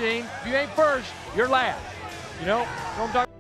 machine. If you ain't first, you're last. You know what I'm talking?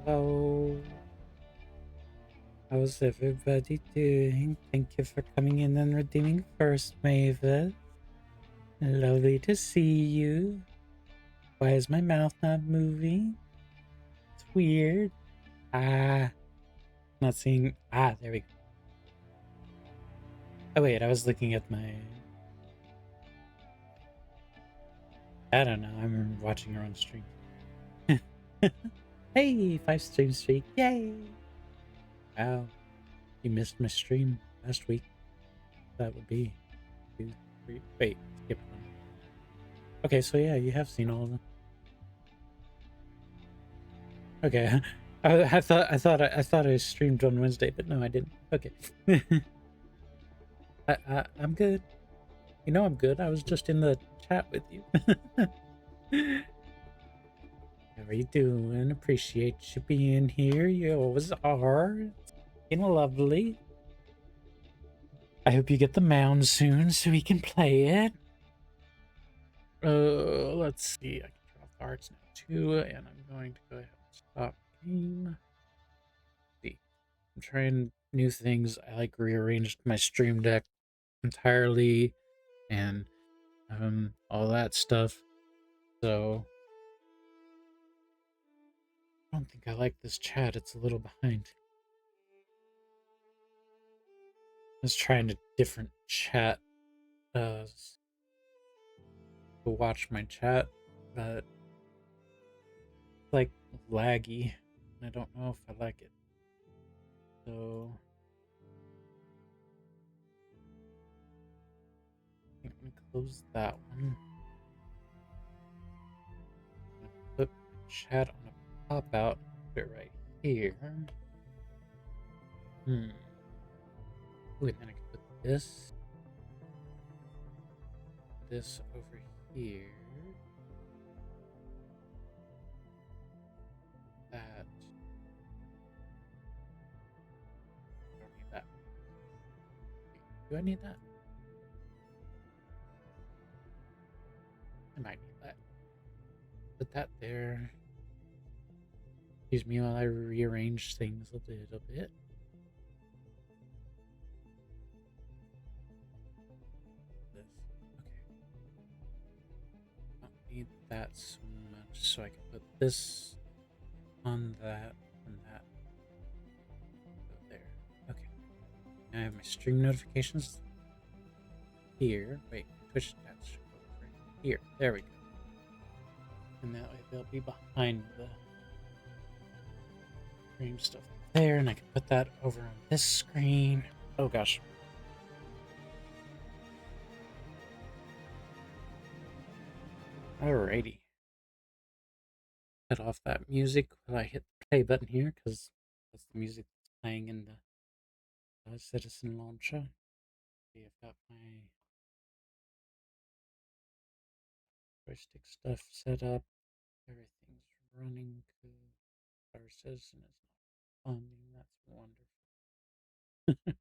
Hello. How's everybody doing? Thank you for coming in and redeeming first, Mavis. Lovely to see you. Why is my mouth not moving? It's weird. Not seeing. There we go. Oh, wait, I was looking at my. I don't know. I'm watching her on stream. Hey, 5 stream streak. Yay! Wow. You missed my stream last week. That would be 2, 3. Wait, skip one. Okay, so yeah, you have seen all of them. Okay, I thought I streamed on Wednesday, but no, I didn't. Okay, I'm good. You know I'm good. I was just in the chat with you. How are you doing? Appreciate you being here. You always are. It's lovely. I hope you get the mound soon so we can play it. Let's see. I can turn off the arts now too, and I'm going to go ahead and stop game. See, I'm trying new things. I like rearranged my stream deck entirely and all that stuff. So I don't think I like this chat. It's a little behind. I was trying a different chat to watch my chat, but it's like laggy. And I don't know if I like it. So I think I'm gonna close that one. I'm gonna put my chat on a pop out. Put it right here. Ooh, and then I can put this over here. That. I don't need that. Do I need that? I might need that. Put that there. Excuse me while I rearrange things a little bit. This. Okay. Don't need that so much, so I can put this on that and that. Go there. Okay. Now I have my stream notifications here. Wait, Twitch stats should go over here. There we go. And that way they'll be behind the stream stuff there, and I can put that over on this screen. Oh gosh. Alrighty. Cut off that music while I hit the play button here, because that's the music that's playing in the Citizen launcher. See, I've got my joystick stuff set up. Everything's running good. Our Citizen is not funding. That's wonderful.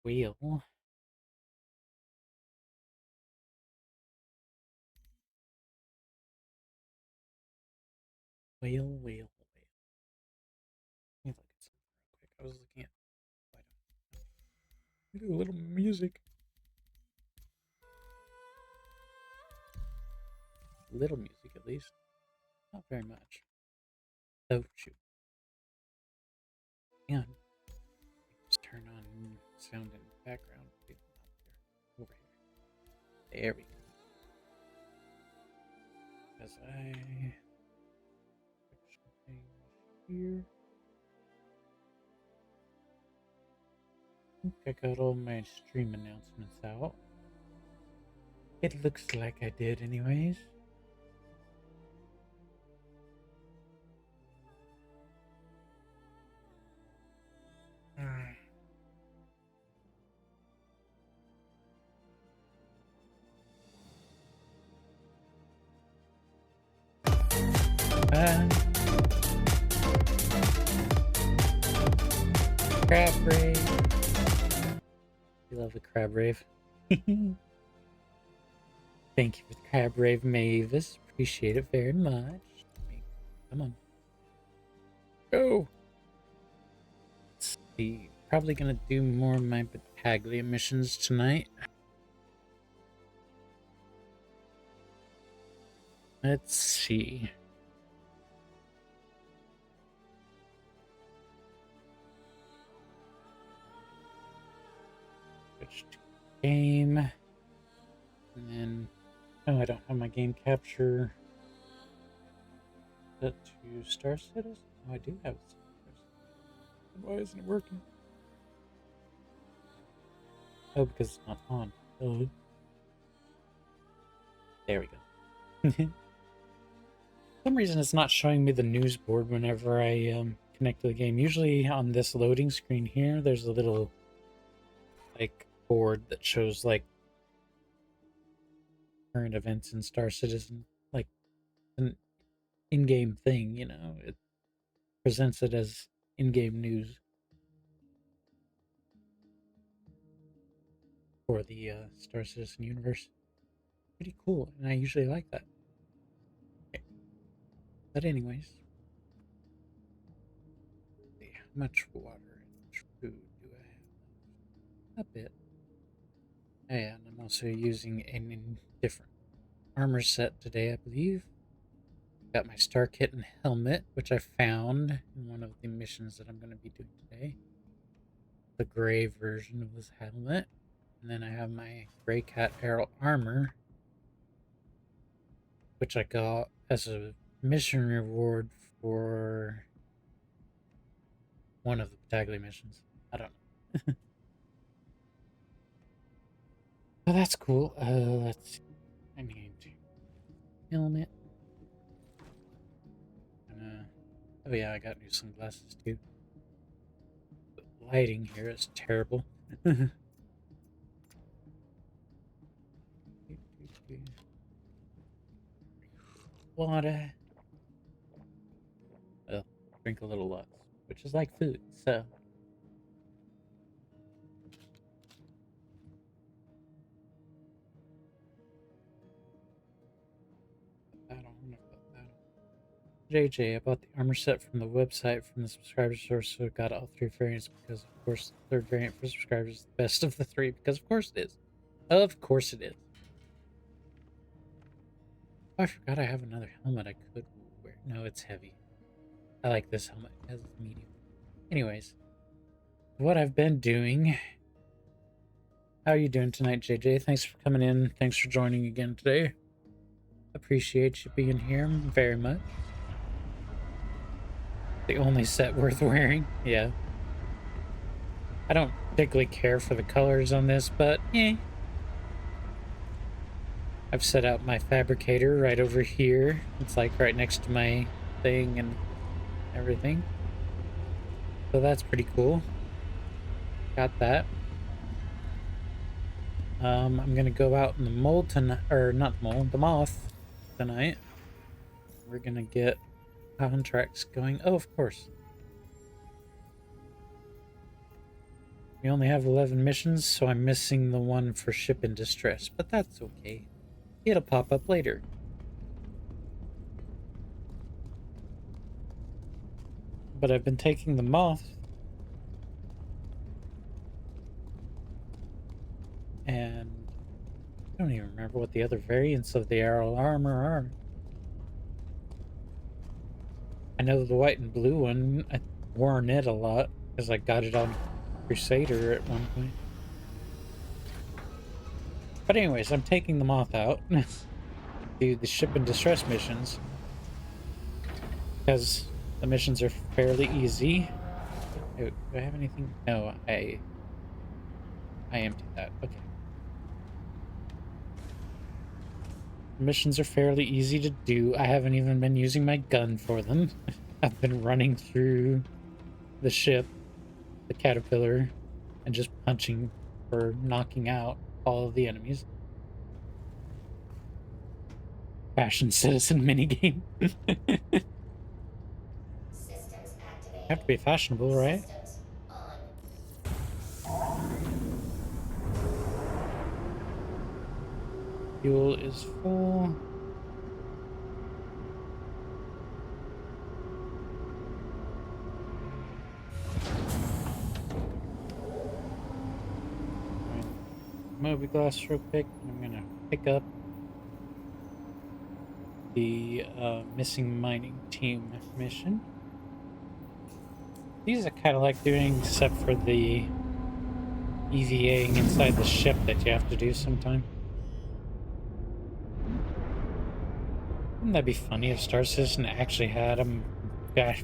Wheel. Wheel. Let me look at something real quick. I was looking at. Do a little music. Little music, at least. Not very much. Oh, shoot. And just turn on sound in the background. Over here. There we go. As I put something here. I think I got all my stream announcements out. It looks like I did anyways. Crab rave. We love the crab rave. Thank you for the crab rave, Mavis. Appreciate it very much. Come on. Go! Let's see. Probably gonna do more of my Battaglia missions tonight. Let's see. Switch to game. And then, oh, I don't have my game capture set to Star Citizen. Oh, I do have it. Why isn't it working? Oh, because it's not on. Oh. There we go. For some reason, it's not showing me the news board whenever I connect to the game. Usually on this loading screen here, there's a little like board that shows like current events in Star Citizen, like an in-game thing, you know. It presents it as in-game news for the Star Citizen universe. Pretty cool, and I usually like that. But anyways, let's see how much water and food do I have? A bit. Oh, yeah, and I'm also using a different armor set today, I believe. Got my star kit and helmet, which I found in one of the missions that I'm going to be doing today. The gray version of this helmet. And then I have my gray cat arrow armor, which I got as a mission reward for one of the Battaglia missions. I don't know. Oh, that's cool. Let's see. I need helmet. Oh yeah, I got new sunglasses too. The lighting here is terrible. Water. Well, drink a little less, which is like food, so. I don't know about that. JJ, I bought the armor set from the website from the subscriber source, so I got all three variants because, of course, the third variant for subscribers is the best of the three, because of course it is. Of course it is. Oh, I forgot I have another helmet I could wear. No, it's heavy. I like this helmet as it's medium. Anyways, what I've been doing. How are you doing tonight, JJ? Thanks for coming in. Thanks for joining again today. Appreciate you being here very much. The only set worth wearing. Yeah. I don't particularly care for the colors on this, but eh. I've set out my fabricator right over here. It's like right next to my thing and everything. So that's pretty cool. Got that. I'm gonna go out in the mole tonight, or not the mole, the moth tonight. We're gonna get contracts going. Oh, of course. We only have 11 missions, so I'm missing the one for ship in distress, but that's okay. It'll pop up later. But I've been taking the moth and I don't even remember what the other variants of the arrow armor are. I know the white and blue one, I wore it a lot because I got it on Crusader at one point. But anyways, I'm taking the moth out to do the ship and distress missions because the missions are fairly easy. Oh, do I have anything? No, I emptied that. Okay. Missions are fairly easy to do. I haven't even been using my gun for them. I've been running through the ship, the caterpillar, and just punching or knocking out all of the enemies. Fashion citizen minigame. Have to be fashionable, right? Fuel is full. Mobiglass real quick. I'm gonna pick up the missing mining team mission. These I kind of like doing, except for the EVAing inside the ship that you have to do sometime. Wouldn't that be funny if Star Citizen actually had a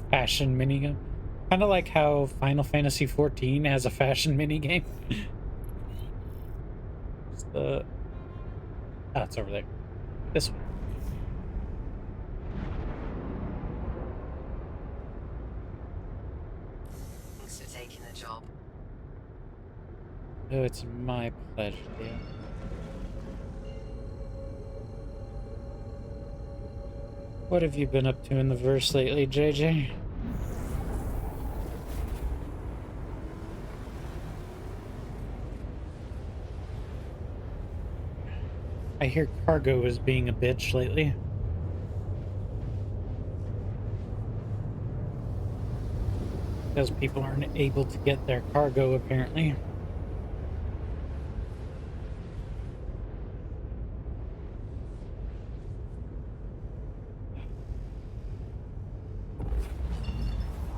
fashion minigame? Kind of like how Final Fantasy XIV has a fashion minigame. Oh, it's over there. This one. Thanks for taking the job. Oh, it's my pleasure, dear. What have you been up to in the verse lately, JJ? I hear cargo is being a bitch lately. Because people aren't able to get their cargo, apparently.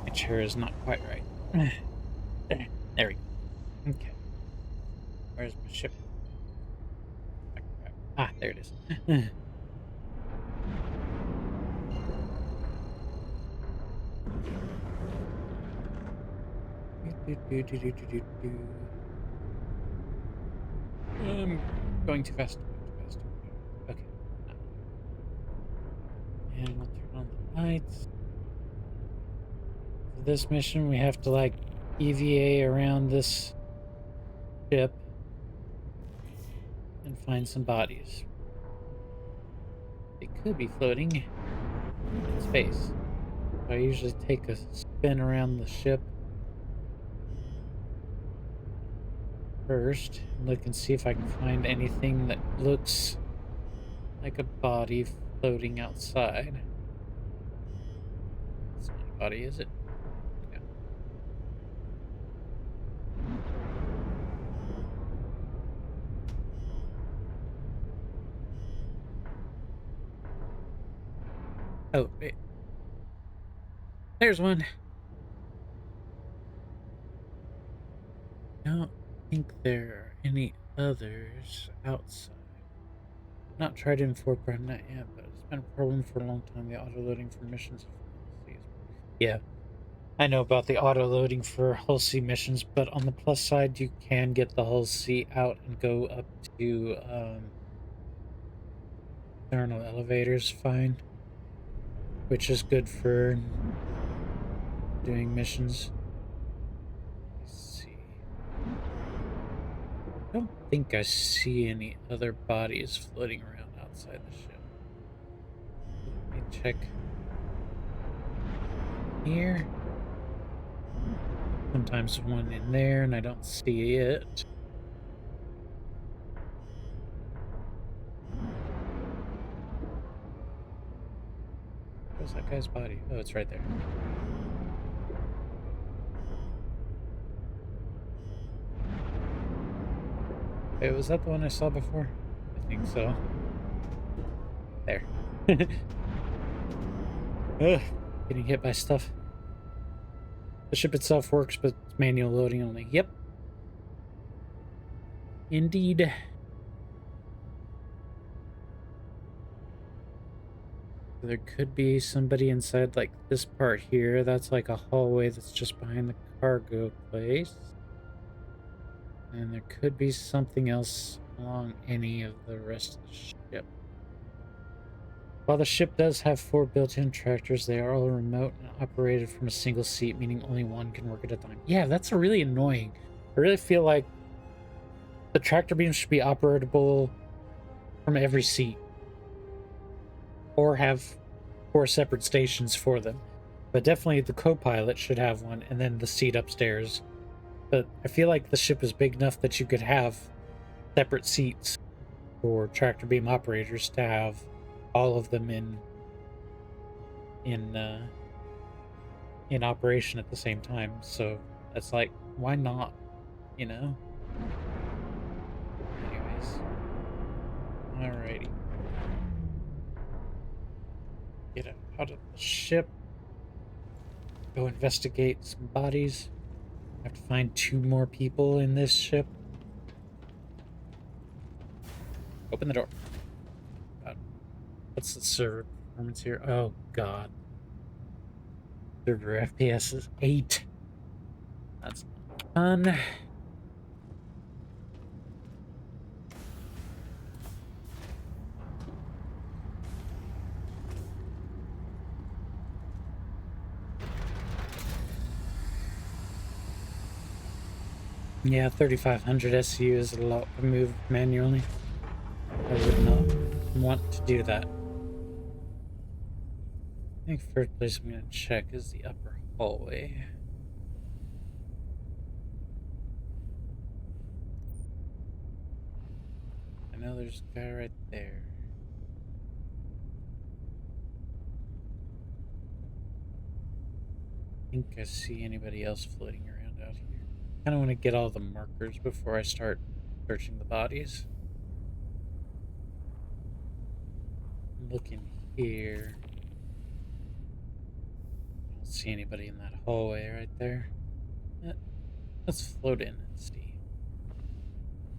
My chair is not quite right. There we go. Okay. Where's my ship? Ah, there it is. Going too fast. Okay. And we'll turn on the lights. For this mission, we have to like EVA around this ship and find some bodies. They could be floating in space. So I usually take a spin around the ship first and look and see if I can find anything that looks like a body floating outside. It's not a body, is it? No. Oh, wait. There's one. I don't think there are any others outside. Not tried in foreground, not yet, but it's been a problem for a long time. The auto-loading for missions. Yeah, I know about the auto-loading for hull C missions, but on the plus side, you can get the hull C out and go up to external elevators fine, which is good for doing missions. Let's see. I don't think I see any other bodies floating around outside the ship. Let me check here. Sometimes one in there and I don't see it. Where's that guy's body? Oh, it's right there. Wait, was that the one I saw before? I think so. There. Ugh, getting hit by stuff. The ship itself works, but it's manual loading only. Yep. Indeed. There could be somebody inside, like, this part here. That's like a hallway that's just behind the cargo place. And there could be something else along any of the rest of the ship. While the ship does have 4 built-in tractors, they are all remote and operated from a single seat, meaning only one can work at a time. Yeah, that's really annoying. I really feel like the tractor beams should be operable from every seat. Or have 4 separate stations for them. But definitely the co-pilot should have one, and then the seat upstairs. But I feel like the ship is big enough that you could have separate seats for tractor beam operators to have all of them in operation at the same time. So that's like, why not? You know? Anyways. Alrighty. Get out of the ship. Go investigate some bodies. I have to find 2 more people in this ship. Open the door. God. What's the server performance here? Oh, God. Server FPS is 8. That's not fun. Yeah, 3500 SU is a lot to move manually. I would not want to do that. I think first place I'm going to check is the upper hallway. I know there's a guy right there. think I see anybody else floating around out here. I kind of want to get all the markers before I start searching the bodies. I'm looking here. I don't see anybody in that hallway right there. Let's float in and see.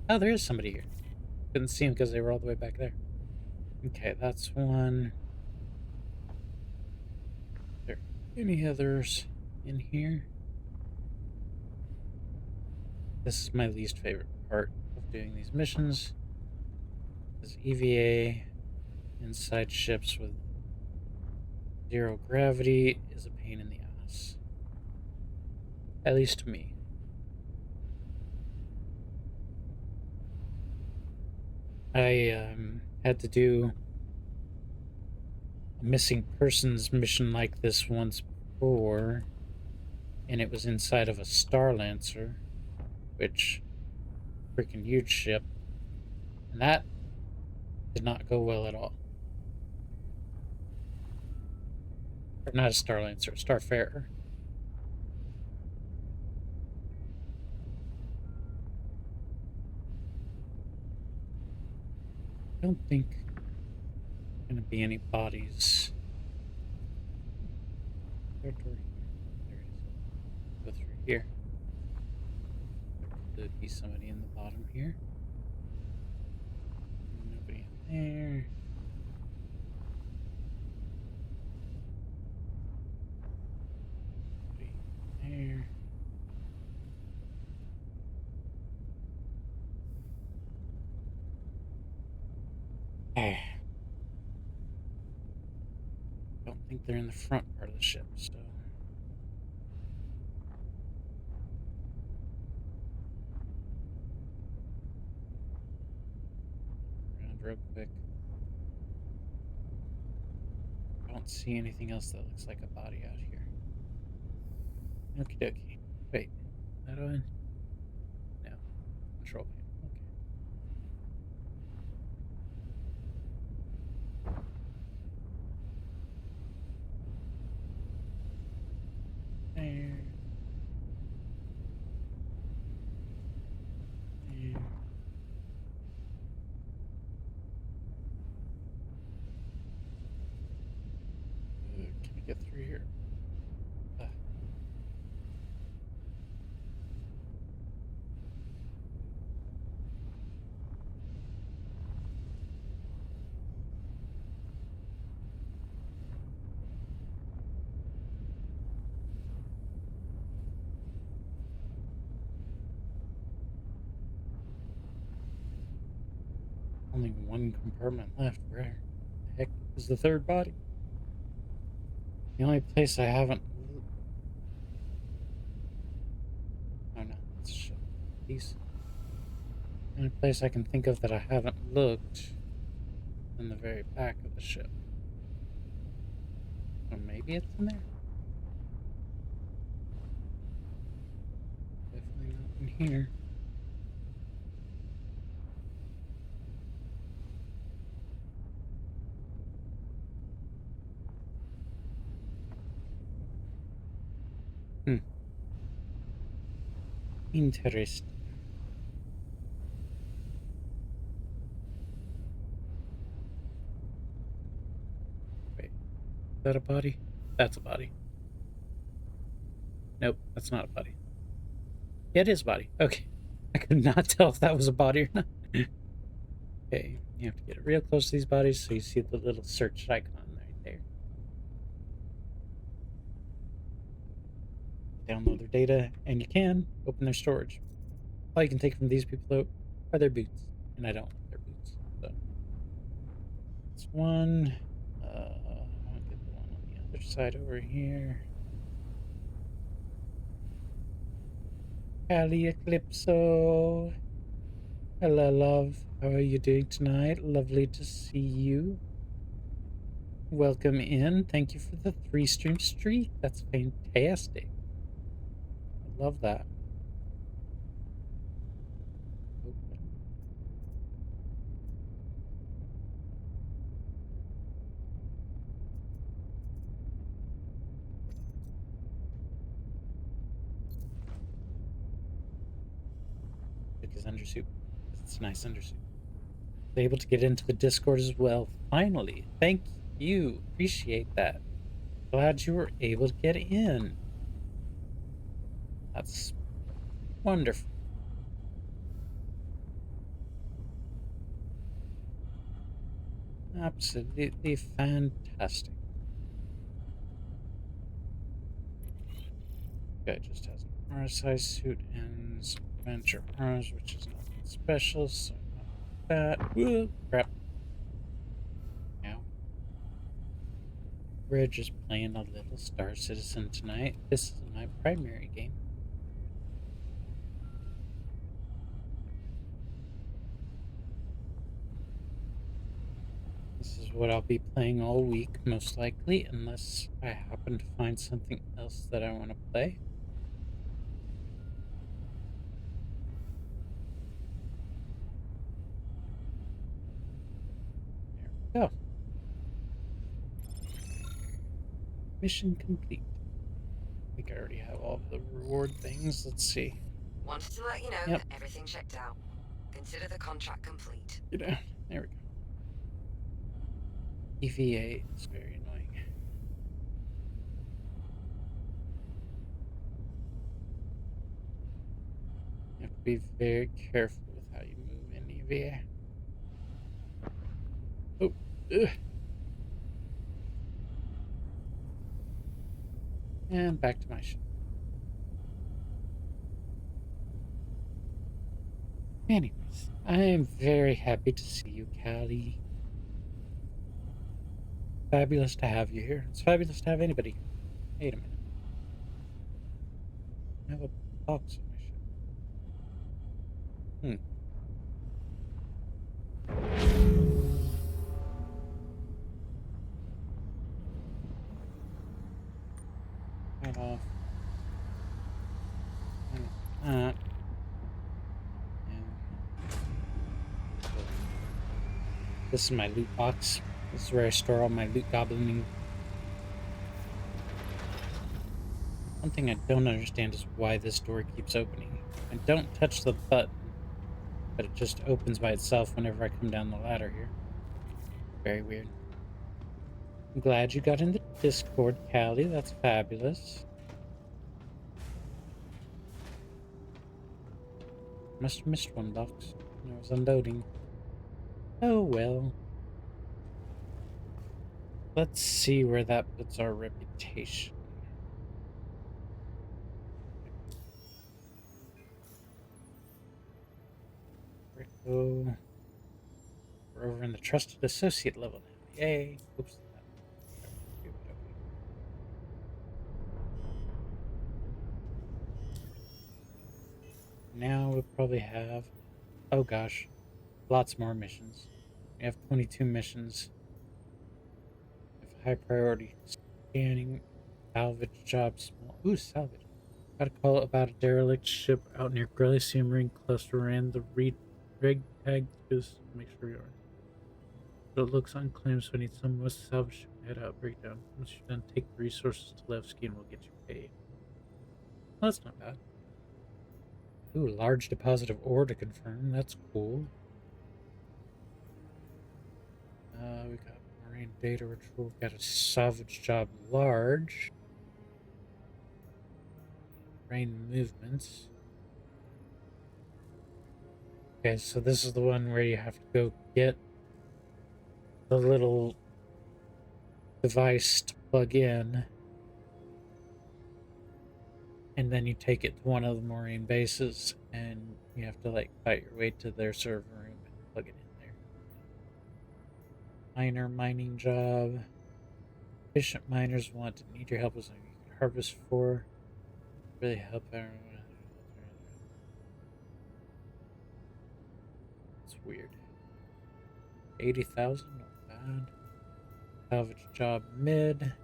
Oh, there is somebody here. Couldn't see him because they were all the way back there. Okay, that's one. Are there any others in here? This is my least favorite part of doing these missions. Is EVA inside ships with zero gravity is a pain in the ass. At least to me. I had to do a missing persons mission like this once before, and it was inside of a Star Lancer, which freaking huge ship, and that did not go well at all. Or not a Star Lancer, a Starfarer. I don't think there's gonna be any bodies. There door here. There is. Go through here. There could be somebody in the bottom here. Nobody in there. Nobody in there. Okay. Don't think they're in the front part of the ship, so. Around real quick. I don't see anything else that looks like a body out here. Okie dokie. Wait, is that on? No. Control panel. Okay. There. There. Can we get through here? Only one compartment left. Where the heck is the third body? The only place I haven't. Oh no, it's a ship. These. The only place I can think of that I haven't looked in the very back of the ship. Or maybe it's in there? Definitely not in here. Interesting. Wait, is that a body? That's a body. Nope, that's not a body. Yeah, it is a body. Okay. I could not tell if that was a body or not. Okay, you have to get real close to these bodies so you see the little search icon right there. Download their data, and you can open their storage. All you can take from these people, though, are their boots, and I don't like their boots. So that's one. I'll get the one on the other side over here. Callie Eclipso. Hello, love. How are you doing tonight? Lovely to see you. Welcome in. Thank you for the 3-stream streak. That's fantastic. I love that. like his undersuit. It's a nice undersuit. Able to get into the Discord as well. Finally, thank you. Appreciate that. Glad you were able to get in. That's wonderful. Absolutely fantastic. Guy just has an RSI suit and some adventure arms, which is nothing special, so not that. Whoa, crap. Now, we're just playing a little Star Citizen tonight. This is my primary game. This is what I'll be playing all week, most likely, unless I happen to find something else that I want to play. There we go. Mission complete. I think I already have all the reward things. Let's see. Wanted to let you know Yep. that everything checked out. Consider the contract complete. Get down. There we go. EVA is very annoying. You have to be very careful with how you move in EVA. Oh, ugh. And back to my ship. Anyways, I am very happy to see you, Callie. Fabulous to have you here. It's fabulous to have anybody here. Wait a minute. I have a box on my ship. Right off. And this is my loot box. This is where I store all my loot goblining. One thing I don't understand is why this door keeps opening. I don't touch the button, but it just opens by itself whenever I come down the ladder here. Very weird. I'm glad you got in the Discord, Callie. That's fabulous. Must have missed one box when I was unloading. Oh well. Let's see where that puts our reputation. Rico. We're over in the trusted associate level now. Yay. Oops. Now we'll probably have, oh gosh, lots more missions. We have 22 missions. We have high priority scanning, salvage jobs. Ooh, salvage. Got a call about a derelict ship out near Grelysium Marine Cluster and the rig tag. Just make sure you are. But it looks unclaimed, so I need someone with salvage to head out breakdown. Once you're done, take the resources to Levski and we'll get you paid. Well, that's not bad. Ooh, large deposit of ore to confirm. That's cool. We got marine data retrieval. Got a salvage job large. Marine movements. Okay, so this is the one where you have to go get the little device to plug in. And then you take it to one of the marine bases and you have to like fight your way to their server room and plug it in there. Miner mining job. Efficient miners want to need your help with something you can harvest for. Really help everyone. It's weird. 80,000, not bad. Salvage job mid.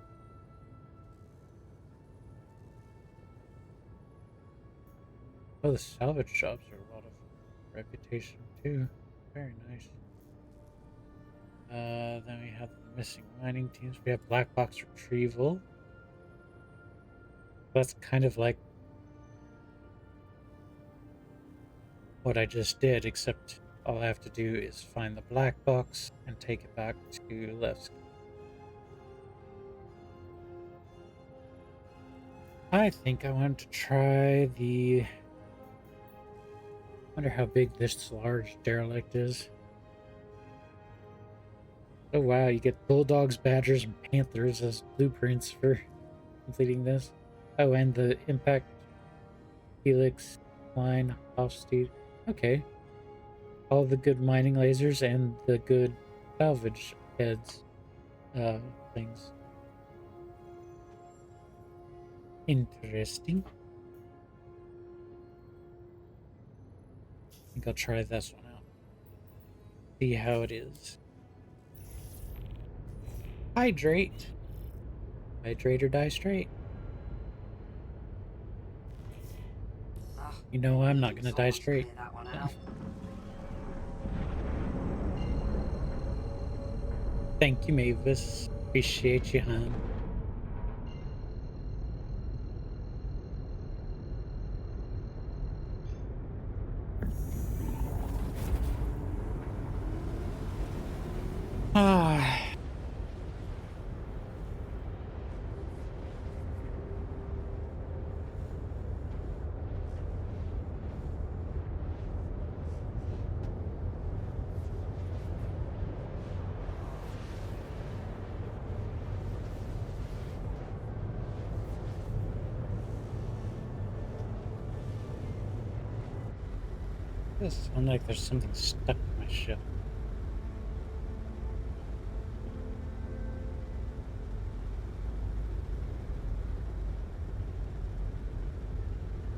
Oh, the salvage jobs are a lot of reputation too. Very nice. Then we have the missing mining teams. We have black box retrieval. That's kind of like what I just did, except all I have to do is find the black box and take it back to Levski. I think I want to try the... Wonder how big this large derelict is. Oh wow, you get bulldogs, badgers, and panthers as blueprints for completing this. Oh, and the impact helix line off speed. Okay. All the good mining lasers and the good salvage heads things. Interesting. I think I'll try this one out. See how it is. Hydrate. Hydrate or die straight. Oh, You know I'm not gonna die someone's straight. cleared that one out. Thank you, Mavis. Appreciate you, hon. Ah. This sounds like there's something stuck in my ship.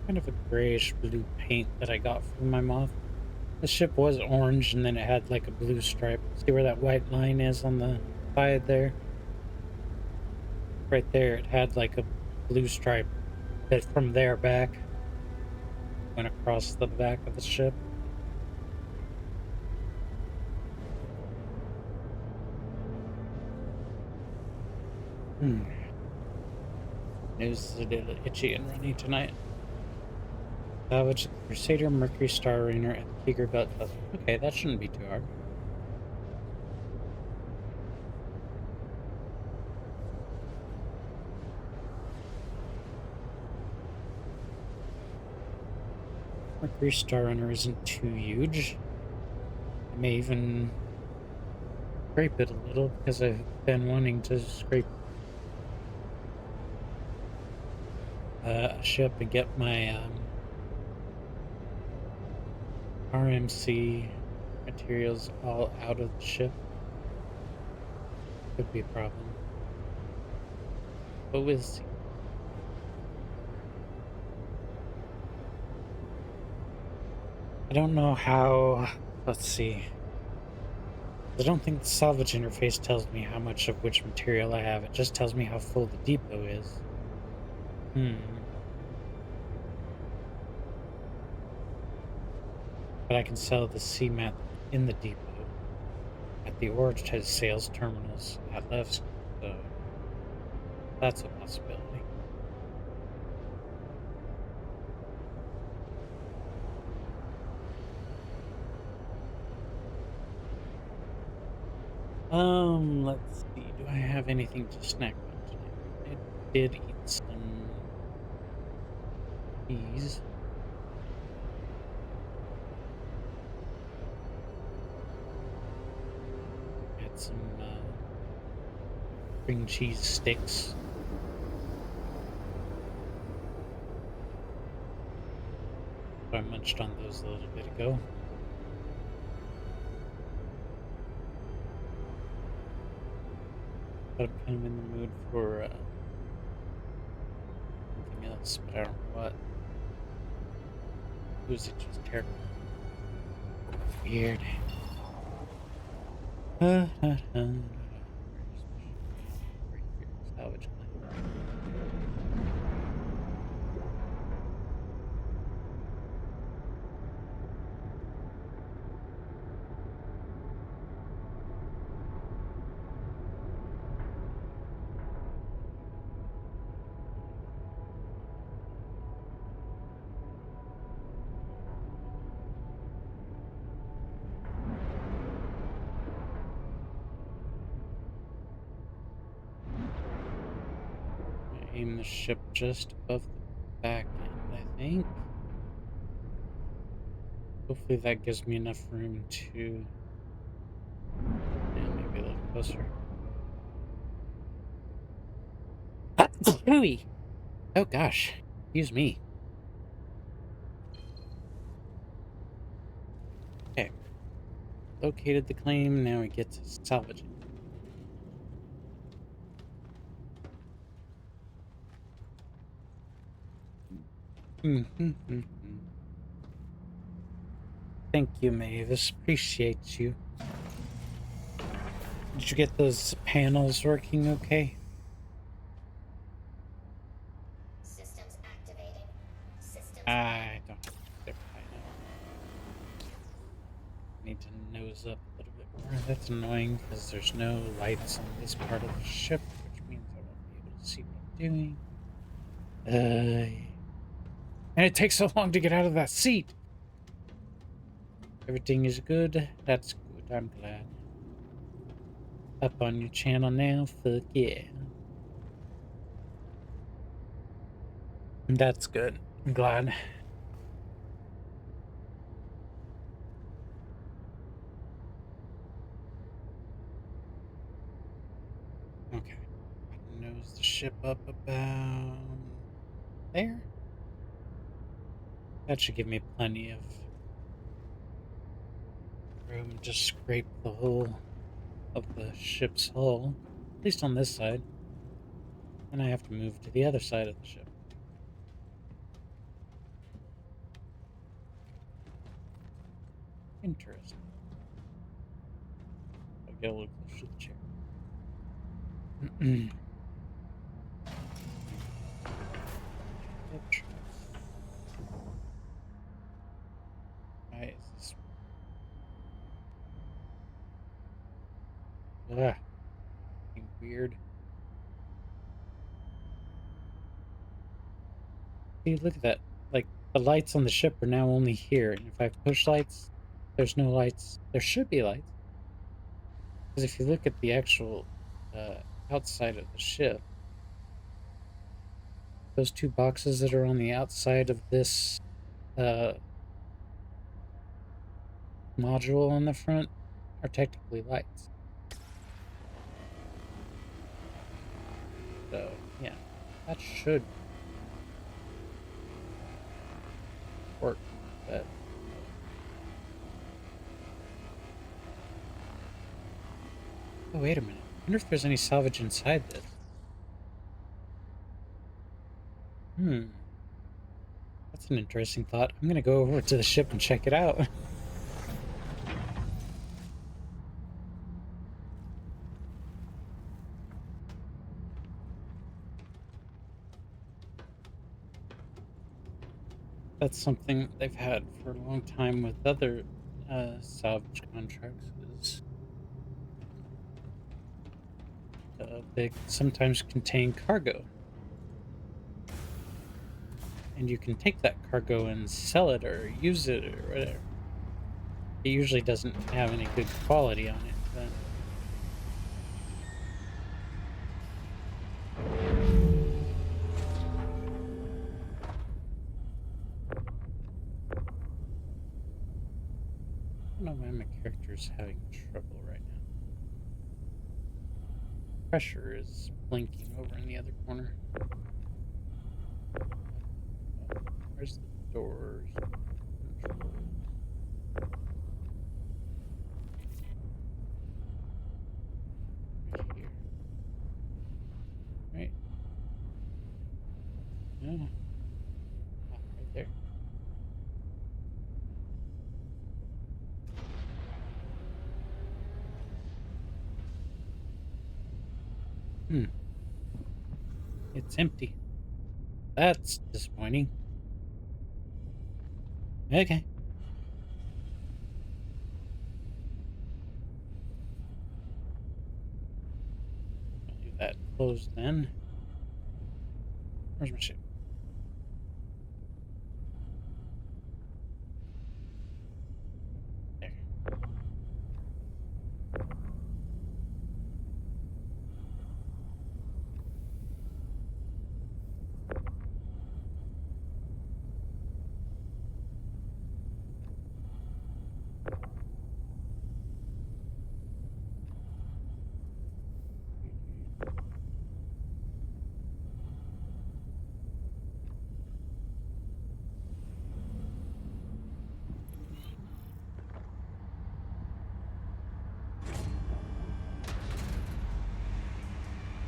Kind of a grayish blue paint that I got from my moth. The ship was orange and then it had like a blue stripe. See where that white line is on the side there? Right there, it had like a blue stripe that from there back went across the back of the ship. News is a little itchy and runny tonight. Salvage the Crusader, Mercury Star Rainer, and the Tiger Belt Vessel. Okay, that shouldn't be too hard. Mercury Star Runner isn't too huge. I may even scrape it a little because I've been wanting to scrape a ship and get my RMC materials all out of the ship. Could be a problem. But we'll see. I don't know how... Let's see. I don't think the salvage interface tells me how much of which material I have. It just tells me how full the depot is. But I can sell the CMAT in the depot at the Orange sales terminals at Levski, so that's a possibility. Let's see. Do I have anything to snack on tonight? I did eat some cheese. Had some string cheese sticks. So I munched on those a little bit ago. But I'm kind of in the mood for something else, but I don't know what. Who's it just terrible? Weird. Salvage claim. aim the ship just above the back end, I think. Hopefully that gives me enough room to... And maybe a little closer. Hooey! Oh gosh, excuse me. Okay. Located the claim, now we get to salvage it. Thank you, Mavis. Appreciate you. Did you get those panels working okay? Systems activating. Systems. I don't have to. I know. Need to nose up a little bit more. That's annoying because there's no lights on this part of the ship, which means I won't be able to see what I'm doing. And it takes so long to get out of that seat. Everything is good. That's good. I'm glad. Up on your channel now. Fuck yeah. That's good. I'm glad. Okay. Nose the ship up about there. That should give me plenty of room to scrape the whole of the ship's hull, at least on this side. And I have to move to the other side of the ship. Interesting. I'll get a little closer to the chair. Why is this? Weird. See, look at that. Like, the lights on the ship are now only here. And if I push lights, there's no lights. There should be lights. Because if you look at the actual outside of the ship, those two boxes that are on the outside of this module on the front are technically lights. So, yeah, that should work, but... Oh, wait a minute. I wonder if there's any salvage inside this. That's an interesting thought. I'm gonna go over to the ship and check it out. That's something they've had for a long time with other salvage contracts. Is they sometimes contain cargo, and you can take that cargo and sell it or use it or whatever. It usually doesn't have any good quality on it, but... I don't know why my character's having trouble right now. Pressure is blinking over in the other corner. Where's the doors? Control. Right here. Right? No. Ah, right there. It's empty. That's disappointing. Okay. I'll leave that closed then. Where's my ship? There.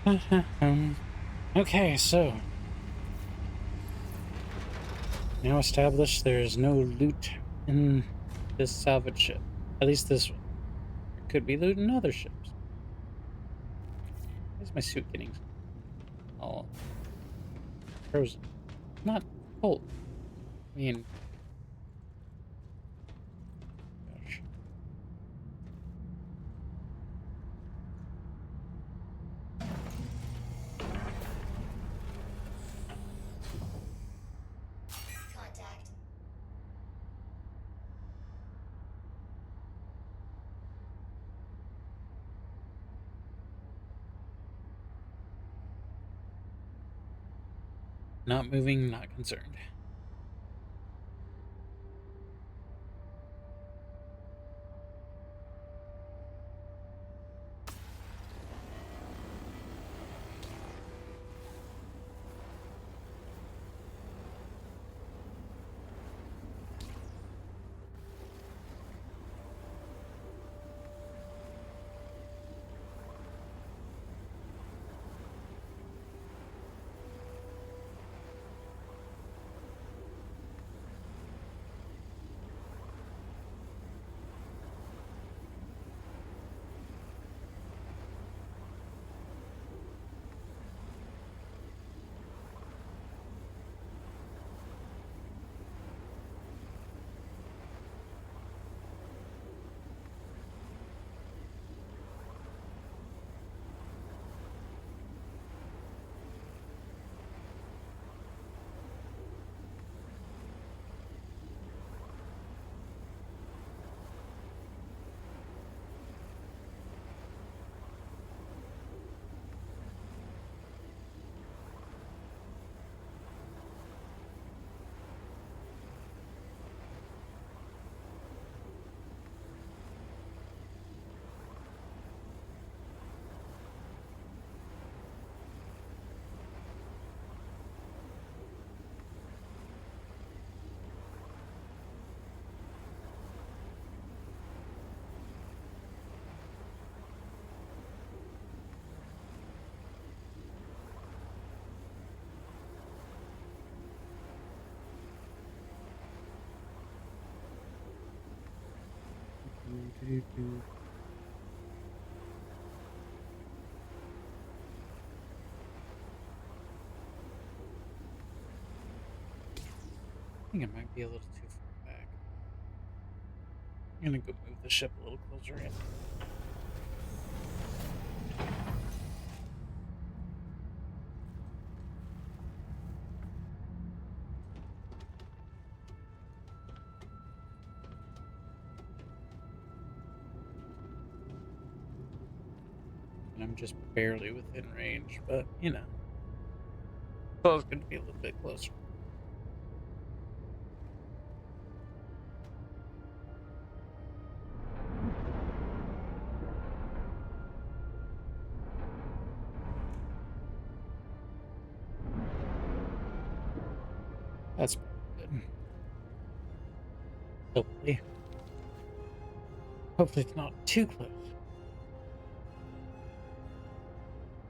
Okay, so now established there is no loot in this salvage ship. At least this one. There could be loot in other ships. Why is my suit getting all frozen? Not cold. I mean, gosh. Contact. Not moving, not concerned. I think it might be a little too far back. I'm gonna go move the ship a little closer in. And I'm just barely within range, but you know. So it's gonna be a little bit closer. That's probably good. Hopefully. Hopefully it's not too close.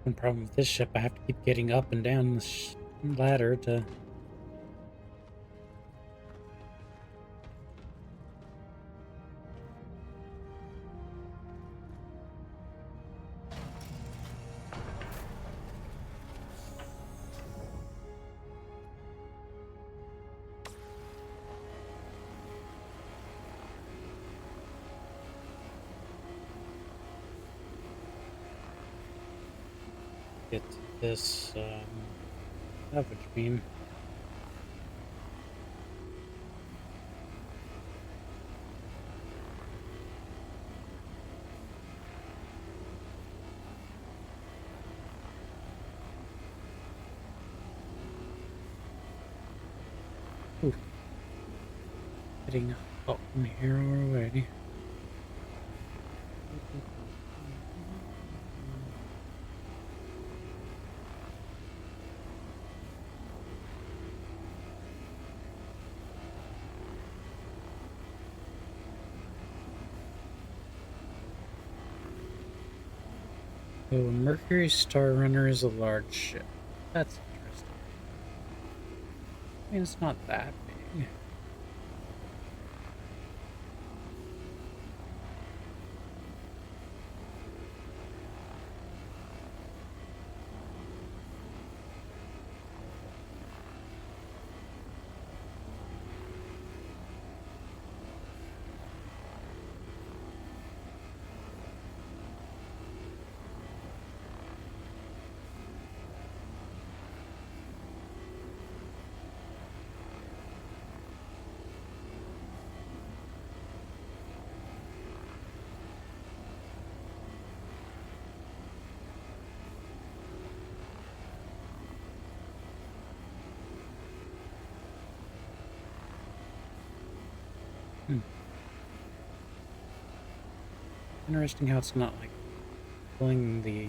One problem with this ship, I have to keep getting up and down the ladder to... get to this salvage beam. Ooh. Getting up from here already. So a Mercury Star Runner is a large ship. That's interesting. I mean, it's not that big. Interesting how it's not like pulling the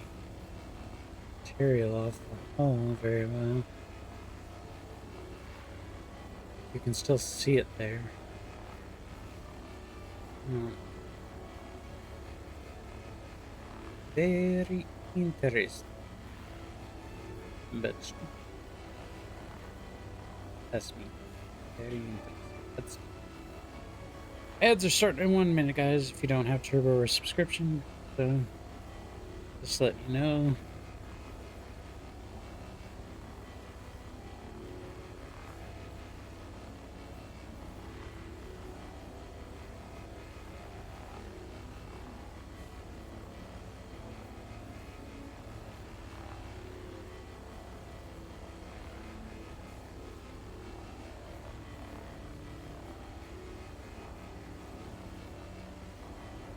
material off the hull very well. You can still see it there. Very interesting. But that's me. Very interesting. That's ads are starting in 1 minute, guys. If you don't have Turbo or subscription, so just let you know.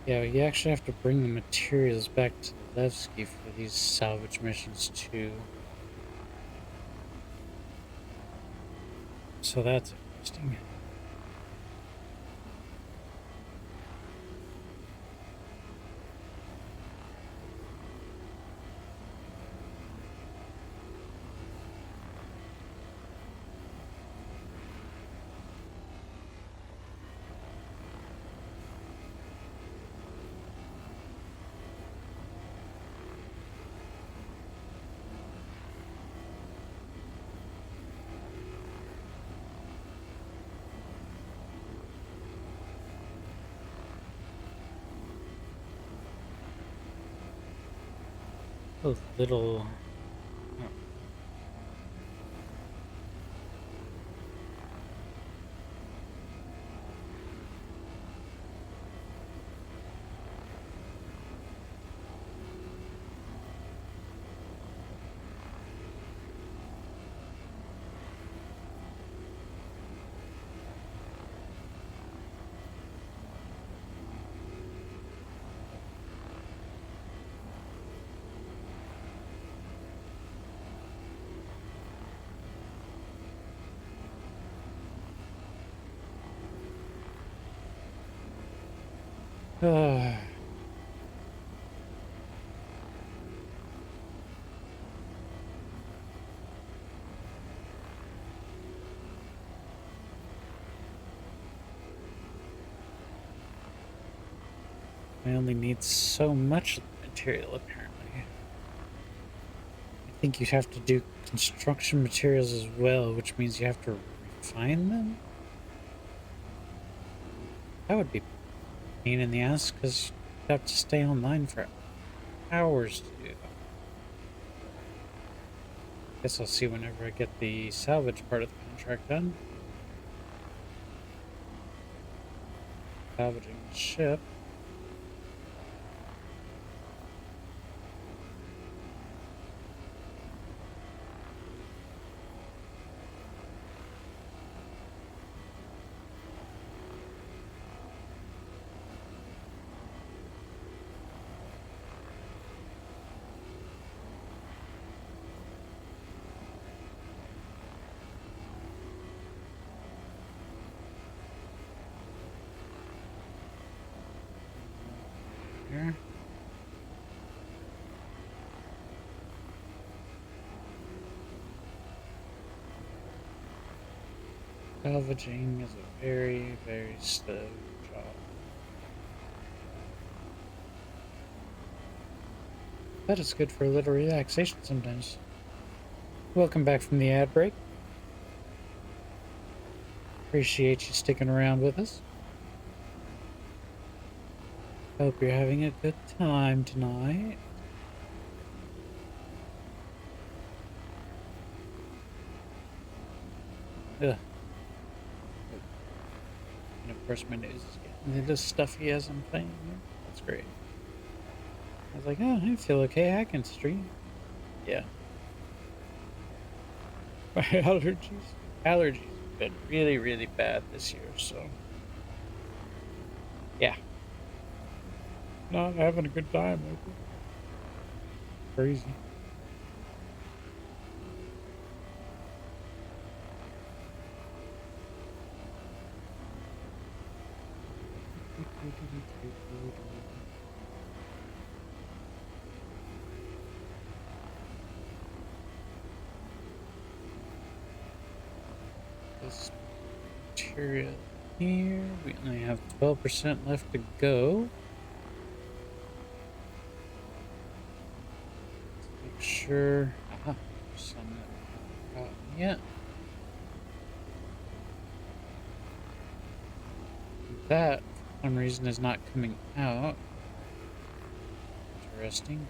Yeah, you actually have to bring the materials back to Levski for these salvage missions too. So that's interesting. Those little... I only need so much material, apparently. I think you have to do construction materials as well, which means you have to refine them? That would be a pain in the ass, because you have to stay online for hours to do that. Guess I'll see whenever I get the salvage part of the contract done. Salvaging the ship. Here. Salvaging is a very, very slow job. That is good for a little relaxation sometimes. Welcome back from the ad break. Appreciate you sticking around with us. Hope you're having a good time tonight. Ugh. And of course my nose is getting a little stuffy as I'm playing here. That's great. I was like, oh, I feel okay, I can stream. Yeah. My allergies have been really, really bad this year, so yeah. Not having a good time, lately. Crazy. This material here, we only have 12% left to go. Make sure. Aha, some that haven't gotten yet. That, for some reason, is not coming out. Interesting.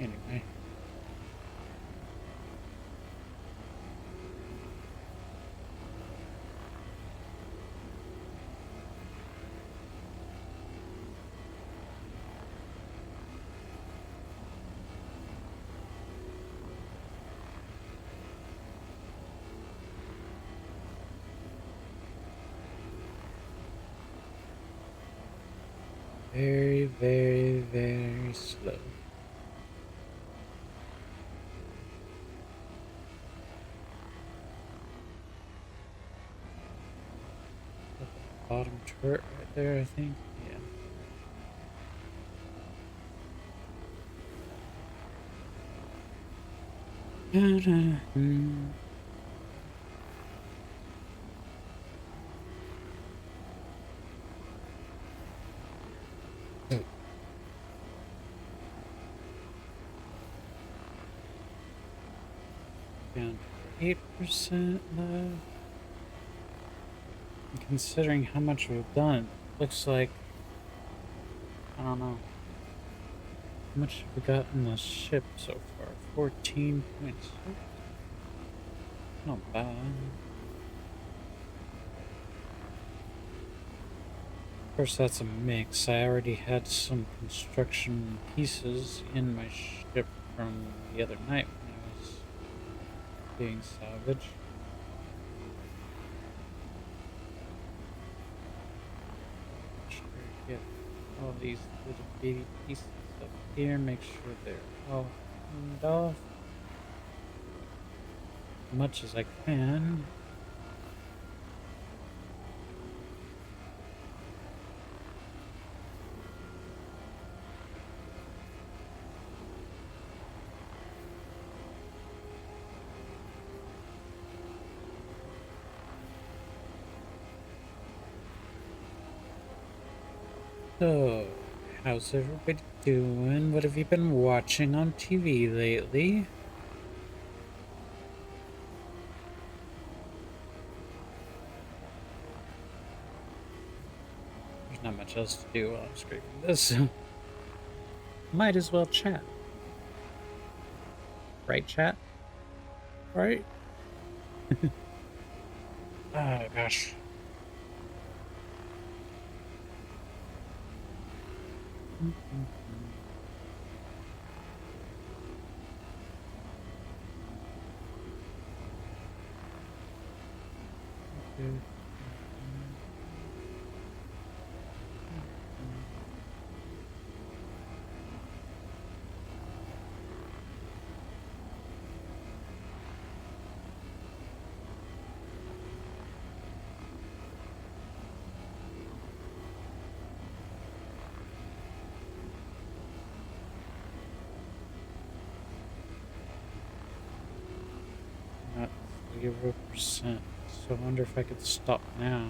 Anyway. Very, very, very slow. Bottom turret right there, I think. Yeah. Down to 8% left. And considering how much we've done, looks like, I don't know. How much have we got in the ship so far? 14 points. Not bad. Of course, that's a mix. I already had some construction pieces in my ship from the other night when I was being salvaged. Get all these little bitty pieces up here, make sure they're all cleaned off as much as I can. So, how's everybody doing? What have you been watching on TV lately? There's not much else to do while I'm scraping this, so might as well chat. Right, chat? Right? Oh, gosh. Not 0%. So I wonder if I could stop now.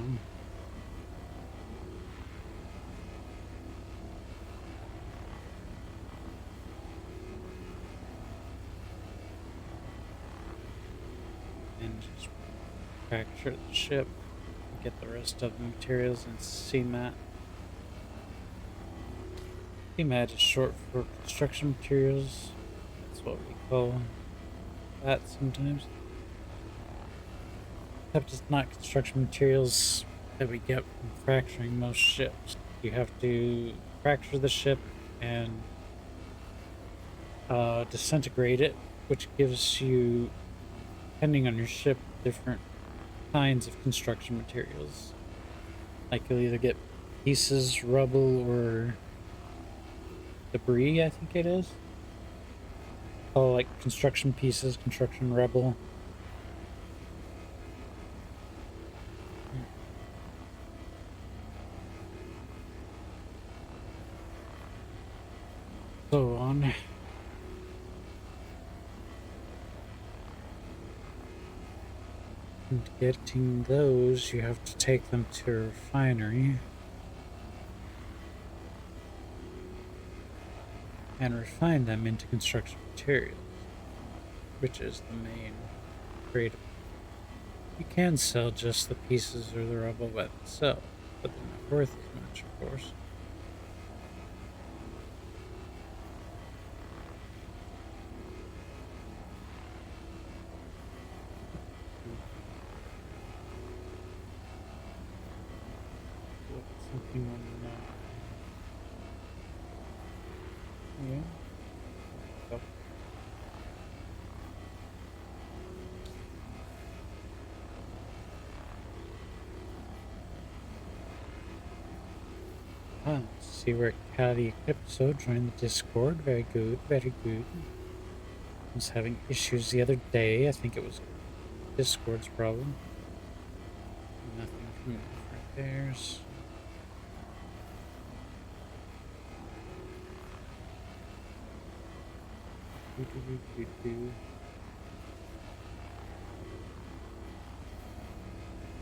fracture the ship, get the rest of the materials in CMAT. CMAT is short for construction materials. That's what we call that sometimes. Except it's not construction materials that we get from fracturing most ships. You have to fracture the ship and disintegrate it, which gives you, depending on your ship, different kinds of construction materials. Like you'll either get pieces, rubble, or debris, I think it is. Oh, like construction pieces, construction rubble. So on. And getting those, you have to take them to a refinery and refine them into construction materials, which is the main trade. You can sell just the pieces or the rubble by themselves, but they're not worth as much, of course. Something on yeah. Oh. Ah, see where Caddy Eclipso joined the Discord. Very good, very good. I was having issues the other day. I think it was Discord's problem. Nothing from repairs.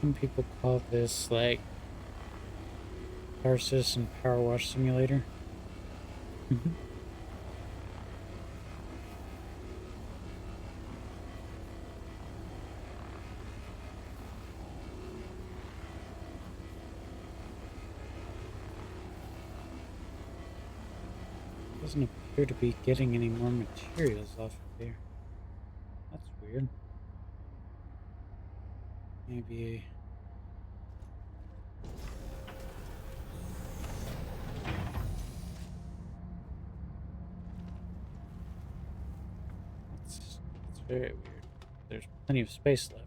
Some people call this like Tarsus and Power Wash Simulator. Doesn't appear to be getting any more materials off of here. That's weird. Maybe. That's very weird. There's plenty of space left.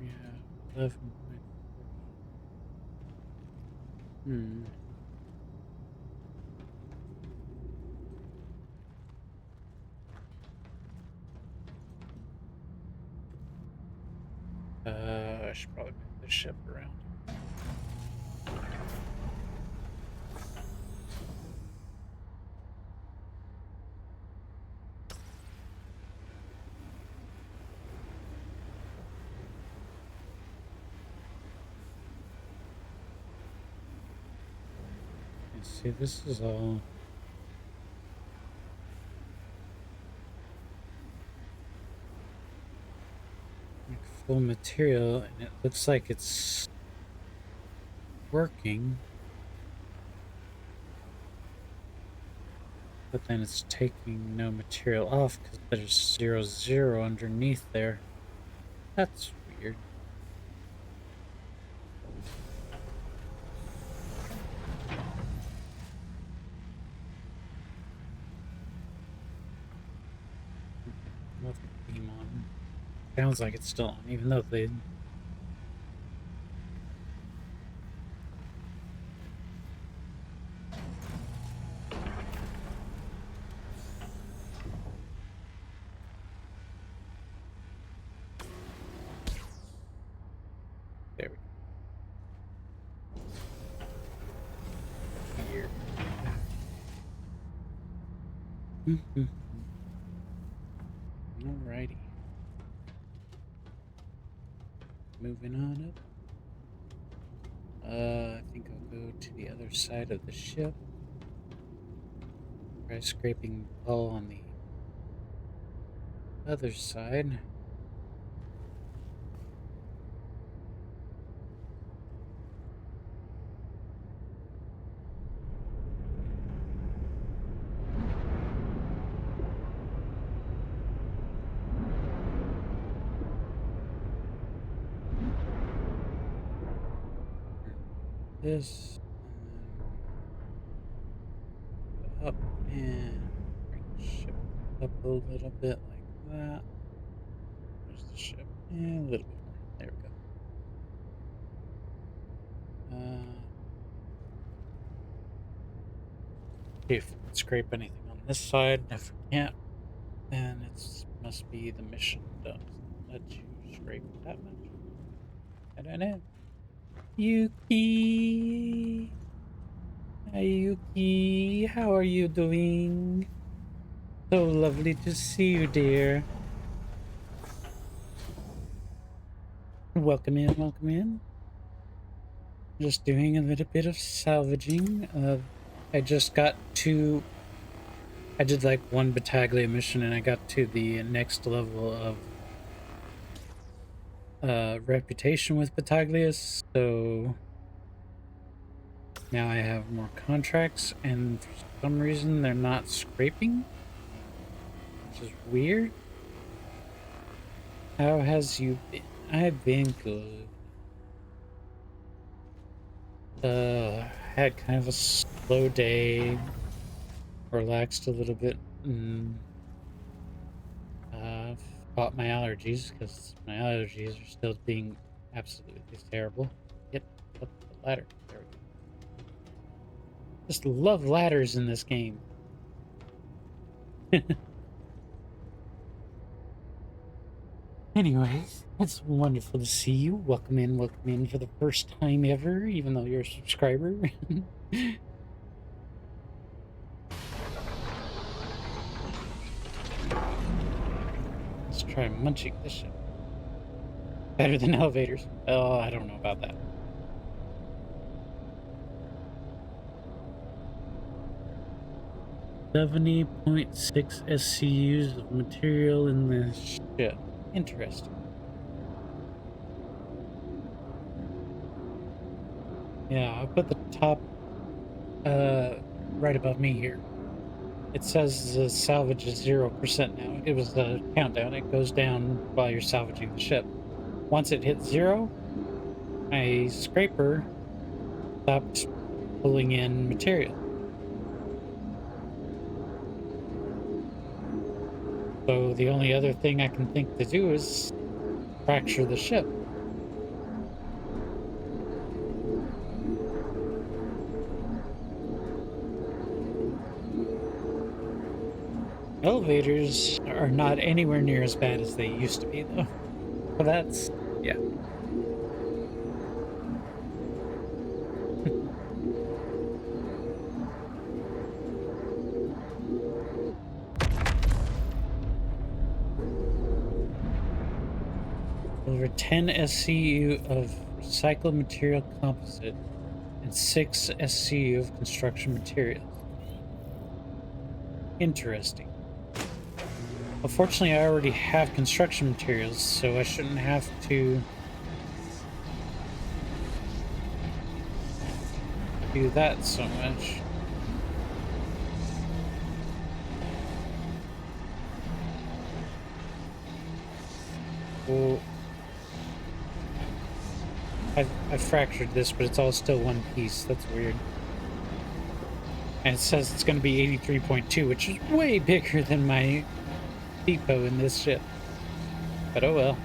Yeah, 11.4. I should probably move the ship around. You see, this is all like full material, and it looks like it's working. But then it's taking no material off because there's 0, 0 underneath there. That's weird. Left the beam on. Sounds like it's still on, even though they. There we go. Weird. Alrighty. Moving on up. I think I'll go to the other side of the ship. Try scraping hull on the other side. This and up and bring the ship up a little bit like that. There's the ship. And a little bit more. There we go. See if we can scrape anything on this side. If we can't, then it must be the mission does let you scrape that much. I don't know. Yuki! Hi, Yuki. How are you doing? So lovely to see you, dear. Welcome in, welcome in. Just doing a little bit of salvaging. I just got to... I did like one Battaglia mission and I got to the next level of reputation with Battaglia, so now I have more contracts and for some reason they're not scraping, which is weird. How has you been? I've been good. Had kind of a slow day, relaxed a little bit, and fought my allergies because my allergies are still being absolutely terrible. Get up the ladder. There we go. Just love ladders in this game. Anyways, it's wonderful to see you. Welcome in for the first time ever, even though you're a subscriber. Let's try munching this shit. Better than elevators. Oh, I don't know about that. .6 SCUs of material in this ship. Interesting. Yeah, I'll put the top right above me here. It says the salvage is 0% now. It was the countdown. It goes down while you're salvaging the ship. Once it hits 0, my scraper stops pulling in material. So the only other thing I can think to do is fracture the ship. Elevators are not anywhere near as bad as they used to be, though. So that's, yeah. Over 10 SCU of recycled material composite and 6 SCU of construction materials. Interesting. Unfortunately, I already have construction materials, so I shouldn't have to do that so much. Well, I fractured this, but it's all still one piece. That's weird. And it says it's going to be 83.2, which is way bigger than my depot in this ship. But oh well.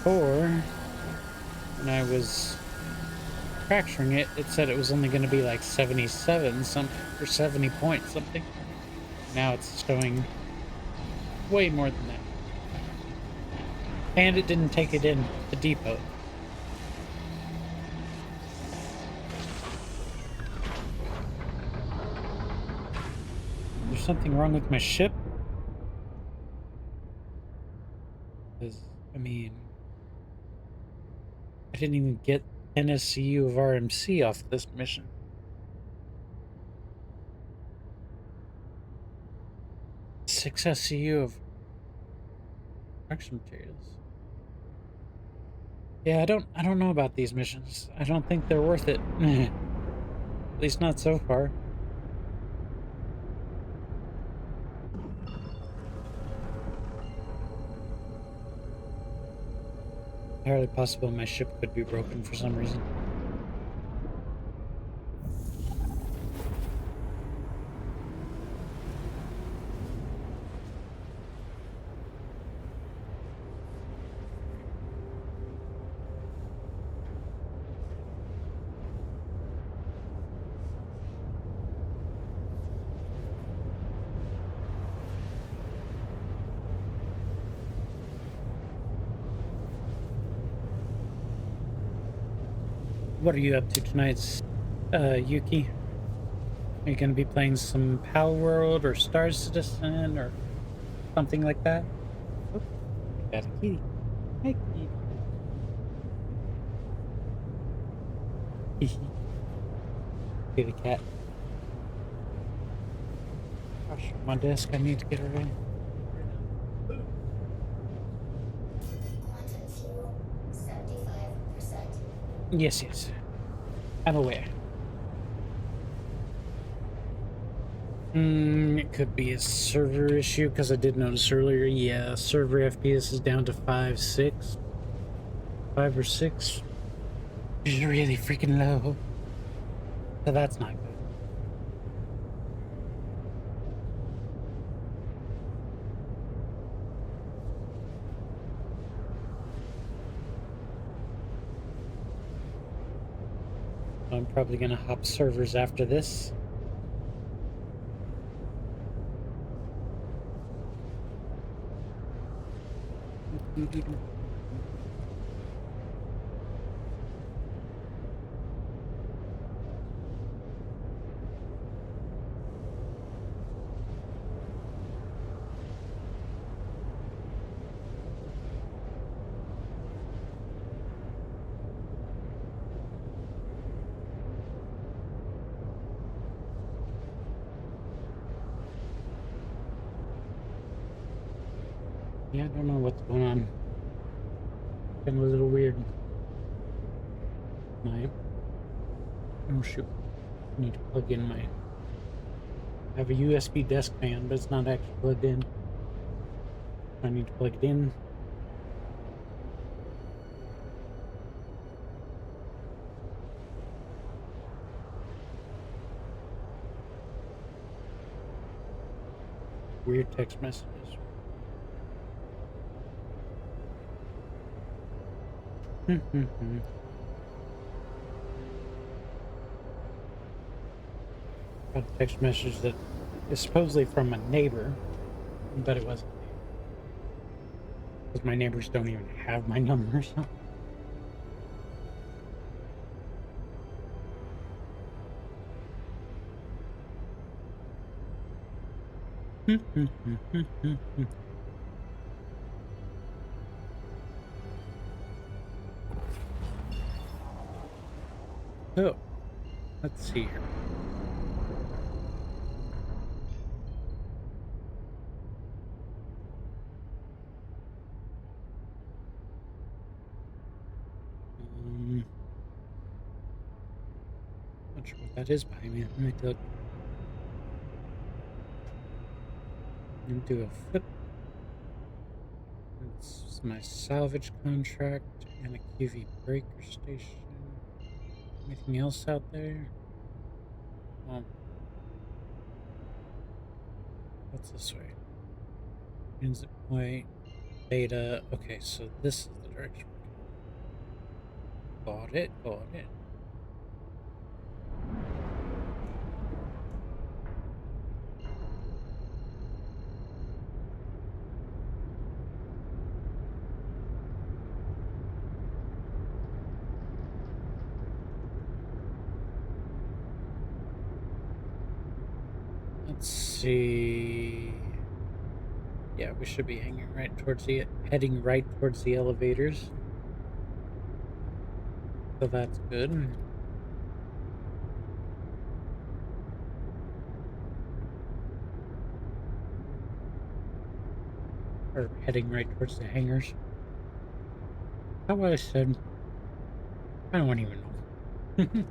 Before, when I was fracturing it, it said it was only going to be like 77 something or 70 point something. Now it's showing way more than that. And it didn't take it in the depot. something wrong with my ship? Because, I mean, I didn't even get NSCU of RMC off this mission. 6 SCU of construction materials. Yeah, I don't know about these missions. I don't think they're worth it. At least not so far. Entirely possible my ship could be broken for some reason. What are you up to tonight, Yuki? Are you going to be playing some Pal World or Star Citizen or something like that? Oh, got a kitty. Hi, kitty. See the cat. Gosh, my desk, I need to get her in. Quantum fuel, 75%. Yes, yes. I'm aware. It could be a server issue, because I did notice earlier, yeah, server FPS is down to 5, 6. 5 or 6. Which is really freaking low. So that's not good. I'm probably gonna hop servers after this. Yeah, I don't know what's going on. Been a little weird. Oh shoot. I need to plug in my... I have a USB desk fan, but it's not actually plugged in. I need to plug it in. Weird text messages. Got a text message that is supposedly from a neighbor, but it wasn't. Because my neighbors don't even have my number, so. So, let's see here. Not sure what that is behind me. Let me look. Do a flip. It's my salvage contract and a QV breaker station. Anything else out there? Oh. What's this way? Transit point, beta. Okay, so this is the direction. Got it, got it. Let's see. Yeah, we should be heading right towards the elevators. So that's good. Or heading right towards the hangars. How what I said? I don't even know.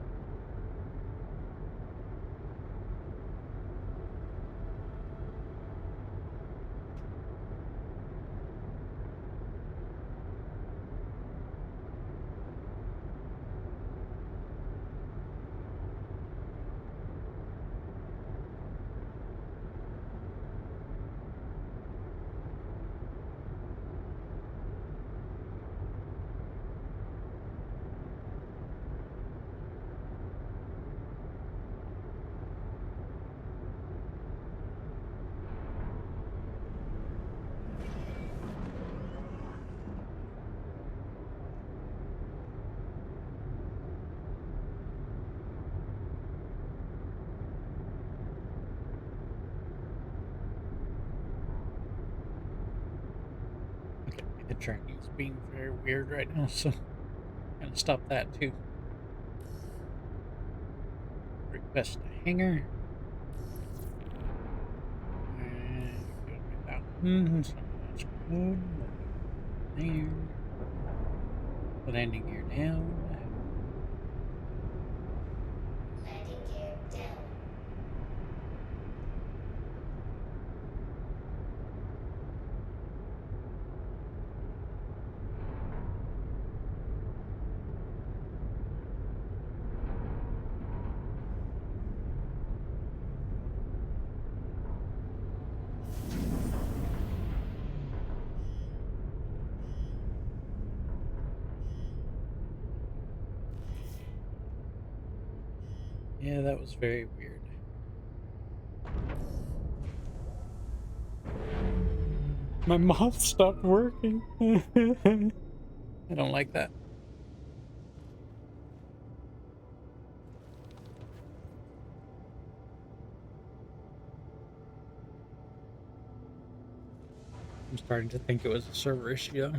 The tracking is being very weird right now, so I'm gonna stop that too. Request a hanger. And go with that one. So that's good. There. Landing gear down. Landing gear down. Yeah, that was very weird. My moth stopped working. I don't like that. I'm starting to think it was a server issue though.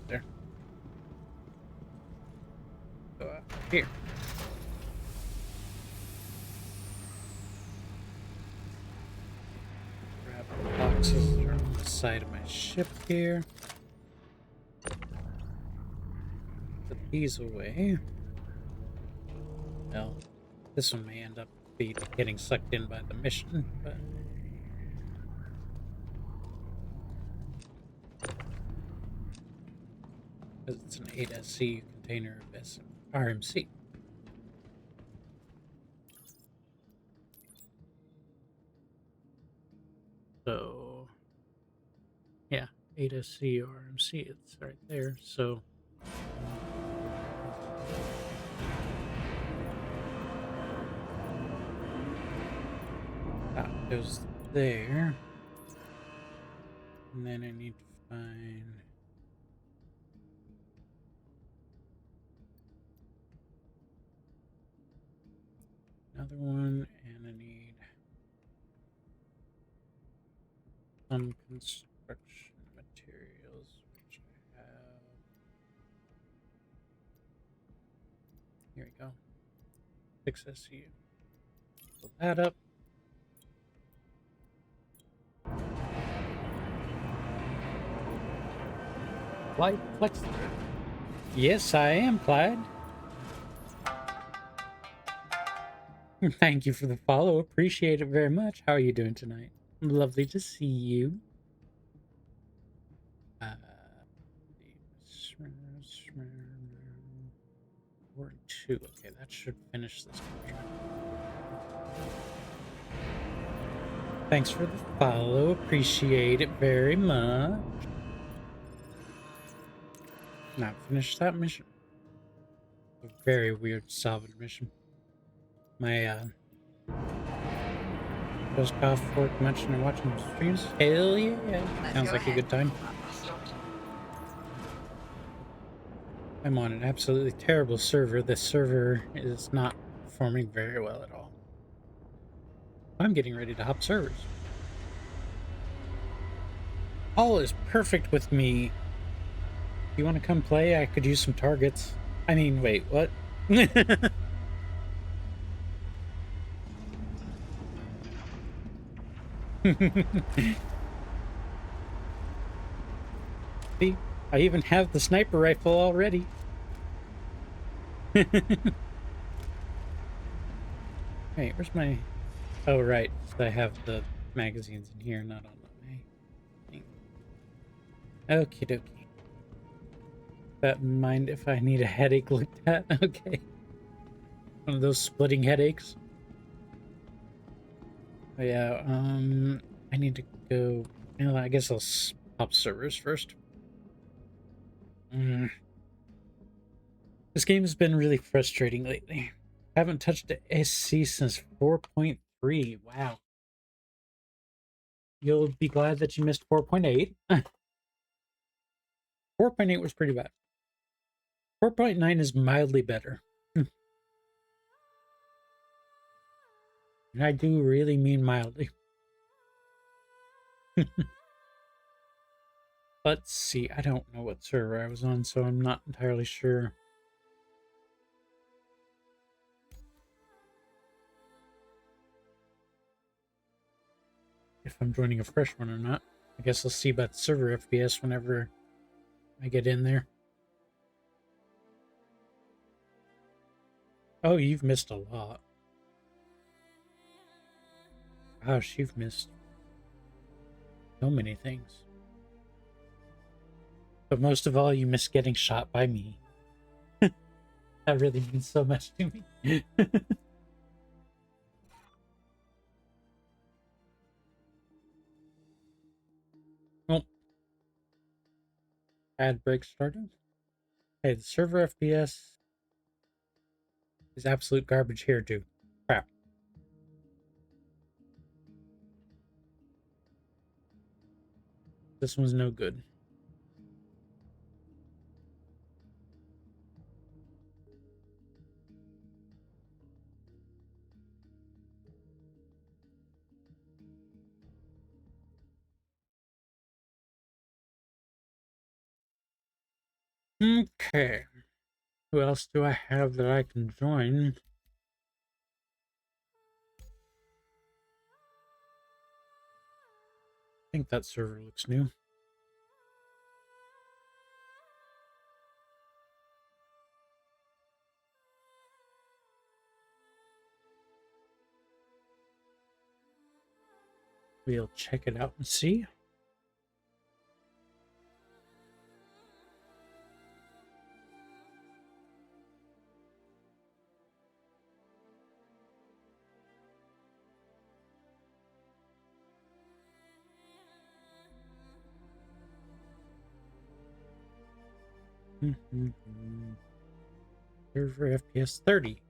There. Go out here. Grab the boxes that are on the side of my ship here. Put these away. Well, this one may end up getting sucked in by the mission, but because it's an 8SC container of RMC. So, yeah, 8SC RMC, it's right there. So, that goes there. And then I need to find another one, and I need some construction materials, which I have. Here we go. 6SU. Pull that up. Clyde Flex. Yes, I am, Clyde. Thank you for the follow. Appreciate it very much. How are you doing tonight? Lovely to see you. We're 2. Okay, that should finish this contract. Thanks for the follow. Appreciate it very much. Now finish that mission. A very weird salvage mission. My Just off work much and watching streams. Hell yeah. Let's Sounds go like ahead. a good time. I'm on an absolutely terrible server. This server is not performing very well at all. I'm getting ready to hop servers. All is perfect with me. You want to come play? I could use some targets. I mean, wait, what? See, I even have the sniper rifle already. Wait, where's my... Oh, right. So I have the magazines in here, not on my thing. Okie dokie. That in mind if I need a headache looked at. Okay. One of those splitting headaches. Oh, yeah, I need to go... You know, I guess I'll pop servers first. This game has been really frustrating lately. I haven't touched the SC since 4.3. Wow. You'll be glad that you missed 4.8. 4.8 was pretty bad. 4.9 is mildly better. And I do really mean mildly. Let's see. I don't know what server I was on, so I'm not entirely sure. If I'm joining a fresh one or not. I guess I'll see about the server FPS whenever I get in there. Oh, you've missed a lot. Gosh, you've missed so many things. But most of all, you miss getting shot by me. That really means so much to me. Well, ad break started. Hey, the server FPS is absolute garbage here, too. Crap. This one's no good. Okay. Who else do I have that I can join? I think that server looks new. We'll check it out and see. Server FPS 30.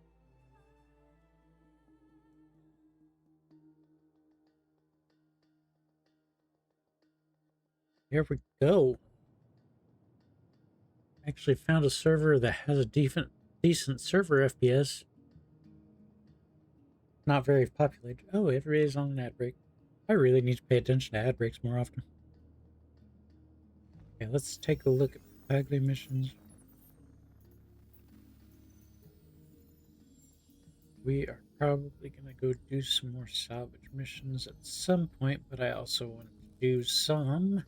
There we go. Actually found a server that has a decent server FPS. Not very populated. Oh, everybody's on an ad break. I really need to pay attention to ad breaks more often. Okay, let's take a look at Battaglia missions. We are probably going to go do some more salvage missions at some point, but I also want to do some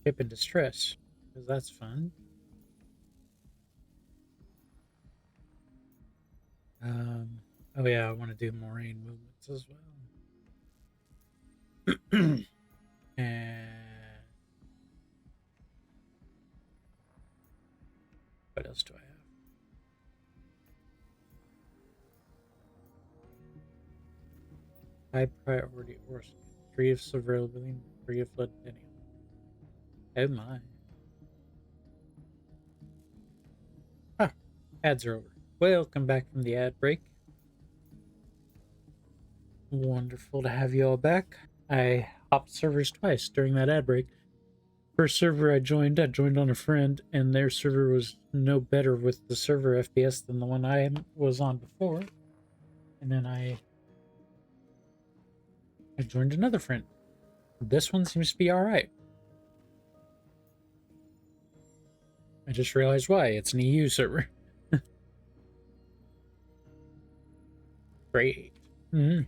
ship in distress, because that's fun. Oh yeah, I want to do moraine movements as well. And what else do I have? High priority ore scan. 3 of survivability, 3 of leadinium. Oh my. Ah, ads are over. Welcome back from the ad break. Wonderful to have you all back. I hopped servers twice during that ad break. First server I joined on a friend, and their server was no better with the server FPS than the one I was on before. And then I joined another friend. This one seems to be alright. I just realized why. It's an EU server. Great. Mm-hmm.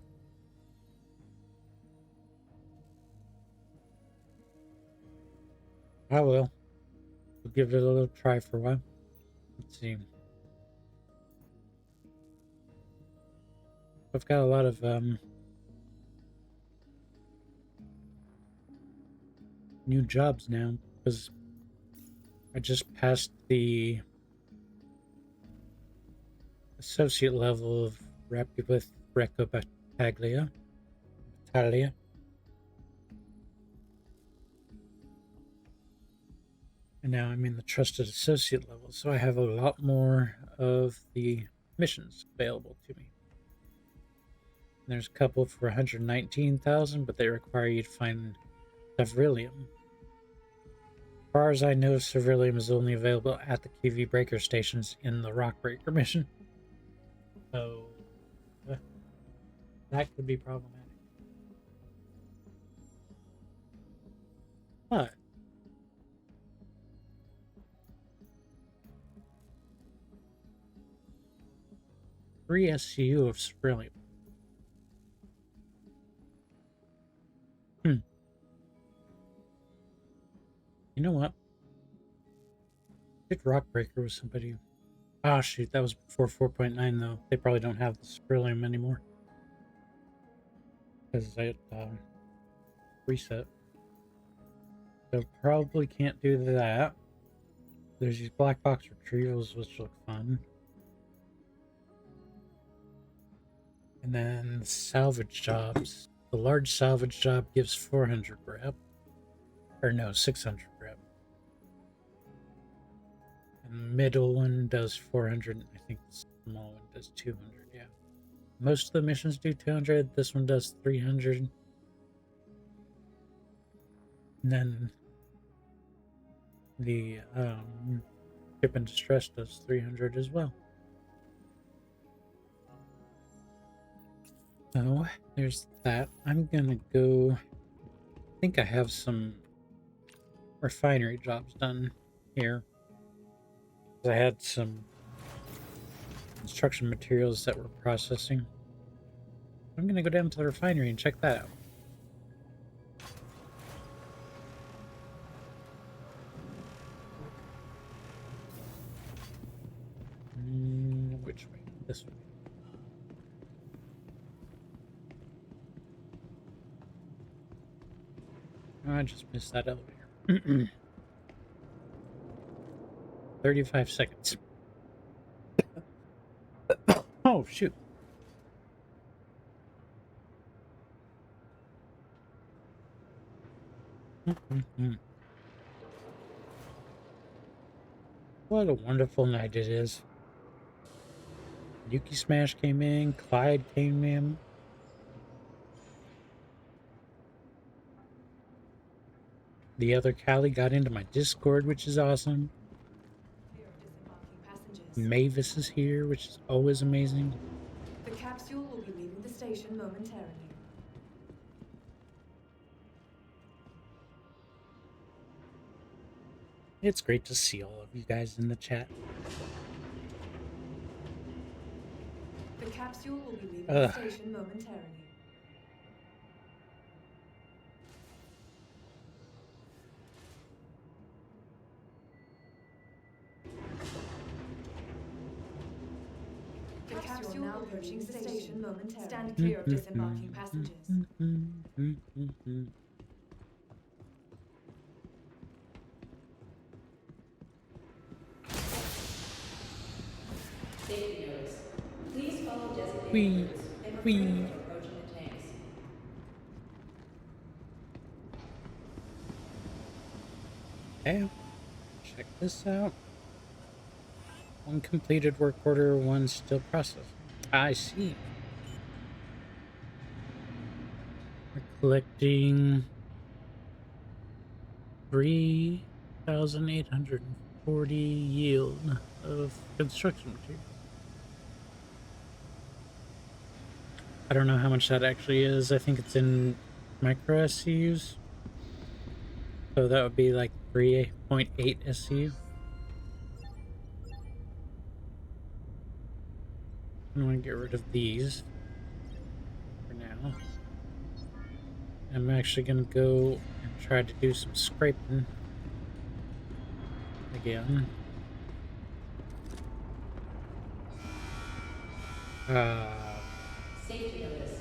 I will. We'll give it a little try for a while. Let's see. I've got a lot of new jobs now because I just passed the associate level of Rapid with Battaglia. And now I'm in the trusted associate level, so I have a lot more of the missions available to me. There's a couple for 119,000, but they require you to find Ceruleum. As far as I know, Ceruleum is only available at the QV breaker stations in the Rock Breaker mission. So that could be problematic. But free SCU of Ceruleum. You know what? Did Rockbreaker with somebody? Ah, shoot, that was before 4.9 though. They probably don't have the Ceruleum anymore because it reset. So probably can't do that. There's these black box retrievals which look fun. And then the salvage jobs. The large salvage job gives 400 rep. Or no, 600 rep. And the middle one does 400. I think the small one does 200, yeah. Most of the missions do 200. This one does 300. And then the ship and distress does 300 as well. So there's that. I'm gonna go. I think I have some refinery jobs done here. I had some construction materials that were processing. I'm gonna go down to the refinery and check that out. Which way? This way. Oh, I just missed that elevator. 35 seconds. Oh, shoot. What a wonderful night it is. Yuki Smash came in, Clyde came in. The other Callie got into my Discord, which is awesome. Mavis is here, which is always amazing. The capsule will be leaving the station momentarily. It's great to see all of you guys in the chat. The capsule will be leaving the station momentarily. The capsule now approaching the station momentarily. Stand clear of disembarking passengers. Safety notice. Please follow designated routes and refrain Whee. from approaching the tanks. Okay, check this out. One completed work order, one still processing. I see. collecting 3,840 yield of construction material. I don't know how much that actually is. I think it's in micro SCUs. So that would be like 3.8 SCU. I'm going to get rid of these for now. I'm actually going to go and try to do some scraping again. Safety notice.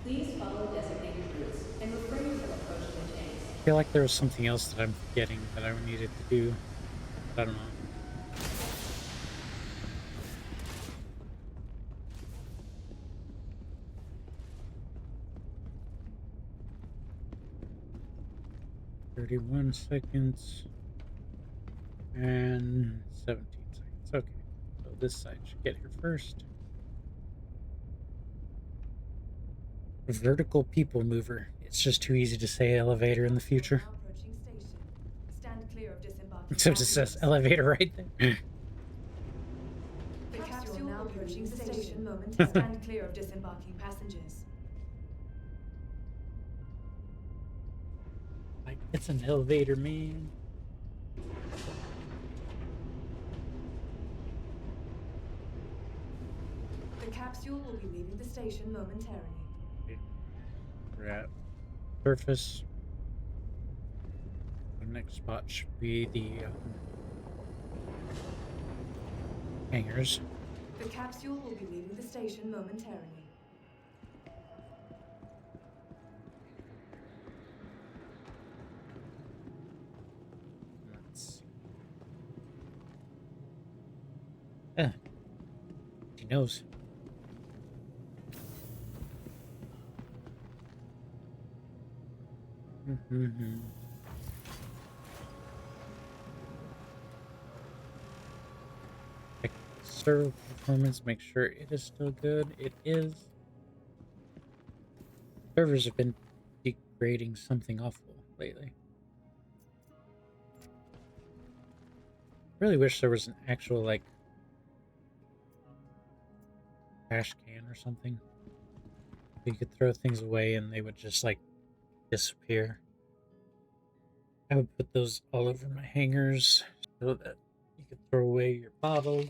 Please follow designated routes and refrain from approaching the tanks. I feel like there was something else that I'm forgetting that I needed to do. But I don't know. "31 seconds and 17 seconds." Okay, so this side should get here first. Vertical people mover. It's just too easy to say elevator in the future. Now approaching station. Stand clear of disembarking Except it says passengers. elevator right there. The capsule now approaching the station momentarily. Stand clear of disembarking passengers. Like, it's an elevator, man. The capsule will be leaving the station momentarily. We're at surface. The next spot should be the hangars. The capsule will be leaving the station momentarily. Let's see. Yeah. She knows. Check server performance, make sure it is still good. It is. Servers have been degrading something awful lately. Really wish there was an actual, like, trash can or something. You could throw things away and they would just, like, disappear. I would put those all over my hangers so that you could throw away your bottles.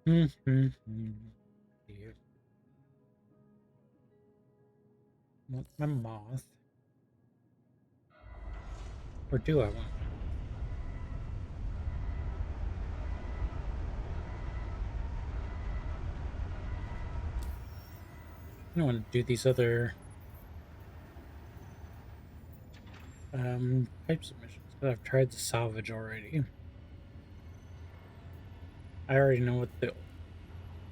Here. Want my moth? Or do I want? I don't want to do these other types of missions, but I've tried the salvage already. I already know what the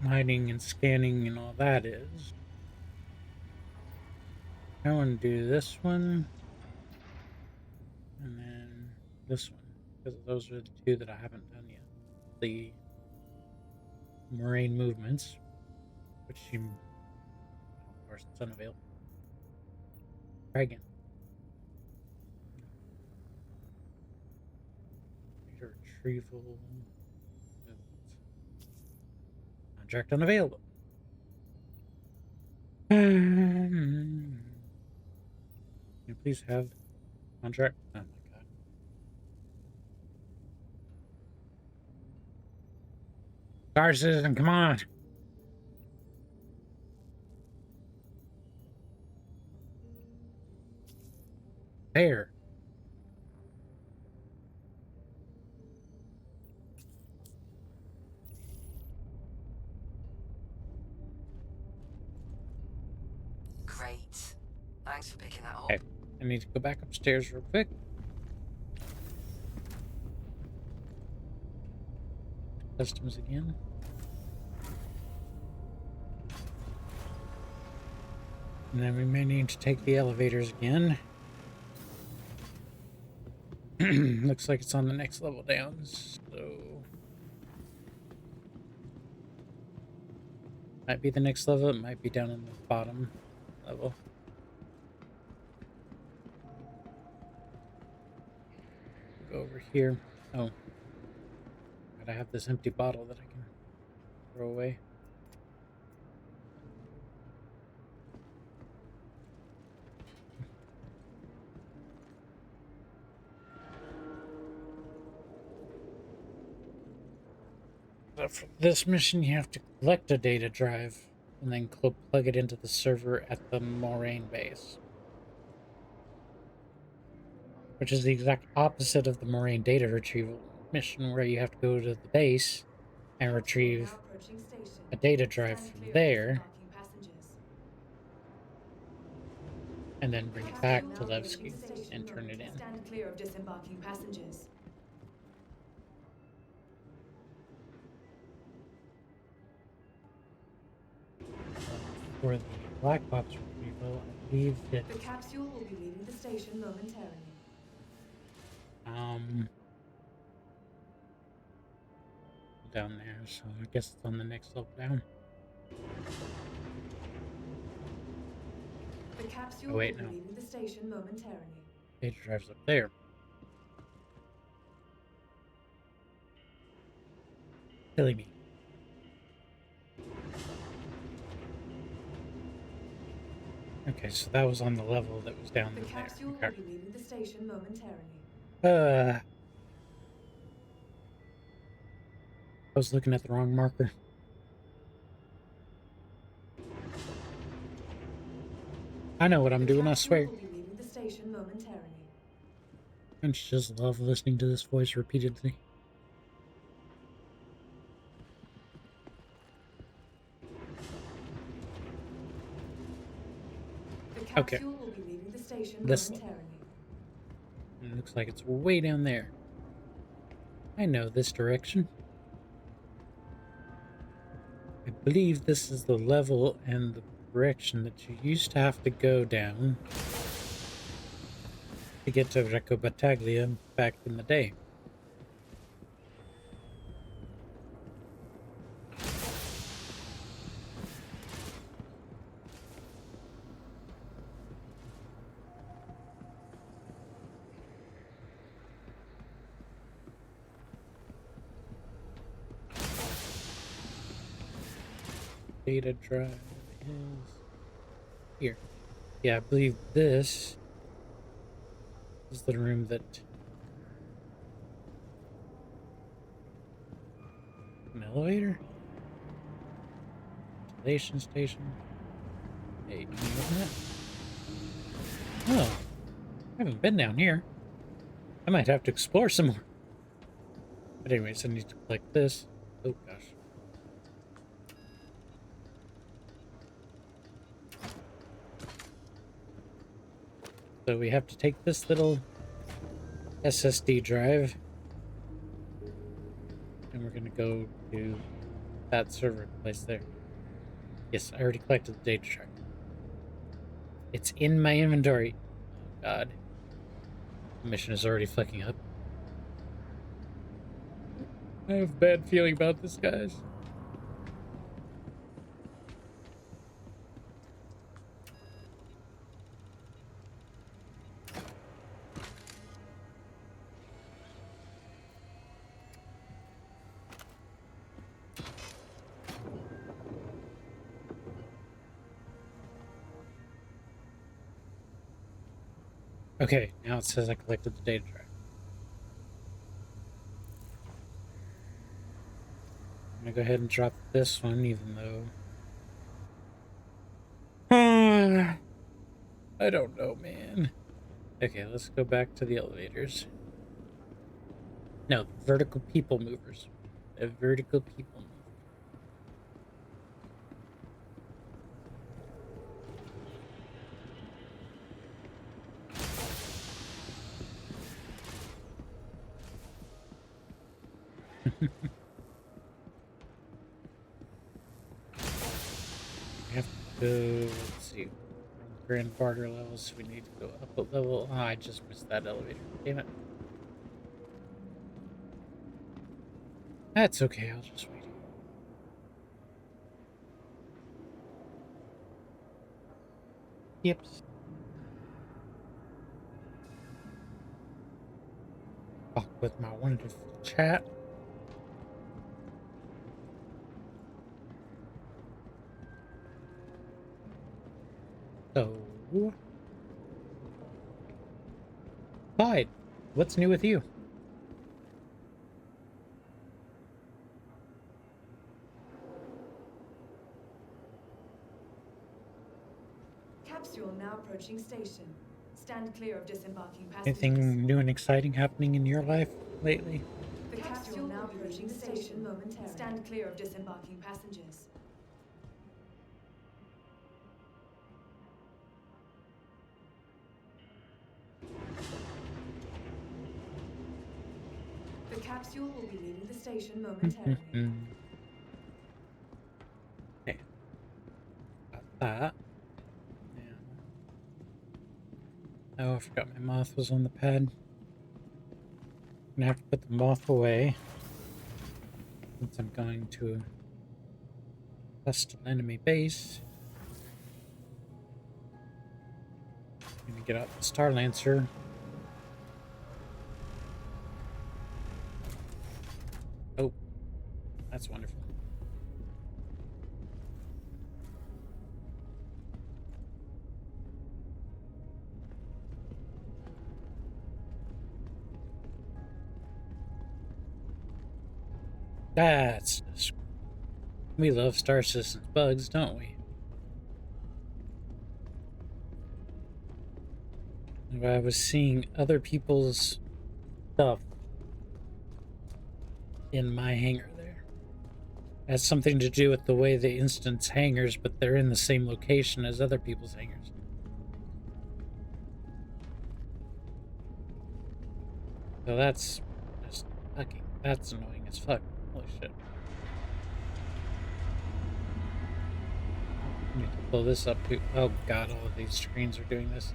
mining and scanning and all that is. I want to do this one and then this one, because those are the two that I haven't done yet. The moraine movements, which you, of course, it's unavailable. Try again. Data retrieval. Contract unavailable. Can you please have contract? Oh my god. Star Citizen, come on. There. Great. Thanks for picking that up. Okay. I need to go back upstairs real quick. Customs again. And then we may need to take the elevators again. Looks like it's on the next level down, so Might be the next level, it might be down on the bottom level. Go over here. Oh. Gotta have this empty bottle that I can throw away. But for this mission, you have to collect a data drive and then plug it into the server at the Moraine base. Which is the exact opposite of the Moraine data retrieval mission, where you have to go to the base and retrieve Now approaching station. a data drive Stand from clear of there, disembarking passengers. and then bring it Capsule back now to approaching Levski station. and turn it in. Stand clear of disembarking passengers. For the black box retrieval, I believe that The capsule will be leaving the station momentarily. down there, so I guess it's on the next level down. The capsule Oh, wait, will no. be leaving the station momentarily. Data drive's up there. Silly me. Okay, so that was on the level that was down The there. capsule Okay. will be leaving the station momentarily. I was looking at the wrong marker. I know what I'm doing, I swear. The capsule will be leaving the station momentarily. I just love listening to this voice repeatedly. The capsule Okay. will be leaving the station This momentarily. It looks like it's way down there. I know this direction. I believe this is the level and the direction that you used to have to go down to get to Battaglia back in the day. Data drive is here. Yeah, I believe this is the room that... An elevator? Installation station? Hey, can you open that? Oh, I haven't been down here. I might have to explore some more. But anyways, I need to collect this. Oh gosh. So we have to take this little SSD drive, and we're gonna go to that server place there. Yes, I already collected the data drive. It's in my inventory. Oh god. The mission is already flicking up. I have a bad feeling about this, guys. Okay, now it says I collected the data drive. I'm gonna go ahead and drop this one, even though... I don't know, man. Okay, let's go back to the elevators. No, vertical people movers. The vertical people movers. We have to go, let's see, from the grand barter levels, we need to go up a level. Oh, I just missed that elevator. Damn it. That's okay, I'll just wait. Yep. Talk with my wonderful chat. So, Clyde, what's new with you? Capsule now approaching station. Stand clear of disembarking passengers. Anything new and exciting happening in your life lately? The capsule now approaching station momentarily. Stand clear of disembarking passengers. The capsule will be leaving the station momentarily. Okay. Got that. Now, oh, I forgot my moth was on the pad. I'm gonna have to put the moth away since I'm going to test an enemy base. I'm gonna get out the Star Lancer. Oh, that's wonderful. We love Star Citizen's bugs, don't we? I was seeing other people's stuff in my hangar there. It has something to do with the way they instance hangars, but they're in the same location as other people's hangars. So that's just fucking, that's annoying as fuck. Holy shit. I need to blow this up too. Oh god, all of these screens are doing this.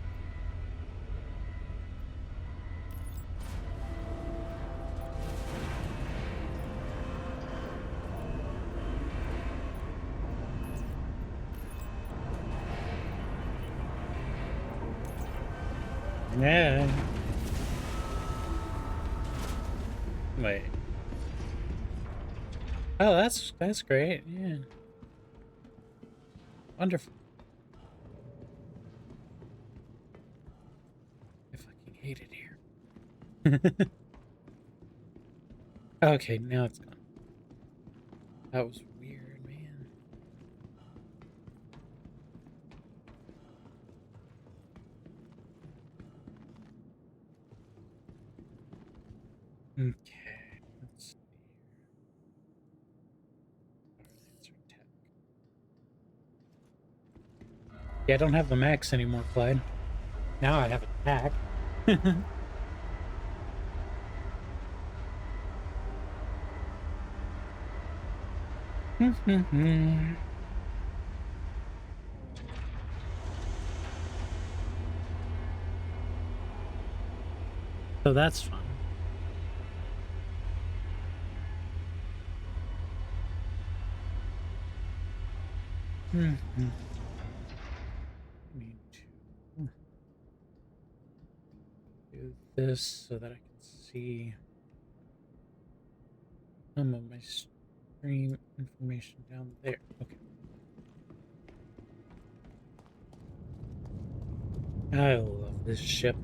Yeah. Wait. Oh, that's great. Yeah. Wonderful. I fucking hate it here. Okay, now it's gone. That was weird, man. Okay, let's see here. Yeah, I don't have the max anymore, Clyde. Now I have attack. So that's fun. Need to do this so that I can see some of my stream information down there. Okay. I love this ship.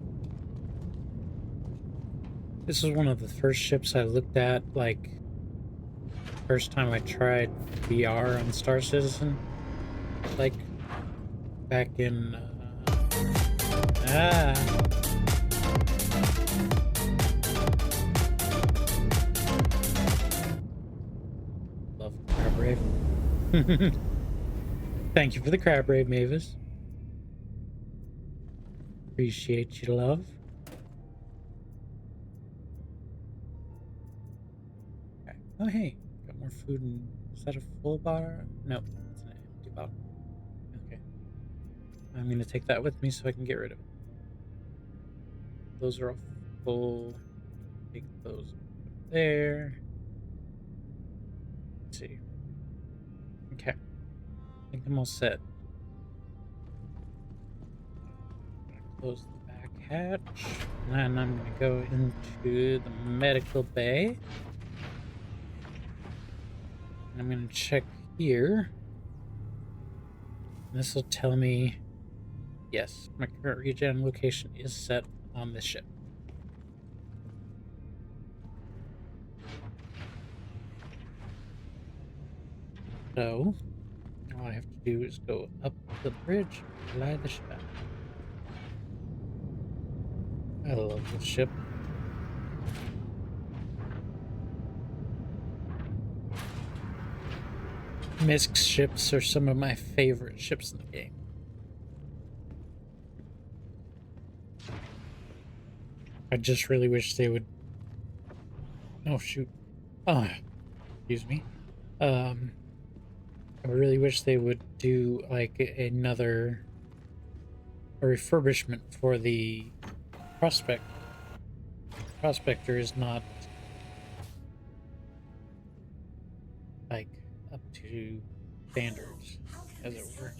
This is one of the first ships I looked at, like, first time I tried VR on Star Citizen. Like, back in, love Crab Rave. Thank you for the Crab Rave, Mavis. Appreciate you, love. Okay. Oh, hey, got more food. And is that a full bar? No, it's an empty bottle. Okay. I'm going to take that with me so I can get rid of it. Those are all full. Take those there. Let's see. Okay. I think I'm all set. close the back hatch. And then I'm going to go into the medical bay. And I'm going to check here. This will tell me, yes, my current regen location is set on the ship. So, all I have to do is go up the bridge, fly the ship out. I love this ship. Misk ships are some of my favorite ships in the game. I just really wish they would... Oh, shoot. Oh, excuse me. I really wish they would do, like, another... a refurbishment for the Prospector. Prospector is not, like, up to standards, as it were.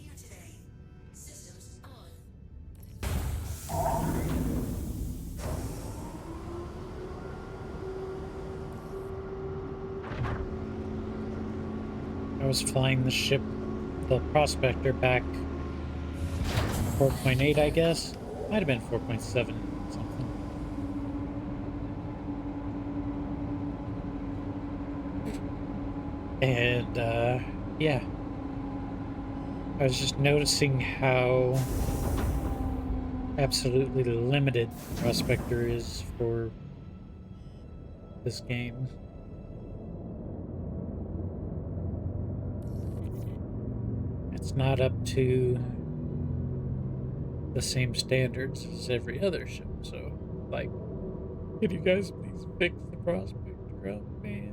I was flying the ship, the Prospector, back 4.8, I guess. Might have been 4.7 something. And, yeah. I was just noticing how absolutely limited Prospector is for this game. It's not up to the same standards as every other ship, so, like, can you guys please fix the Prospector up, man?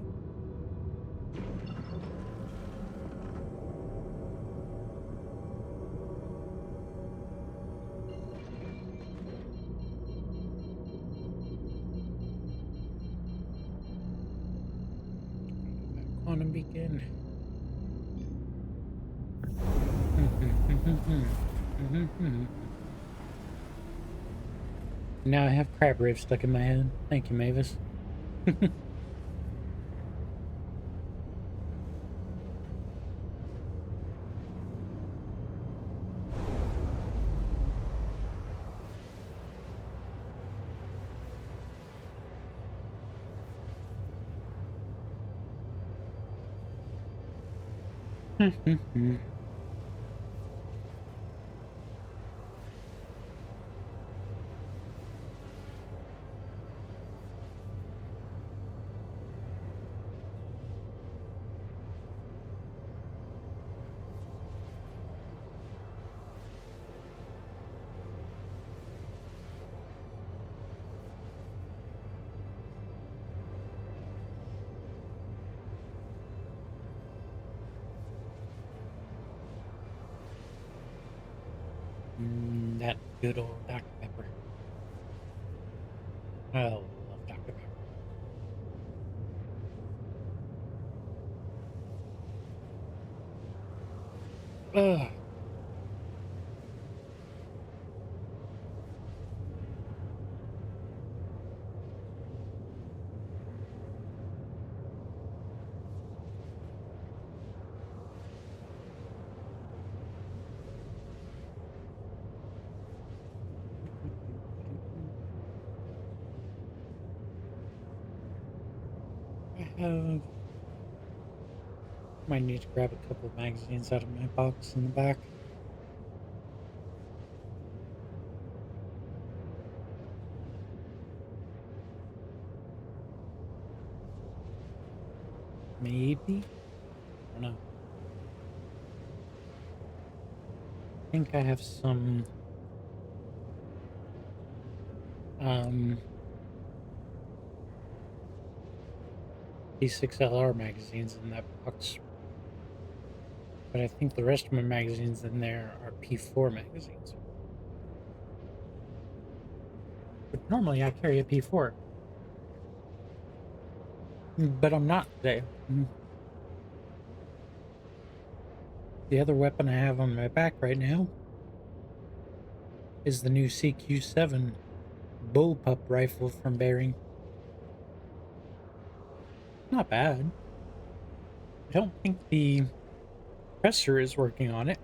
Quantum beacon. Now I have crab rave stuck in my head. Thank you, Mavis. That good old Dr. Pepper. I love Dr. Pepper. Ugh. Might need to grab a couple of magazines out of my box in the back. Maybe? I don't know. I think I have some P6LR magazines in that box. But I think the rest of my magazines in there are P4 magazines. But normally I carry a P4. But I'm not today. The other weapon I have on my back right now is the new CQ-7 bullpup rifle from Bearing. Not bad. I don't think the compressor is working on it.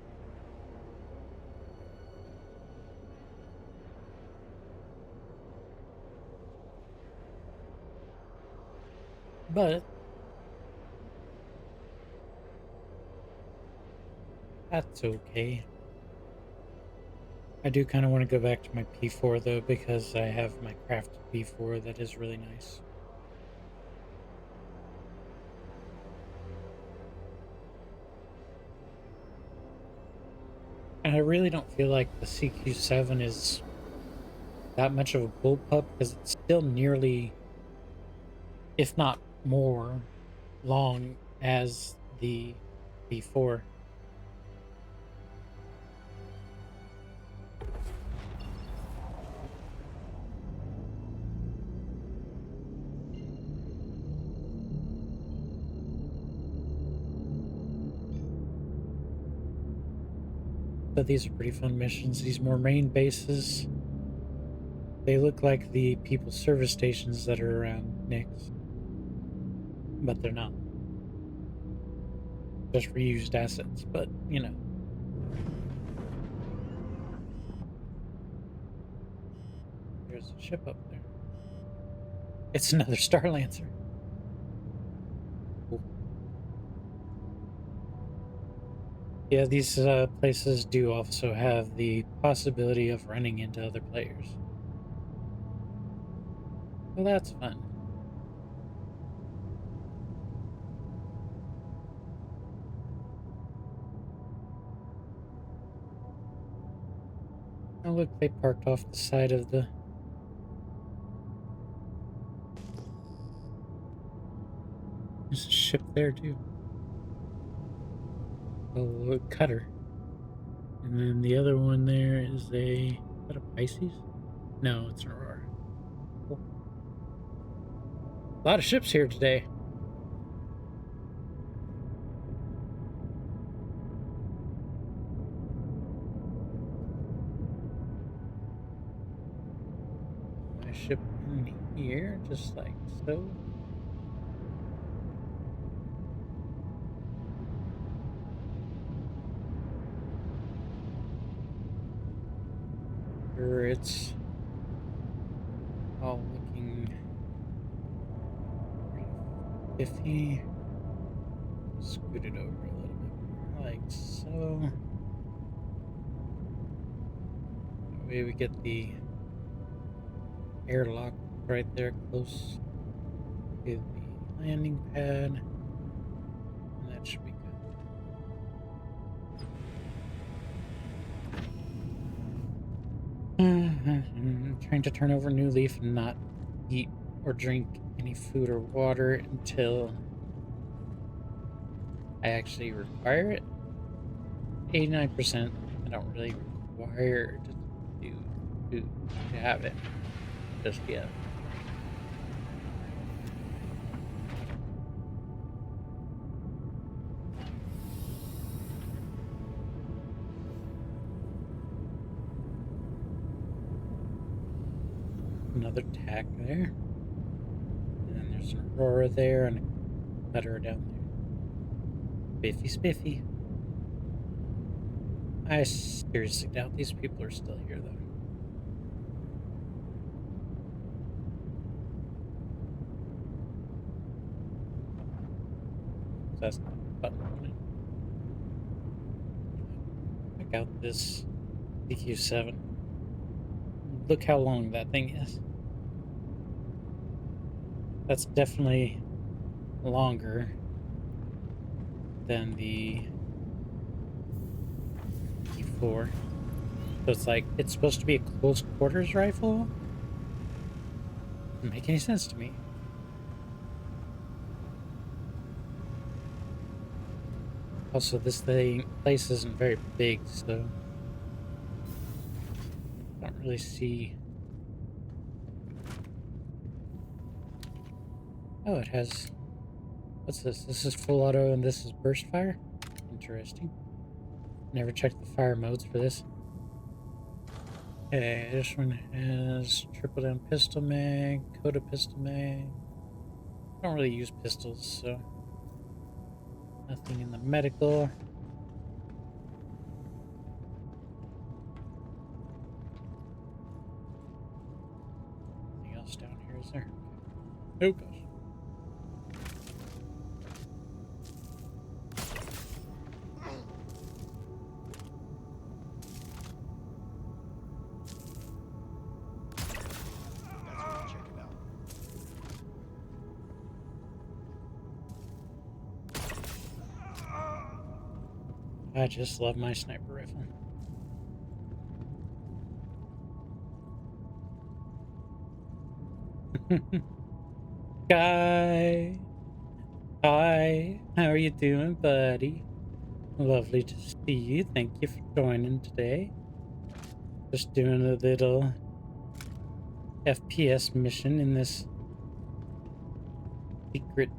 But that's okay. I do kind of want to go back to my P4 though, because I have my crafted P4 that is really nice. And I really don't feel like the CQ-7 is that much of a bullpup, because it's still nearly, if not more, long as the P4. But these are pretty fun missions. These more main bases, they look like the people's service stations that are around Nix, but they're not. Just reused assets, but you know. There's a ship up there. It's another Star Lancer. Cool. Yeah, these places do also have the possibility of running into other players. Well, that's fun. Oh, look, they parked off the side of the... There's a ship there, too. Oh, a cutter. And then the other one there is a... Is that a Pisces? No, it's an Aurora. Cool. A lot of ships here today. My ship in here, just like so. Here it's all looking pretty iffy. Scoot it over a little bit, like so. That way we get the airlock right there close to the landing pad, and that should be good. Trying to turn over a new leaf and not eat or drink any food or water until I actually require it. 89%, I don't really require to have it just yet. Another tack there. And then there's an Aurora there and a cutter down there. Spiffy, spiffy. I seriously doubt these people are still here, though. That's not a button on it. Check out this CQ-7. Look how long that thing is. That's definitely longer than the E4. So it's like, it's supposed to be a close quarters rifle? Doesn't make any sense to me. Also, this place isn't very big, so I don't really see. Oh, it has. What's this? This is full auto and this is burst fire? Interesting. Never checked the fire modes for this. Okay, this one has triple down pistol mag, coda pistol mag. I don't really use pistols, so nothing in the medical. Anything else down here, is there? Oh gosh. I just love my sniper rifle. Guy, hi, how are you doing, buddy? Lovely to see you. Thank you for joining today. Just doing a little FPS mission in this secret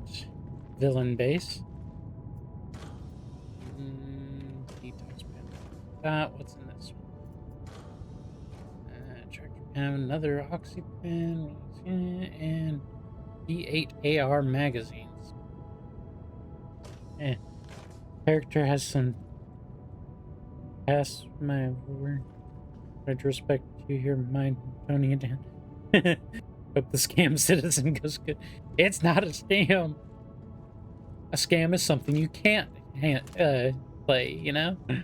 villain base. Detox pen. What's in this one? Tractor pen, another oxy pen, and E8 AR magazines. Character has some past my word. Retrospect you hear mine toning it down. Hope the scam citizen goes good. It's not a scam. A scam is something you can't play, you know? I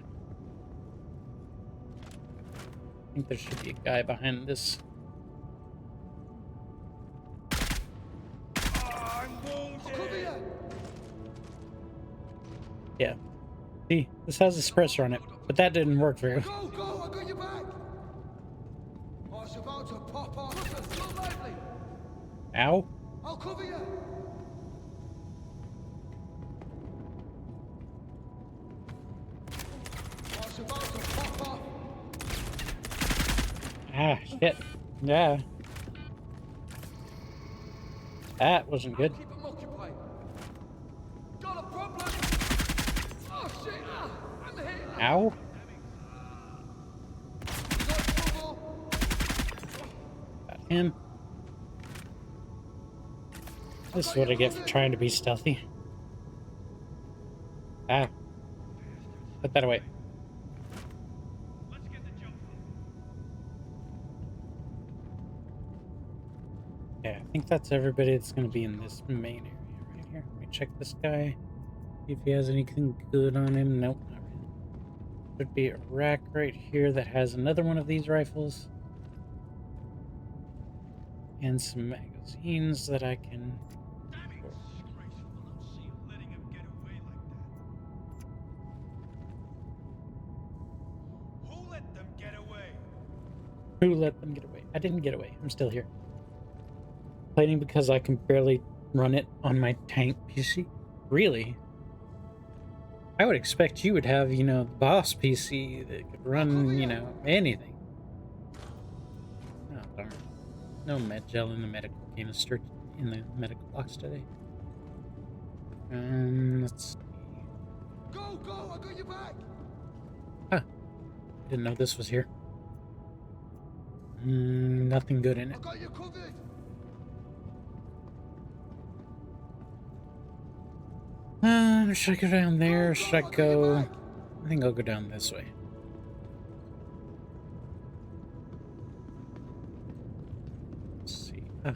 think there should be a guy behind this. Yeah. See, this has a suppressor on it, but that didn't work very well. Go, I got your back. I was about to pop off. Go lightly. Ow. I'll cover you. I was about to pop off. Ah, shit. Yeah. That wasn't good. Keep them occupied. Got a problem. Oh shit! I'm hit. Ow. Got trouble. Got him. This is what I get for trying to be stealthy. Ah. Put that away. Yeah, I think that's everybody that's going to be in this main area right here. Let me check this guy. See if he has anything good on him. Nope, not really. Should be a rack right here that has another one of these rifles. And some magazines that I can... Who let them get away? Who let them get away? I didn't get away. I'm still here. Complaining because I can barely run it on my tank PC? Really? I would expect you would have, you know, the boss PC that could run, you know, anything. Oh, darn. No med gel in the medical canister in the medical box today. Let's see. Go, I got your back. Huh. Didn't know this was here. Nothing good in it. I got you covered. Should I go down there? Should I go... I think I'll go down this way. Let's see. I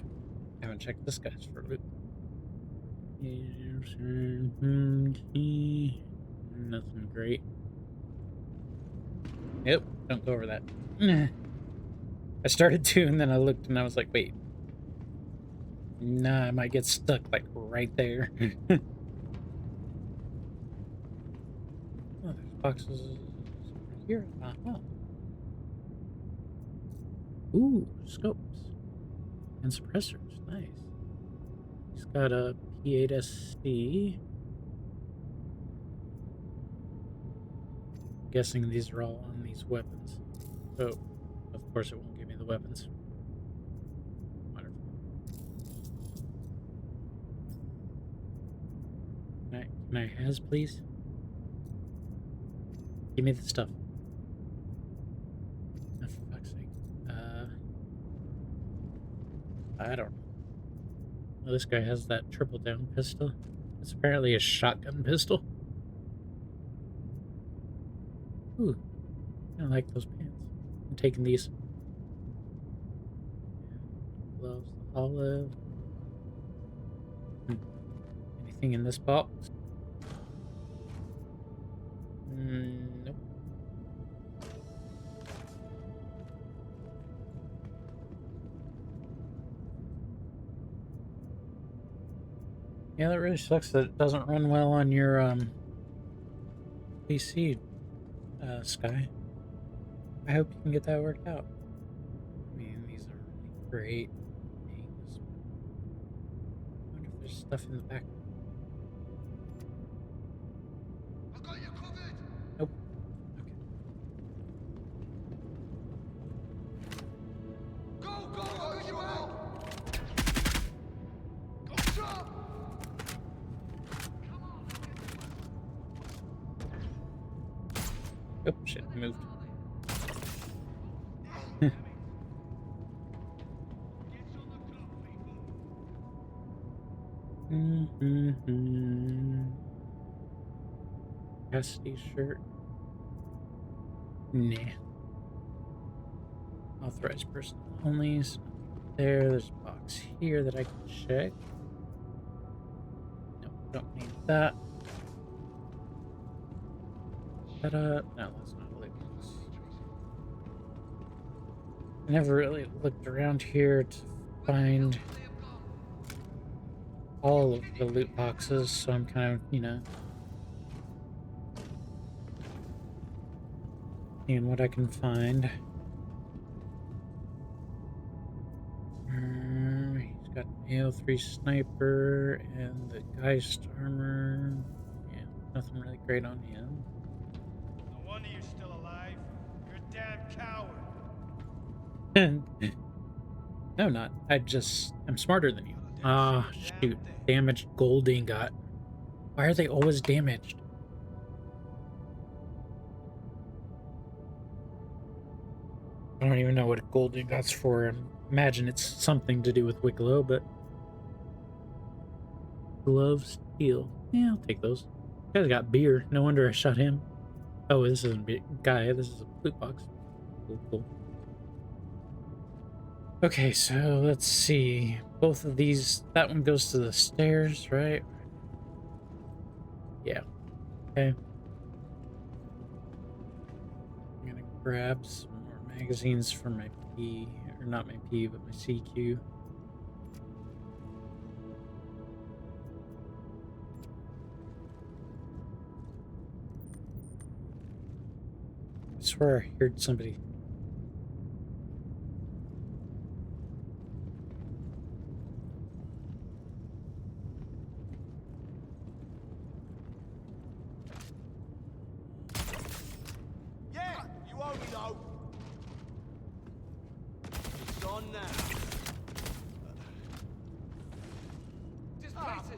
haven't checked this guy's for loot. Nothing great. Yep, don't go over that. I started to, and then I looked and I was like, wait. Nah, I might get stuck like right there. Oh, there's boxes over here. Uh-huh. Ooh, scopes. And suppressors. Nice. He's got a P8SC. Guessing these are all on these weapons. So, of course it won't give me the weapons. Wonderful. Can I has, please? Give me the stuff. Oh, for fuck's sake. I don't know. Well, this guy has that triple down pistol. It's apparently a shotgun pistol. Ooh, I like those pants. I'm taking these. Gloves, the olive. Anything in this box? Nope. Yeah, that really sucks that it doesn't run well on your PC, Sky. I hope you can get that worked out. I mean, these are really great things. I wonder if there's stuff in the back. I got you covered. Nope. Okay. Go, go, I got you back. Go, shot. Oh, shit, I moved. Cassidy shirt. Nah. Authorized person only. So there's a box here that I can check. Nope, don't need that. No, that's not a loot box. I never really looked around here to find all of the loot boxes, so I'm kind of, seeing what I can find. He's got AO3 sniper and the Geist armor. Yeah, nothing really great on him. No wonder you're still alive. You're a damn coward. No, not. I'm smarter than you. Ah, shoot. Damaged gold ingot. Why are they always damaged? I don't even know what a gold ingot's for. I imagine it's something to do with Wicklow, but... Glove steel. Yeah, I'll take those. This guy's got beer. No wonder I shot him. Oh, this isn't a guy. This is a loot box. Cool, cool. Okay, so let's see. Both of these, that one goes to the stairs, right? Yeah. Okay. I'm gonna grab some more magazines for my P, or not my P, but my CQ. I swear I heard somebody. Yeah, you owe me though. It's on now.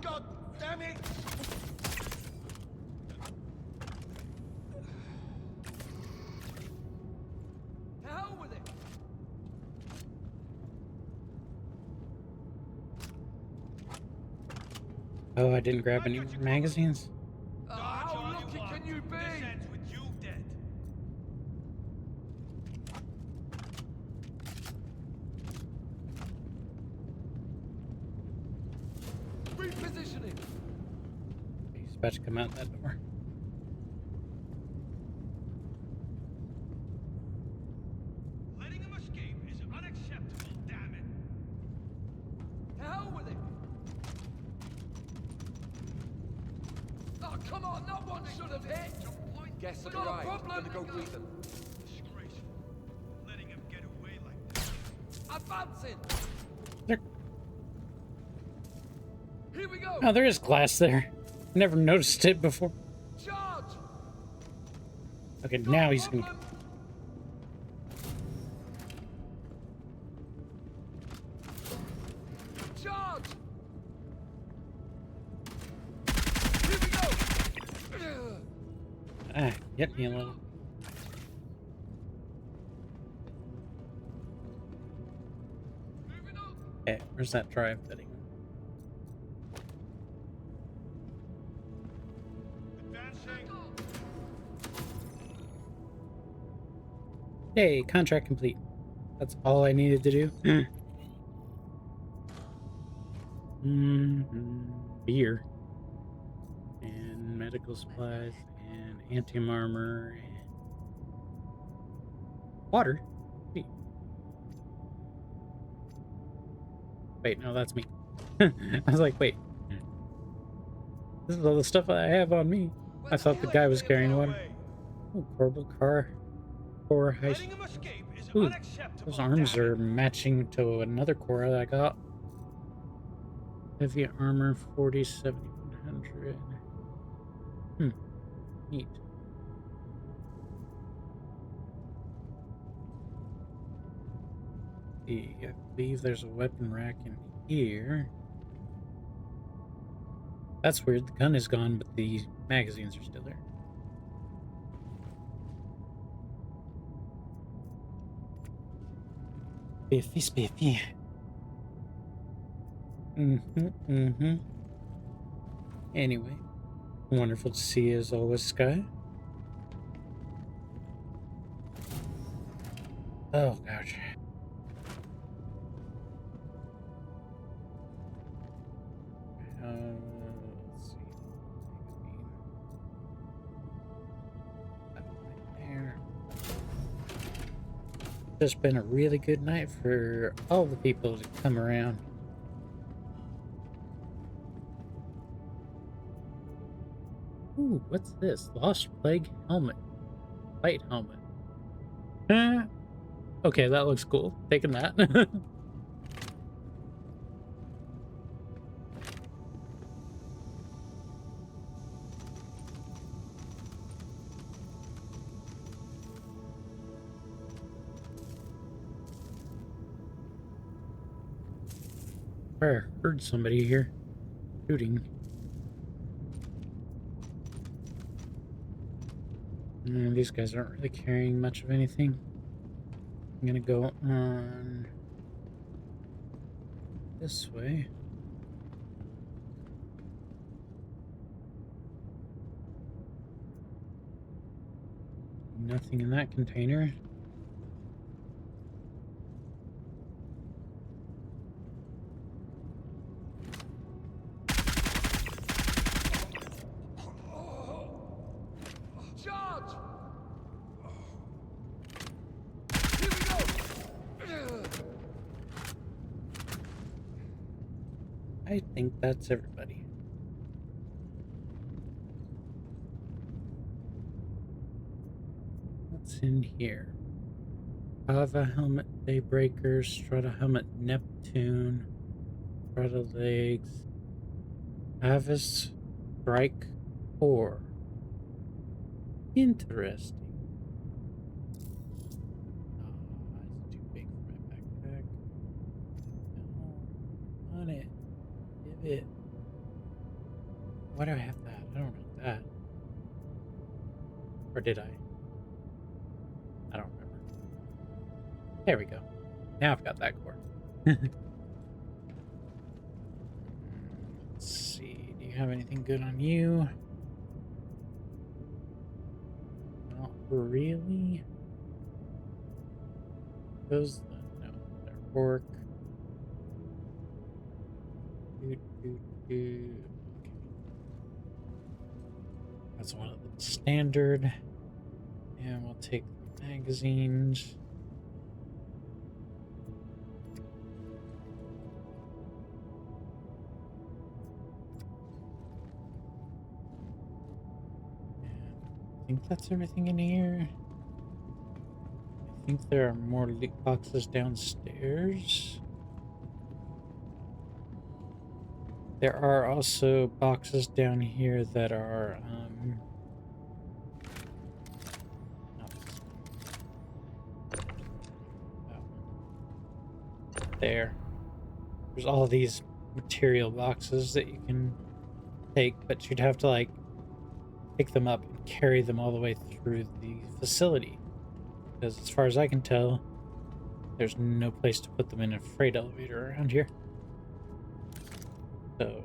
God damn it! To hell with it. Oh, I didn't grab any more magazines. How lucky can you be? This ends with you dead. Repositioning. He's about to come out that door. Letting him escape is unacceptable, damn it. To hell with it. Oh, come on, no one should have hit. Guess I'm right. Gonna go greet them. Disgraceful. Letting him get away like that. Advancing. There. Here we go. Oh, there is glass there. Never noticed it before. Charge. Okay, now he's gonna. Charge. Here we go. Ah, get me a little. Moving up. Okay, where's that drive fitting? Yay, contract complete. That's all I needed to do. Beer. And medical supplies and anti-armor and water. Sweet. Wait, no, that's me. I was like, wait. This is all the stuff I have on me. I thought the guy was carrying water. Oh, portable car. Core heist. Ooh, those arms are matching to another core that I got. Heavy armor 4700. Neat. I believe there's a weapon rack in here. That's weird. The gun is gone, but the magazines are still there. Spiffy, spiffy. Anyway, wonderful to see you as always, Sky. Oh, gosh. Let's see. That right there. Just been a really good night for all the people to come around. Ooh, what's this? Lost Plague helmet. Light helmet. Okay, that looks cool. Taking that. I heard somebody here shooting. These guys aren't really carrying much of anything. I'm gonna go on this way. Nothing in that container. I think that's everybody. What's in here? Ava helmet, Daybreaker, Strata helmet, Neptune, Strata legs, Avis strike 4. Interesting. It's too big for my backpack. No, on it. Give it. Why do I have that? I don't know that. Or did I? I don't remember. There we go. Now I've got that core. Let's see. Do you have anything good on you? Not really. Those, no, they're work. Okay. That's one of the standard. And we'll take the magazines. I think that's everything in here. I think there are more loot boxes downstairs. There are also boxes down here that are, there. There's all these material boxes that you can take, but you'd have to, like, pick them up and carry them all the way through the facility. Because as far as I can tell, there's no place to put them in a freight elevator around here. So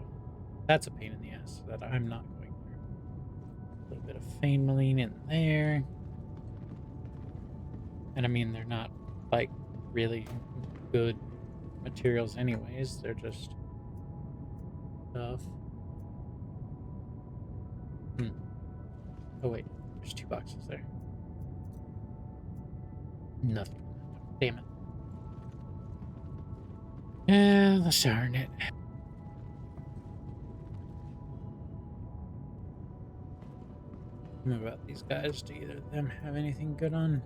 that's a pain in the ass that I'm not going through. A little bit of Fainmaline in there. And I mean, they're not like really good materials anyways. They're just stuff. Oh wait, there's 2 boxes there. Nothing. Damn it. Let's darn it. What about these guys? Do either of them have anything good on?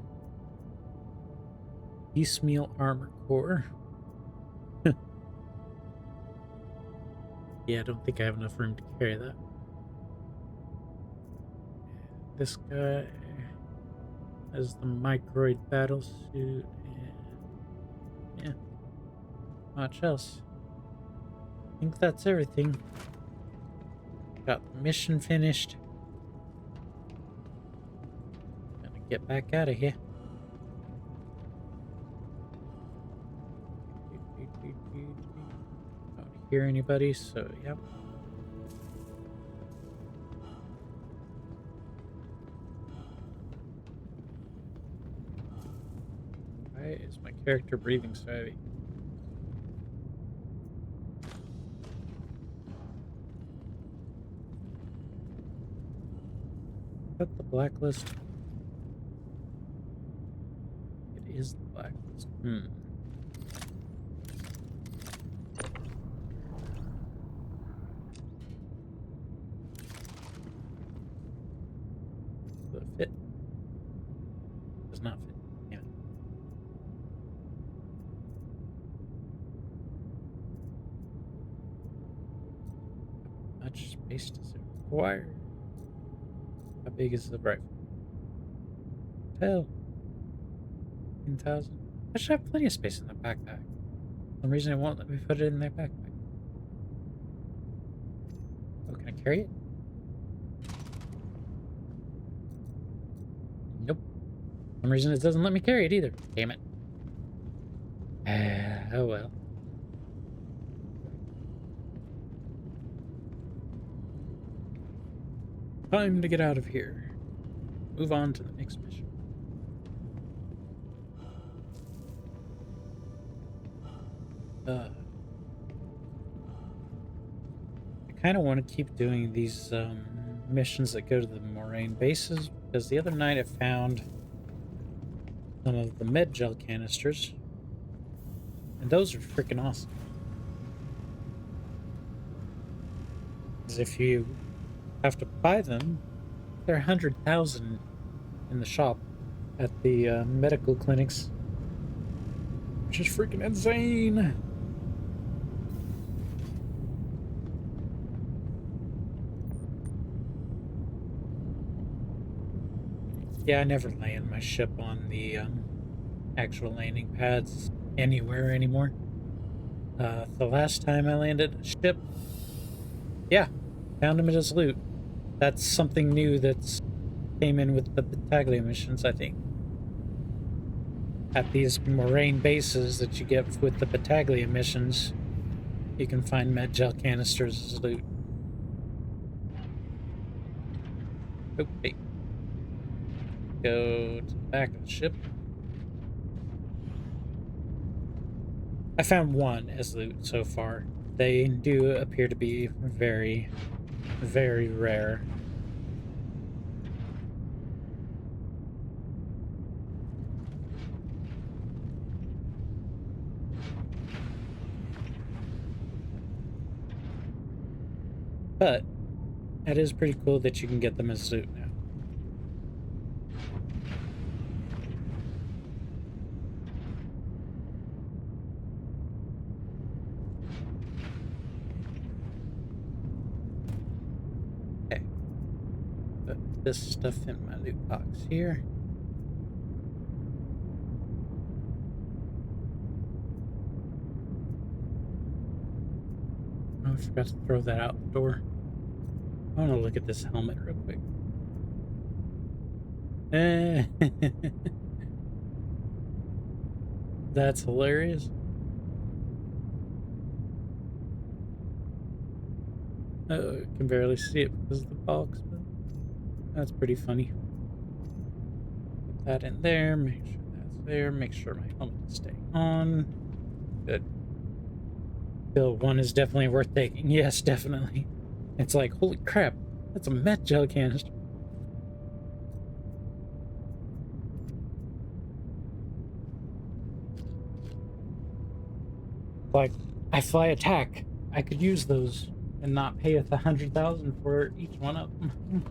Piecemeal armor core. Yeah, I don't think I have enough room to carry that. This guy has the microid battle suit and yeah, much else. I think that's everything. Got the mission finished. Gonna get back out of here. Don't hear anybody, so yep. Why is my character breathing so heavy? Got the blacklist. It is the blacklist. Does it fit? Does not fit. Damn it. How much space does it require? How big is the rifle? Hell. 10,000. I should have plenty of space in the backpack. For some reason it won't let me put it in that backpack. Oh, can I carry it? Nope. For some reason it doesn't let me carry it either. Damn it. Oh well. Time to get out of here. Move on to the next mission. I kind of want to keep doing these missions that go to the moraine bases, because the other night I found some of the med gel canisters, and those are freaking awesome. Because if you have to buy them, they're 100,000 in the shop at the medical clinics, which is freaking insane. Yeah, I never land my ship on the actual landing pads anywhere anymore. The last time I landed a ship, yeah, found them as loot. That's something new that's came in with the Battaglia missions, I think. At these moraine bases that you get with the Battaglia missions, you can find med gel canisters as loot. Okay. Go to the back of the ship. I found one as loot so far. They do appear to be very, very rare. But it is pretty cool that you can get them as loot now. Okay. Put this stuff in my loot box here. Oh, I forgot to throw that out the door. I want to look at this helmet real quick. That's hilarious. I can barely see it because of the box, but that's pretty funny. Put that in there, make sure that's there, make sure my helmet is staying on. Good. Bill 1 is definitely worth taking. Yes, definitely. It's like, holy crap, that's a met gel canister. Like, I fly attack. I could use those and not pay us 100,000 for each one of them.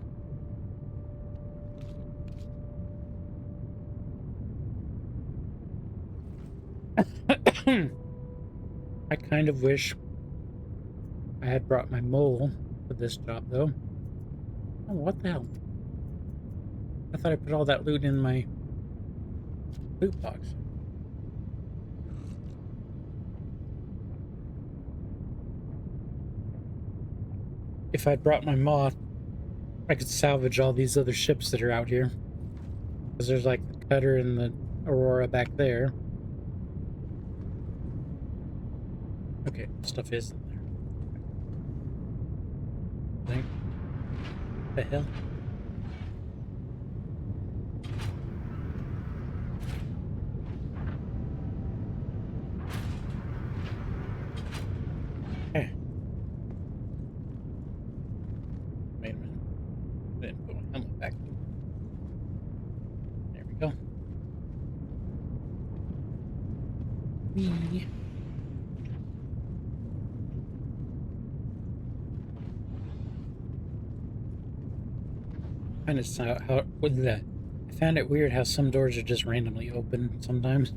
I kind of wish I had brought my mole for this job, though. Oh, what the hell? I thought I put all that loot in my loot box. If I'd brought my moth, I could salvage all these other ships that are out here. Because there's like the Cutter and the Aurora back there. Okay, stuff is in there. Think. The hell? Okay. Wait a minute. I didn't put my helmet back. There we go. Whee. And it's how with that. I found it weird how some doors are just randomly open sometimes.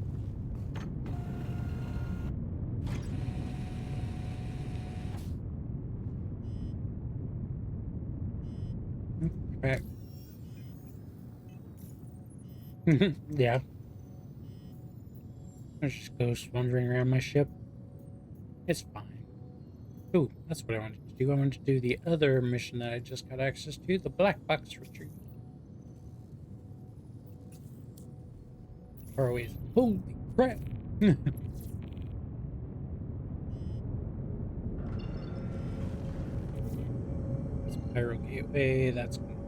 Crap. Yeah. There's just ghosts wandering around my ship. It's fine. Ooh, that's what I wanted to do. I wanted to do the other mission that I just got access to, the black box retrieval. Or always, holy crap! It's Pyro Gateway, that's gonna be.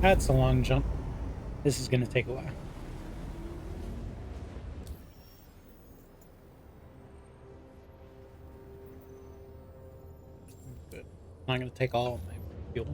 That's a long jump. This is gonna take a while. Good. I'm not gonna take all of my fuel.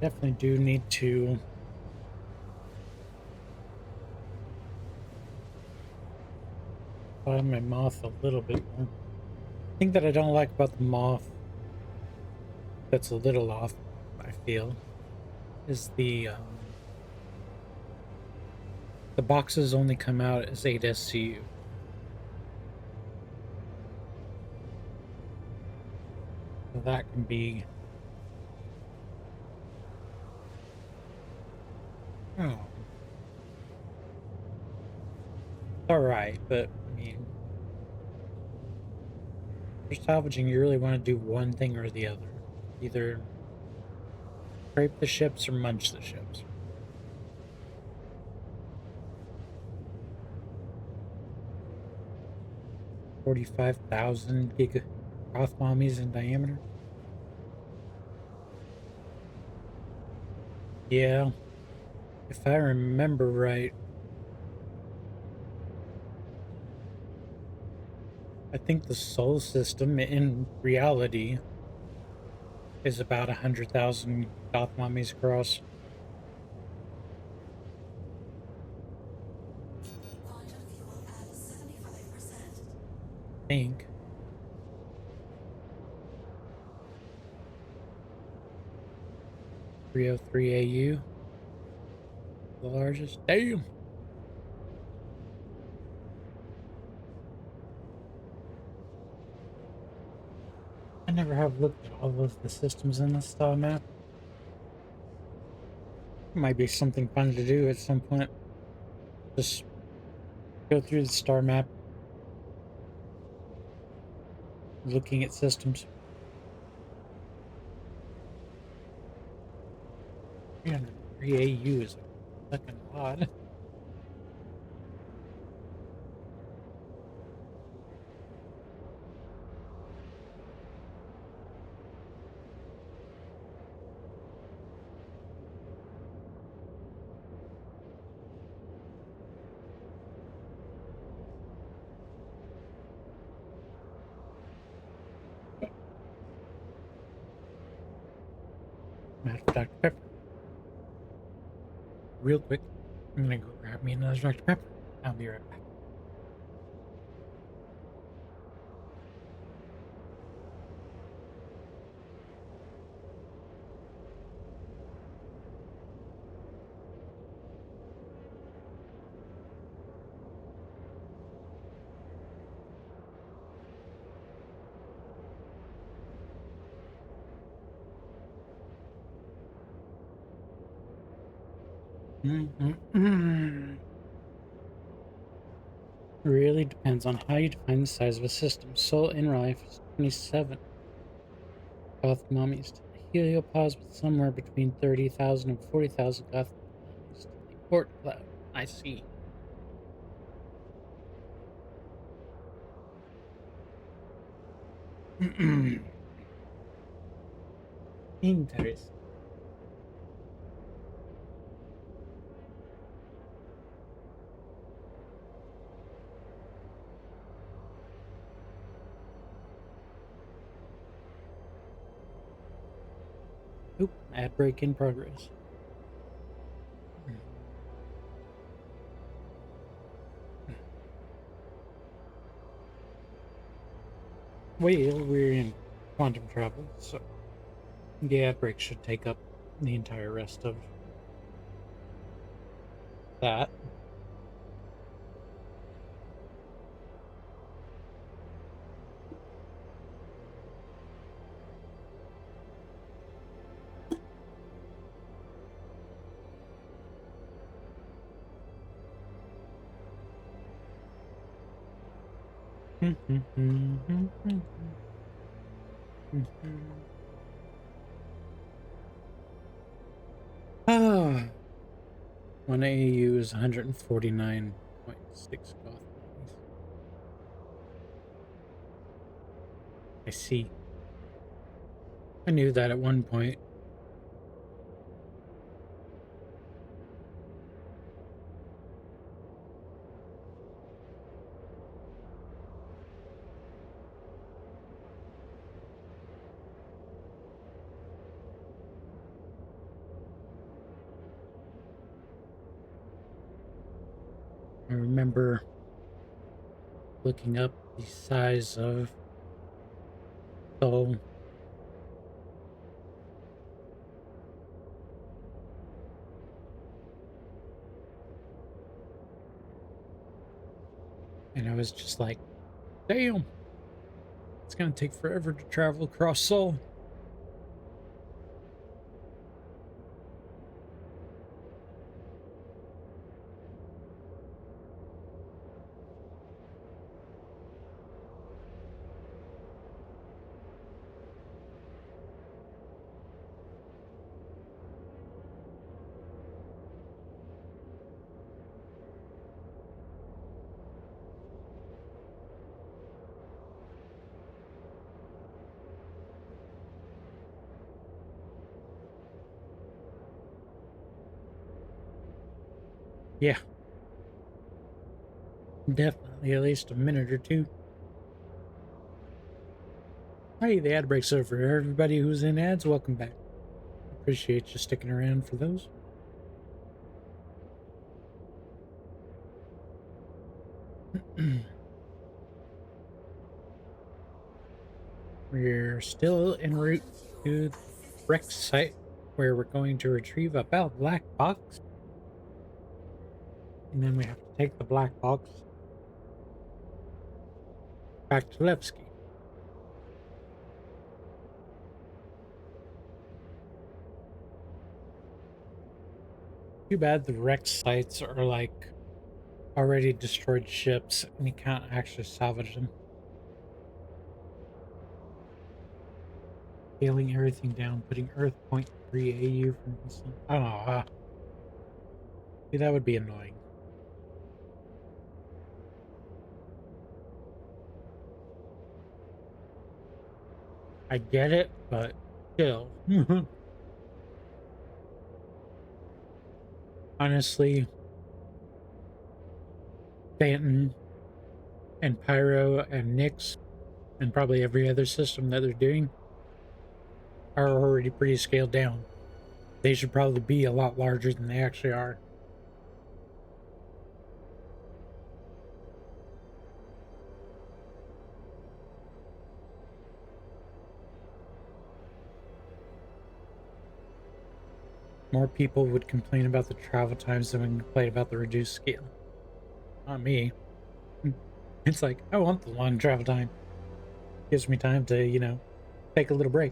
Definitely do need to buy my moth a little bit more. The thing that I don't like about the moth that's a little off, I feel, is the boxes only come out as 8 SCU. So that can be... Oh. Alright, but, I mean... For salvaging, you really want to do one thing or the other. Either scrape the ships or munch the ships. $45,000 giga Roth mommies in diameter. Yeah, if I remember right, I think the Sol system in reality is about 100,000 Goth mummies across. I think. 303 AU. The largest. Damn! I never have looked at all of the systems in the star map. Might be something fun to do at some point. Just go through the star map, looking at systems. 303 AU is a fucking lot. I'm out of Dr. Pepper. Real quick, I'm gonna go grab me another Dr. Pepper. I'll be right back. Really depends on how you define the size of a system. Soul in life is 27. Goth mummies to the heliopause with somewhere between 30,000 and 40,000 goth mummies to the Oort cloud. I see. Interesting. Oop, ad break in progress. Well, we're in quantum travel, so the ad break should take up the entire rest of that. Ah, 1 AU is 149.6 goth mummies. I see. I knew that at one point. I remember looking up the size of Soul. And I was just like, damn, it's gonna take forever to travel across Soul. Yeah. Definitely at least a minute or two. Hey, the ad break's over. Everybody who's in ads, welcome back. Appreciate you sticking around for those. We're still en route to the wreck site where we're going to retrieve a black box. And then we have to take the black box back to Levski. Too bad the wreck sites are like already destroyed ships and you can't actually salvage them. Scaling everything down, putting Earth 0.3 AU from the sun. I don't know. See, that would be annoying. I get it, but still. Honestly, Phantom and Pyro and Nyx and probably every other system that they're doing are already pretty scaled down. They should probably be a lot larger than they actually are. More people would complain about the travel times than would complain about the reduced scale. Not me. It's like, I want the long travel time. Gives me time to, you know, take a little break.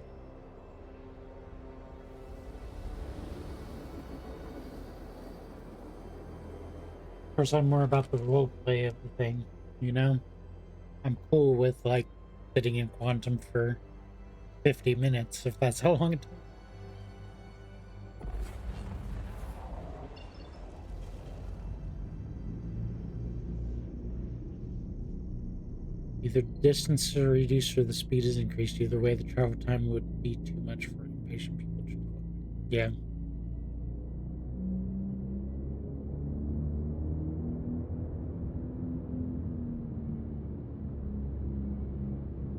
Of course, I'm more about the role play of the thing, you know? I'm cool with, like, sitting in Quantum for 50 minutes, if that's how long it takes. Either the distance is reduced or the speed is increased. Either way, the travel time would be too much for impatient people to do. Yeah.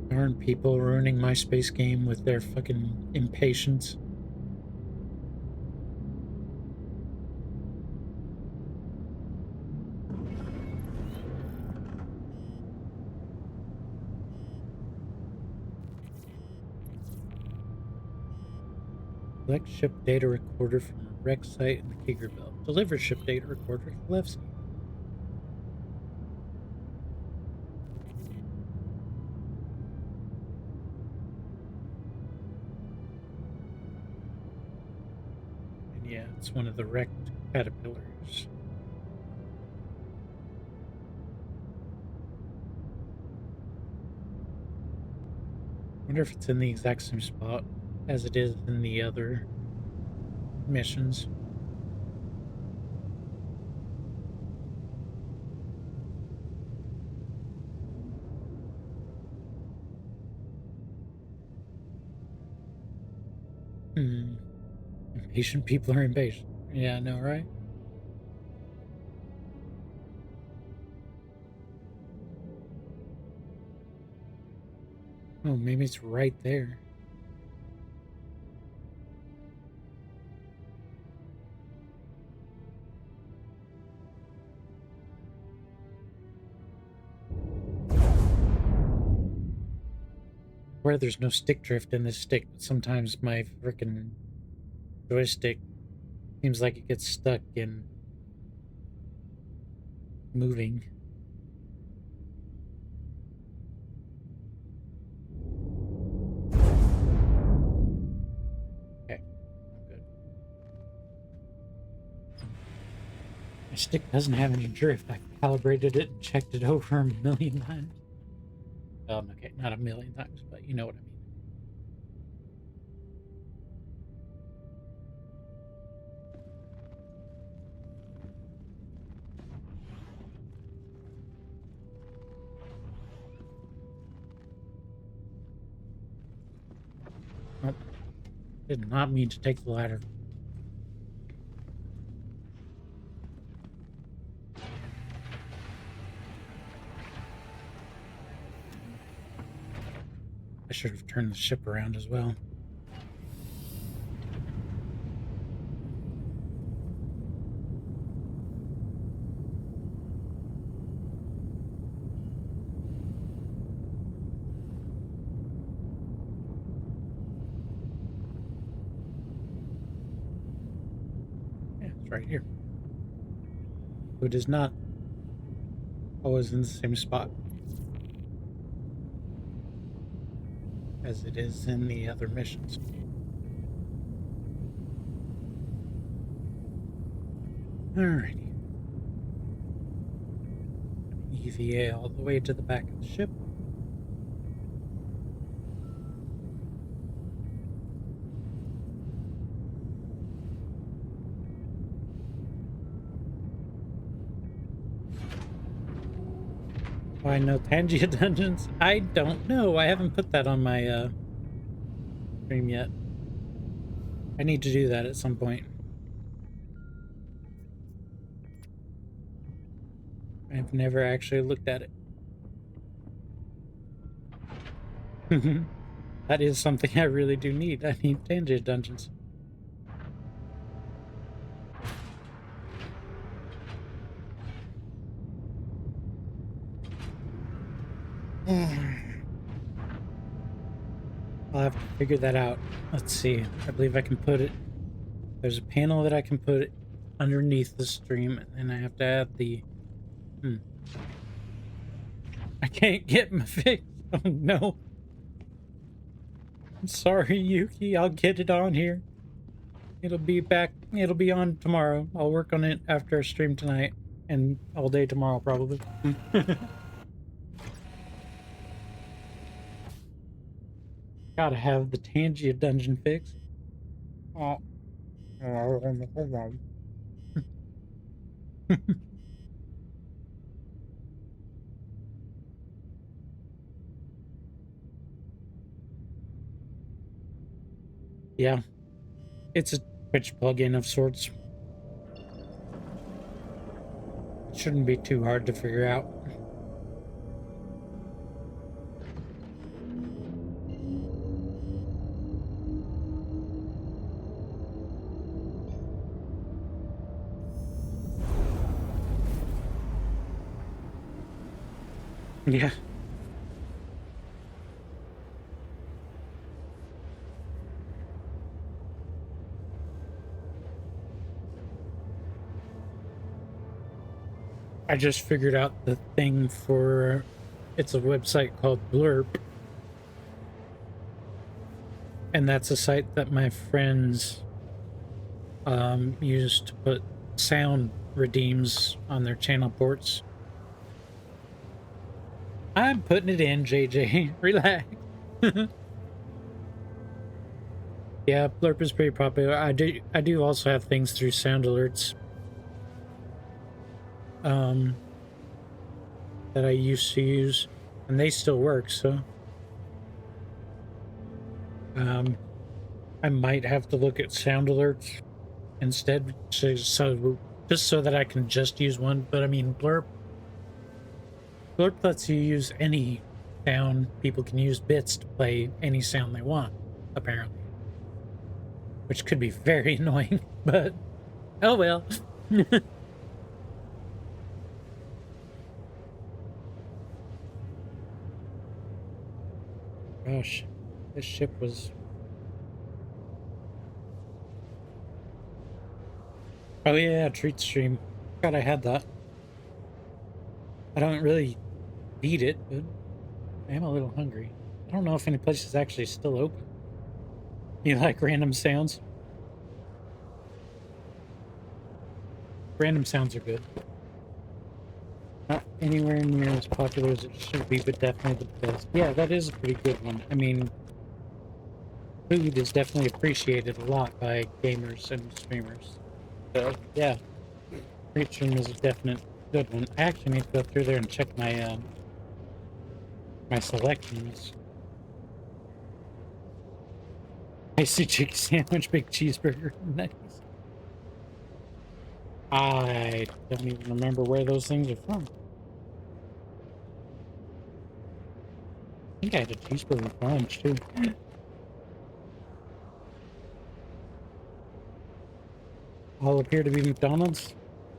Darn people ruining my space game with their fucking impatience. Select ship data recorder from a wreck site in the Kicker Belt. Deliver ship data recorder to Levski. And yeah, it's one of the wrecked caterpillars. Wonder if it's in the exact same spot as it is in the other missions. Impatient people are impatient. Yeah, I know, right? Oh, maybe it's right there. Where there's no stick drift in this stick, but sometimes my freaking joystick seems like it gets stuck in moving. Okay, I'm good. My stick doesn't have any drift. I've calibrated it and checked it over a million times. Okay, not a million times, but you know what I mean. Nope. Did not mean to take the ladder. I should have turned the ship around as well. right here. It is not always in the same spot as it is in the other missions. Alrighty. EVA all the way to the back of the ship. Why no Tangia dungeons? I don't know. I haven't put that on my stream yet. I need to do that at some point. I've never actually looked at it. That is something I really do need. I need Tangia dungeons. I'll have to figure that out. Let's see. I believe I can put it. There's a panel that I can put underneath the stream, and I have to add the. I can't get my fix. Oh no. I'm sorry, Yuki. I'll get it on here. It'll be back. It'll be on tomorrow. I'll work on it after I stream tonight and all day tomorrow, probably. Gotta have the Tangia dungeon fixed. Oh. Yeah. It's a Twitch plugin of sorts. Shouldn't be too hard to figure out. Yeah. I just figured out the thing for, it's a website called Blurp. And that's a site that my friends use to put sound redeems on their channel ports. I'm putting it in, JJ. Relax. Yeah, Blurp is pretty popular. I do also have things through Sound Alerts. That I used to use, and they still work, so I might have to look at Sound Alerts instead, so just so that I can just use one. But I mean, Blurp lets you use any sound. People can use bits to play any sound they want, apparently, which could be very annoying, but oh well. Gosh, this ship was... Oh yeah, treat stream. God, I had that. I don't really need it, but I am a little hungry. I don't know if any place is actually still open. You like random sounds? Random sounds are good. Not anywhere near as popular as it should be, but definitely the best. Yeah, that is a pretty good one. I mean, food is definitely appreciated a lot by gamers and streamers. So, yeah, treat stream is a definite good one. I actually need to go through there and check my my selections. Spicy chicken sandwich, big cheeseburger. Nice. I don't even remember where those things are from. I think I had a cheeseburger for lunch too. All appear to be McDonald's.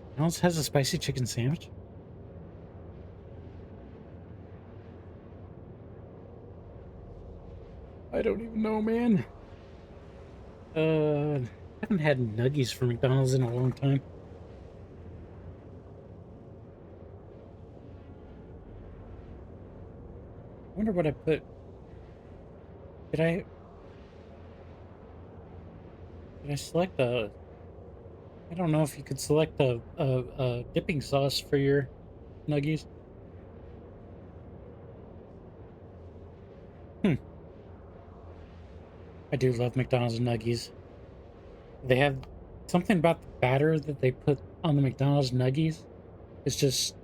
McDonald's has a spicy chicken sandwich. I don't even know, man. haven't had nuggies from McDonald's in a long time. I wonder what I put. Did I select a? I don't know if you could select a dipping sauce for your nuggies. I do love McDonald's nuggies. They have something about the batter that they put on the McDonald's nuggies. It's just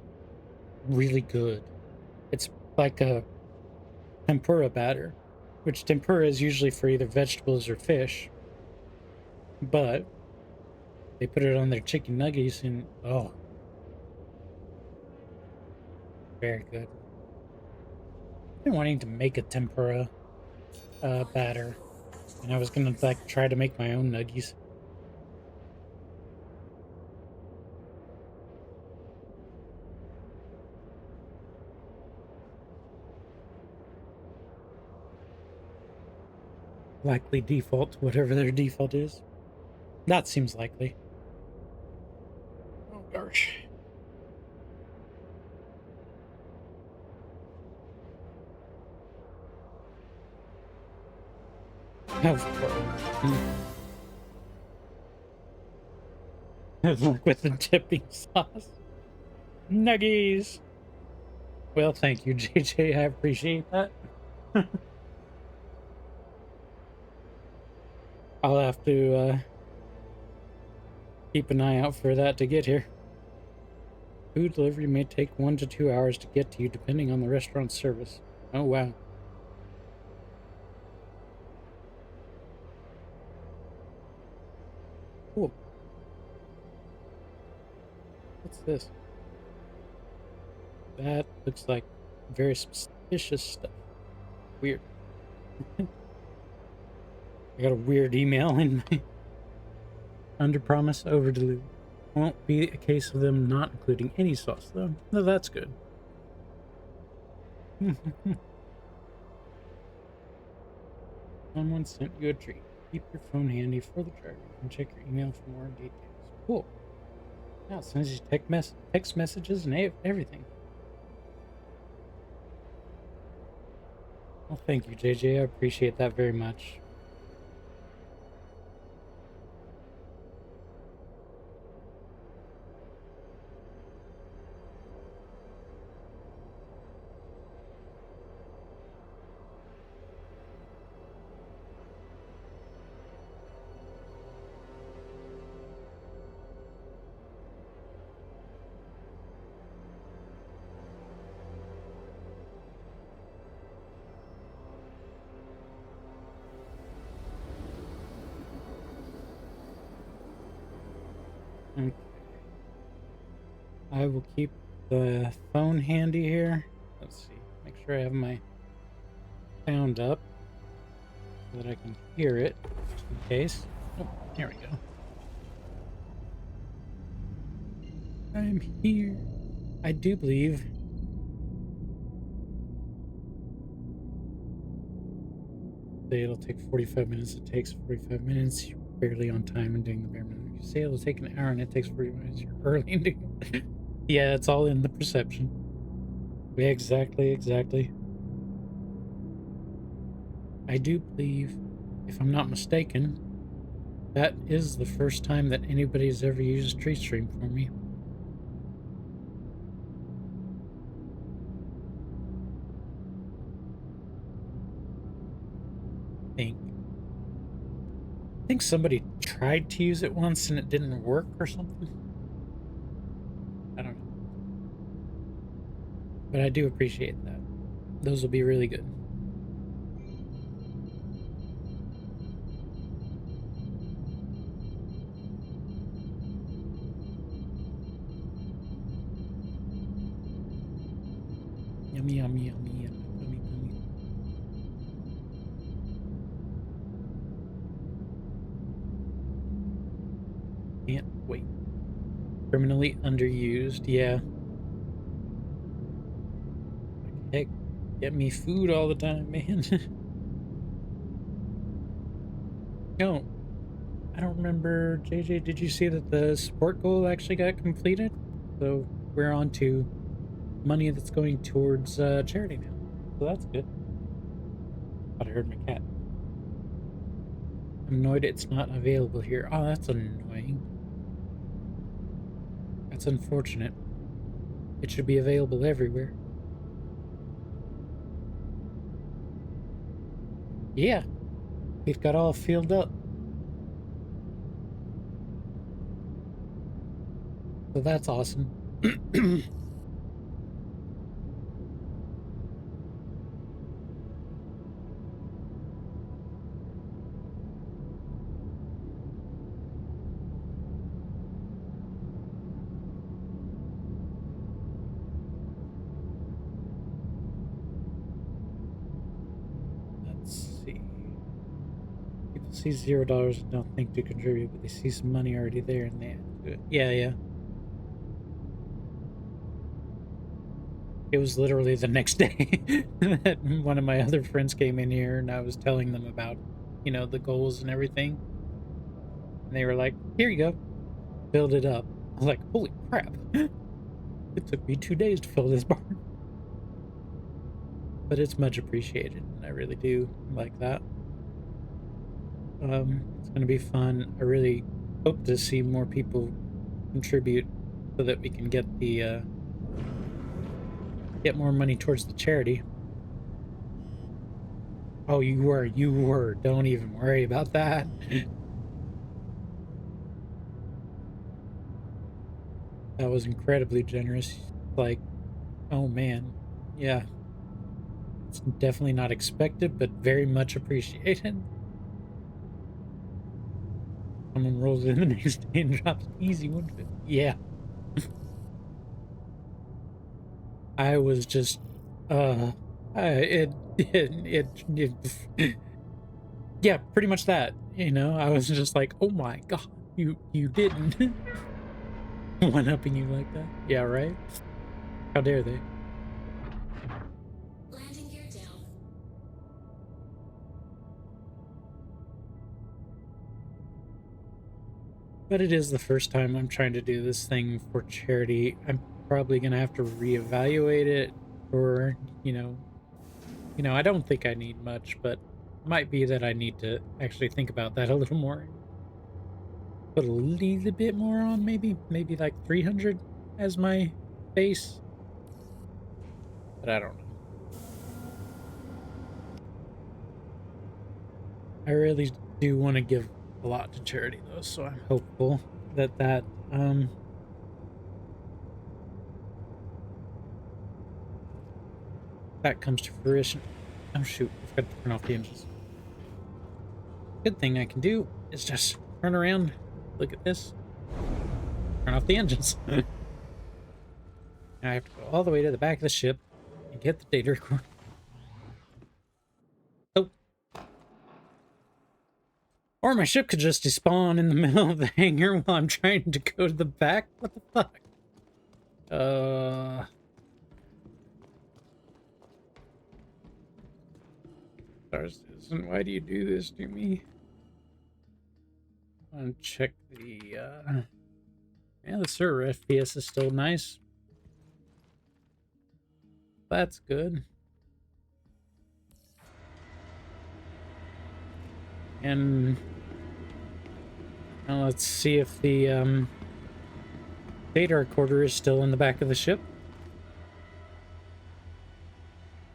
really good. It's like a tempura batter, which tempura is usually for either vegetables or fish. But they put it on their chicken nuggies and oh, very good. I've been wanting to make a tempura batter, and I was gonna like try to make my own nuggies. Likely default, whatever their default is. That seems likely. Oh gosh. Of course. Look with the dipping sauce. Nuggies. Well, thank you, JJ. I appreciate that. I'll have to keep an eye out for that to get here. Food delivery may take 1 to 2 hours to get to you, depending on the restaurant's service. Oh, wow. Cool. What's this? That looks like very suspicious stuff. Weird. I got a weird email in my under promise, over deliver. Won't be a case of them not including any sauce though. No, that's good. Someone sent you a treat. Keep your phone handy for the charger and check your email for more details. Cool. Now it sends you text messages and everything. Well, thank you, JJ. I appreciate that very much. Okay. I will keep the phone handy here. Let's see. Make sure I have my sound up so that I can hear it, just in case. Oh, here we go. I'm here. I do believe. Say it'll take 45 minutes. It takes 45 minutes. You're barely on time and doing the bare minimum. You say it'll take an hour and it takes 40 minutes. You're early and doing it. Yeah, it's all in the perception. Yeah, exactly. I do believe, if I'm not mistaken, that is the first time that anybody's ever used TreeStream for me. I think somebody tried to use it once and it didn't work or something. I don't know. But I do appreciate that. Those will be really good. Yummy. Yummy. Can't wait. Criminally underused, yeah. Heck, get me food all the time, man. No, I don't remember, JJ, did you see that the support goal actually got completed? So we're on to money that's going towards charity now. So that's good. Thought I heard my cat. I'm annoyed it's not available here. Oh, that's annoying. That's unfortunate. It should be available everywhere. Yeah, we've got all filled up. So that's awesome. Let's see. People see $0 and don't think to contribute, but they see some money already there and they do it. Yeah, yeah. It was literally the next day that one of my other friends came in here and I was telling them about, you know, the goals and everything. And they were like, here you go. Filled it up. I was like, holy crap. It took me 2 days to fill this bar. But it's much appreciated. And I really do like that. It's going to be fun. I really hope to see more people contribute so that we can get the, get more money towards the charity. Oh, you were. Don't even worry about that. That was incredibly generous. Like, oh man. Yeah. It's definitely not expected, but very much appreciated. Someone rolls in the next day and drops an easy 150. Yeah. I was just, yeah, pretty much that. You know, I was just like, oh my god, you didn't. One-upping you like that? Yeah, right? How dare they? Landing gear down. But it is the first time I'm trying to do this thing for charity. I'm probably gonna have to reevaluate it, or I don't think I need much, but it might be that I need to actually think about that a little more. Put a little bit more on, maybe like 300 as my base. But I don't know. I really do want to give a lot to charity though, so I'm hopeful that that comes to fruition. Oh shoot, I forgot to turn off the engines. Good thing I can do is just turn around, look at this, turn off the engines. Now I have to go all the way to the back of the ship and get the data recorder. Oh. Or my ship could just despawn in the middle of the hangar while I'm trying to go to the back. What the fuck? Star Citizen, why do you do this to me? I'll check the, yeah, the server FPS is still nice. That's good. And now let's see if the data recorder is still in the back of the ship.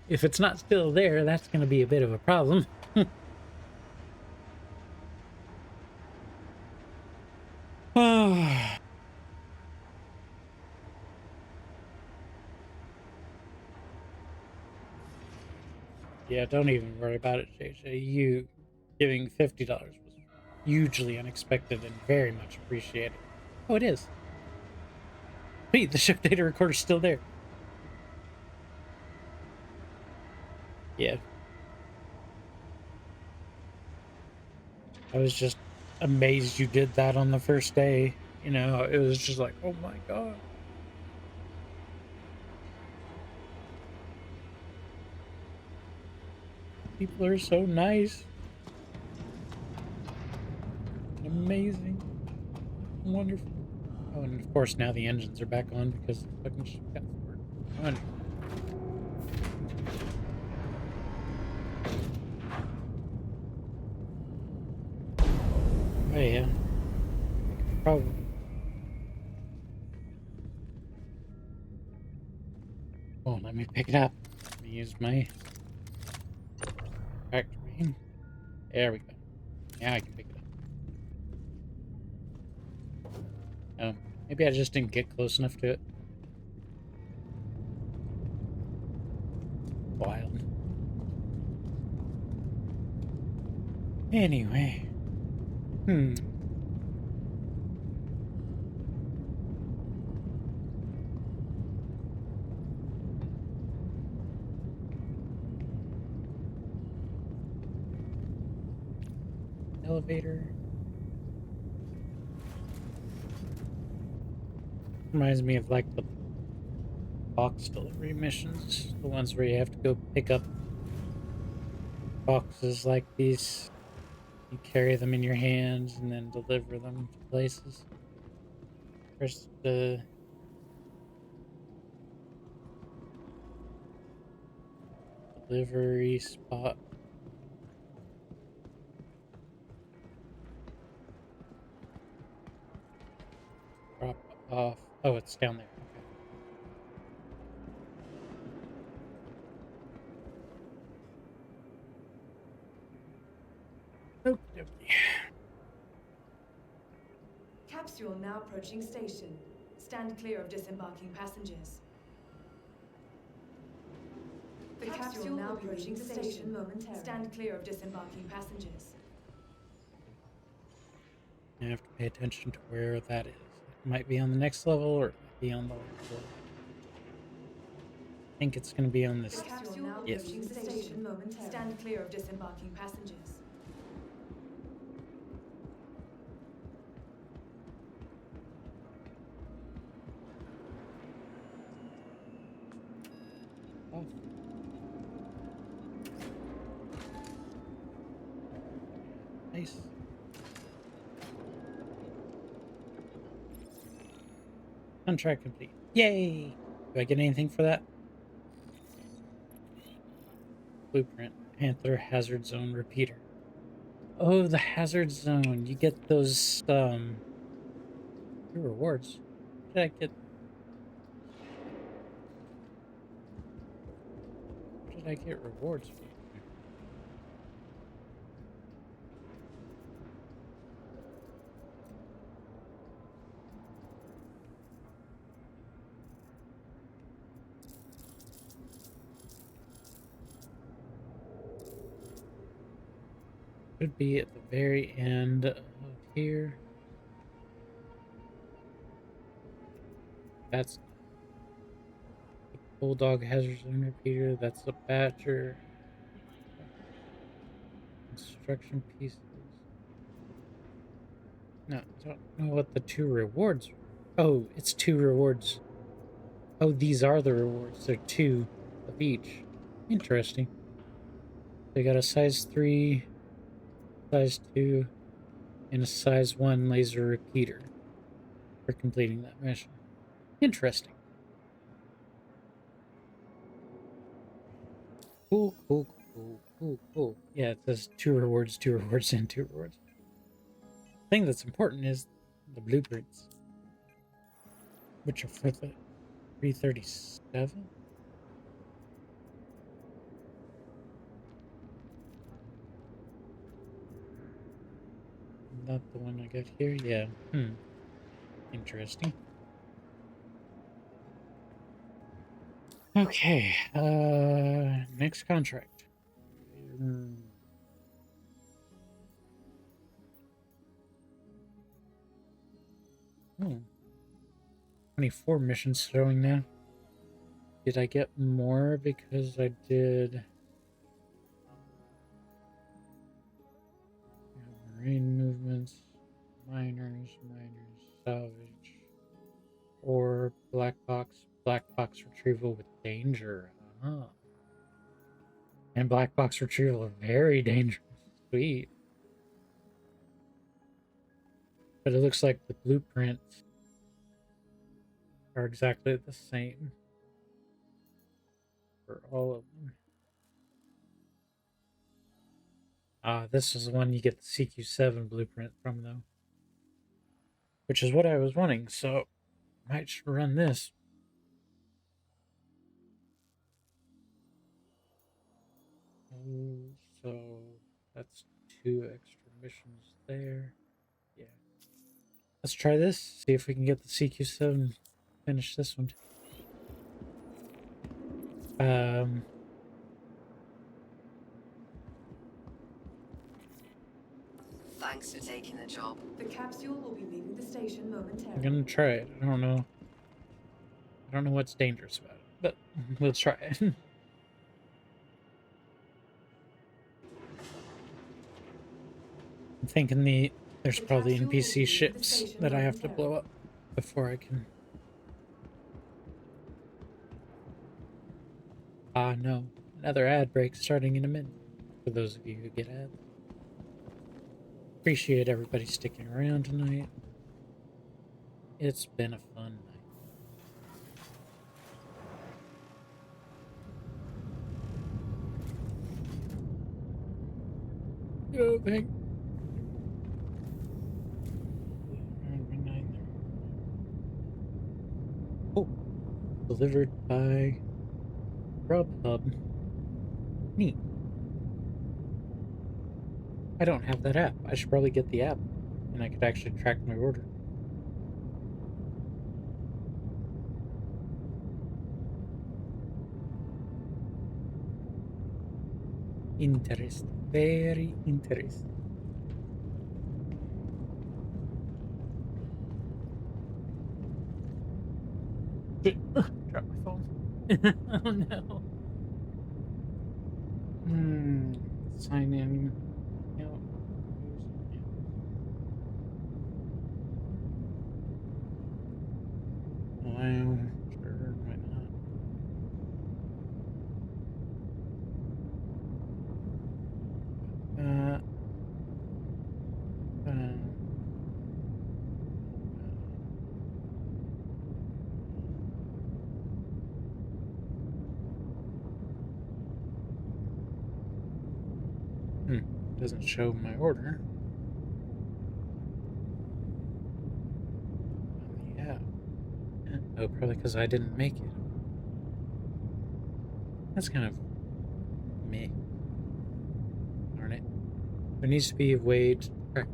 If it's not still there, that's going to be a bit of a problem. Yeah, don't even worry about it, JJ. You giving $50 was hugely unexpected and very much appreciated. Oh, it is. Wait, the ship data recorder's still there. Yeah. I was just amazed you did that on the first day. You know, it was just like, oh my god. People are so nice. amazing. Wonderful. Oh, and of course now the engines are back on because the fucking ship got stored. Wonderful. Oh yeah. Probably. Oh, let me pick it up. Let me use my factory. There we go. Now I can pick it up. Oh, maybe I just didn't get close enough to it. Wild. Anyway. Elevator. Reminds me of like the box delivery missions, the ones where you have to go pick up boxes like these. You carry them in your hands and then deliver them to places. First, the delivery spot. Drop off. Oh, it's down there. Okay. Okey-dokey. Capsule now approaching station. Stand clear of disembarking passengers. The capsule now approaching station momentarily. Stand clear of disembarking passengers. I have to pay attention to where that is. It might be on the next level or it might be on the level. I think it's going to be on this. The capsule now Yes. approaching station momentarily. Stand clear of disembarking passengers. Oh. Nice. Contract complete. Yay! Do I get anything for that? Blueprint. Panther Hazard Zone Repeater. Oh, the Hazard Zone. You get those, rewards. What did I get? What did I get rewards for? Should be at the very end of here. That's the Bulldog Hazard Zone Repeater. That's the Badger. Instruction pieces. No, I don't know what the two rewards were. Oh, it's two rewards. Oh, these are the rewards. They're two of each. Interesting. They got a size 3, size 2, and a size 1 laser repeater for completing that mission. Interesting. Cool, cool, cool, cool, cool. Yeah, it says two rewards, and 2 rewards. The thing that's important is the blueprints, which are for the 337. Not the one I got here? Yeah. Interesting. Okay. Next contract. 24 missions showing now. Did I get more because I did marine movements, miners, salvage, or black box retrieval with danger? And black box retrieval are very dangerous. Sweet. But it looks like the blueprints are exactly the same for all of them. This is the one you get the CQ7 blueprint from, though. Which is what I was wanting, so I might just run this. So that's 2 extra missions there. Yeah. Let's try this, see if we can get the CQ7, finish this one. Thanks for taking the job. The capsule will be leaving the station I'm momentarily. gonna try it. I don't know what's dangerous about it, but we'll try it. I'm thinking there's probably NPC ships that I have to blow up before I can. No. Another ad break starting in a minute. For those of you who get ads. Appreciate everybody sticking around tonight. It's been a fun night. Go, Hank. Oh, delivered by Grubhub. Neat. I don't have that app. I should probably get the app, and I could actually track my order. Interesting. Very interesting. Drop my phone. Oh no. Sign in. No. Well, sure, why not? Doesn't show my order on the app. Oh, probably because I didn't make it. That's kind of meh. Darn it. There needs to be a way to track it.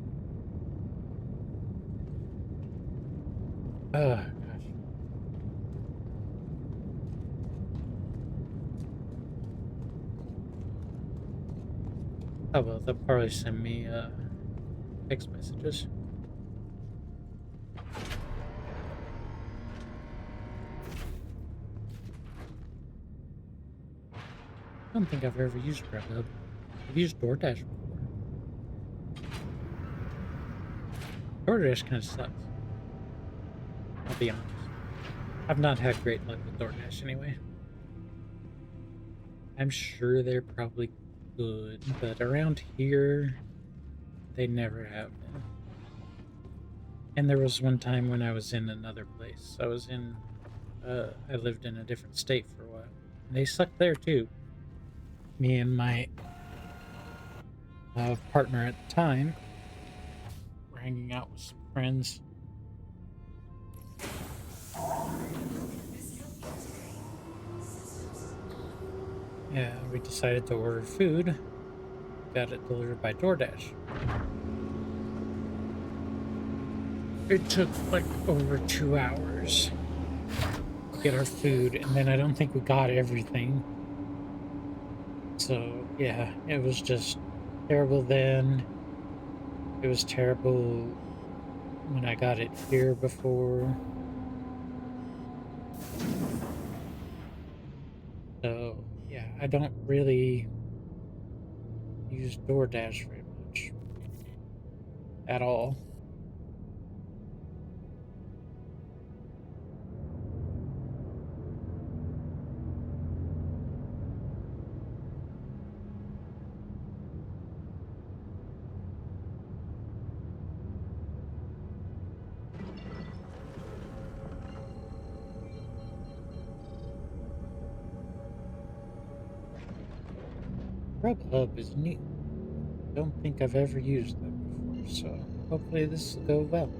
Oh, gosh. Oh, well, they'll probably send me text messages. I don't think I've ever used Grubhub. I've used DoorDash before. DoorDash kind of sucks. I'll be honest. I've not had great luck with DoorDash anyway. I'm sure they're probably good, but around here, they never have been. And there was one time when I was in another place. I lived in a different state for a while. And they sucked there too. Me and my partner at the time were hanging out with some friends. Yeah, we decided to order food. Got it delivered by DoorDash. It took like over 2 hours to get our food, and then I don't think we got everything. So, yeah, it was just terrible then. It was terrible when I got it here before. So, yeah, I don't really use DoorDash very much at all. Grubhub is new. Don't think I've ever used that before, so hopefully this will go well.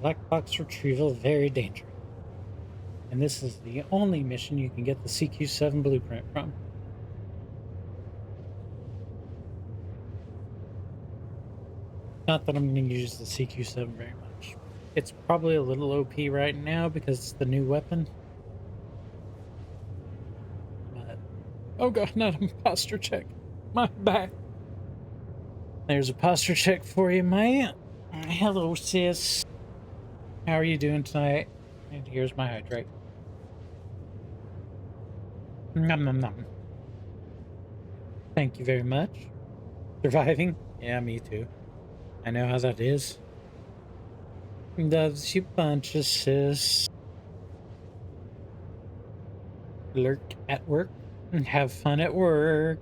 Black box retrieval, very dangerous. And this is the only mission you can get the CQ7 blueprint from. Not that I'm going to use the CQ7 very much. It's probably a little OP right now because it's the new weapon. But, oh god, not a posture check. My back. There's a posture check for you, man. Hello, sis. How are you doing tonight? And here's my hydrate. Nom nom nom. Thank you very much. Surviving? Yeah, me too. I know how that is. Loves you bunches, sis. Lurk at work and have fun at work.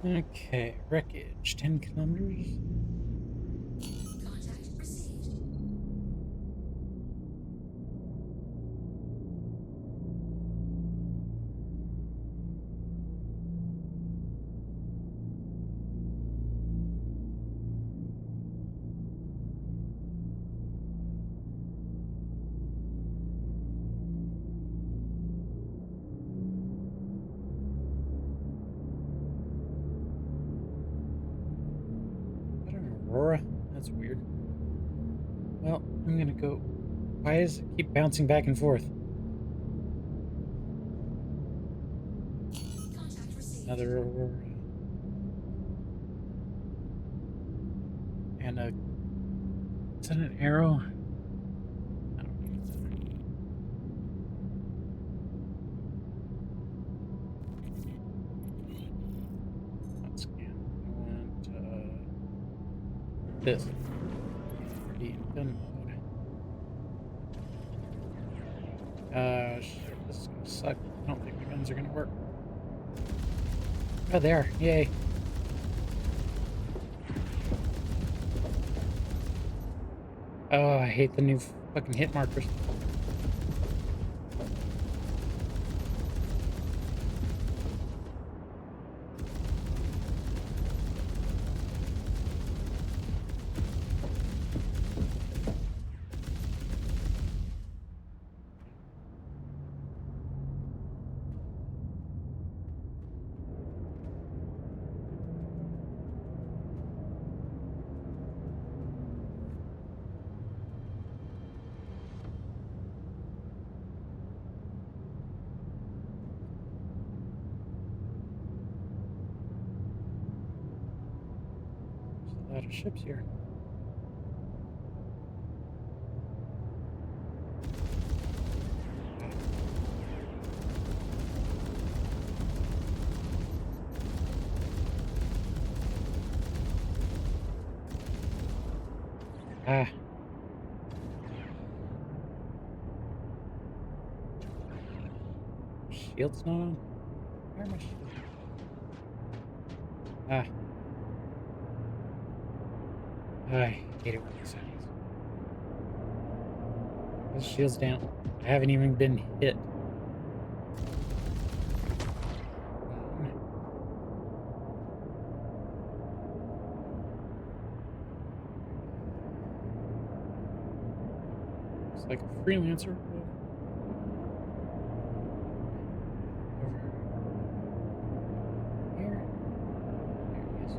Okay, wreckage, 10 kilometers. Contact received. Aurora? That's weird. Well, I'm gonna go. Why does it keep bouncing back and forth? Contact received. Another Aurora. And a. Is that an arrow? I don't know what's in there. Not scan. I want this. Be in gun mode. Shit, this is gonna suck. I don't think the guns are gonna work. Oh, they are. Yay. Oh, I hate the new fucking hit markers. A lot of ships here. Ah. Shield's not on? Where are my shields? Ah. I hate it when this happens. This shield's down. I haven't even been hit. It's like a freelancer. Over here. There he is.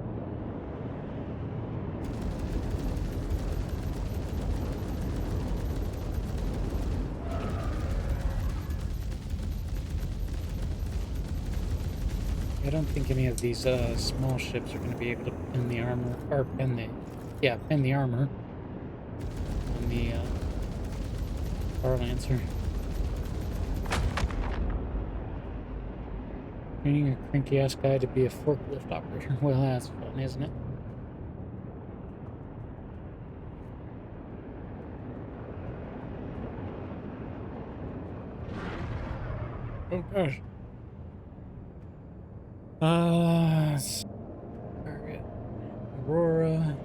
I don't think any of these small ships are going to be able to pin the armor, or pin the armor on the Star Lancer. Training a cranky ass guy to be a forklift operator. Well, that's fun, isn't it? Oh gosh. Target Aurora.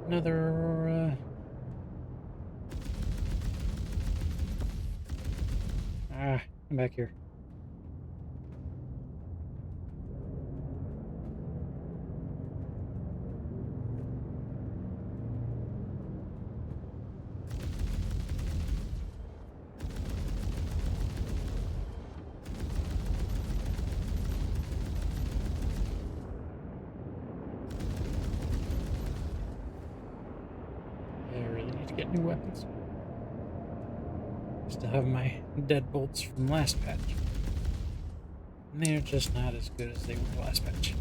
Another Aurora. Ah, come back here. I really need to get new weapons. Still have my deadbolts from last patch. And they're just not as good as they were last patch.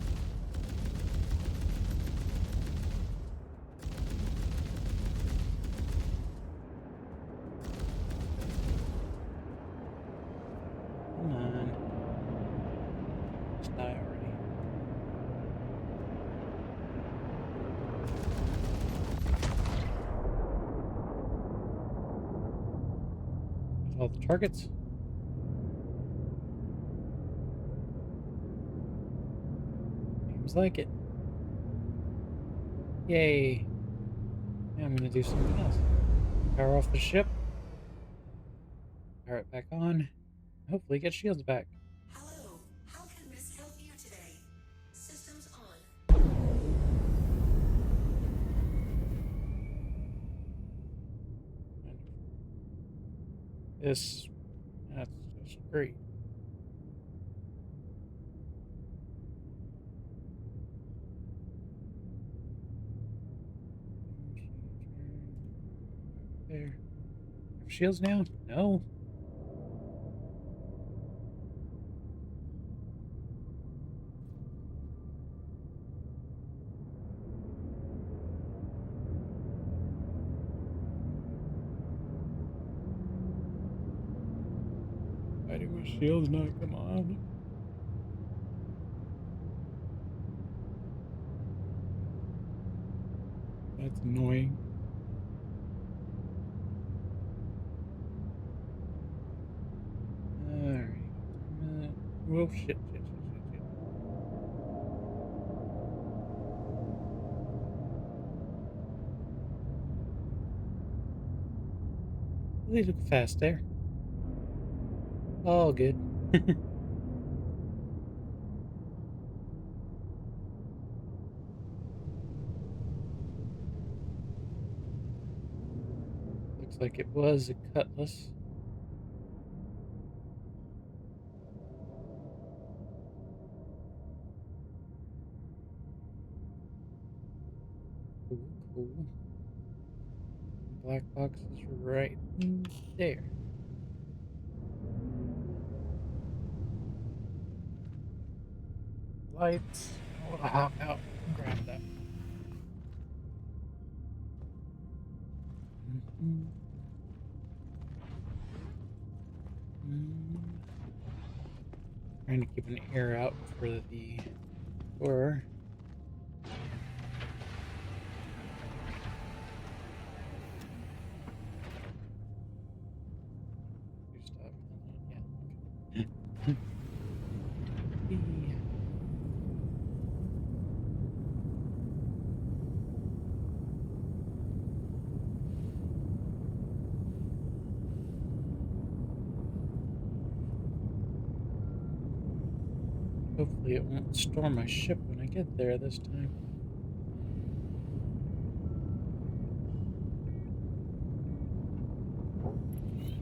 Come on. Just die already. There's all the targets. Seems like it. Yay. Now I'm gonna do something else. Power off the ship. Power it back on. Hopefully get shields back. Hello, how can Miss help you today? Systems on. That's just great. There. Have shields now? No. Why do my shields not come on? That's annoying. Alright. Oh, shit. They look fast there. All good. Looks like it was a cutlass. Cool, cool. Black box is right there. Lights. I'll hop out and grab that. Trying to keep an ear out for the door. Do stuff. Yeah. Okay. Hopefully it won't storm my ship when I get there this time.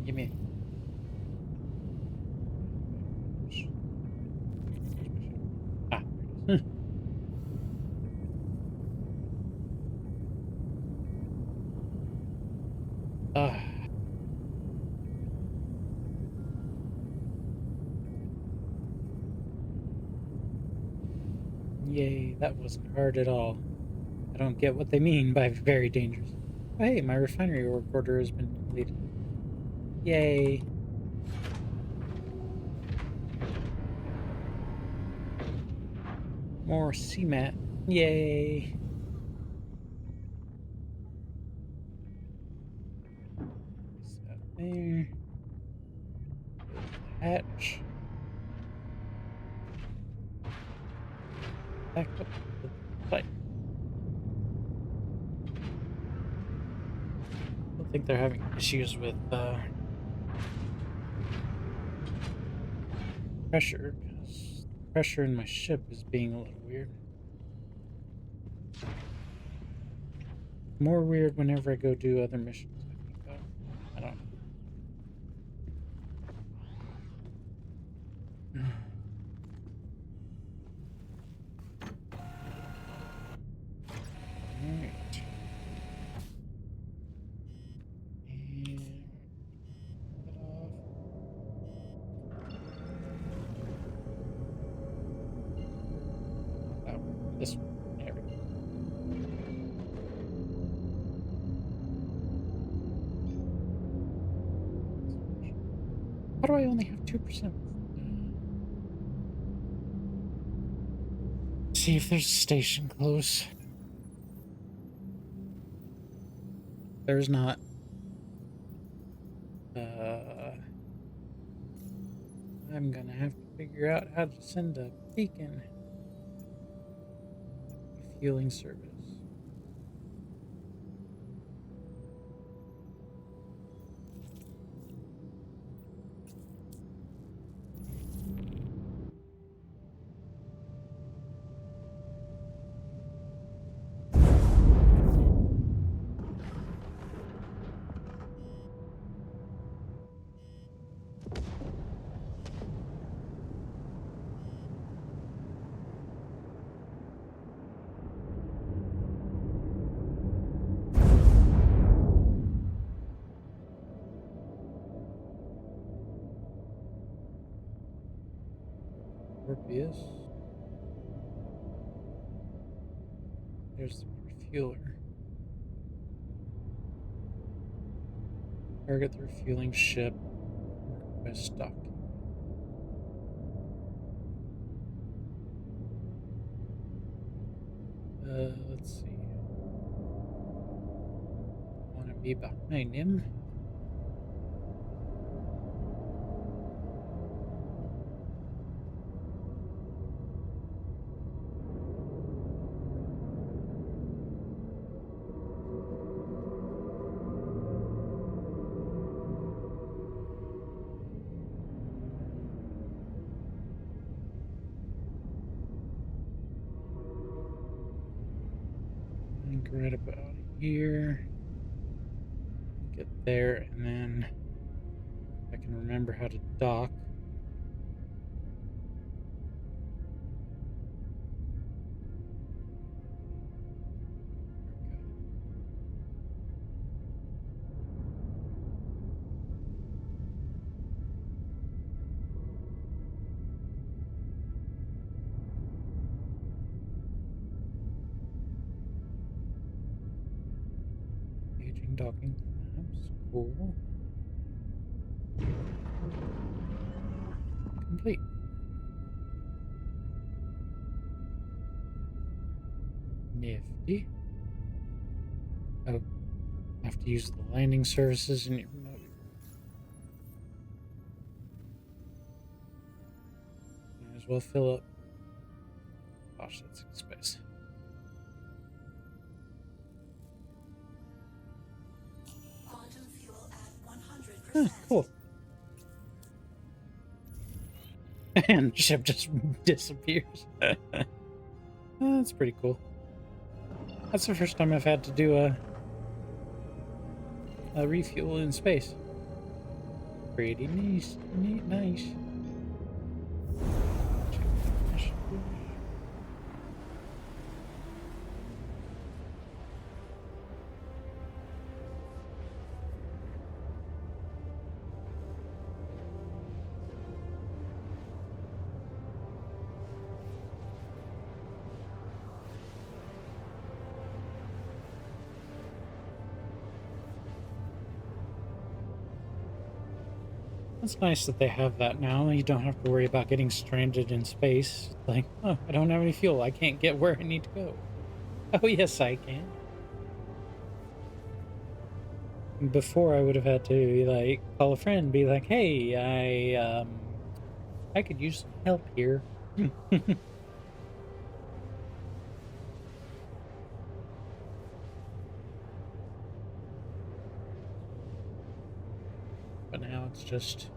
Give me. Ah, there it is. Ah. Yay, that wasn't hard at all. I don't get what they mean by very dangerous. Oh, hey, my refinery work order has been completed. Yay. More CMAT. Yay. Place that there. Close the hatch. Back up to the flight. I think they're having issues with pressure, because the pressure in my ship is being a little weird. More weird whenever I go do other missions, I think, though. I don't know. Alright. And that off. Oh, this one. There we go. How do I only have 2%? See if there's a station close. There's not. I'm gonna have to figure out how to send a beacon. Refueling service. Orpheus. There's the refueler. Target the refueling ship. Request dock. Let's see. Want to be behind him. Right about here. Get there, and then I can remember how to dock. Aging docking clamps. Cool. Complete. Nifty. Oh, I have to use the landing surfaces in your remote. Might as well fill up. Gosh, that's space. Quantum fuel at 100%. Huh, cool. And the ship just disappears. That's pretty cool. That's the first time I've had to do a refuel in space. Pretty nice. Nice. It's nice that they have that now. You don't have to worry about getting stranded in space. Like, oh, I don't have any fuel. I can't get where I need to go. Oh, yes, I can. Before, I would have had to, like, call a friend and be like, hey, I could use some help here. But now it's just...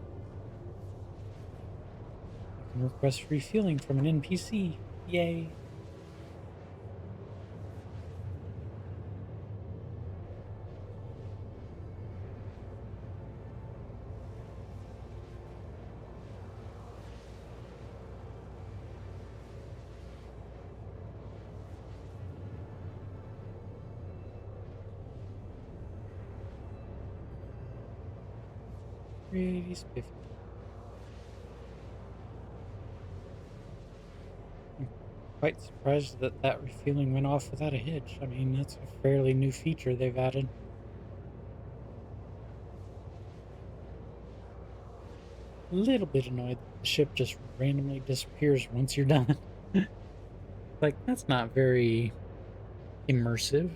I can request refueling from an NPC. Yay. Pretty spiffy. I'm quite surprised that that refueling went off without a hitch. I mean, that's a fairly new feature they've added. A little bit annoyed that the ship just randomly disappears once you're done. Like, that's not very immersive.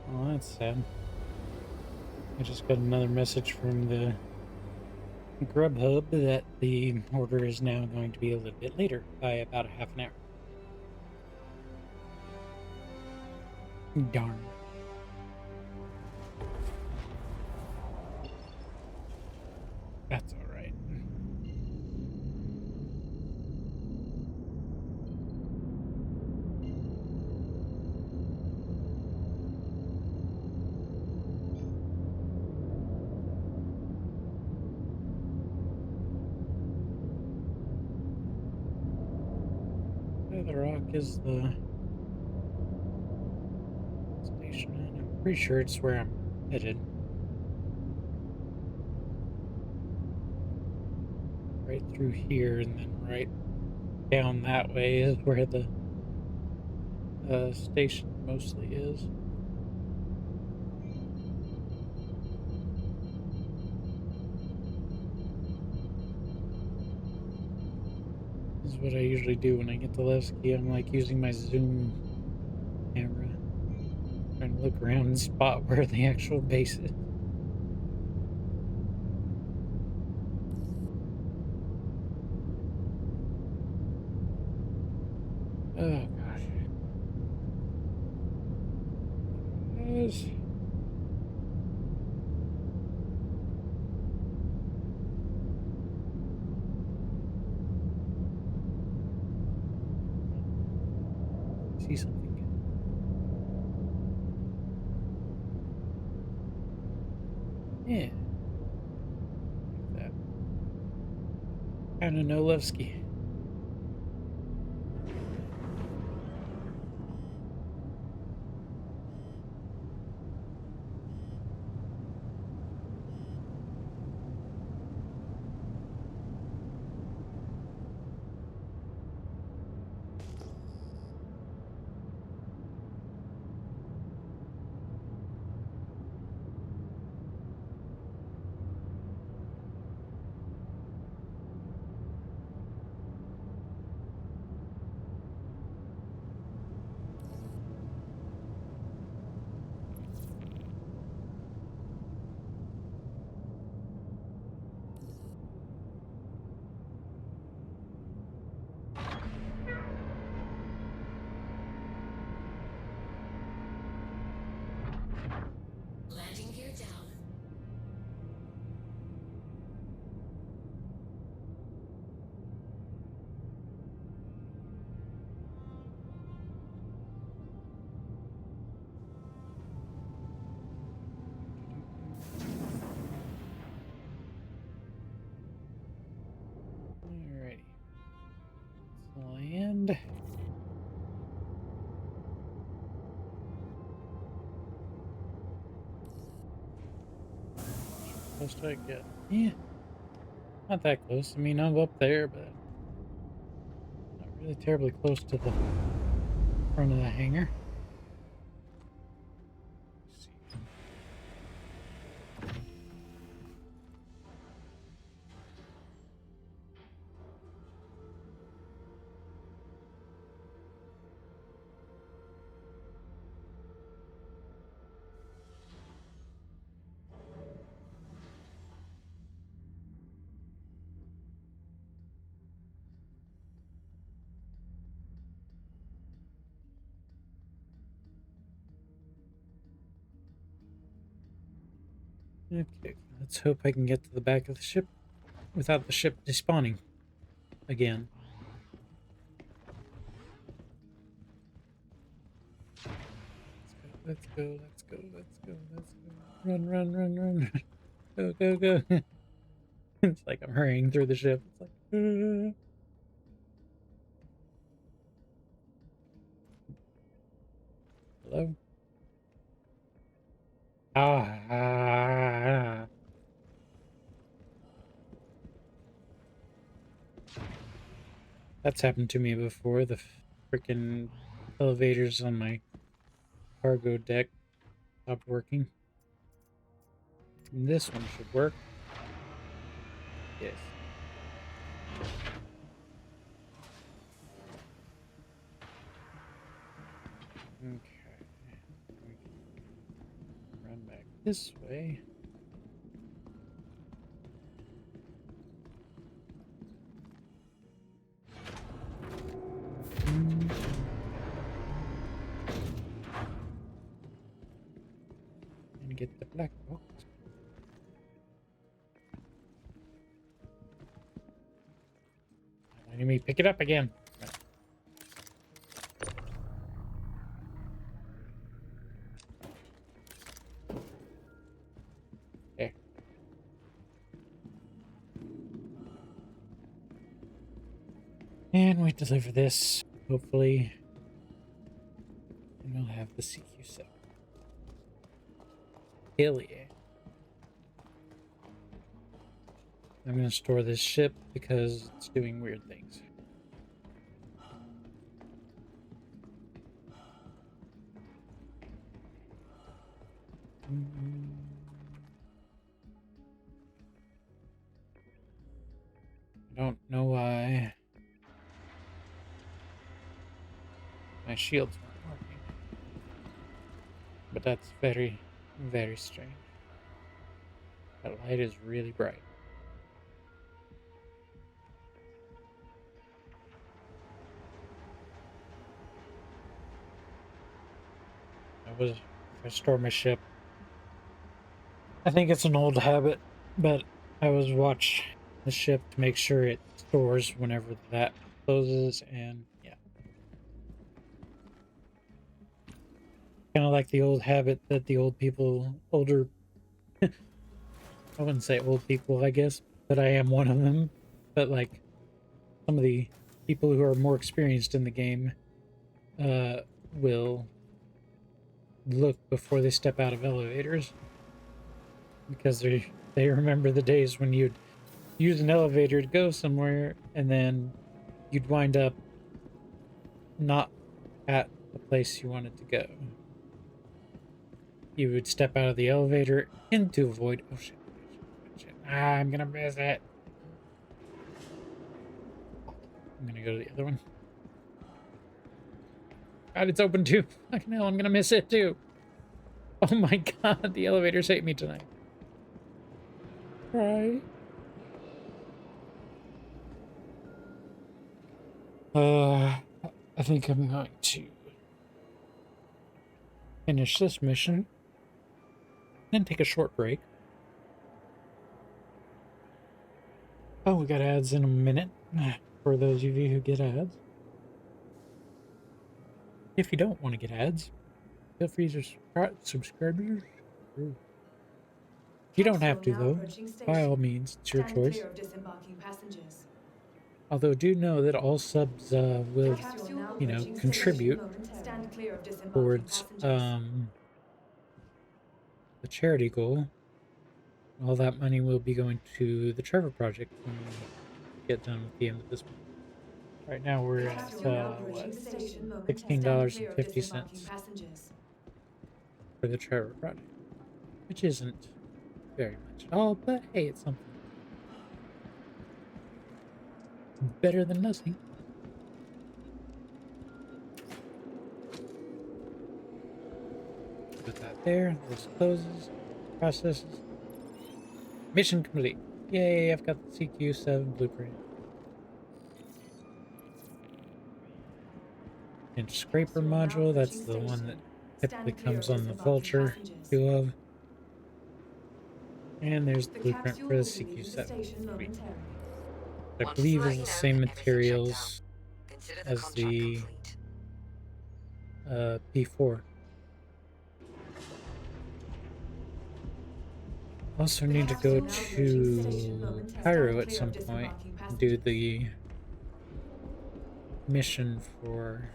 Oh, that's sad. I just got another message from the Grubhub that the order is now going to be a little bit later by about a half an hour. Darn. That's all right. The Rock is the station, and I'm pretty sure it's where I'm headed. Right through here, and then right down that way is where the station mostly is. This is what I usually do when I get to Levski. I'm like using my zoom camera, trying to look around and spot where the actual base is. Oh gosh. Yes. See something. Yeah. Like that. Kinda know Levski. close do I get? Yeah, not that close. I mean, I'm up there, but not really terribly close to the front of the hangar. Let's see. Okay, let's hope I can get to the back of the ship without the ship despawning again. Let's go, let's go, let's go, let's go. Run, run, run, run. Go, go, go. It's like I'm hurrying through the ship. It's like, hello? Ah. That's happened to me before. The freaking elevators on my cargo deck stopped working. And this one should work. Yes. Okay. We can run back this way. And get the black box. Letting me pick it up again. There. And we deliver this, hopefully. And we'll have the CQ7. Hell yeah. I'm going to store this ship because it's doing weird things. I don't know why my shields weren't working. But that's very, very strange. That light is really bright. If I store my ship, I think it's an old habit, but I always watch the ship to make sure it stores whenever that closes, and yeah. Kind of like the old habit that the older, I wouldn't say old people, I guess, but I am one of them, but like some of the people who are more experienced in the game will look before they step out of elevators because they remember the days when you'd use an elevator to go somewhere and then you'd wind up not at the place you wanted to go. You would step out of the elevator into a void. Oh shit, shit. I'm gonna miss it. I'm gonna go to the other one. God, it's open too. Fucking hell, I'm gonna miss it too. Oh my god, the elevators hate me tonight. Right. I think I'm going to finish this mission, then take a short break. Oh, we got ads in a minute for those of you who get ads. If you don't want to get ads, feel free to subscribe. If you don't have to, though, by all means, it's your choice. Although do know that all subs will, you know, contribute towards the charity goal All that money will be going to the Trevor Project when we get done with the end of this month. Right now we're at You are now approaching the station. Moment to stand clear of disembarking $16.50 passengers. for the Trevor Project, which isn't very much at all, but hey, it's something better than nothing. Put that there. This closes. Processes. Mission complete. Yay! I've got the CQ7 blueprint. And scraper You are now module. That's approaching the one that station. typically Stand clear comes of on the disembarking Vulture passengers. 2 of. And there's the The blueprint capsule for the will be leaving the CQ7. station Sweet. momentarily. I Wanted to believe let is you the know same that everything checked out. materials Consider the as contract the complete. P4. Also The need to go capsule now approaching station. to Moment to Cairo stand at clear some of point disembarking and do passengers. the mission for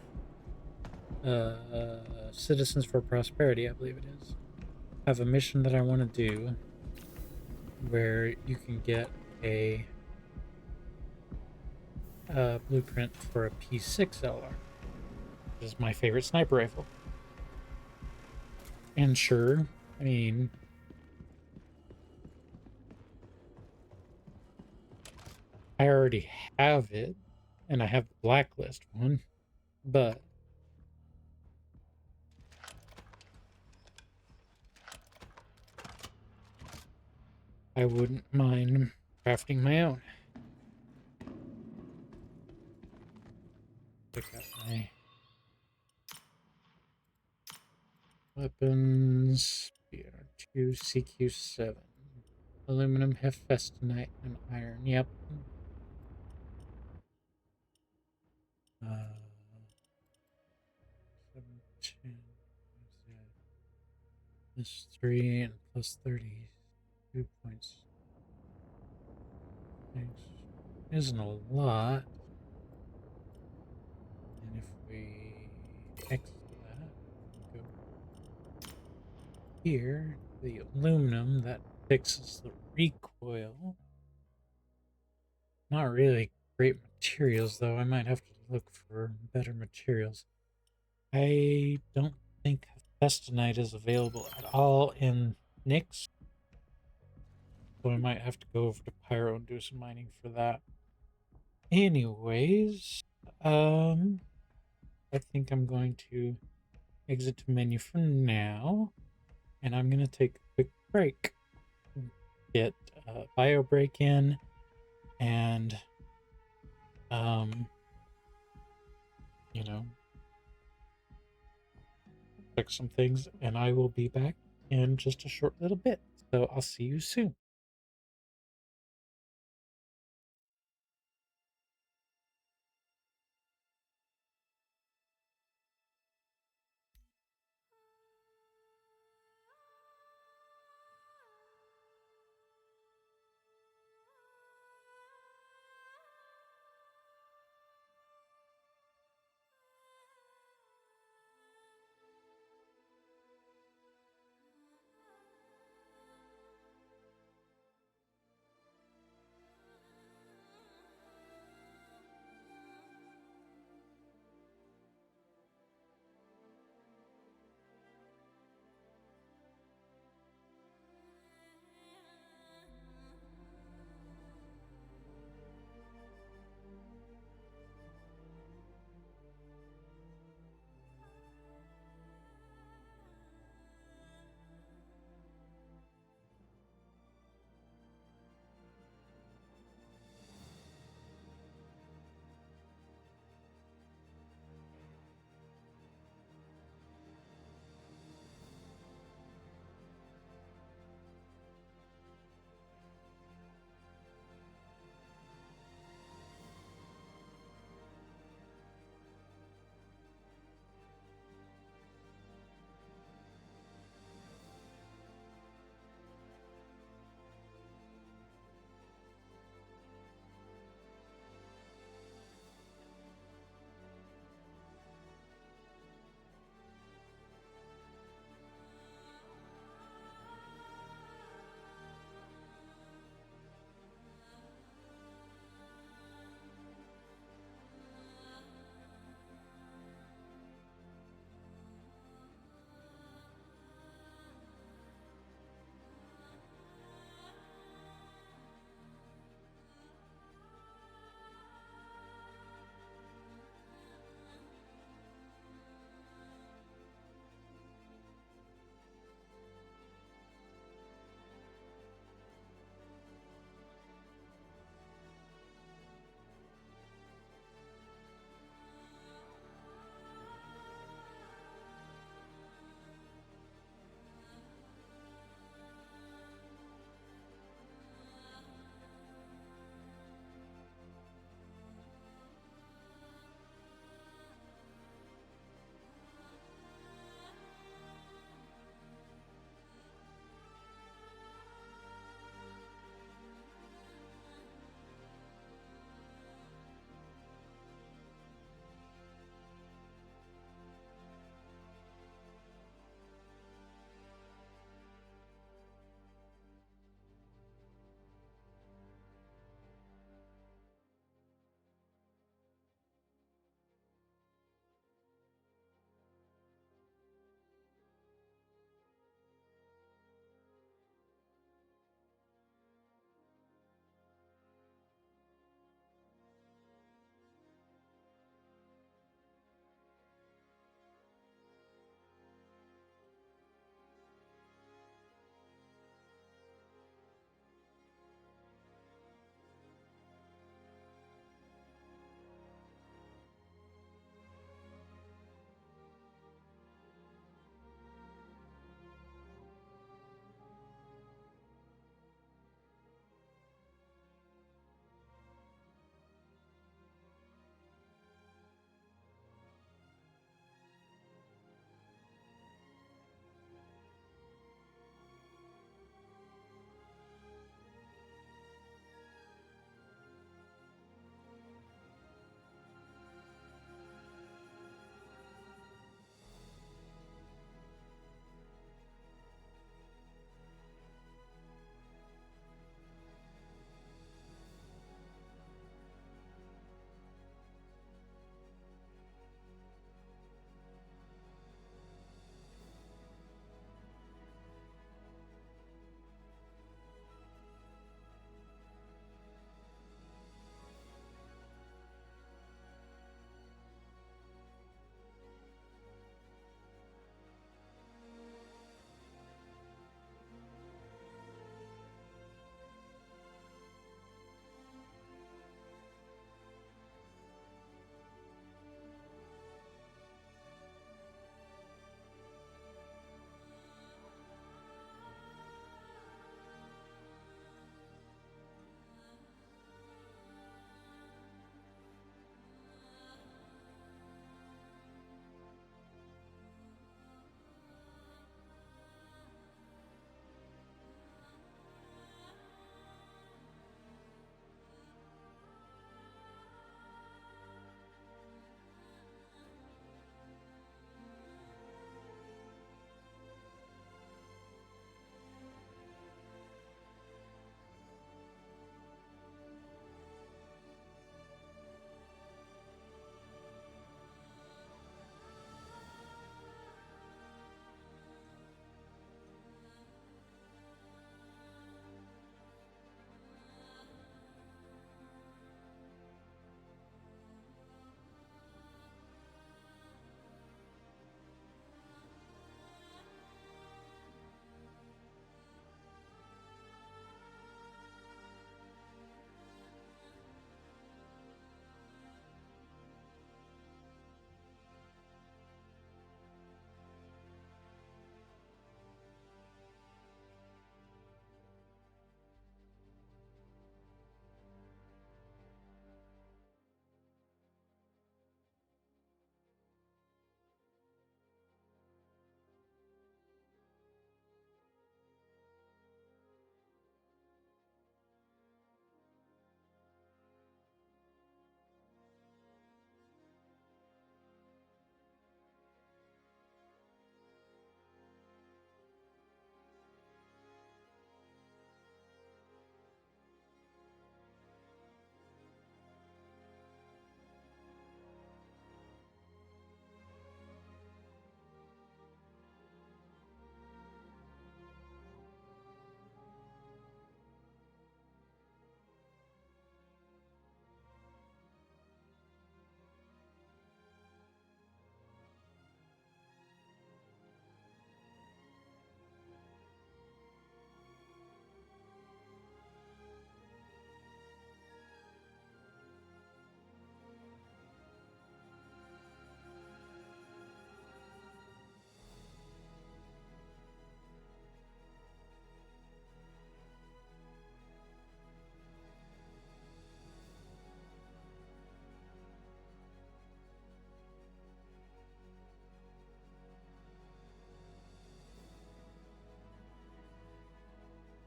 Citizens for Prosperity, I believe it is. I have a mission that I want to do where you can get a blueprint for a P6LR, which is my favorite sniper rifle. And sure, I mean, I already have it, and I have the blacklist one, but I wouldn't mind crafting my own. Pick up my weapons. BR2 CQ7. Aluminum, Hephaestonite, and iron. Yep. Uh, 17. Plus 3 and plus 32 points. Thanks. Isn't a lot. And if we exit that, go here, the aluminum, that fixes the recoil. Not really great materials, though. I might have to look for better materials. I don't think Festonite is available at all in Nyx, so I might have to go over to Pyro and do some mining for that. Anyways, I think I'm going to exit to menu for now, and I'm going to take a quick break. Get bio break in, and, you know, fix some things, and I will be back in just a short little bit. So I'll see you soon.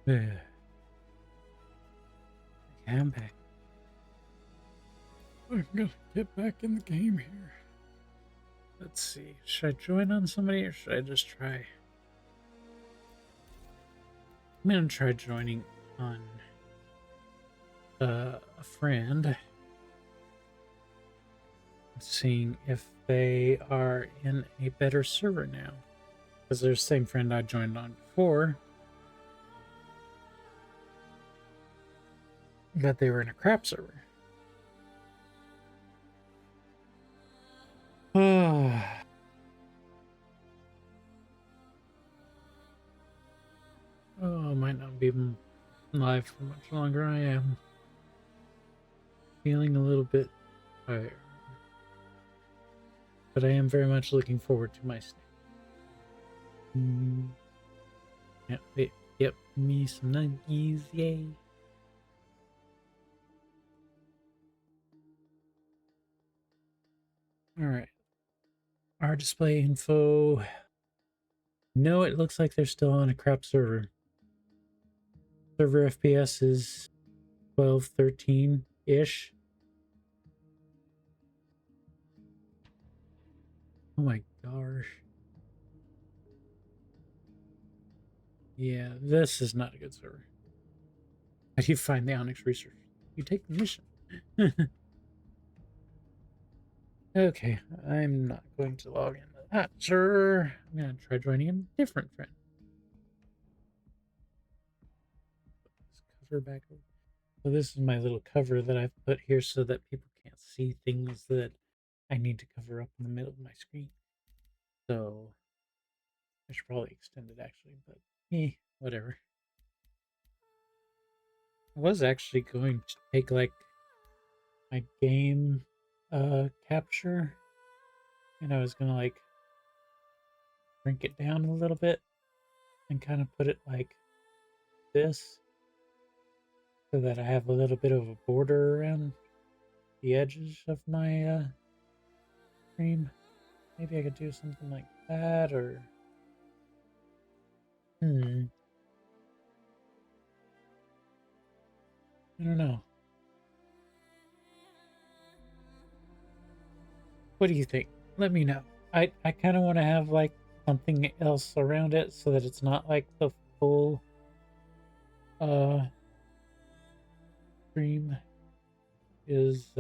Yeah. Okay, I'm back. I'm gonna get back in the game here. Let's see. Should I join on somebody or should I just try? I'm gonna try joining on a friend and seeing if they are in a better server now. Because there's the same friend I joined on before, but they were in a crap server. Oh, I might not be live for much longer. I am feeling a little bit tired, but I am very much looking forward to my stay. Can't wait. Yep, me some nuggies, yay. Alright. Our display info. No, it looks like they're still on a crap server. Server FPS is 12, 13-ish. Oh my gosh. Yeah, this is not a good server. How do you find the Onyx research? You take the mission. Okay, I'm not going to log into that, sir. I'm going to try joining a different friend. Let's cover back over. So this is my little cover that I've put here so that people can't see things that I need to cover up in the middle of my screen. So I should probably extend it actually, but whatever. I was actually going to take like my game capture and I was gonna like shrink it down a little bit and kind of put it like this so that I have a little bit of a border around the edges of my stream. Maybe I could do something like that, or I don't know. What do you think? Let me know. I kind of want to have like something else around it so that it's not like the full stream is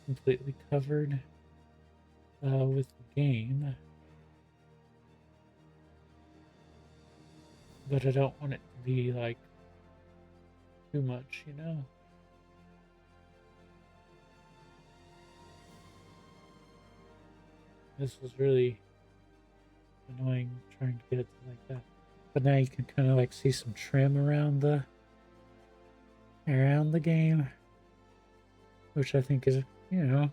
completely covered with the game, but I don't want it to be like too much, you know. This was really annoying trying to get it to like that, but now you can kind of like see some trim around the game, which I think is, you know,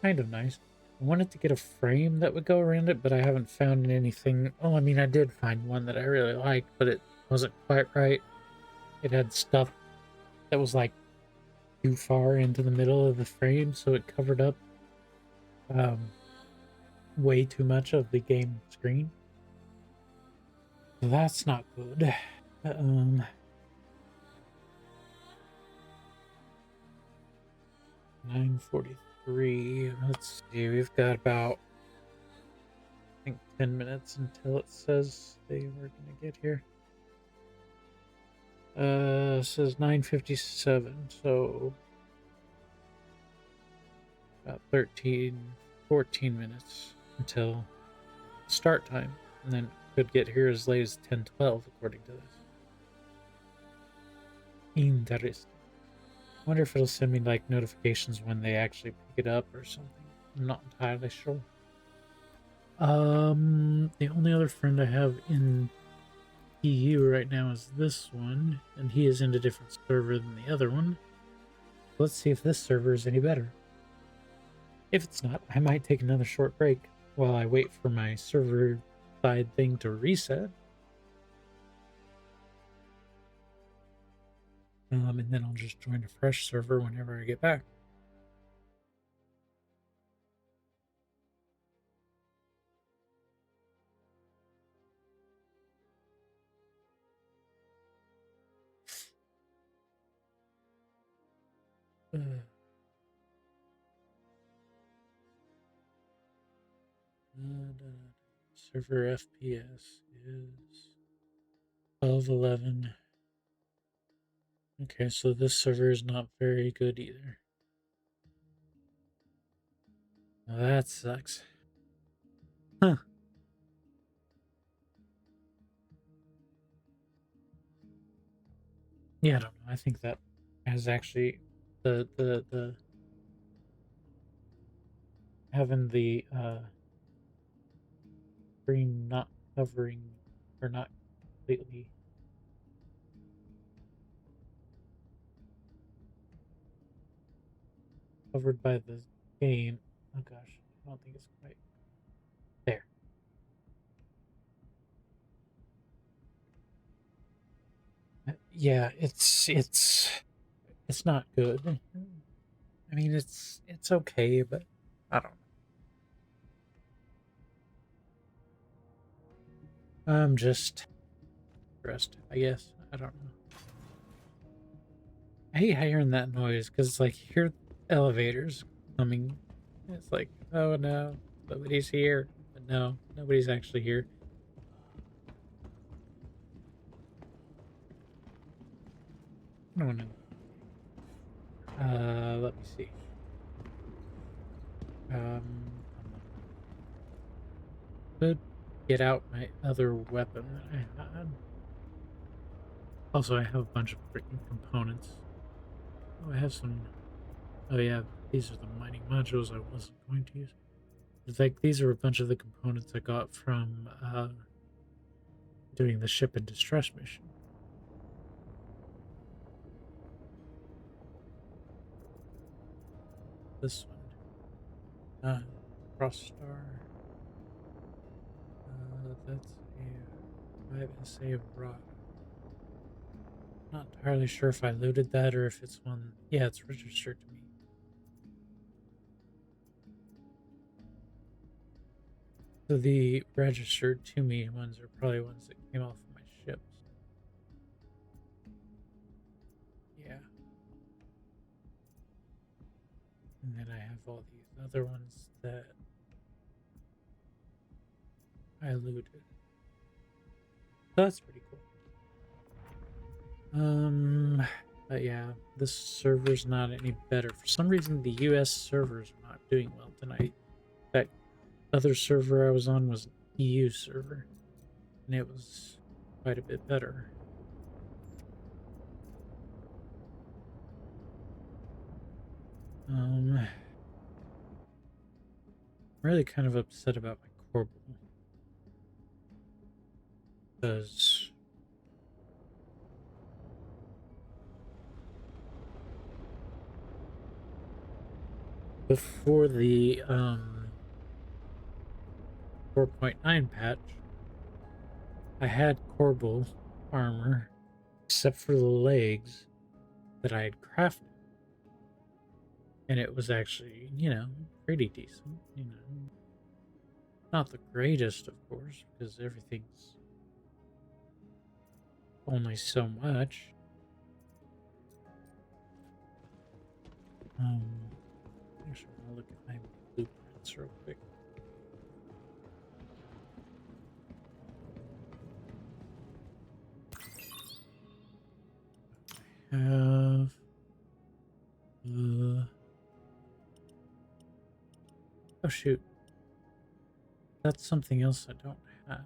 kind of nice. I wanted to get a frame that would go around it, but I haven't found anything. Oh, I mean, I did find one that I really liked, but it wasn't quite right. It had stuff that was like too far into the middle of the frame, so it covered up way too much of the game screen. So that's not good. 9:43. Let's see. We've got about, I think, 10 minutes until it says they were gonna get here. It says 9:57, so about 14 minutes until start time, and then could get here as late as 10:12 according to this. Interesting. I wonder if it'll send me like notifications when they actually pick it up or something. I'm not entirely sure. The only other friend I have in EU right now is this one, and he is in a different server than the other one. Let's see if this server is any better. If it's not, I might take another short break while I wait for my server side thing to reset. And then I'll just join a fresh server whenever I get back. Server FPS is 1211. Okay, so this server is not very good either. Well, that sucks. Huh. Yeah, I don't know. I think that has actually the having the screen not covering or not completely covered by the game. Oh gosh, I don't think it's quite there. Yeah, it's not good. I mean, it's okay, but I don't know. I'm just stressed, I guess. I don't know. I hate hearing that noise because it's like you hear elevators coming. It's like, oh no, nobody's here. But no, nobody's actually here. I don't know. Let me see. Could get out my other weapon that I had. Also, I have a bunch of freaking components. Oh, I have some. Oh yeah, these are the mining modules I wasn't going to use. It's like these are a bunch of the components I got from doing the ship in distress mission. This one, cross star. That's a 5SA rod. Not entirely sure if I looted that or if it's one. Yeah, it's registered to me. So the registered to me ones are probably ones that came off of my ships. Yeah. And then I have all these other ones that I looted. So that's pretty cool. But yeah, this server's not any better. For some reason, the US servers are not doing well tonight. That other server I was on was an EU server, and it was quite a bit better. I'm really kind of upset about my Corbel. Because before the 4.9 patch, I had Corbel armor, except for the legs that I had crafted. And it was actually, pretty decent, Not the greatest, of course, because everything's only so much. Actually, I'll look at my blueprints real quick. I have oh shoot, that's something else I don't have,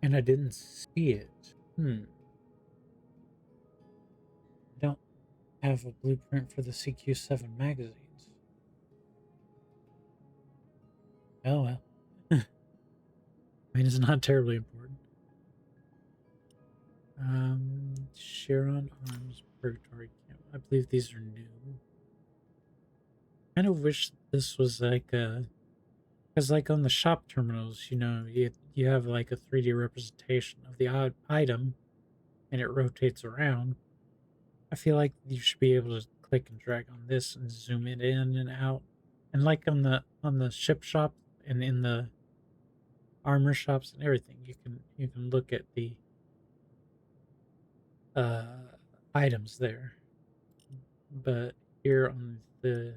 and I didn't see it. I don't have a blueprint for the CQ7 magazines. Oh well. I mean, it's not terribly important. Chiron Arms Purgatory Camp. I believe these are new. I kind of wish this was like a, because like on the shop terminals, you have like a 3D representation of the item, and it rotates around. I feel like you should be able to click and drag on this and zoom it in and out, and like on the ship shop and in the armor shops and everything, you can look at the items there. but here on the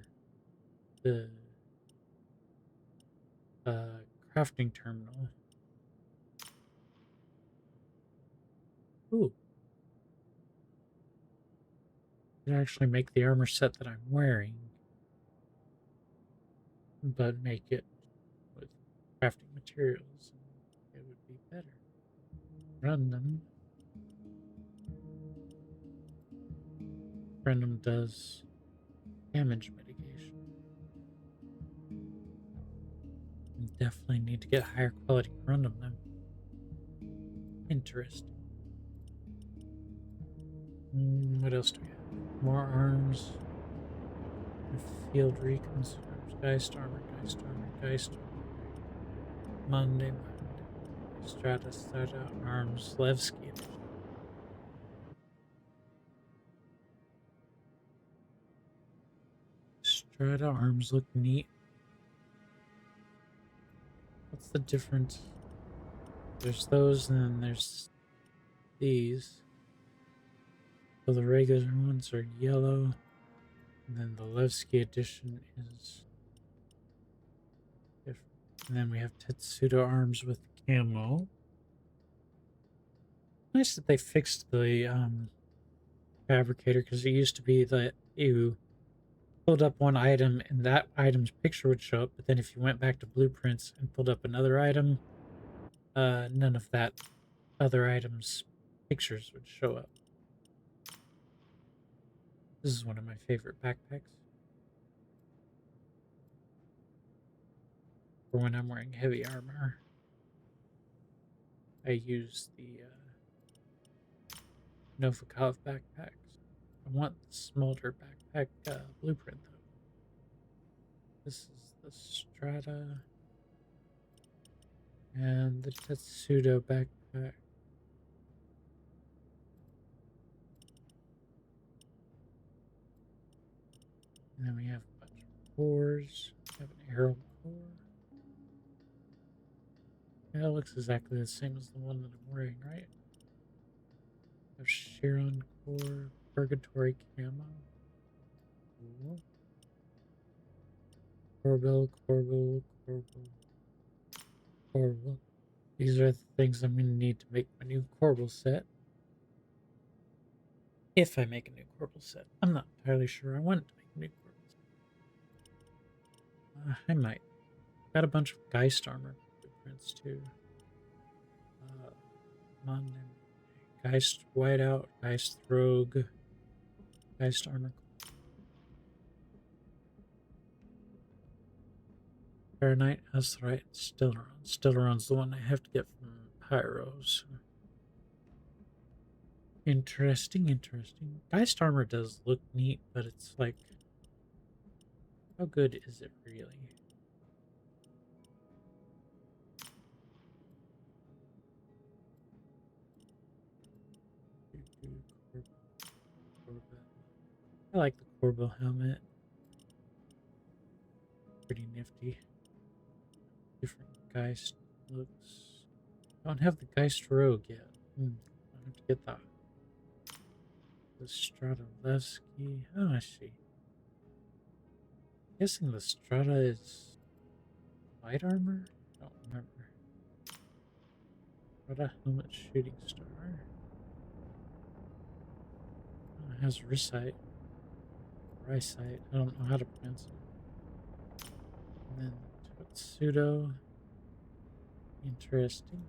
crafting terminal. Ooh. It actually make the armor set that I'm wearing, but make it with crafting materials. It would be better. Random. Random does damage mitigation. Definitely need to get higher quality random then. Interesting. What else do we have? More arms. Field recons. Geist armor, Geist armor, Geist armor. Monday. Strata, arms, Levski edition. Strata arms look neat. What's the difference? There's those, and then there's these. So the regular ones are yellow, and then the Levski edition is different. And then we have Tetsudo arms with camo. Nice that they fixed the fabricator, because it used to be that you pulled up one item and that item's picture would show up, but then if you went back to blueprints and pulled up another item, none of that other item's pictures would show up. This is one of my favorite backpacks for when I'm wearing heavy armor. I use the Novikov backpacks. I want the Smolder backpack blueprint though. This is the Strata and the Tetsudo backpack. And then we have a bunch of cores. We have an arrow core. Yeah, it looks exactly the same as the one that I'm wearing, right? We have Chiron core, Purgatory camo. Cool. Corbel, Corbel, Corbel, Corbel. These are the things I'm going to need to make my new Corbel set. If I make a new Corbel set. I'm not entirely sure I want to make a new Corbel set. I might. Got a bunch of Geist armor blueprints too. Geist Whiteout, Geist Rogue, Geist Armor. Fahrenheit, that's right, Stellaron. Stellaron's the one I have to get from Pyros. Interesting, interesting. Geist Armor does look neat, but it's like, how good is it really? I like the Corbeau helmet. Pretty nifty. Different Geist looks. Don't have the Geist Rogue yet. I have to get that. The Stradalevsky. Oh, I see. Guessing the Strata is light armor? I don't remember. Strata helmet shooting star. Oh, it has Rysite. Rysite. I don't know how to pronounce it. And then Tetsudo. Interesting.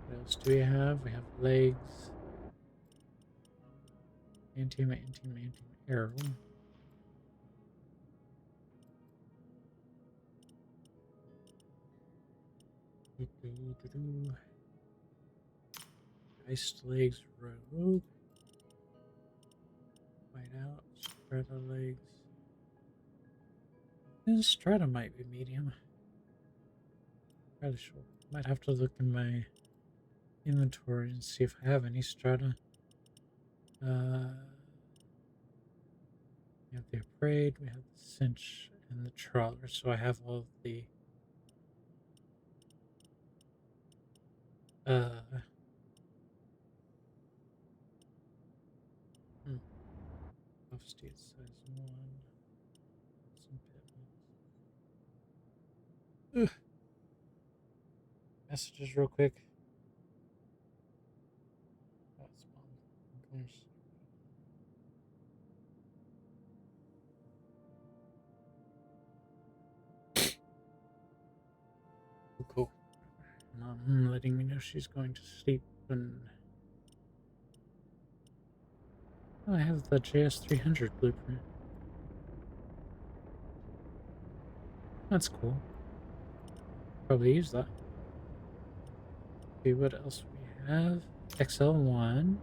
What else do we have? We have legs. Anti arrow. Geist legs rogue. White out. Strata legs. This Strata might be medium. Fairly sure. Might have to look in my inventory and see if I have any Strata. We have the Upgrade, we have the Cinch, and the Trawler. So I have all of the messages real quick. Oh, it's mom. Cool. Mom letting me know she's going to sleep and oh, I have the JS300 blueprint. That's cool. Probably use that. See what else we have. XL1.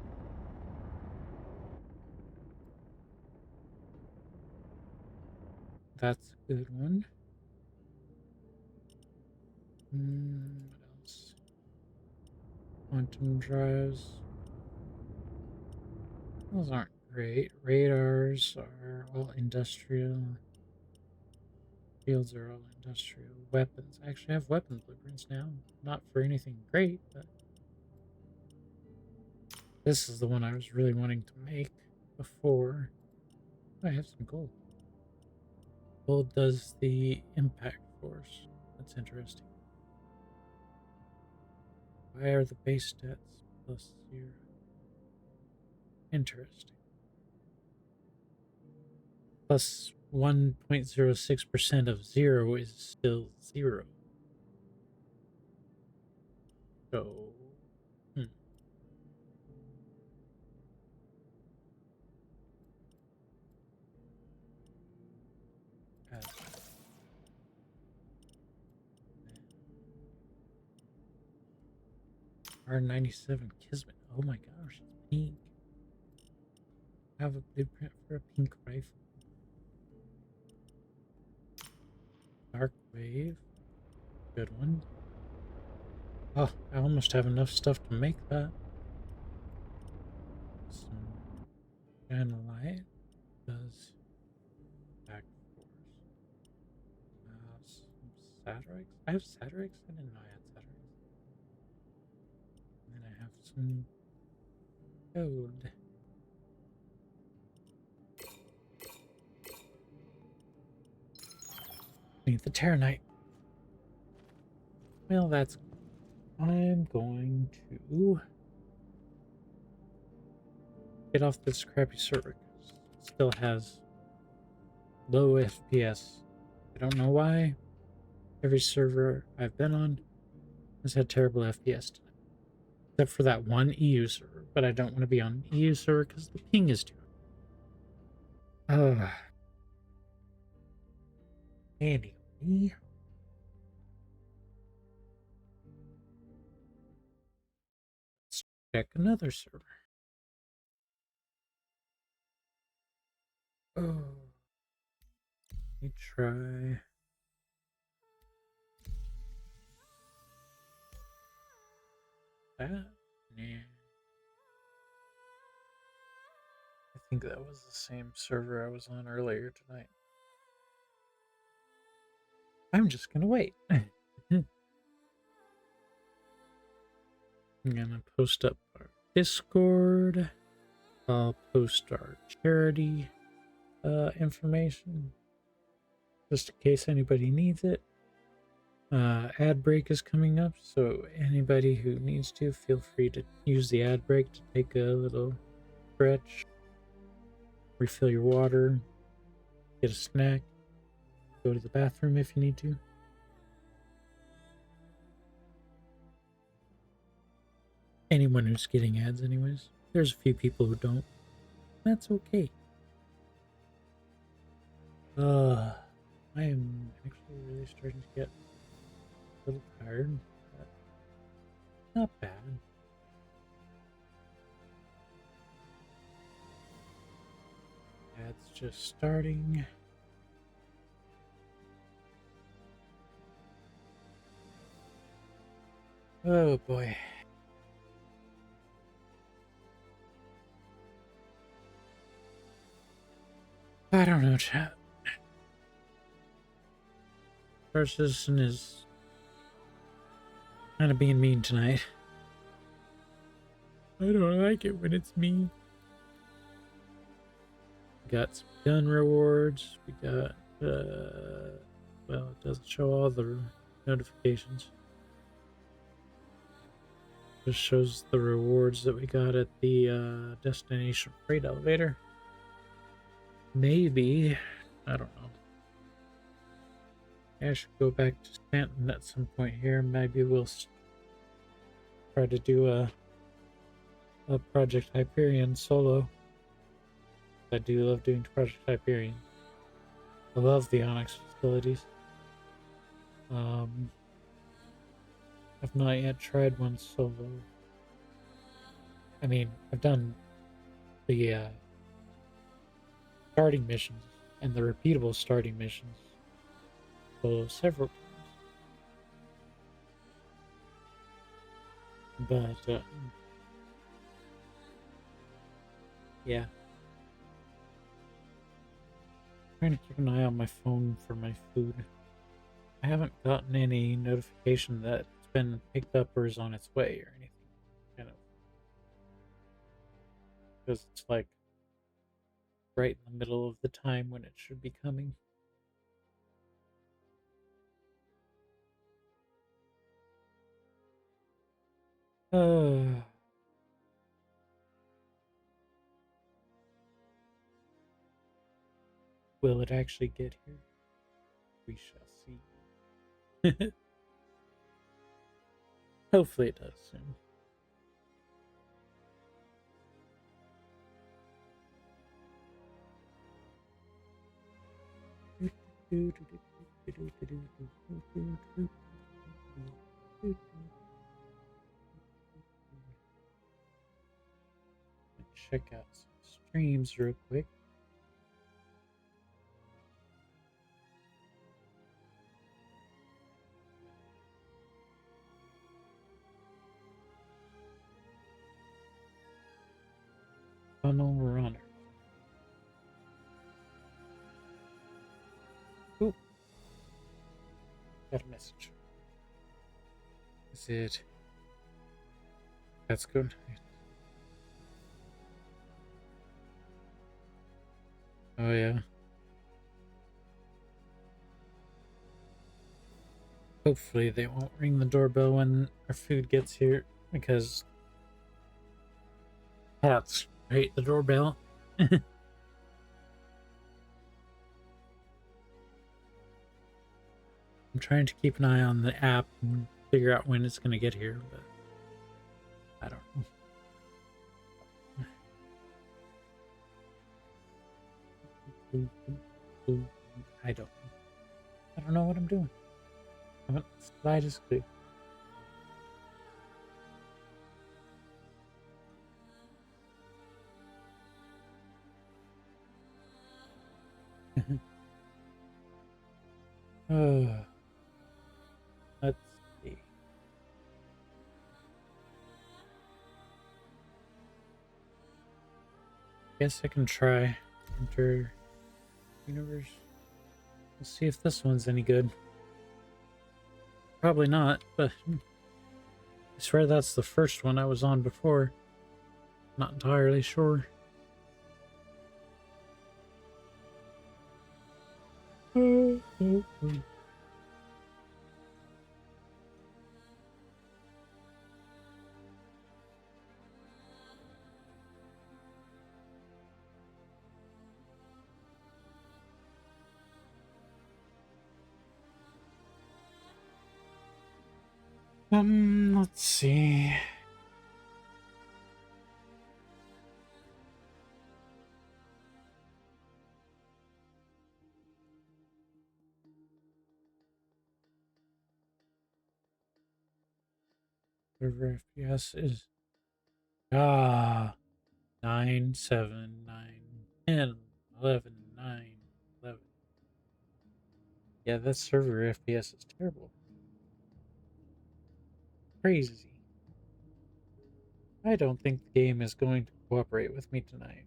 That's a good one. What else? Quantum drives. Those aren't great. Radars are all industrial. Shields are all industrial. Weapons. I actually have weapon blueprints now. Not for anything great, but this is the one I was really wanting to make before. I have some gold. Gold does the impact force. That's interesting. Why are the base stats plus 0? Interesting. Plus 1.06% of 0 is still 0. So, R97 Kismet. Oh my gosh, it's pink. I have a blueprint for a pink rifle. Dark Wave. Good one. Oh, I almost have enough stuff to make that. Some Light does back force. Some Satyrix. I have Satyrix? I didn't know I had Satyrix. And then I have some code. Need the Terranite. Well, that's. I'm going to get off this crappy server. It still has low FPS. I don't know why. Every server I've been on has had terrible FPS tonight. Except for that one EU server. But I don't want to be on EU server because the ping is too high. Anyway. Let's check another server. Oh. Let me try. That? Nah. I think that was the same server I was on earlier tonight. I'm just gonna wait. I'm gonna post up our Discord. I'll post our charity information just in case anybody needs it. Ad break is coming up, so anybody who needs to, feel free to use the ad break to take a little stretch, refill your water, get a snack, go to the bathroom if you need to. Anyone who's getting ads anyways. There's a few people who don't. That's okay. I am actually really starting to get a little tired, but not bad. Ads just starting. Oh boy. I don't know, chat. Star Citizen is kind of being mean tonight. I don't like it when it's mean. We got some gun rewards. We got, well, it doesn't show all the notifications. This shows the rewards that we got at the destination freight elevator. Maybe, I don't know. I should go back to Stanton at some point here. Maybe we'll try to do a Project Hyperion solo. I do love doing Project Hyperion. I love the Onyx facilities. I've not yet tried one solo. I mean, I've done the starting missions and the repeatable starting missions solo several times. But, yeah. Trying to keep an eye on my phone for my food. I haven't gotten any notification that it's been picked up or is on its way or anything. Kind of. Because it's like right in the middle of the time when it should be coming. Will it actually get here? We shall see. Hopefully it does soon. Check out some streams real quick. Funnel runner. Ooh. Got a message. Is it? That's good. Oh yeah. Hopefully they won't ring the doorbell when our food gets here, because cats hate the doorbell. I'm trying to keep an eye on the app and figure out when it's going to get here, but I don't know. I don't know what I'm doing. I haven't the slightest clue. Let's see. Guess I can try enter universe. We'll see if this one's any good. Probably not, but I swear that's the first one I was on before. Not entirely sure. Let's see. Server FPS is 9, 7, 9, 10, 11, 9, 11. Yeah, that server FPS is terrible. Crazy. I don't think the game is going to cooperate with me tonight.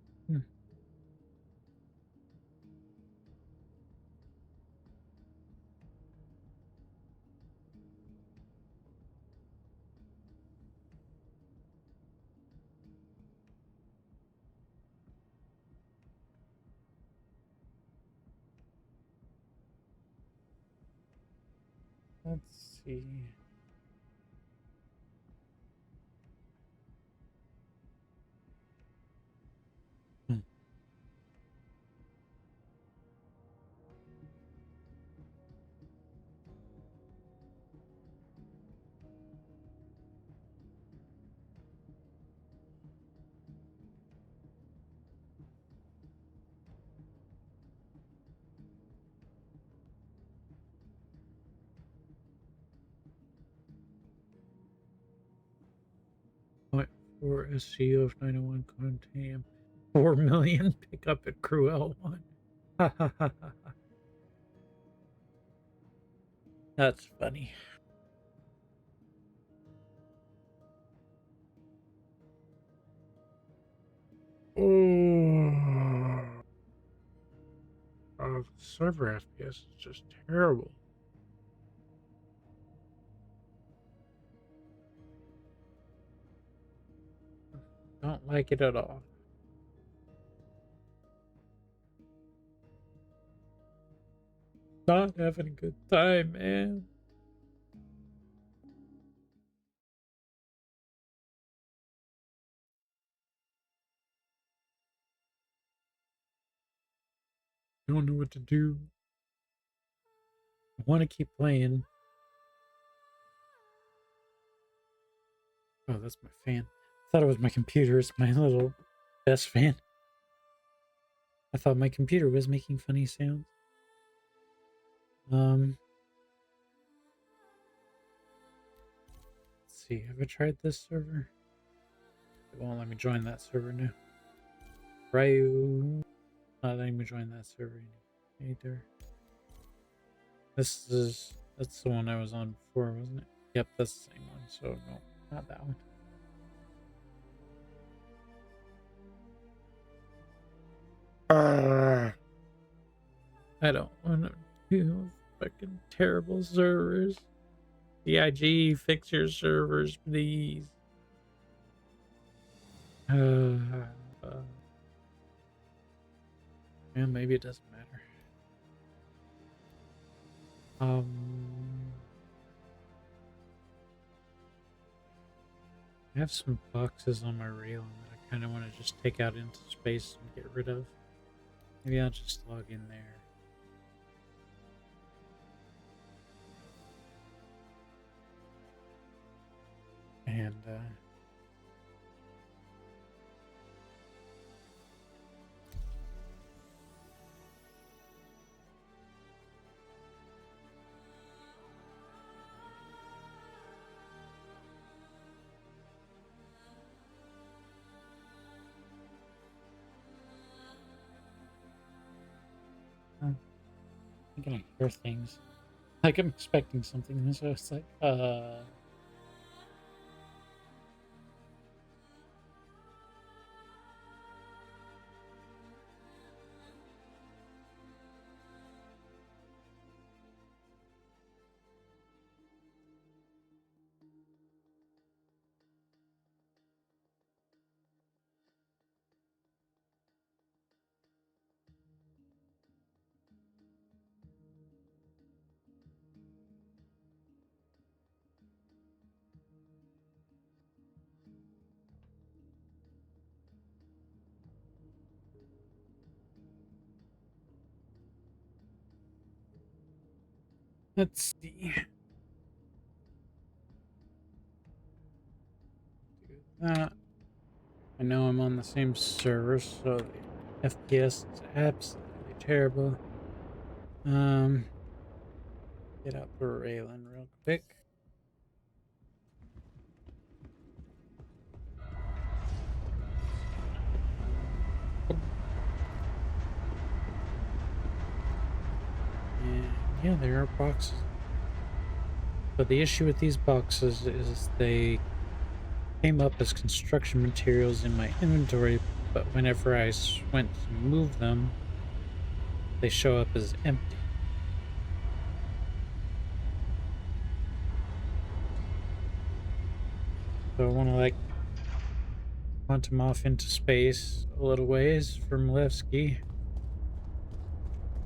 Let's see. for SCU of 901 contain 4 million pickup at Crew L1. Ha ha ha ha. That's funny. Oh, the server FPS is just terrible. Don't like it at all. Not having a good time, man. Don't know what to do. I want to keep playing. Oh, that's my fan. I thought it was my computer. It's my little best fan. I thought my computer was making funny sounds. Let's see. Have I tried this server? It won't let me join that server now. Ryu. Not letting me join that server either. That's the one I was on before, wasn't it? Yep, that's the same one. So no, not that one. I don't want to do fucking terrible servers. CIG, fix your servers, please. And maybe it doesn't matter. I have some boxes on my railing that I kind of want to just take out into space and get rid of. Maybe I'll just log in there. And I'm gonna hear things. Like I'm expecting something, so it's like, let's see. Do that. I know I'm on the same server, so the FPS is absolutely terrible. Get out the railing real quick. And yeah, there are boxes. But the issue with these boxes is they came up as construction materials in my inventory, but whenever I went to move them, they show up as empty. So I want to like punt them off into space a little ways from Levski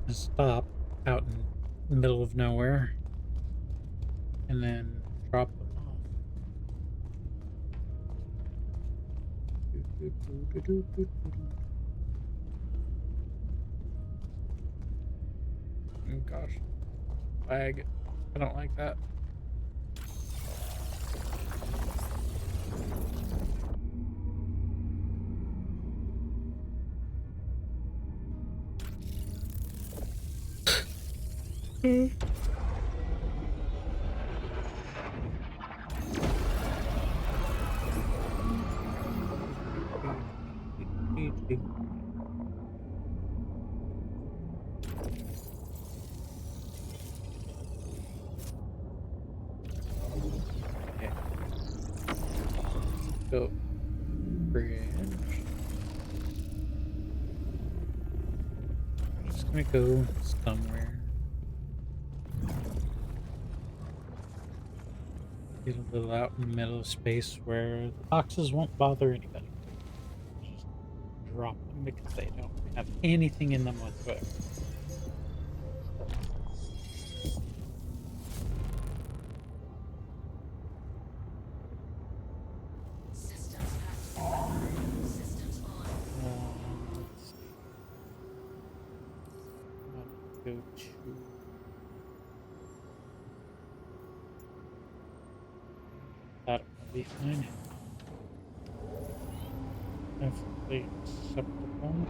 and stop out in the middle of nowhere and then drop them off. Oh gosh, lag. I don't like that. go bridge. I'm just gonna go somewhere. Get a little out in the middle of space where the boxes won't bother anybody. Just drop them because they don't have anything in them whatsoever. Systems activated. Systems on. Let's see. I'll go to. That will be fine. Definitely acceptable.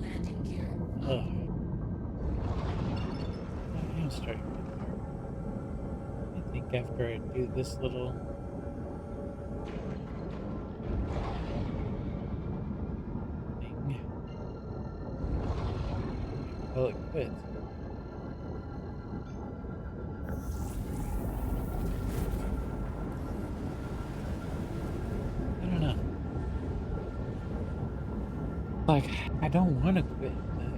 Landing gear. Ugh. I'm starting to get there. I think after I do this little thing, call it quits. I don't know. Like, I don't want to quit, but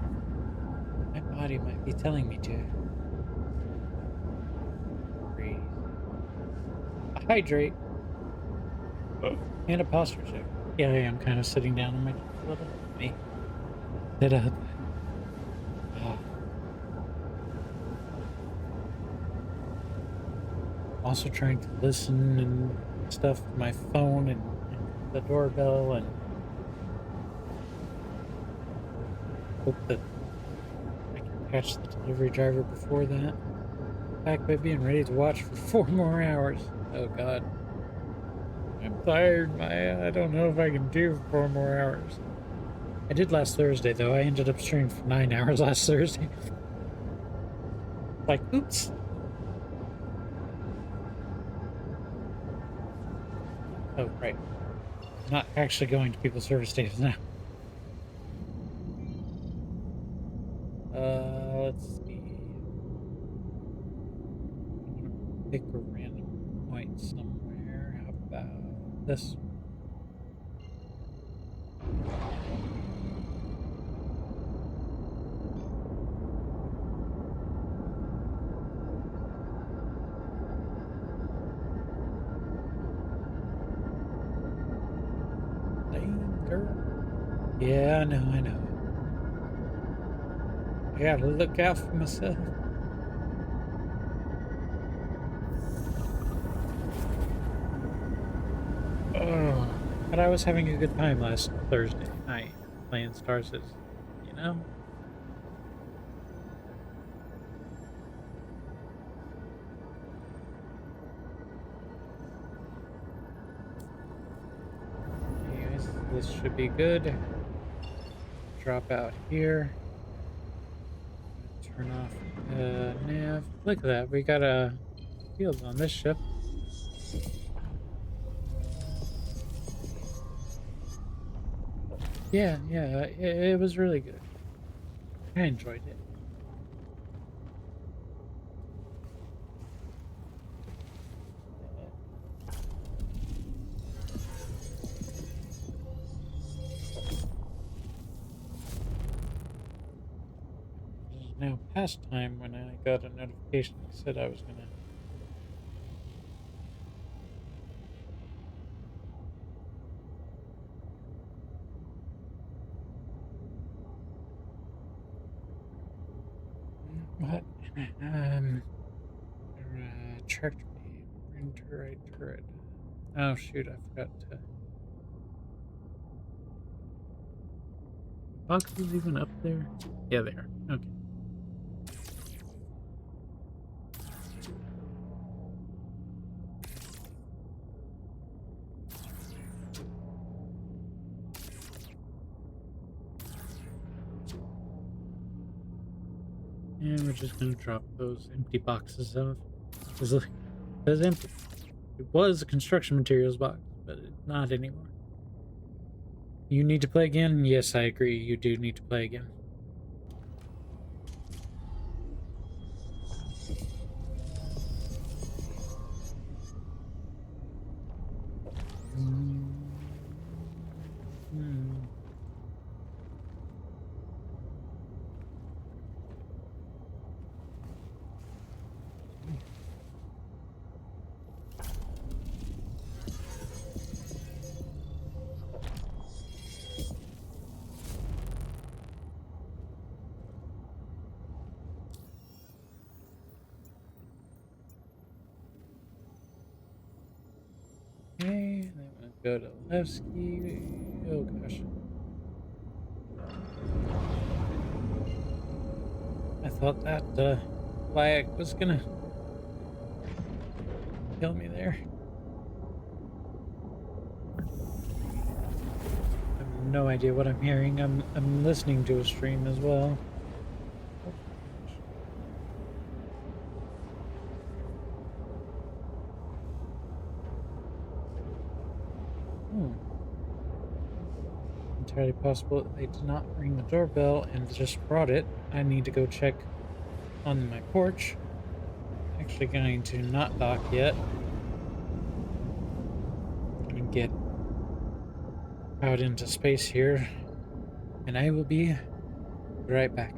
my body might be telling me to. Breathe. Hydrate. And a posture check. Yeah, I am kind of sitting down on my little me. Sit up. Also trying to listen and stuff to my phone and the doorbell and hope that I can catch the delivery driver before that. Back by being ready to watch for 4 more hours. Oh god. I'm tired, Maya. I don't know if I can do 4 more hours. I did last Thursday though. I ended up streaming for 9 hours last Thursday. Like, oops. Oh, right. I'm not actually going to people's service stations now. Let's see. I want to pick a random point somewhere. How about this? Girl. Yeah, I know, I know. I gotta look out for myself. Oh, but I was having a good time last Thursday night playing Star Citizen, you know? Anyways, this should be good. Drop out here. Turn off nav. Look at that, we got a field on this ship. Yeah, it was really good. I enjoyed it. It is now past time when I got a notification that said I was gonna. What? Tractor beam, printer right turret. Oh shoot, I forgot to. Boxes even up there? Yeah, they are. Okay. And we're just gonna drop those empty boxes off. It says empty. It was a construction materials box, but it's not anymore. You need to play again? Yes, I agree. You do need to play again. Okay, then we'll go to Levski. Oh gosh. I thought that flag was gonna kill me there. I have no idea what I'm hearing. I'm listening to a stream as well. Entirely possible that they did not ring the doorbell and just brought it. I need to go check on my porch. Actually going to not dock yet. And get out into space here. And I will be right back.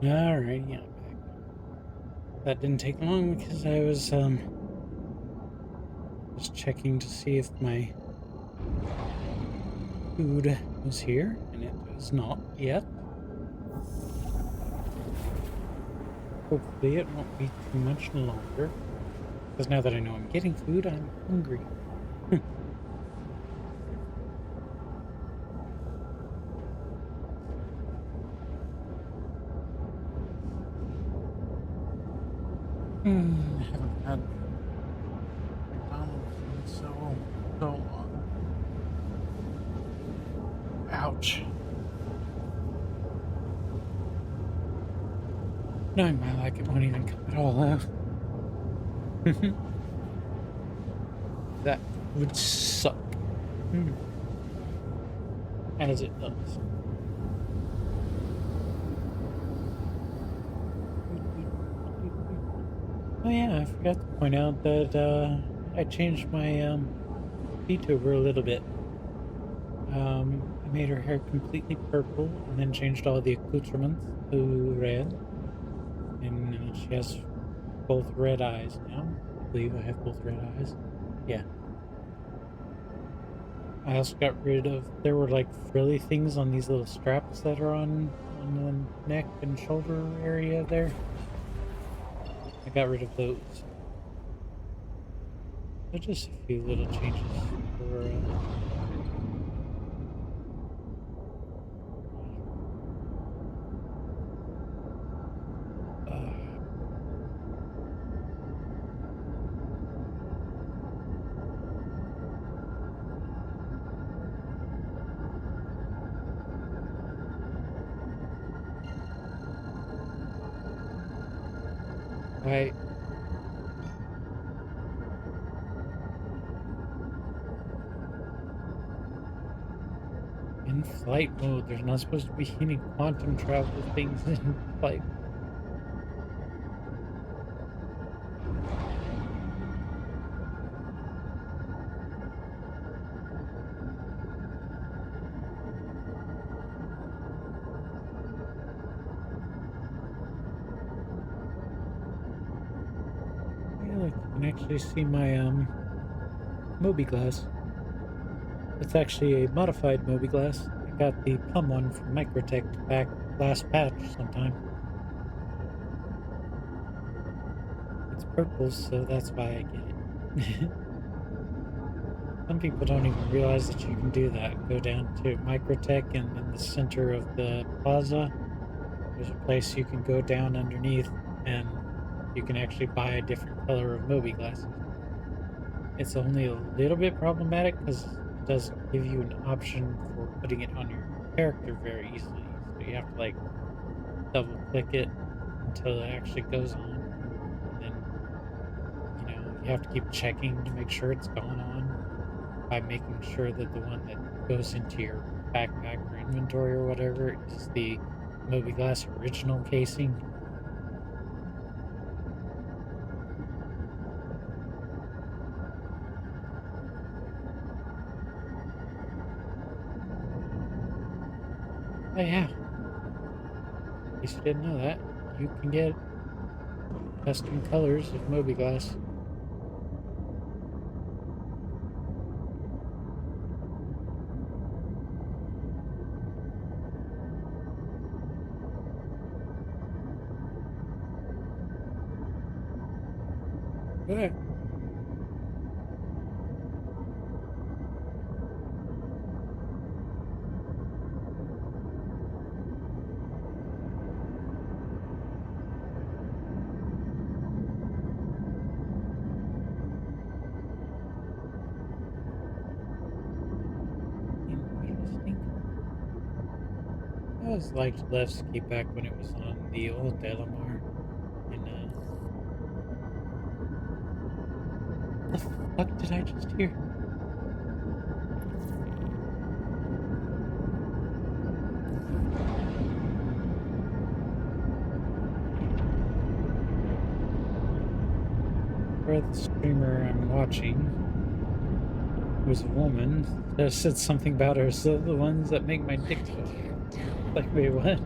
Alright, yeah, I'm back. That didn't take long because I was just checking to see if my food was here, and it is not yet. Hopefully it won't be too much longer, because now that I know I'm getting food, I'm hungry. I haven't had McDonald's in so long. Ouch. Knowing my luck, it won't even come at all out. That would suck. As it does. Oh yeah, I forgot to point out that I changed my VTuber a little bit. I made her hair completely purple and then changed all the accoutrements to red. And she has both red eyes now. I believe I have both red eyes. Yeah. I also got rid of, there were like frilly things on these little straps that are on the neck and shoulder area there. I got rid of those. So just a few little changes for Why? In flight mode, there's not supposed to be any quantum travel things in flight. Yeah, look, you can actually see my Moby glass. It's actually a modified Moby glass. I got the plum one from Microtech back last patch sometime. It's purple, so that's why I get it. Some people don't even realize that you can do that. Go down to Microtech, and in the center of the plaza, there's a place you can go down underneath, and you can actually buy a different color of Moby glasses. It's only a little bit problematic because it doesn't give you an option for putting it on your character very easily. So you have to like double click it until it actually goes on. And then, you have to keep checking to make sure it's gone on by making sure that the one that goes into your backpack or inventory or whatever is the Moby Glass original casing. Oh yeah, in case you didn't know that, you can get custom colors of Moby Glass. Yeah. Interesting. I always liked Levski back when it was on the old Delamar. And the fuck did I just hear? For the streamer I'm watching, was a woman that said something about her, so the ones that make my dick go. Like, wait, what?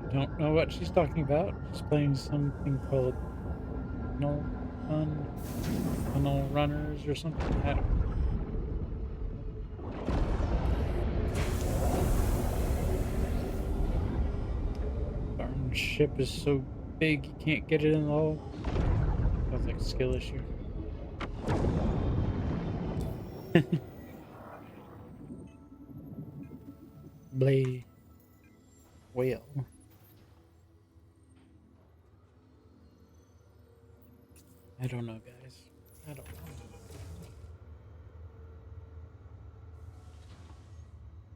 I don't know what she's talking about. She's playing something called Tunnel Fun, Tunnel Runners or something. I don't know. Darn ship is so big you can't get it in the hole. Sounds like a skill issue. Blade whale. I don't know, guys. I don't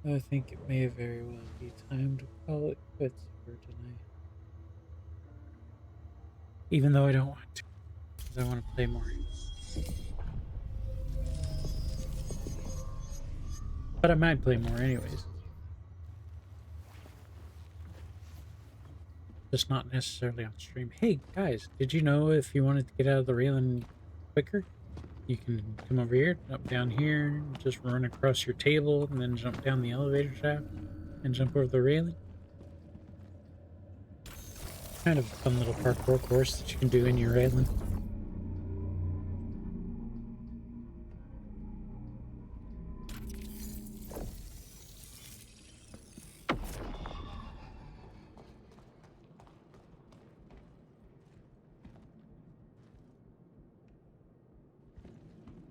know. I think it may very well be time to call it quits for tonight. Even though I don't want to, because I want to play more. But I might play more anyways. Just not necessarily on stream. Hey, guys, did you know if you wanted to get out of the railing quicker, you can come over here, jump down here, just run across your table, and then jump down the elevator shaft and jump over the railing? Kind of a fun little parkour course that you can do in your railing.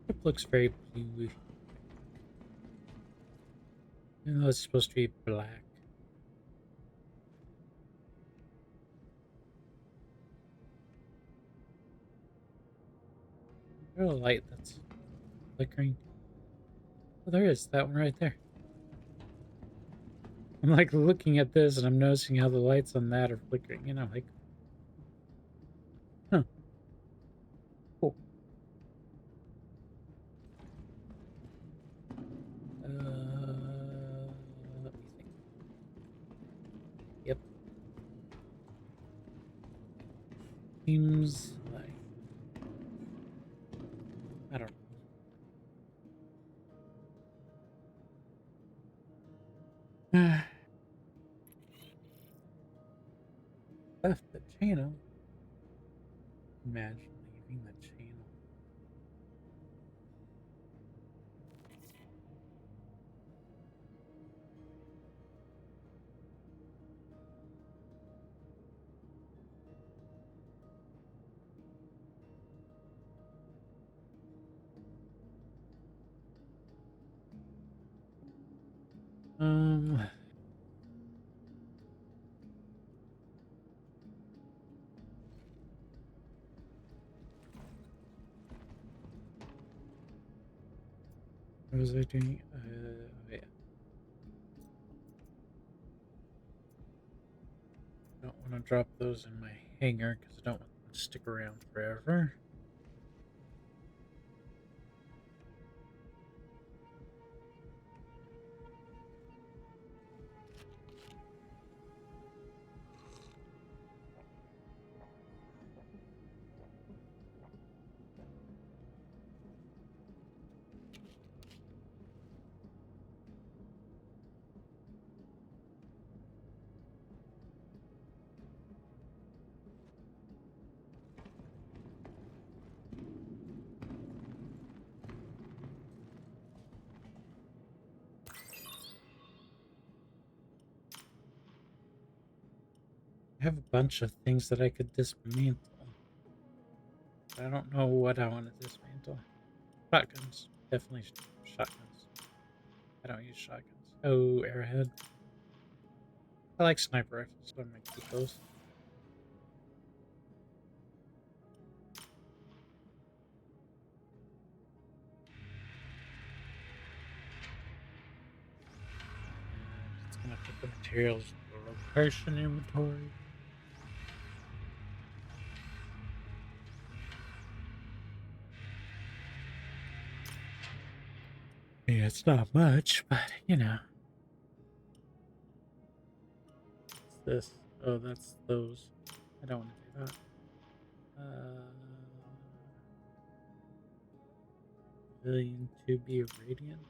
It looks very blue. Even though it's supposed to be black. There's a light that's flickering. Oh, there is that one right there. I'm like looking at this and I'm noticing how the lights on that are flickering, you know, like, huh, cool. Let me think. Yep. Seems like, I don't know. Left the channel. Imagine leaving the channel. Um, what was I doing? Yeah. Don't want to drop those in my hanger because I don't want them to stick around forever. I have a bunch of things that I could dismantle. But I don't know what I want to dismantle. Shotguns. Definitely shotguns. I don't use shotguns. Oh, arrowhead. I like sniper rifles, so I might keep those. It's gonna put the materials in the location inventory. Yeah, it's not much, but you know. What's this? Oh, that's those. I don't want to do that. Pavilion to be radiant.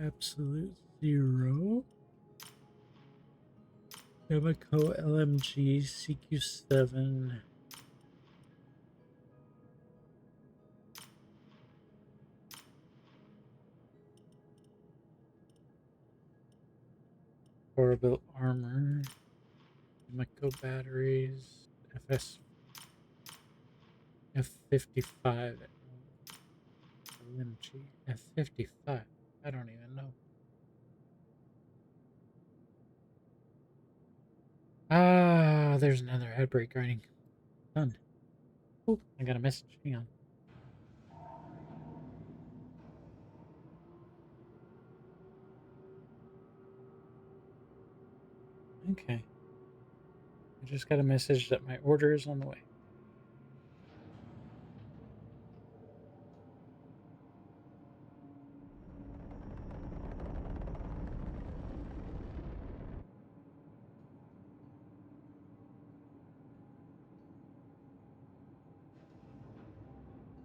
Absolute zero. Yamaco LMG CQ7. Orbital armor. Yamaco batteries. F55. LMG. F55. I don't even know. Ah, there's another head brake writing. Done. Oh, I got a message. Hang on. Okay. I just got a message that my order is on the way.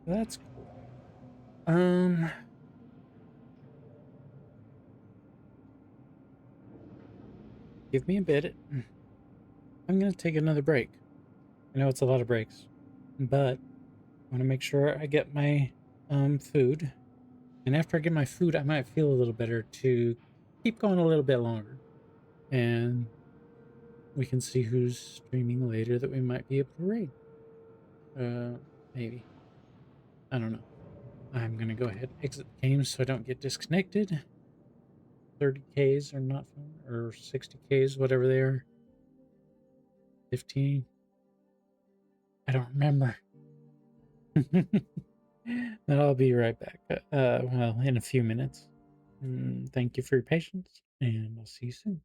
That's cool. Give me a bit. I'm gonna take another break. I know it's a lot of breaks, but I want to make sure I get my food. And after I get my food, I might feel a little better to keep going a little bit longer. And we can see who's streaming later that we might be able to raid. Maybe. I don't know. I'm gonna go ahead and exit the game so I don't get disconnected. 30Ks are not fun, or 60Ks, whatever they are. 15. I don't remember. But I'll be right back. Well, in a few minutes. Thank you for your patience, and I'll see you soon.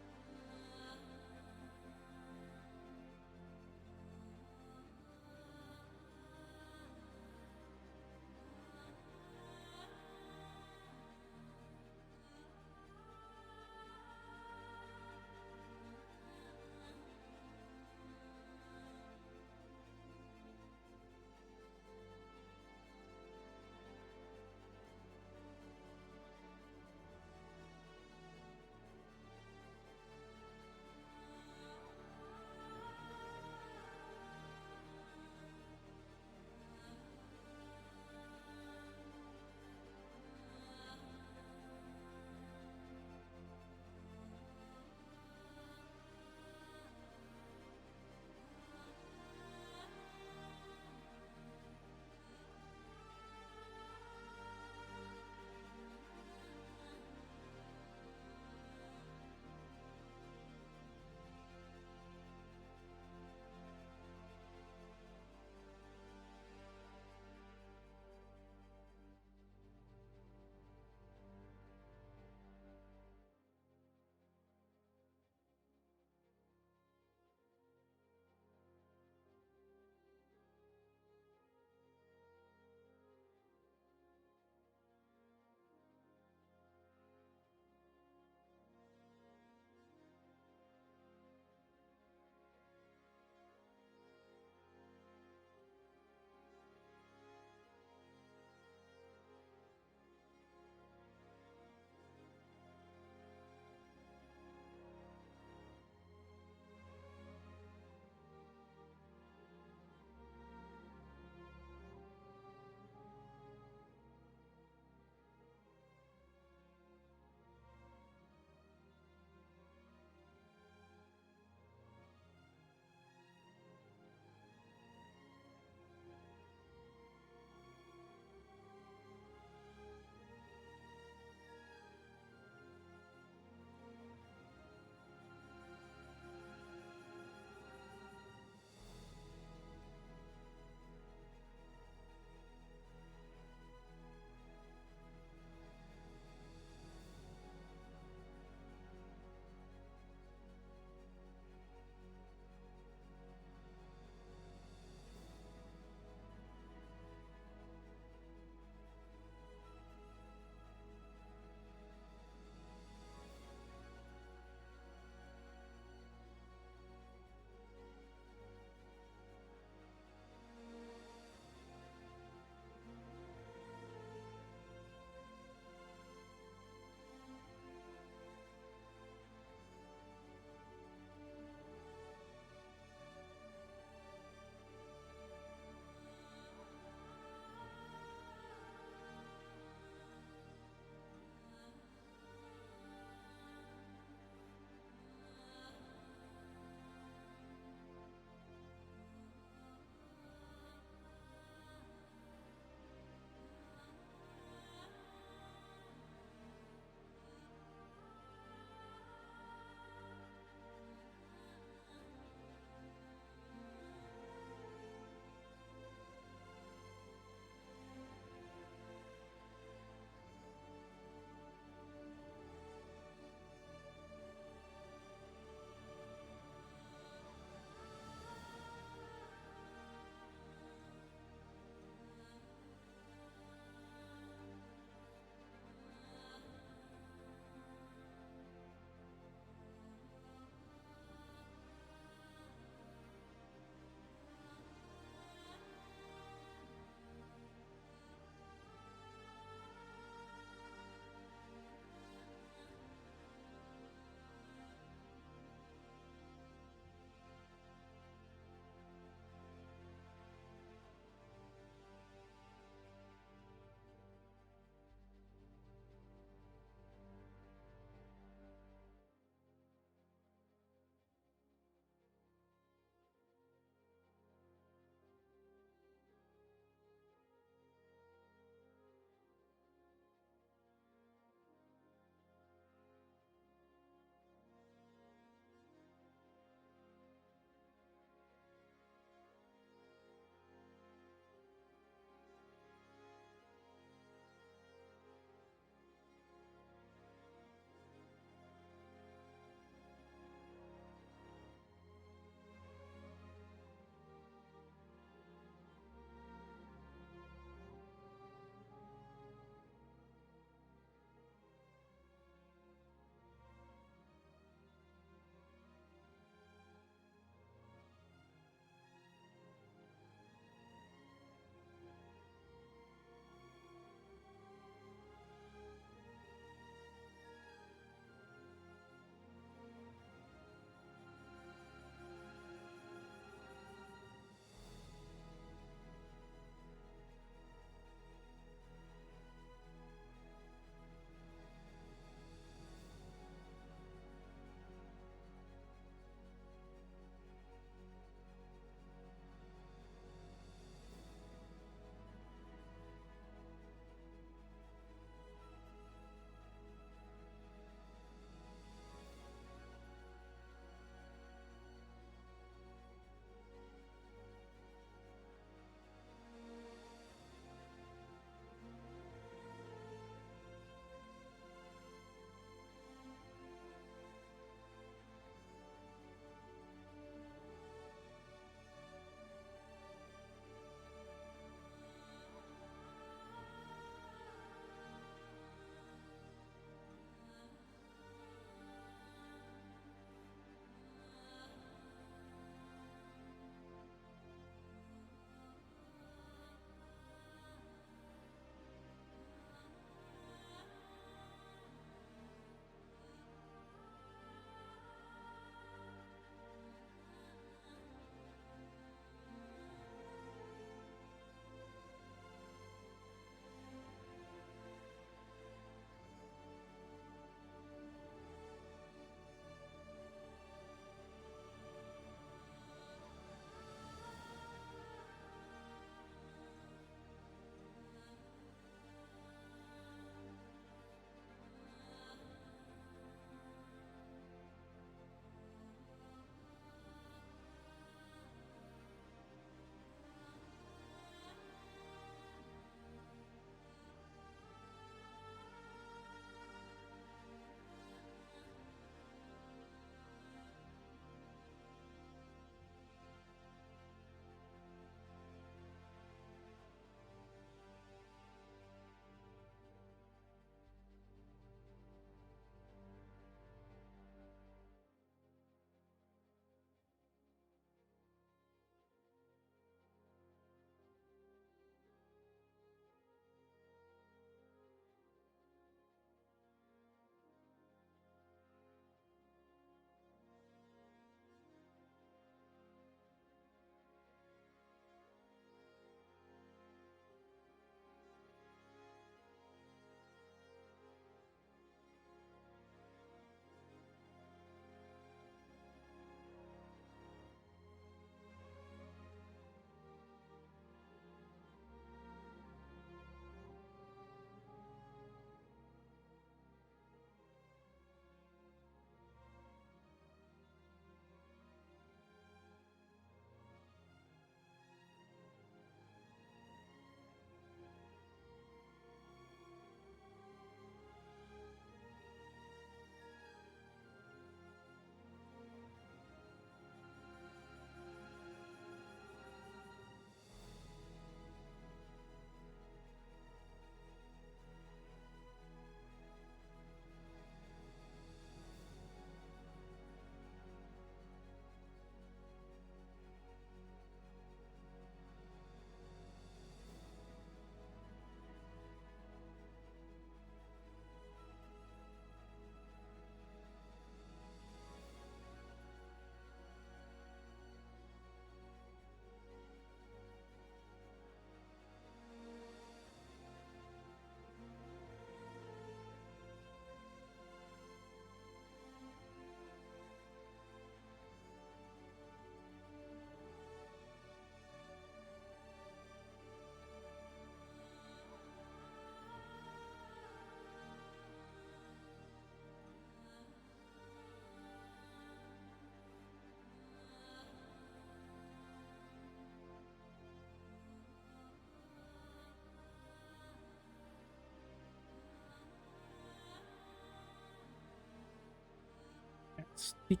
speak.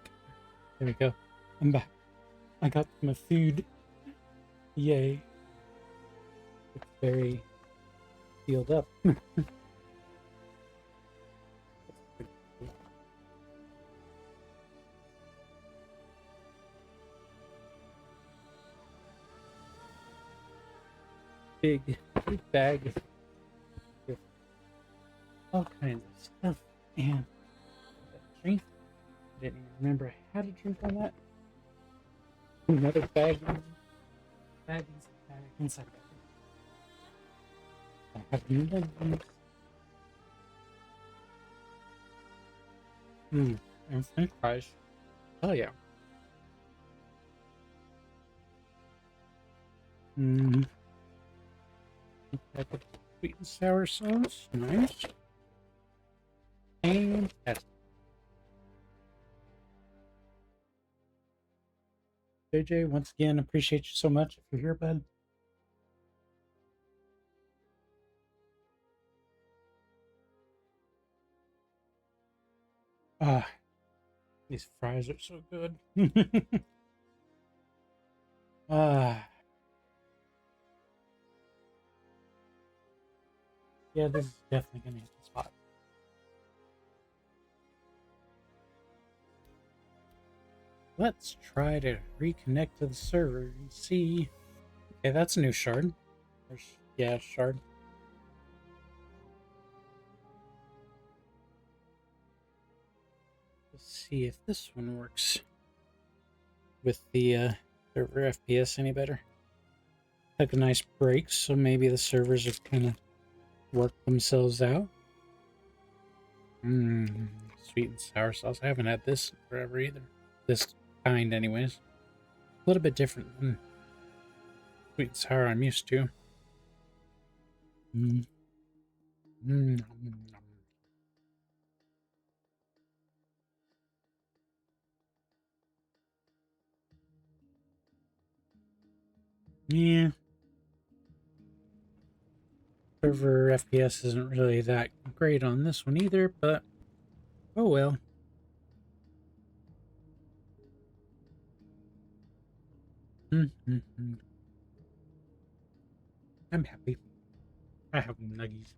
There we go. I'm back. I got my food. Yay. It's very sealed up. Big bag with all kinds of stuff and a drink. I didn't even remember I had a drink on that. Another bag inside that. I have new ones. And French fries. Oh yeah. Pack of sweet and sour sauce. Nice. Fantastic. JJ, once again, appreciate you so much if you're here, bud. Ah, these fries are so good. Ah. Yeah, this is definitely gonna hit the spot. Let's try to reconnect to the server and see. Okay, that's a new shard. Yeah, shard. Let's see if this one works with the server FPS any better. Took a nice break, so maybe the servers have kind of worked themselves out. Sweet and sour sauce. I haven't had this forever either. This kind, anyways. A little bit different than sweet and sour I'm used to. Yeah. Server FPS isn't really that great on this one either, but oh well. I'm happy. I have nuggies.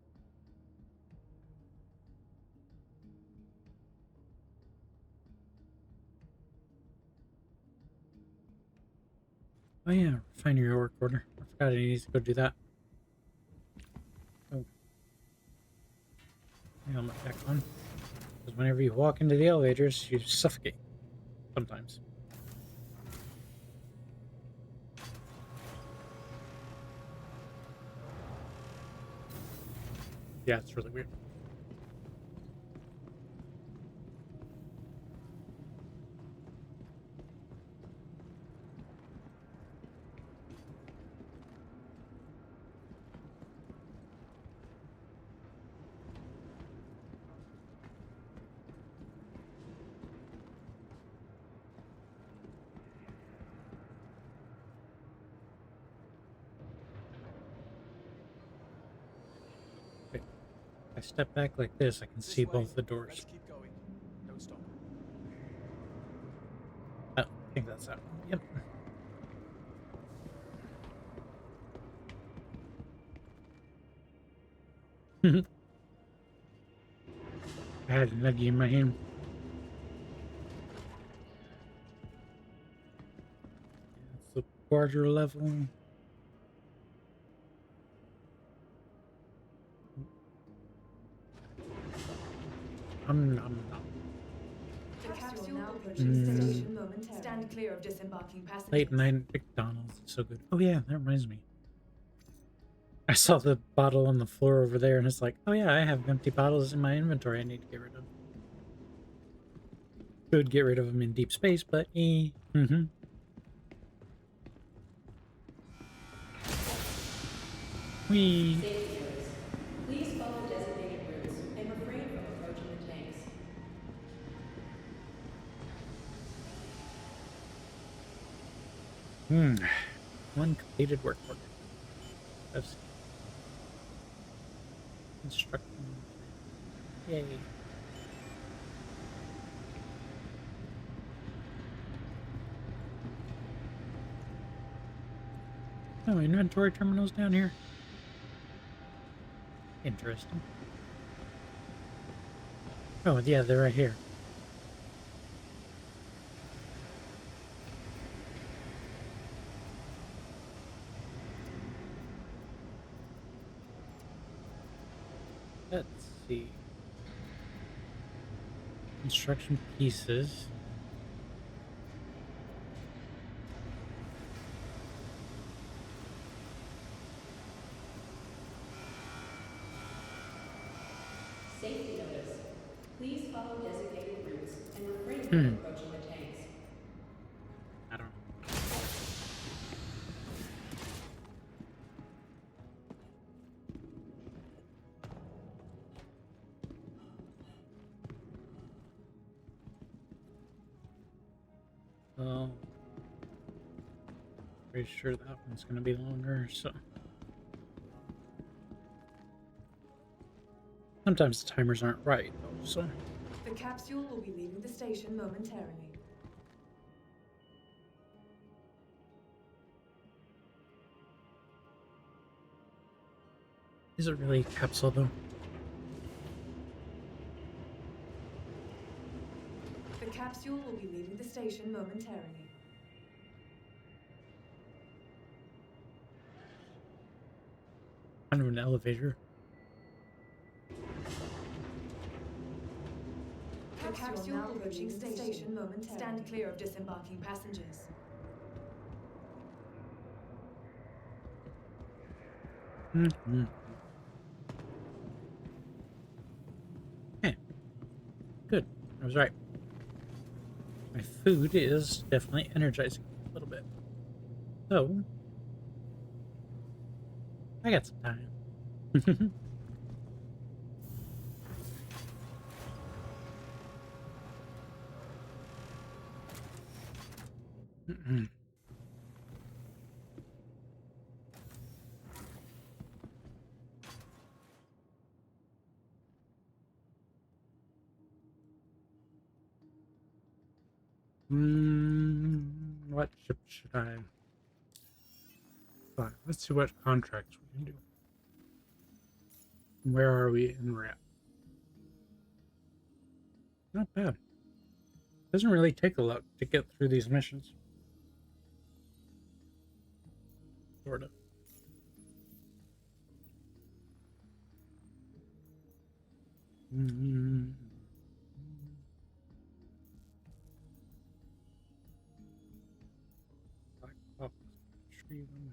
Oh yeah, refinery work order. I forgot I need to go do that. Oh. Helmet back on. Because whenever you walk into the elevators, you suffocate. Sometimes. Yeah, it's really weird. If I step back like this, I can see both the doors. Let's keep going. Don't stop. Oh, I think that's that one. Yep. I had a nuggie in my hand. It's the quarter level. The capsule now approaching station momentarily. Stand clear of disembarking passengers. Late night at McDonald's. It's so good. Oh yeah, that reminds me. I saw the bottle on the floor over there and it's like, oh yeah, I have empty bottles in my inventory I need to get rid of. Could get rid of them in deep space, but Whee! Safety routes. Please follow designated routes and refrain from approaching the tanks. One completed work order. That's instructing. Yay. Oh, inventory terminals down here. Interesting. Oh, yeah, they're right here. Let's see. Construction pieces. Safety notice. Please follow designated routes and refrain from Hmm. approaching the tanks. I don't know. Well, pretty sure that one's gonna be longer, so. Sometimes the timers aren't right, though, so. The capsule will be leaving the station momentarily. Is it really a capsule, though? The capsule will be leaving the station momentarily. Kind of an elevator. The capsule now approaching station momentarily. Stand clear of disembarking passengers. Mm-hmm. Hey, good. I was right. My food is definitely energizing a little bit. So, I got some time. Mm-mm. What ship should I fly? Let's see what contracts we can do. Where are we in wrap? Not bad. Doesn't really take a lot to get through these missions. Sort of. Black Box Retrieving.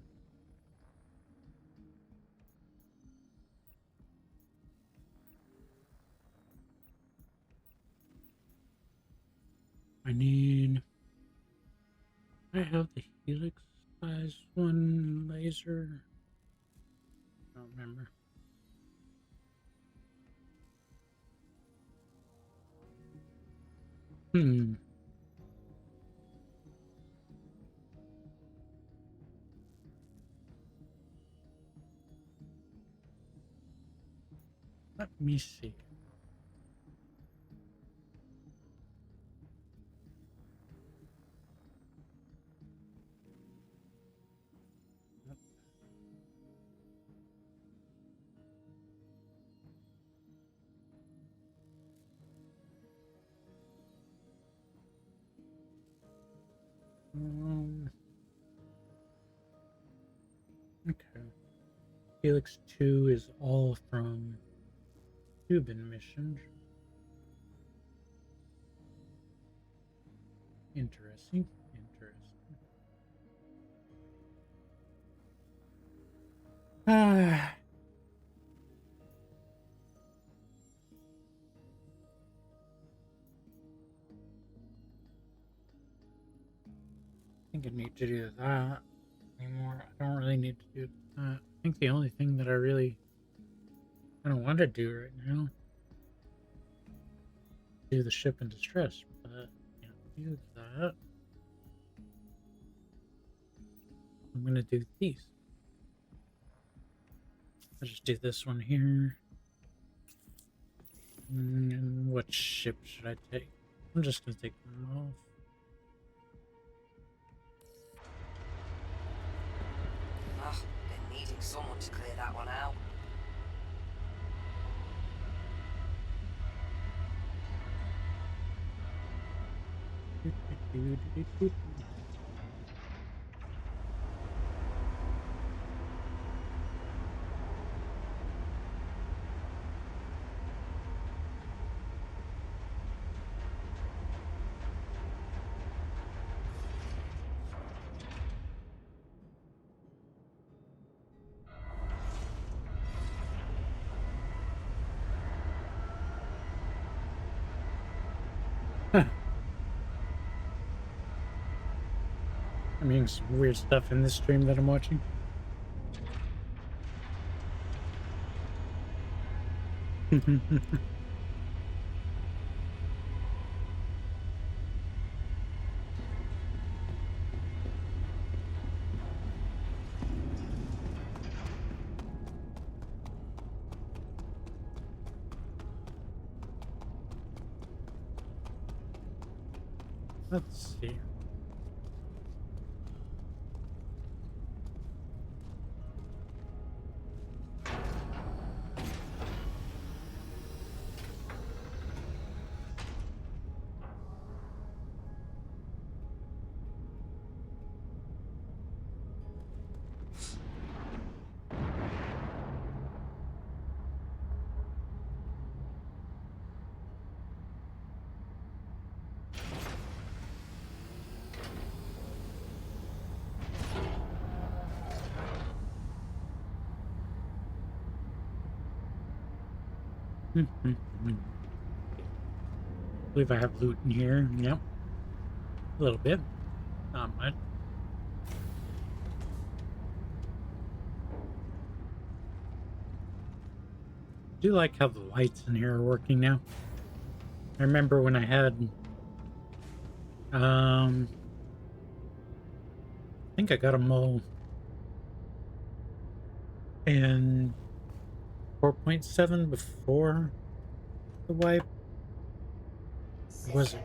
I have the Helix size 1 laser. I don't remember. Let me see. Okay. Helix 2 is all from Cuban missions. Interesting. Ah. I think I need to do that anymore. I don't really need to do that. I think the only thing that I don't want to do right now is do the ship in distress, but I can't do that. I'm gonna do these. I'll just do this one here. And what ship should I take? I'm just gonna take them off. Ugh, Do-do-do-do-do. Huh. I'm hearing some weird stuff in this stream that I'm watching. Let's see. I believe I have loot in here. Yep. A little bit. Not much. I do like how the lights in here are working now. I remember when I had I think I got them all in 4.7 before the wipe. Or was it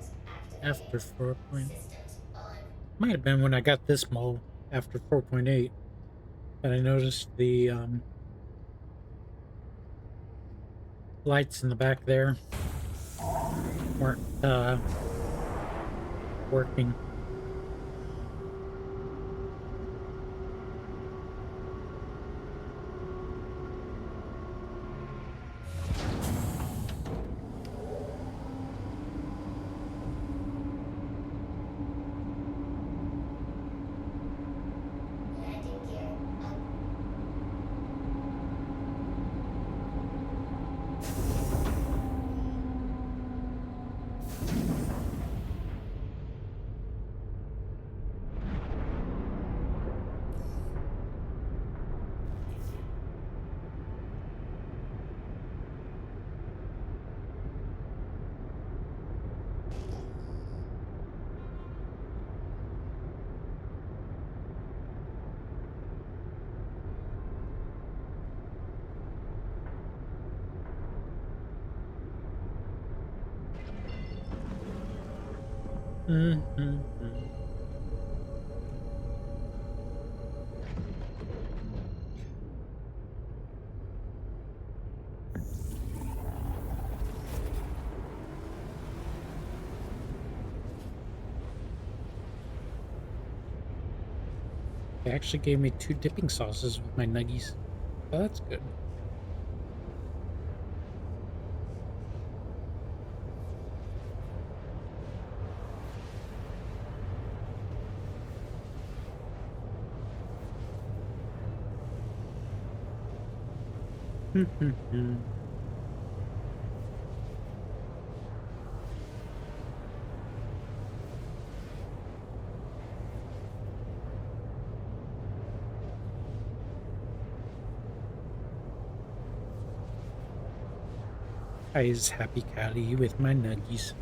after 4. Systems on. Might have been when I got this mole after 4.8 that I noticed the lights in the back there weren't working. Landing gear up. They actually gave me 2 dipping sauces with my nuggies. Oh, that's good. I is happy Callie with my nuggies.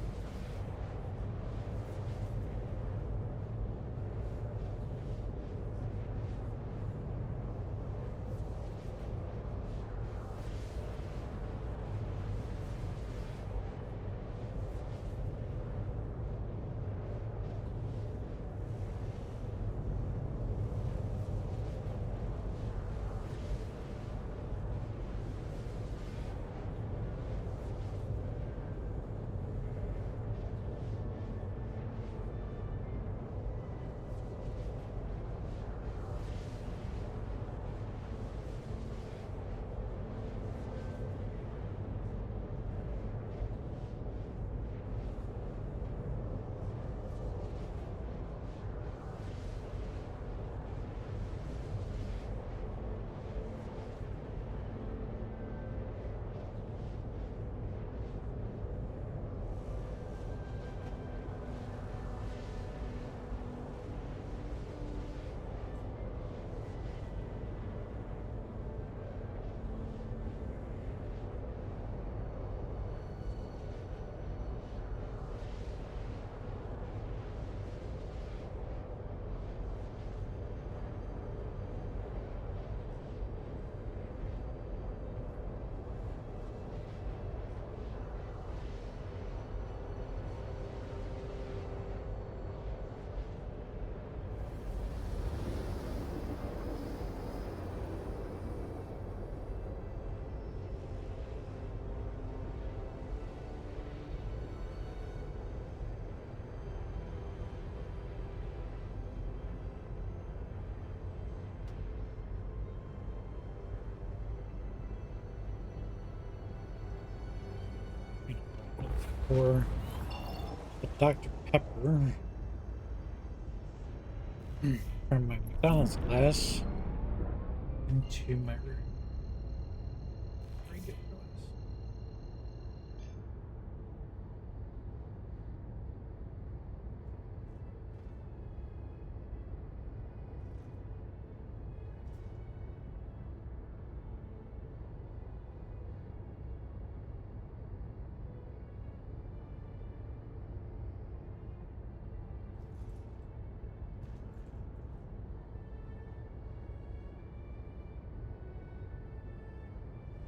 pour the Dr. Pepper from my McDonald's glass into my regular glass.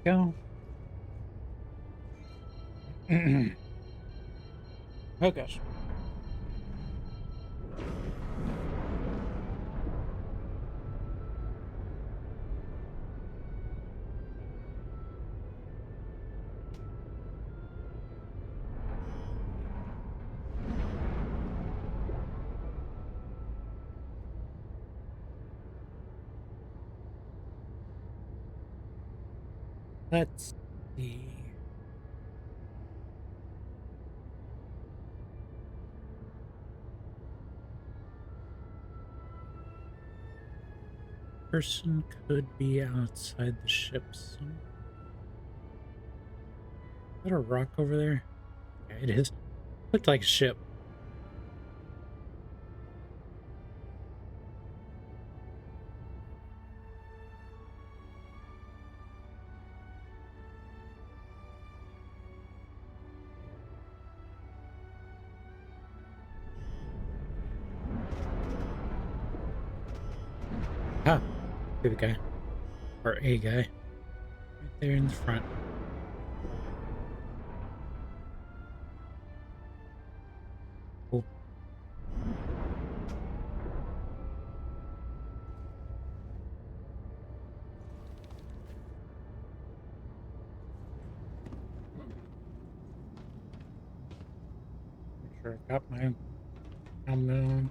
Go. Oh gosh. Let's see. Person could be outside the ship somewhere. Is that a rock over there? Yeah, it is. Looked like a ship. Ah, good guy. Or a guy. Right there in the front. Cool. Make sure I've got my helmet on.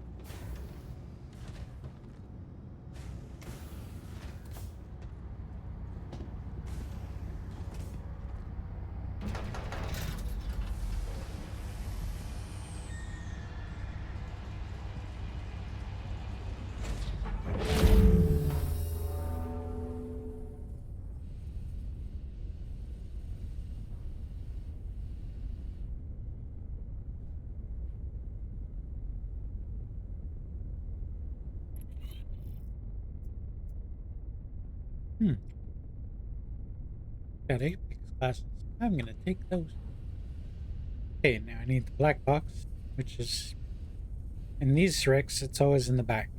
Got Apex classes. I'm gonna take those. Okay, now I need the black box, which is in these wrecks, it's always in the back.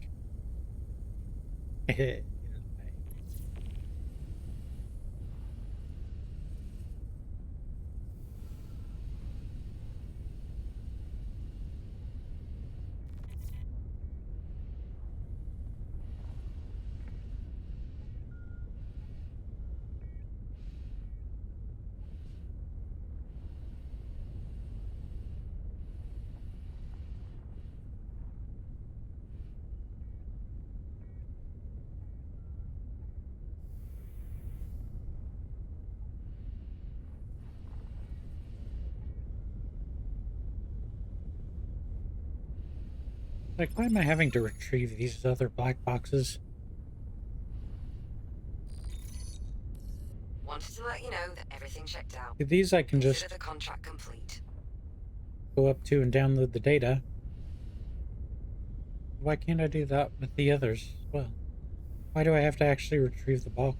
Like, why am I having to retrieve these other black boxes? Wanted to let you know that everything checked out. These I can Consider just the contract complete. go up to and download the data. Why can't I do that with the others as well? Why do I have to actually retrieve the box?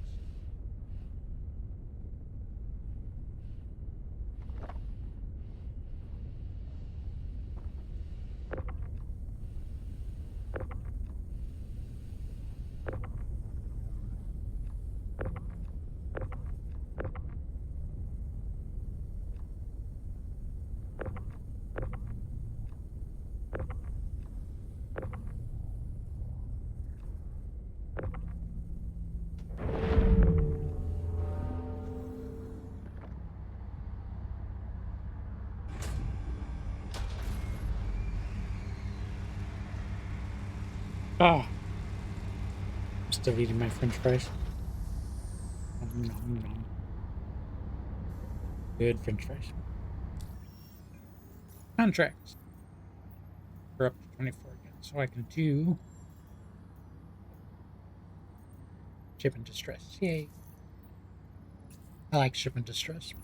Ah! I'm still eating my french fries. Nom, nom, nom. Good french fries. contracts for up to 24 again, so I can do ship and distress. Yay. I like ship and distress.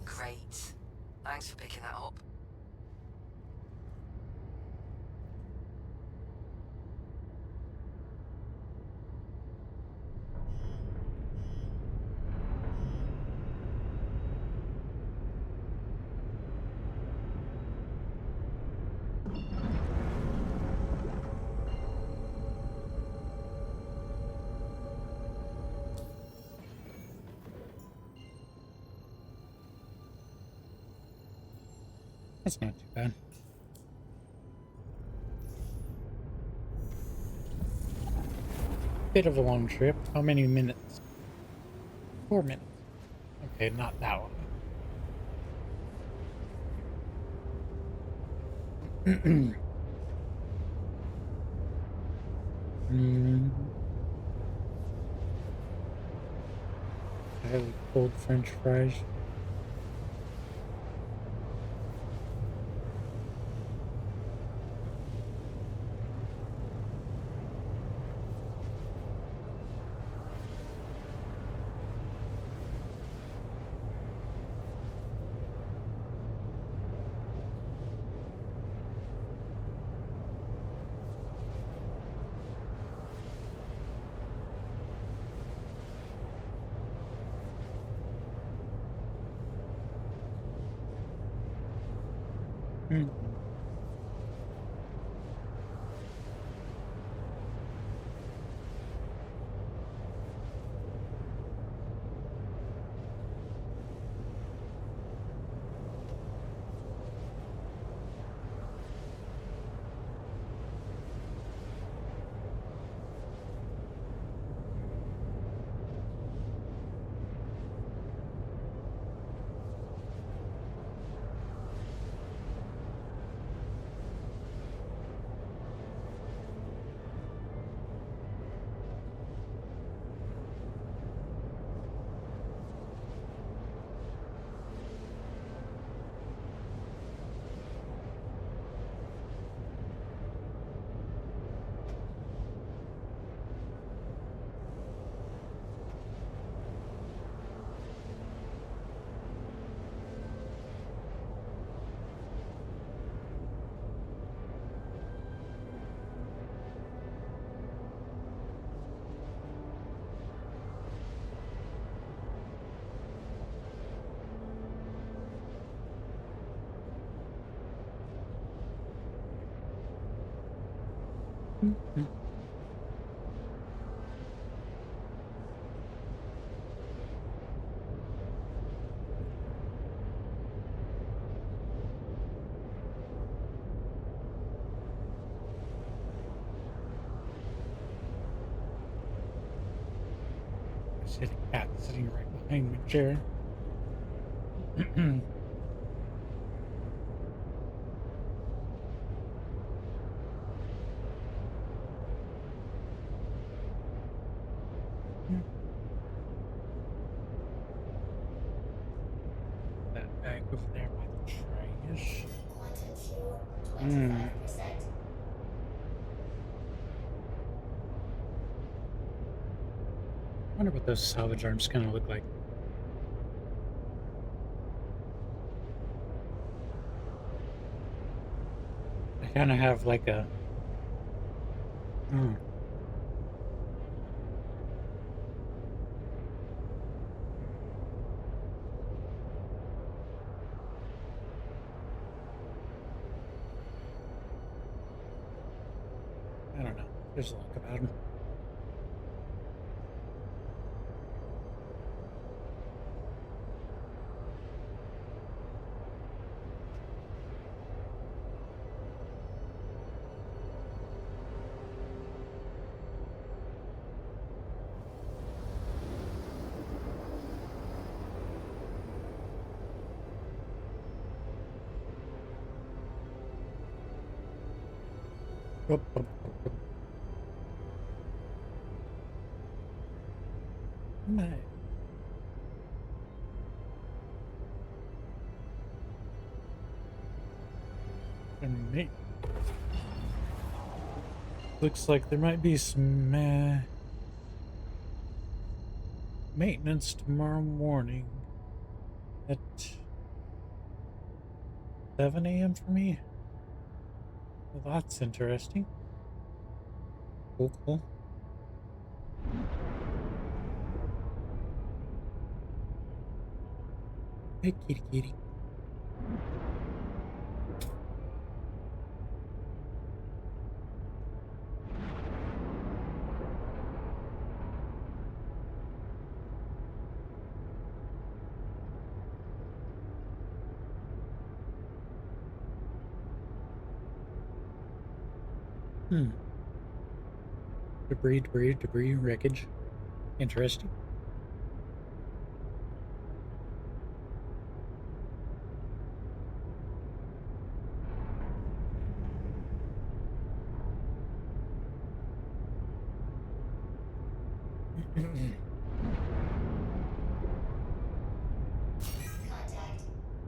Great. Thanks for picking that up. That's not too bad. Bit of a long trip. How many minutes? 4 minutes. Okay, not that one. I have cold French fries. Mm. Mhm. I see the cat sitting right behind my chair. That bag over there by the trash. Quantum fuel, Hmm. 25%. Wonder what those salvage arms gonna look like. I kind of have like a. Oh, I don't know. There's a look about them. Up, up, up, up. My. Me. Looks like there might be some maintenance tomorrow morning at 7 a.m. for me. Well, that's interesting. Cool, cool. Hey, kitty, kitty. Debris, debris, debris, wreckage. Interesting.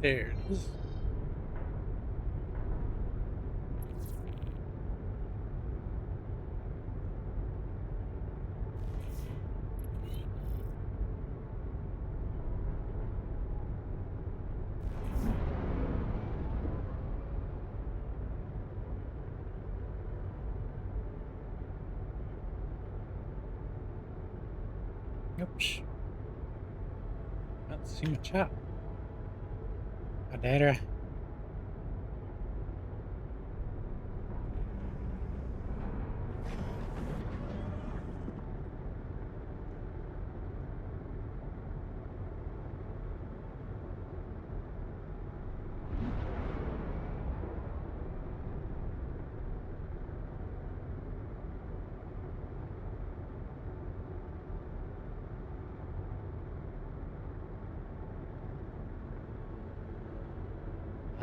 There it is. Oops. Can't see my chat. Adara.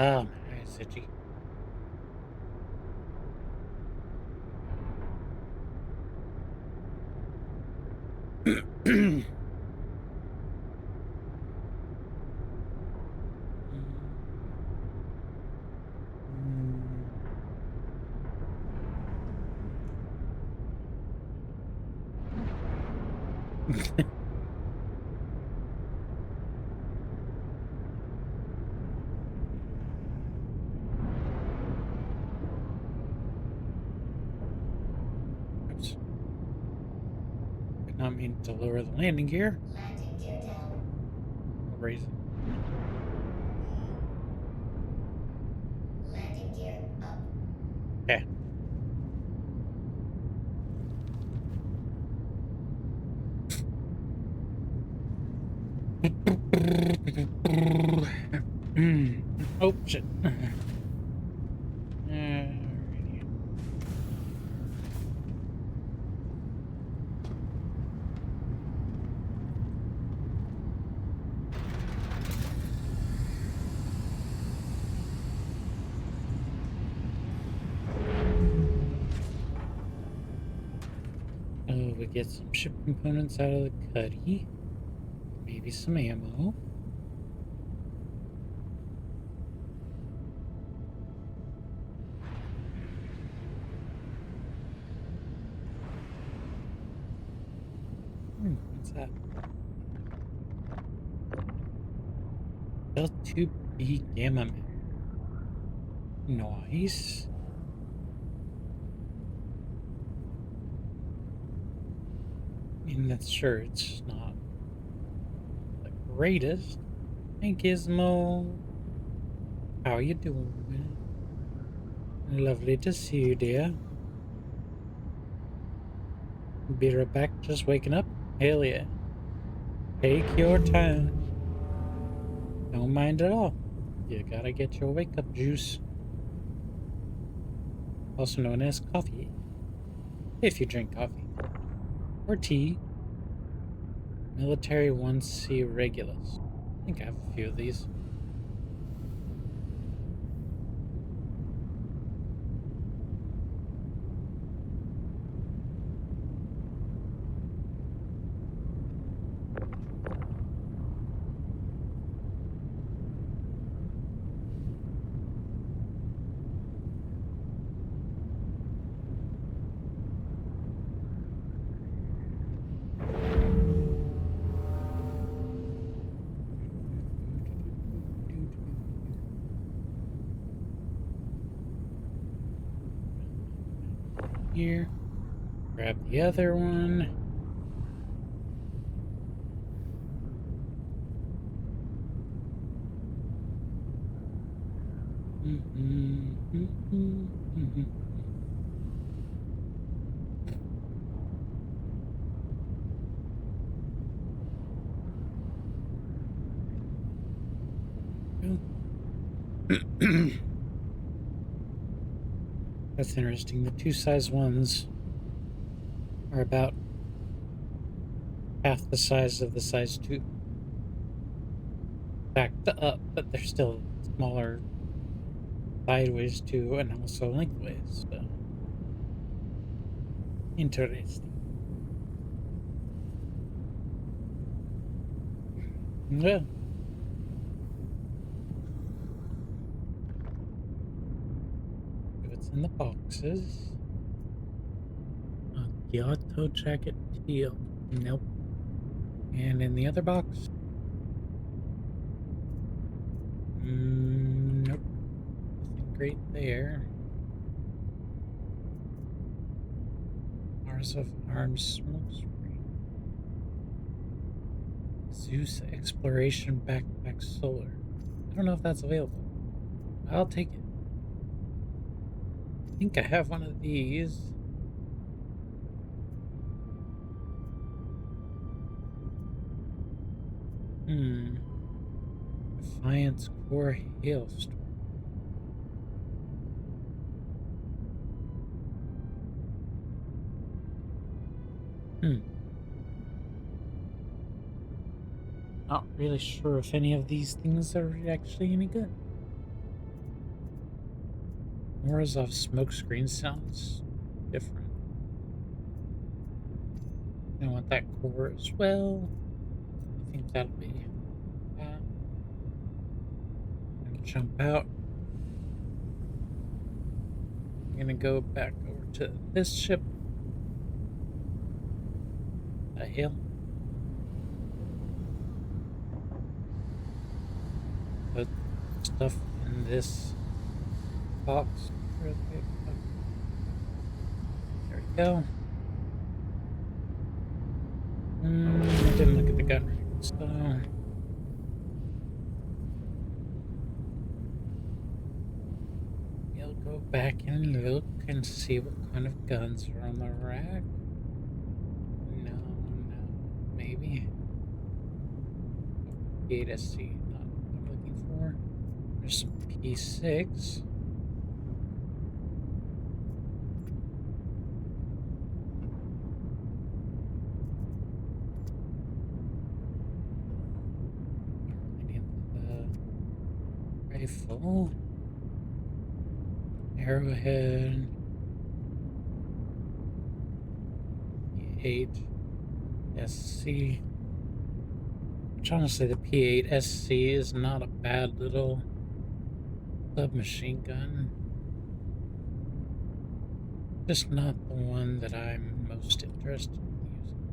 Oh, nice, itchy. Oops. Did not mean to lower the landing gear. Landing gear down. I'll raise it. Landing gear up. Okay. Oh, shit. Alrighty. Oh, we get some ship components out of the cuddy. Maybe some ammo. What's that? L2B gamma man. Nice. I mean, that's sure it's not the greatest. Hey, Gizmo. How you doing? Lovely to see you, dear. Be right back. Just waking up? Hell yeah. Take your time. Don't mind at all. You gotta get your wake up juice. Also known as coffee. If you drink coffee. Or tea. Military 1C Regulus. I think I have a few of these. here. Grab the other one. That's interesting. The two size ones are about half the size of the size 2. Backed up, but they're still smaller sideways too, and also lengthways. So interesting. Well, what's in the boxes? A Giotto jacket teal. Nope. And in the other box? Nope. Nothing great there. Mars of Arms smoke screen. Zeus Exploration Backpack Solar. I don't know if that's available. I'll take it. I think I have one of these. Defiance Core Hailstorm. Not really sure if any of these things are actually any good. Morozov smokescreen sounds different. I want that core as well. I think that'll be that. I'm gonna jump out. I'm gonna go back over to this ship. The hell? Put stuff in this box real quick. There we go. I didn't look at the gun ring, so we'll go back and look and see what kind of guns are on the rack. No, maybe. P8SC, not what I'm looking for. There's some P6. Rifle, arrowhead, P8 SC. Which honestly, the P8 SC is not a bad little submachine gun. Just not the one that I'm most interested in using.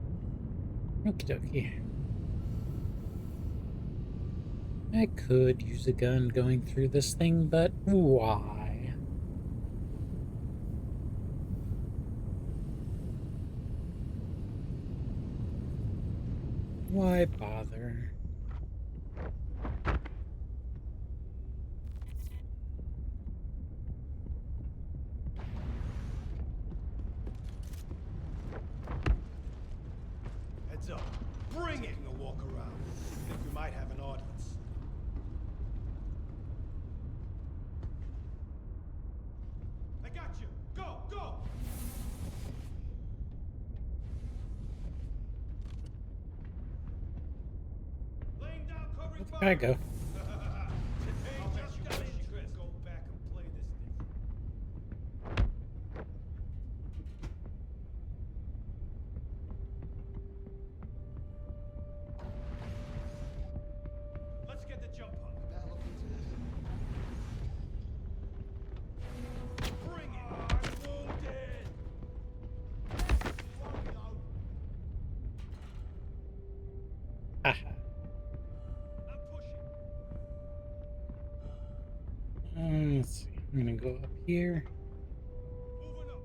Okie dokie. I could use a gun going through this thing, but why? Why bother? Heads up. Bring it! A walk around. Think we might have an audience. I got you. Go, go! Laying down covering fire. There I go. Go back and play this thing. Let's get the jump on. Bring it! I'm wounded! Haha. I'm pushing. Let's see. I'm gonna go up here. Moving up.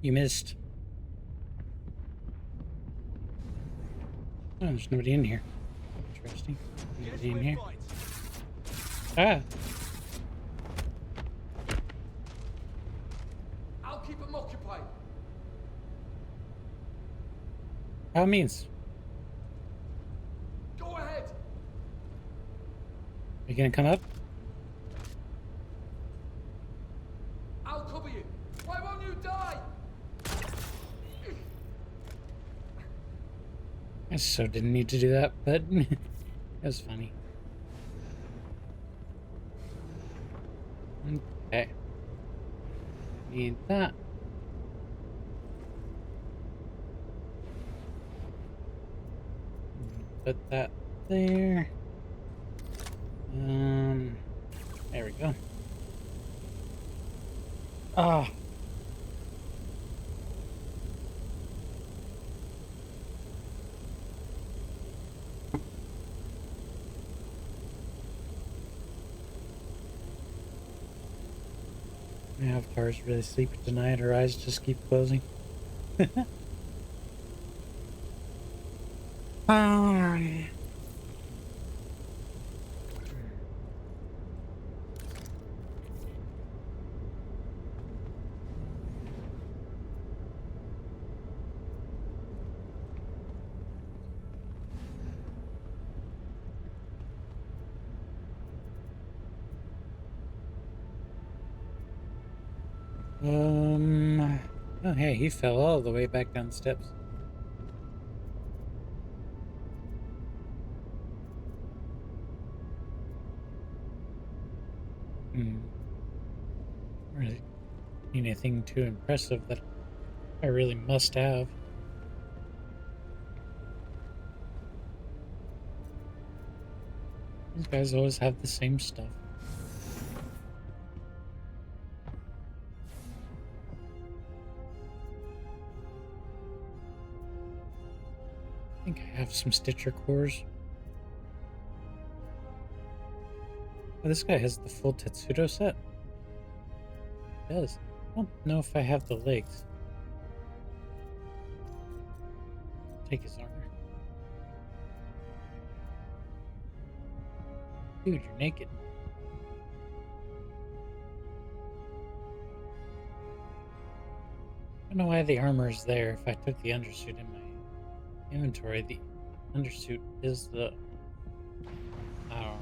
You missed. Oh, there's nobody in here. Interesting. Nobody in here. Ah! I'll keep them occupied. By all means. Go ahead. Are you gonna come up? I'll cover you. Why won't you die? I so didn't need to do that, but it was funny. Okay. Need that. Put that there. There we go. Ah. My avatar's really sleepy tonight. Her eyes just keep closing. Oh, hey, he fell all the way back down the steps. Really anything too impressive that I really must have. These guys always have the same stuff. I think I have some Stitcher cores. Oh, this guy has the full Tetsudo set. He does. I don't know if I have the legs. Take his armor. Dude, you're naked. I don't know why the armor is there. If I took the undersuit in my inventory, the undersuit is the... I don't know.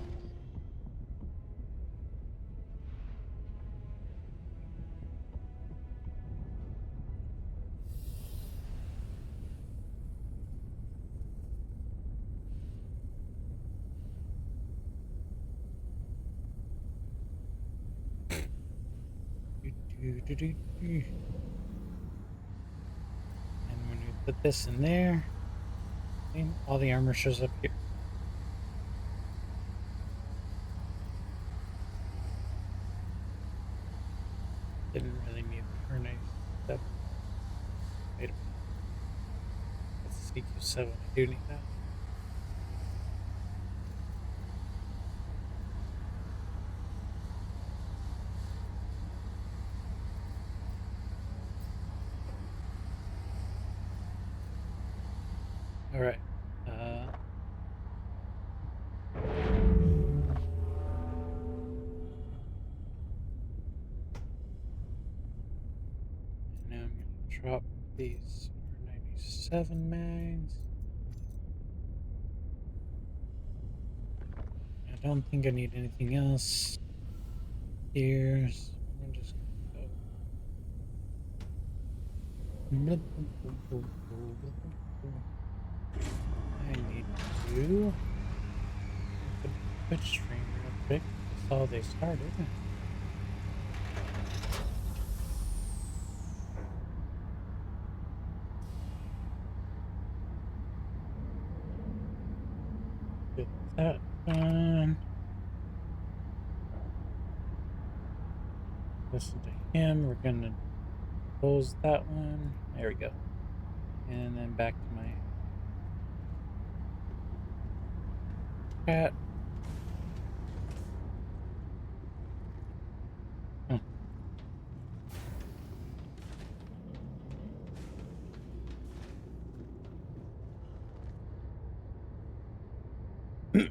And when we put this in there, all the armor shows up here. Didn't really need the harness stuff. Wait a minute. That's CQ7. I do need that. All right. Now I'm going to drop these R97 mags. I don't think I need anything else here. So I'm just going to go. I need to put the Twitch stream real quick. That's all they started. Get that done. Listen to him. We're gonna close that one. There we go. And then back to my chat. Oh. Let's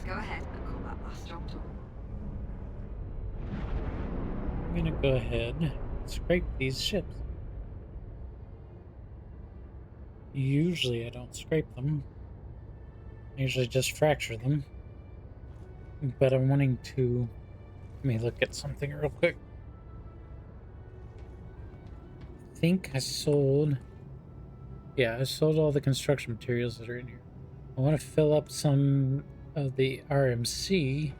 go ahead and call that last job done. I'm gonna go ahead and scrape these ships. Usually I don't scrape them. I usually just fracture them. But I'm wanting to... Let me look at something real quick. I think I sold... Yeah, I sold all the construction materials that are in here. I want to fill up some of the RMC.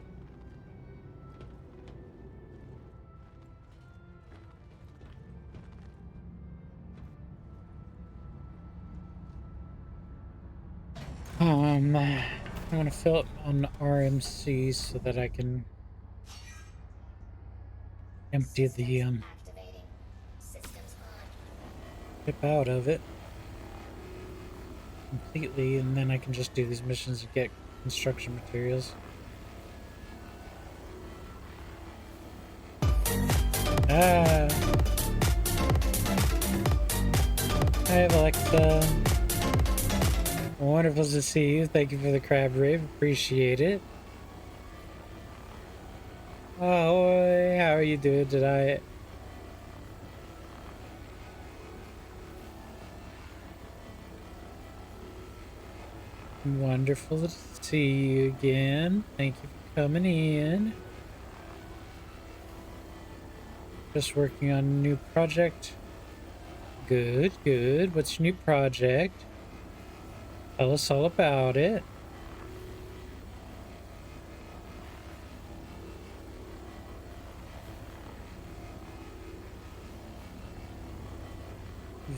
I want to fill up on the RMC so that I can empty the ship out of it completely, and then I can just do these missions and get construction materials. Ah, hi Alexa. Wonderful to see you. Thank you for the crab rave. Appreciate it. Oh, how are you doing tonight? Wonderful to see you again. Thank you for coming in. Just working on a new project. Good, good. What's your new project? Tell us all about it.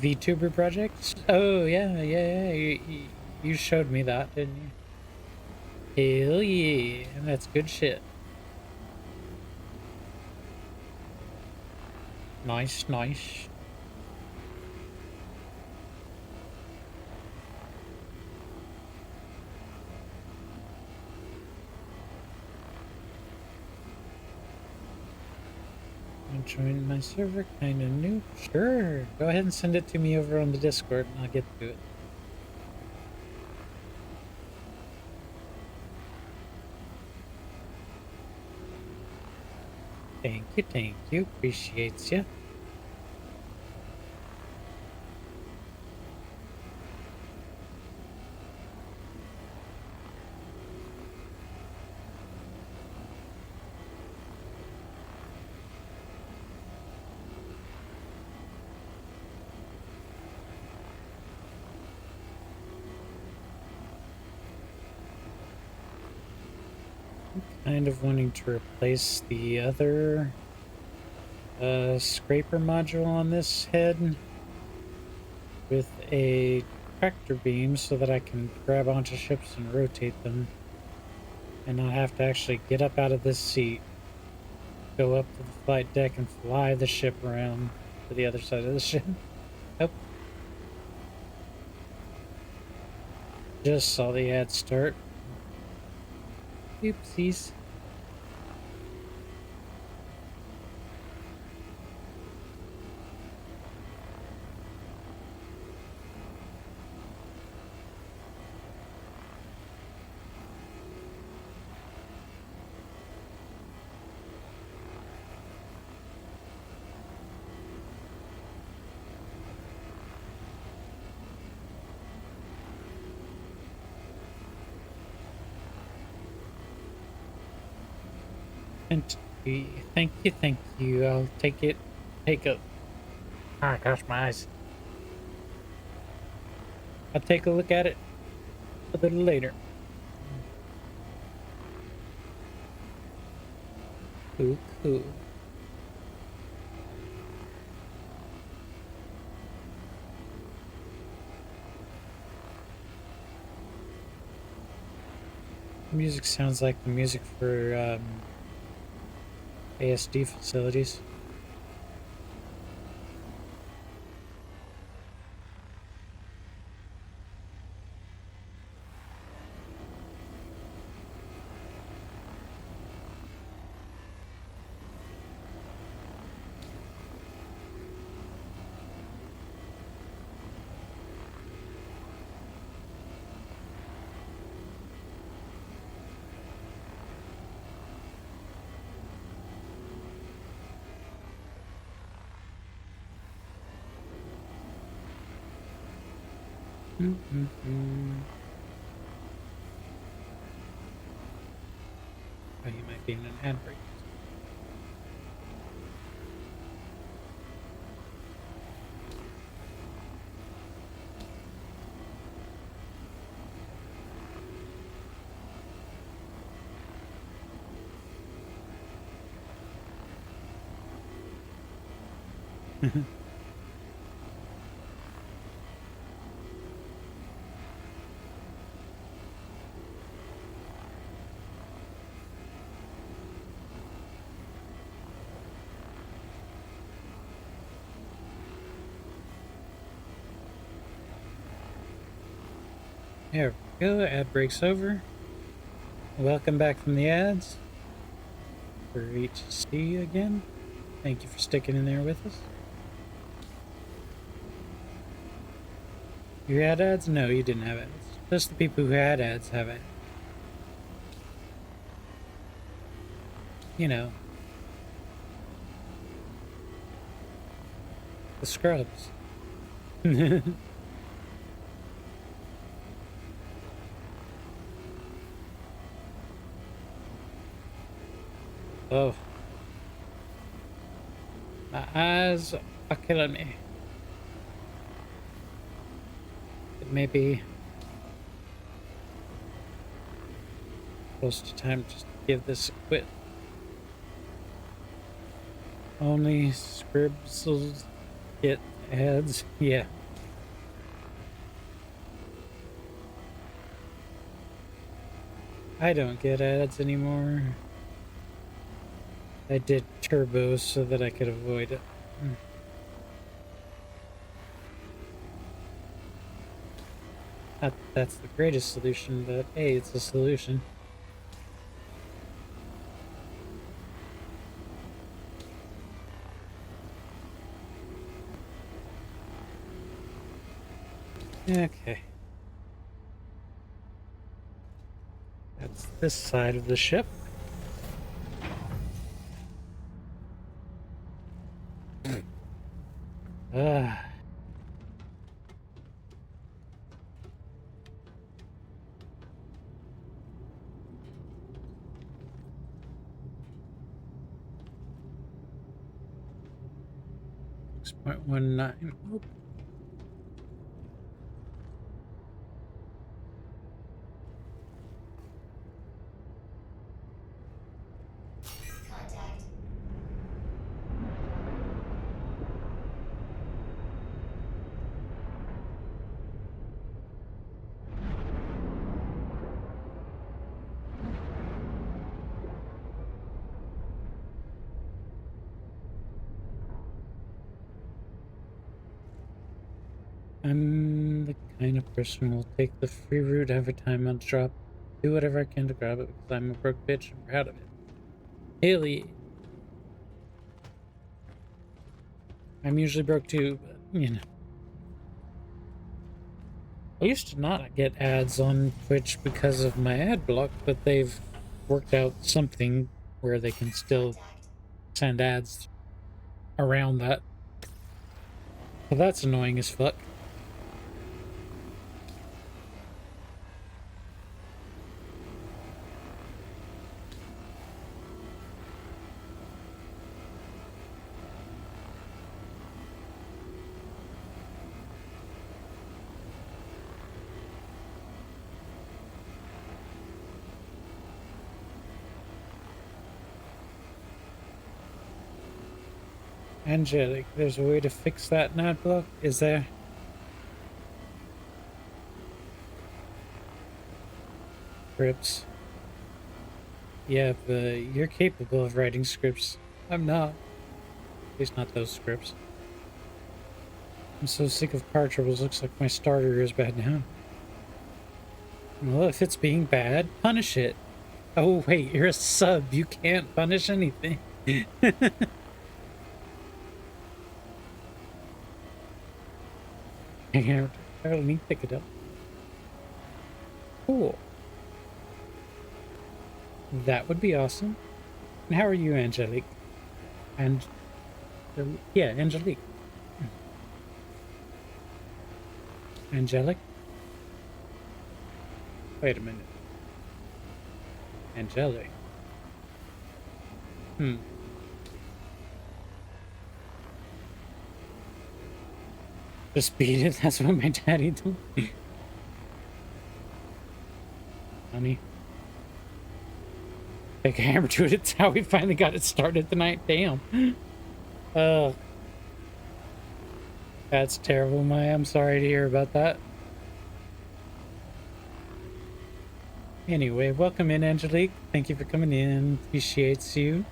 VTuber projects? Oh, yeah. You showed me that, didn't you? Hell yeah. That's good shit. Nice, nice. Join my server, kinda new. Sure. Go ahead and send it to me over on the Discord and I'll get to it. Thank you. Appreciates you. Kind of wanting to replace the other scraper module on this head with a tractor beam so that I can grab onto ships and rotate them and not have to actually get up out of this seat, go up to the flight deck and fly the ship around to the other side of the ship. Oh. Just saw the ad start. Oopsies. And thank you. I'll take it. Take a. Ah, gosh, my eyes. I'll take a look at it a little later. Cool. Music sounds like the music for ASD facilities. Oh, you might be in an ad break. There we go, ad break's over. Welcome back from the ads. Great to see you again. Thank you for sticking in there with us. You had ads? No, you didn't have ads. Just the people who had ads have ads. You know. The scrubs. Oh. My eyes are killing me. It may be close to time just to give this a quit. Only scribbles get ads. Yeah. I don't get ads anymore. I did turbo so that I could avoid it. Not that that's the greatest solution, but hey, it's a solution. Okay. That's this side of the ship. Ah. .19. Oh. Contact. I'm the kind of person who will take the free route every time on drop. Do whatever I can to grab it because I'm a broke bitch and proud of it. Haley. I'm usually broke too, but you know. I used to not get ads on Twitch because of my ad block, but they've worked out something where they can still send ads around that. Well, that's annoying as fuck. Angelic, there's a way to fix that ad block, is there? Scripts. Yeah, but you're capable of writing scripts. I'm not. At least not those scripts. I'm so sick of car troubles, looks like my starter is bad now. Well, if it's being bad, punish it. Oh wait, you're a sub, you can't punish anything. I don't need to pick it up. Cool. That would be awesome. And how are you, Angelique? And yeah, Angelique. Angelic? Wait a minute. Angelic. Just beat it. That's what my daddy told me. Honey. Take a hammer to it. It's how we finally got it started tonight. Damn. Oh. That's terrible, Maya. I'm sorry to hear about that. Anyway, welcome in, Angelique. Thank you for coming in. Appreciates you.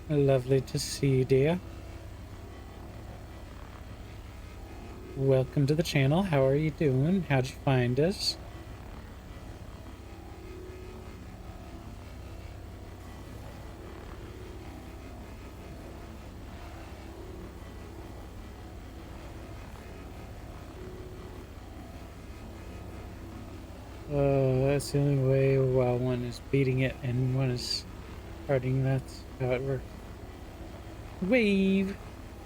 Lovely to see you, dear. Welcome to the channel. How are you doing? How'd you find us? That's the only way while one is beating it and one is starting. That's how it works. Wave!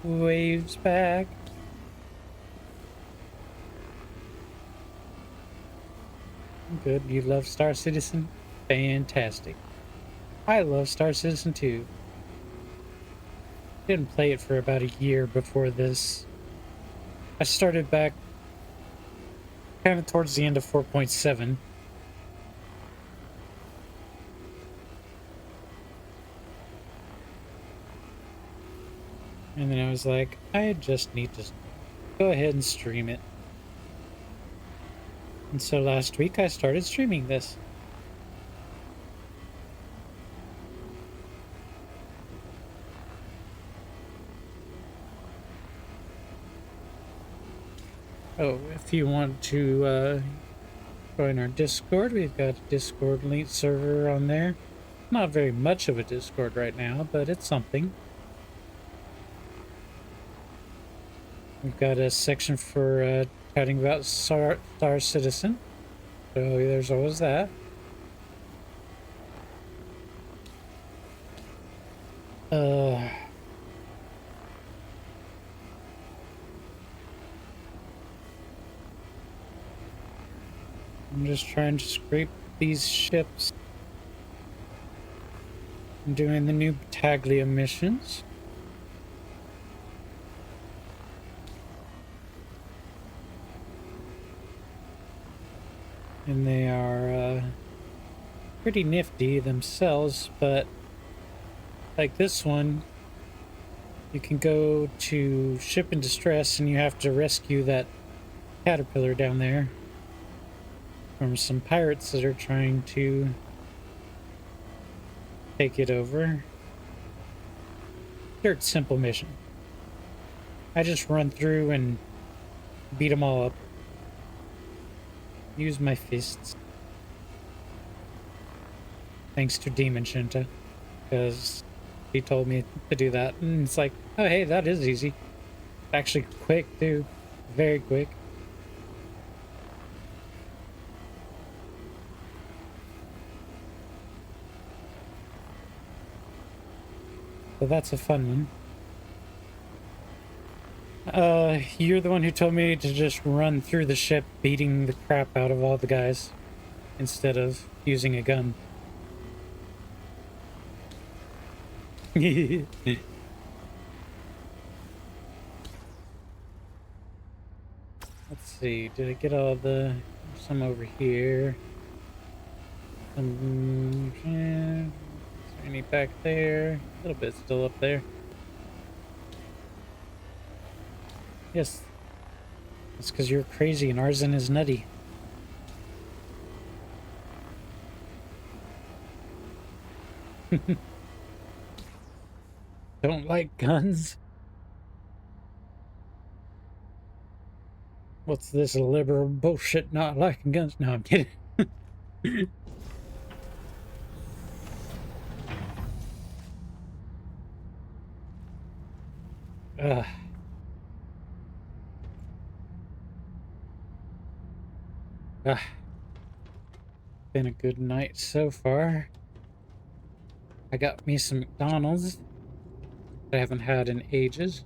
Waves back! Good. You love Star Citizen? Fantastic. I love Star Citizen too. Didn't play it for about a year before this. I started back kind of towards the end of 4.7. And then I was like, I just need to go ahead and stream it. And so last week I started streaming this. Oh, if you want to join our Discord, we've got a Discord link server on there. Not very much of a Discord right now, but it's something. We've got a section for chatting about Star Citizen. So there's always that. I'm just trying to scrape these ships. I'm doing the new Battaglia missions. And they are pretty nifty themselves, but like this one, you can go to ship in distress and you have to rescue that caterpillar down there from some pirates that are trying to take it over. Dirt simple mission. I just run through and beat them all up. Use my fists. Thanks to Demon Shinta, because he told me to do that. And it's like, oh hey, that is easy. Actually quick too. Very quick. So that's a fun one. You're the one who told me to just run through the ship beating the crap out of all the guys instead of using a gun. Let's see, did I get all the... some over here? Some... is there any back there? A little bit still up there. Yes. That's because you're crazy and Arzen is nutty. Don't like guns? What's this liberal bullshit not liking guns? No, I'm kidding. Been a good night so far. I got me some McDonald's that I haven't had in ages.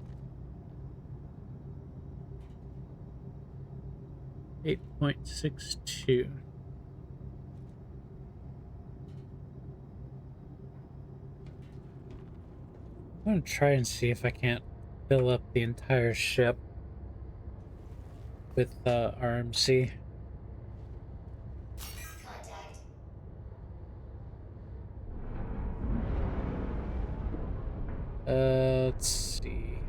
Ate 0.62. I'm gonna try and see if I can't fill up the entire ship with RMC. Contact. Let's see.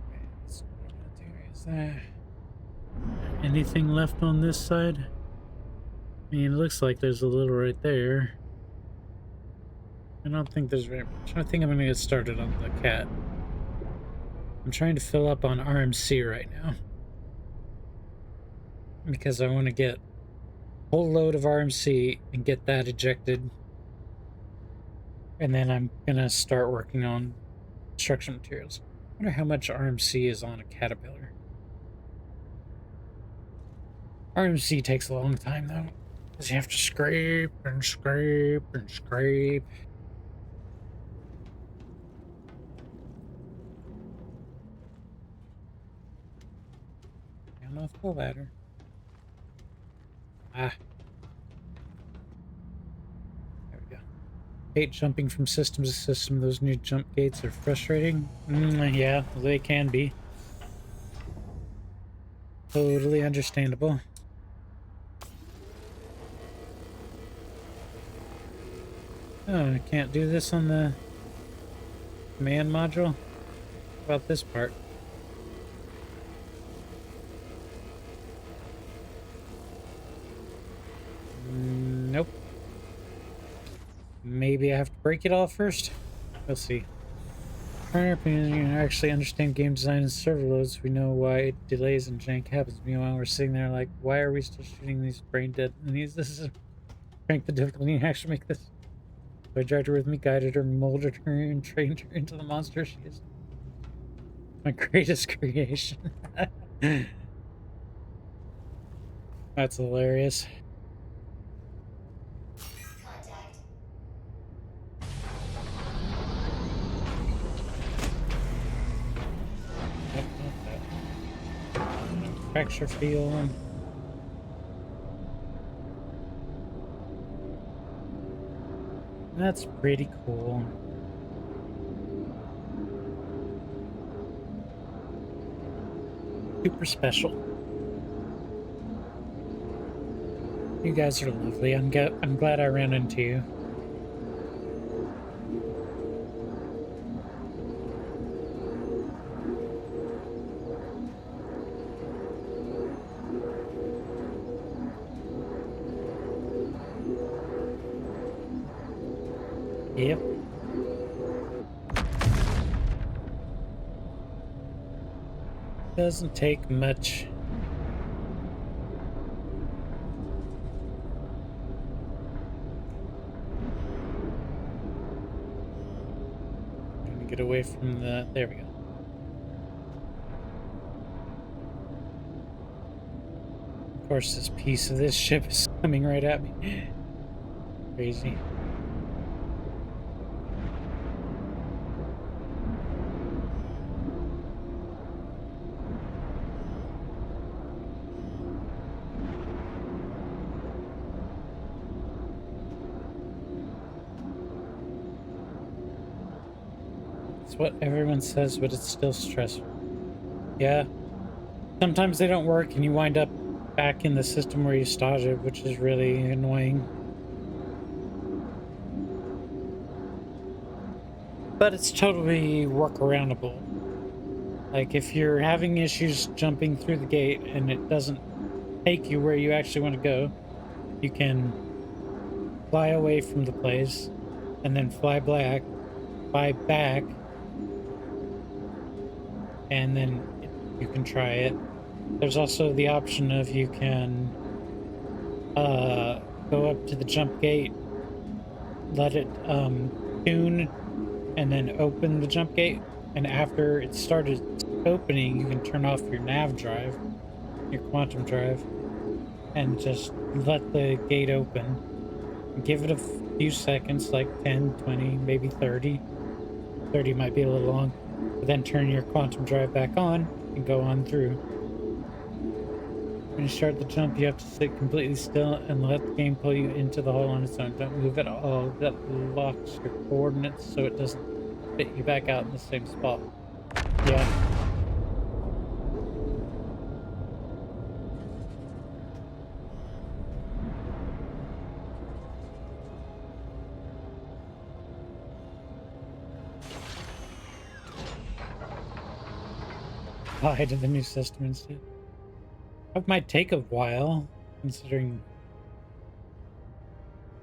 Okay, so what I'm gonna do is anything left on this side? I mean, it looks like there's a little right there. I don't think there's very much. I think I'm gonna get started on the cat. I'm trying to fill up on RMC right now because I want to get a whole load of RMC and get that ejected, and then I'm gonna start working on construction materials. I wonder how much RMC is on a caterpillar. RMC takes a long time though, because you have to scrape and scrape and scrape. Down off the ladder. Ah. There we go. Hate jumping from system to system. Those new jump gates are frustrating. Yeah, they can be. Totally understandable. Oh, I can't do this on the command module? What about this part? Nope. Maybe I have to break it all first? We'll see. In our opinion, you actually understand game design and server loads. We know why delays and jank happens. Meanwhile, we're sitting there like, why are we still shooting these brain dead enemies? This is crank the difficulty and actually make this. So I dragged her with me, guided her, molded her, and trained her into the monster she is. My greatest creation. That's hilarious. Contact. Yep, fracture field. That's pretty cool. Super special. You guys are lovely. I'm glad I ran into you. Yep. Doesn't take much. Trying to get away from the. There we go. Of course, this piece of this ship is coming right at me. Crazy. What everyone says, but it's still stressful. Yeah. Sometimes they don't work and you wind up back in the system where you started, which is really annoying. But it's totally workaroundable. Like if you're having issues jumping through the gate and it doesn't take you where you actually want to go, you can fly away from the place and then fly back, and then you can try it. There's also the option of you can go up to the jump gate, let it tune, and then open the jump gate, and after it started opening you can turn off your nav drive, your quantum drive, and just let the gate open, Give it a few seconds, like 10, 20, maybe 30. 30 might be a little long. But then turn your quantum drive back on and go on through. When you start the jump, you have to sit completely still and let the game pull you into the hole on its own. Don't move at all. That locks your coordinates so it doesn't spit you back out in the same spot. Yeah. Apply to the new system instead. It might take a while, considering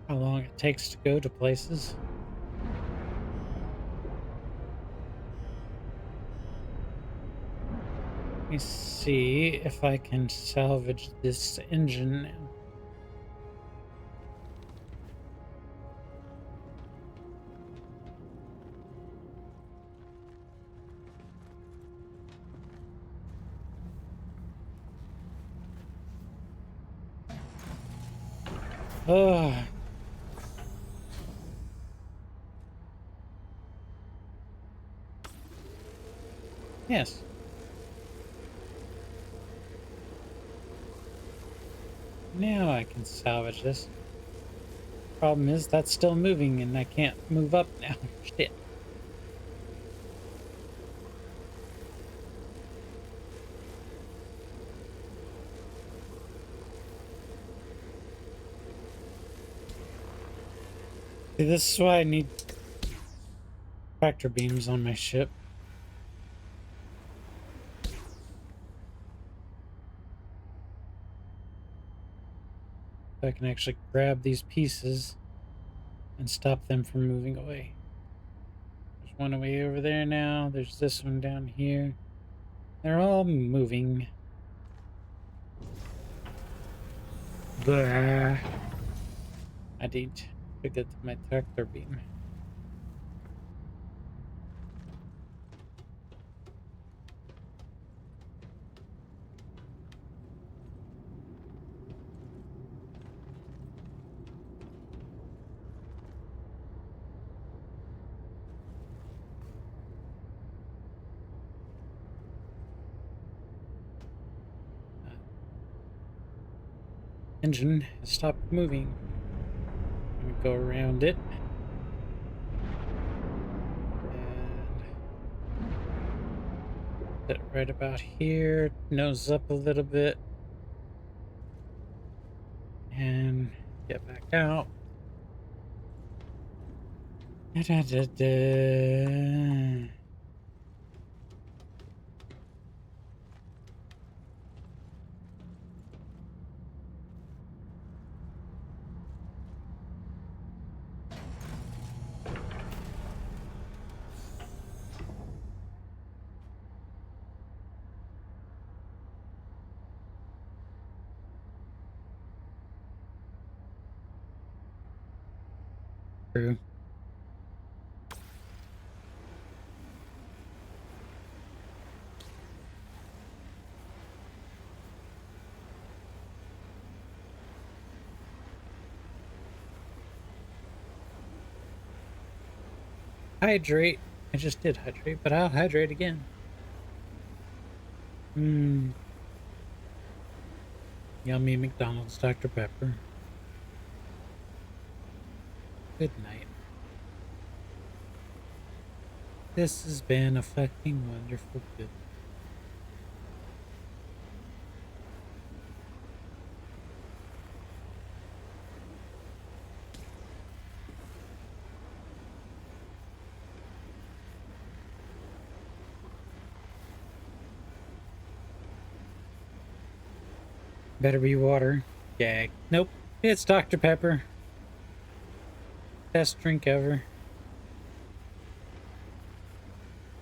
how long it takes to go to places. Let me see if I can salvage this engine now. Oh. Yes. Now I can salvage this. Problem is, that's still moving and I can't move up now. Shit. See, this is why I need tractor beams on my ship. So I can actually grab these pieces and stop them from moving away. There's one away over there now. There's this one down here. They're all moving. Blah. I need to get to my tractor beam. Engine has stopped moving. I'm gonna go around it. And set it right about here. Nose up a little bit. And get back out. Da, da, da, da. True. Hydrate. I just did hydrate, but I'll hydrate again. Yummy McDonald's Dr. Pepper. Good night. This has been a fucking wonderful good. Better be water. Gag. Nope. It's Dr. Pepper. Best drink ever.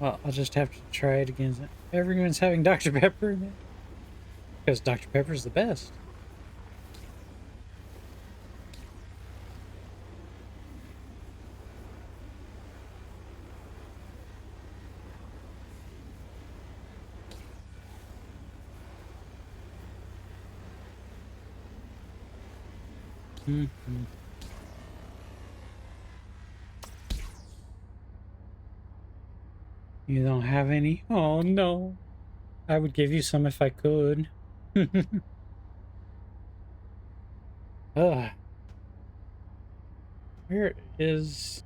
Well, I'll just have to try it again. Everyone's having Dr. Pepper now. Because Dr. Pepper's the best. You don't have any? Oh no. I would give you some if I could. Ugh. Where is...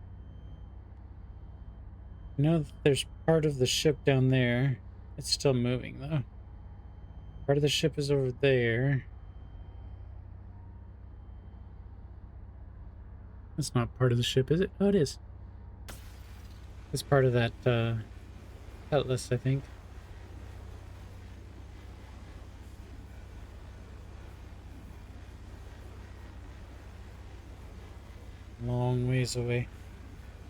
I know that there's part of the ship down there. It's still moving though. Part of the ship is over there. That's not part of the ship, is it? Oh, it is. It's part of that, Atlas, I think. Long ways away.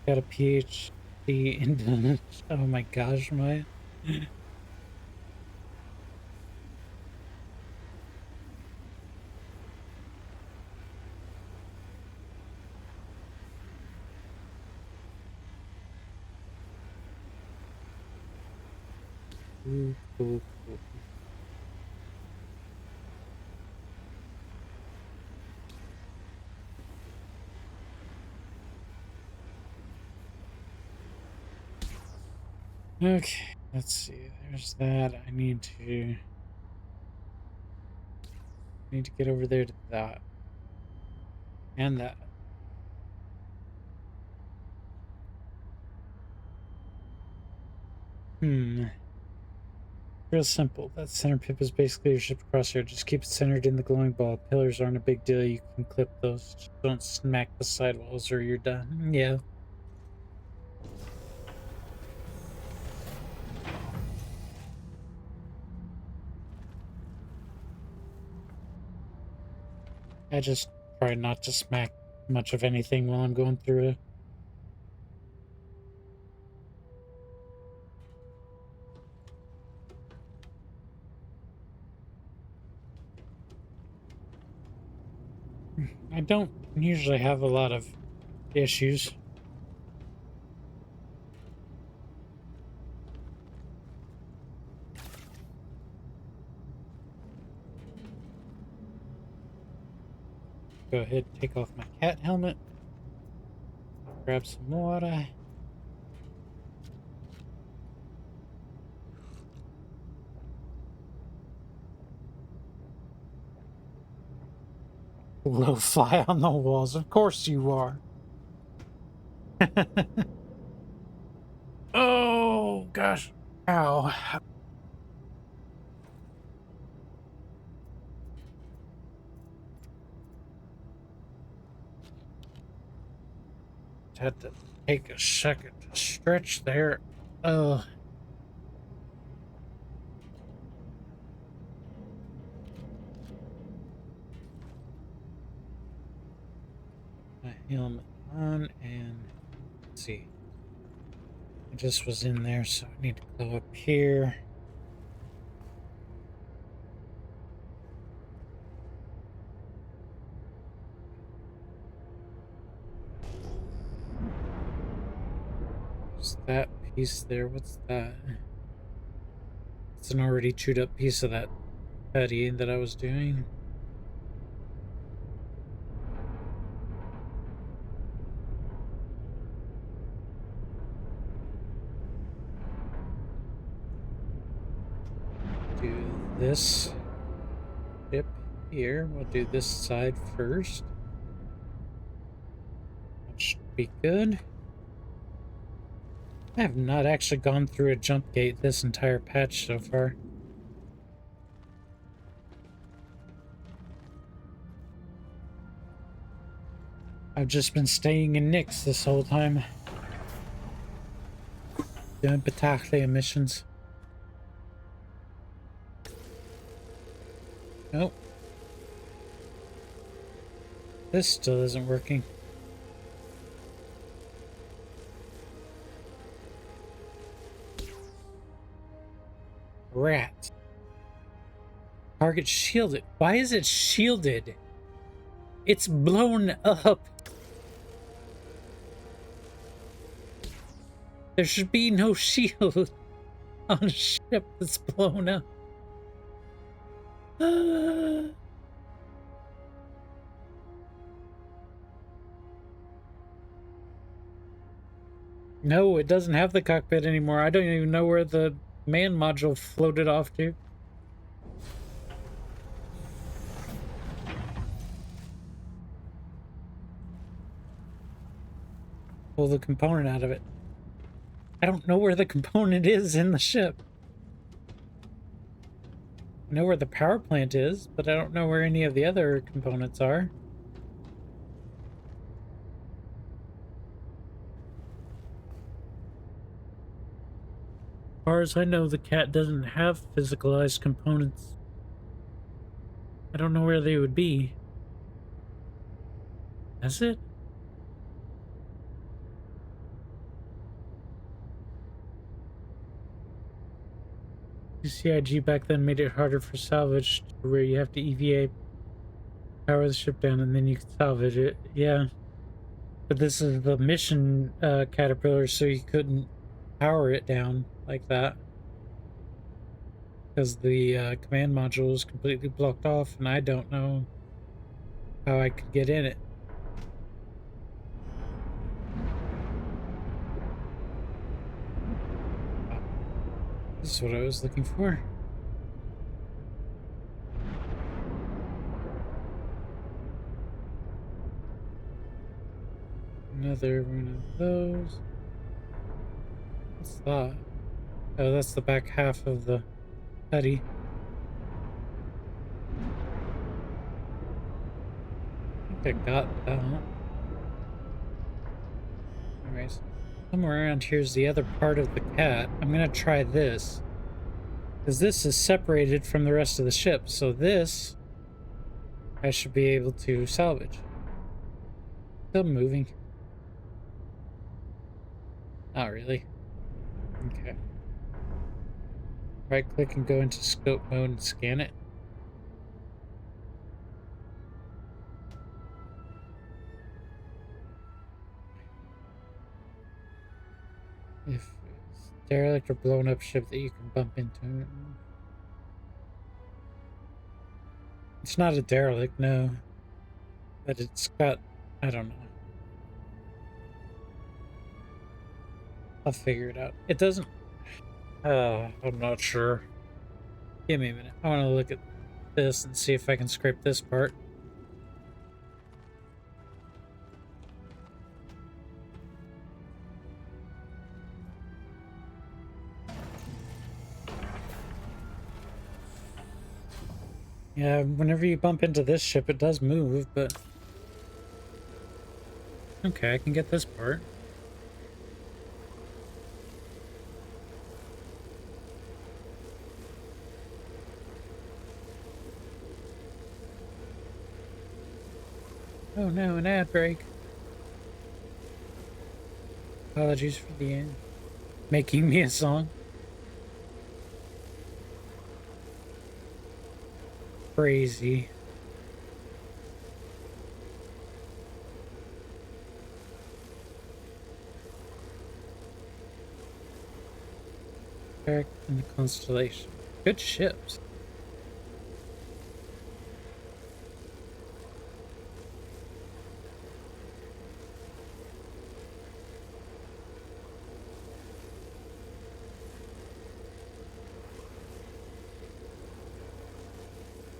Got a PhD in... Oh my gosh, Maya. Cool, cool, cool. Okay, let's see. There's that. I need to get over there to that. And that. Real simple. That center pip is basically your ship's crosshair. Just keep it centered in the glowing ball. Pillars aren't a big deal. You can clip those. Just don't smack the sidewalls or you're done. Yeah. I just try not to smack much of anything while I'm going through it. I don't usually have a lot of issues. Go ahead and take off my cat helmet. Grab some water. Lo-fi on the walls. Of course you are. Oh, gosh. Ow. Had to take a second to stretch there. Oh. My helmet on, and let's see. I just was in there, so I need to go up here. What's that piece there? What's that? It's an already chewed up piece of that patty that I was doing. Do this dip here. We'll do this side first. That should be good. I have not actually gone through a jump gate this entire patch so far. I've just been staying in Nyx this whole time. Doing Battaglia missions. Nope. This still isn't working. Rat. Target shielded. Why is it shielded? It's blown up. There should be no shield on a ship that's blown up. No, it doesn't have the cockpit anymore. I don't even know where the man module floated off to. Pull the component out of it. I don't know where the component is in the ship. I know where the power plant is, but I don't know where any of the other components are. As far as I know, the cat doesn't have physicalized components. I don't know where they would be. Has it? CIG back then made it harder for salvage, where you have to EVA, power the ship down, and then you can salvage it. Yeah. But this is the mission Caterpillar, so you couldn't power it down like that. Because the command module is completely blocked off, and I don't know how I could get in it. This is what I was looking for. Another one of those. What's that? Oh, that's the back half of the Betty. I think I got that. Anyways, somewhere around here's the other part of the cat. I'm gonna try this. Because this is separated from the rest of the ship. So this, I should be able to salvage. Still moving. Not really. Okay. Right click and go into scope mode and scan it. If it's derelict or blown up ship that you can bump into. It's not a derelict, no. But it's got, I don't know. I'll figure it out. It doesn't, I'm not sure. Give me a minute. I want to look at this and see if I can scrape this part. Yeah, whenever you bump into this ship, it does move, but... Okay, I can get this part. Oh no, an ad break. Apologies for the end. Making me a song. Crazy. Eric and the Constellation. Good ships.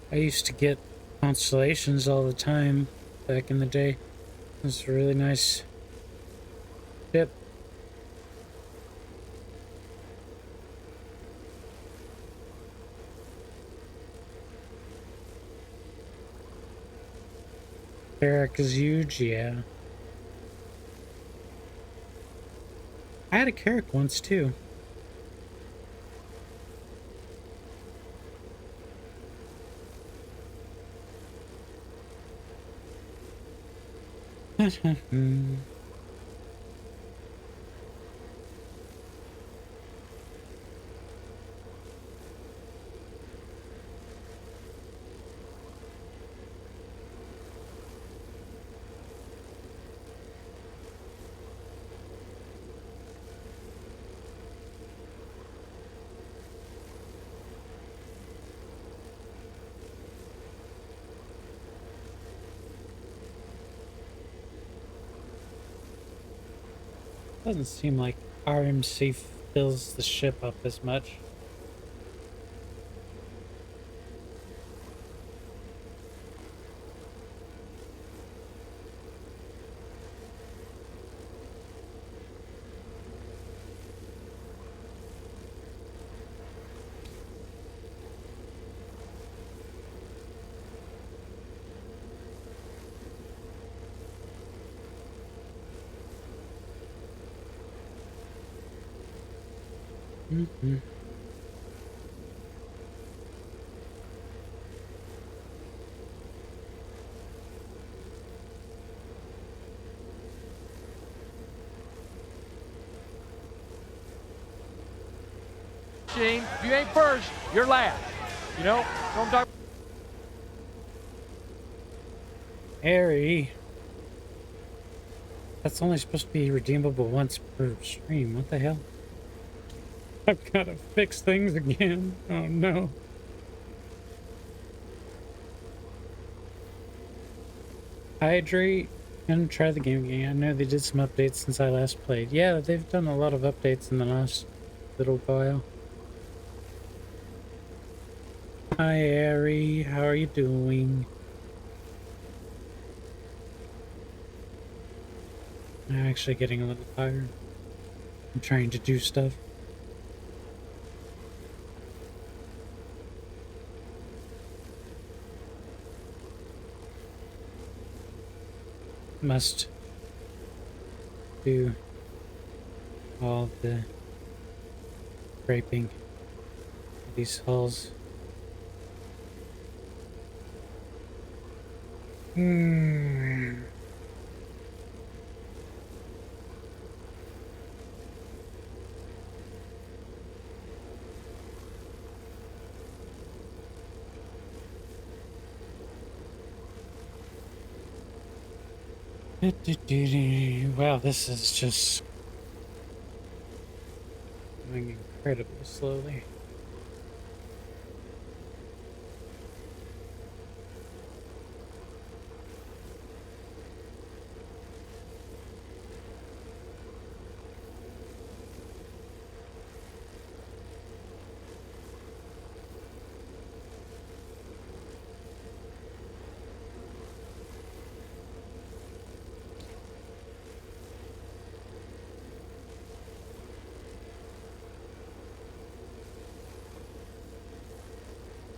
I used to get constellations all the time back in the day. It was a really nice ship. Carrack is huge, yeah. I had a Carrack once too. Doesn't seem like RMC fills the ship up as much. Mm-hmm. Team, if you ain't first, you're last. You know what I'm talking? Harry. That's only supposed to be redeemable once per stream. What the hell? I've got to fix things again. Oh no. Hydrate and try the game again. I know they did some updates since I last played. Yeah, they've done a lot of updates in the last little while. Hi, Harry. How are you doing? I'm actually getting a little tired. I'm trying to do stuff. Must do all the scraping of these hulls. Wow, this is just going incredibly slowly.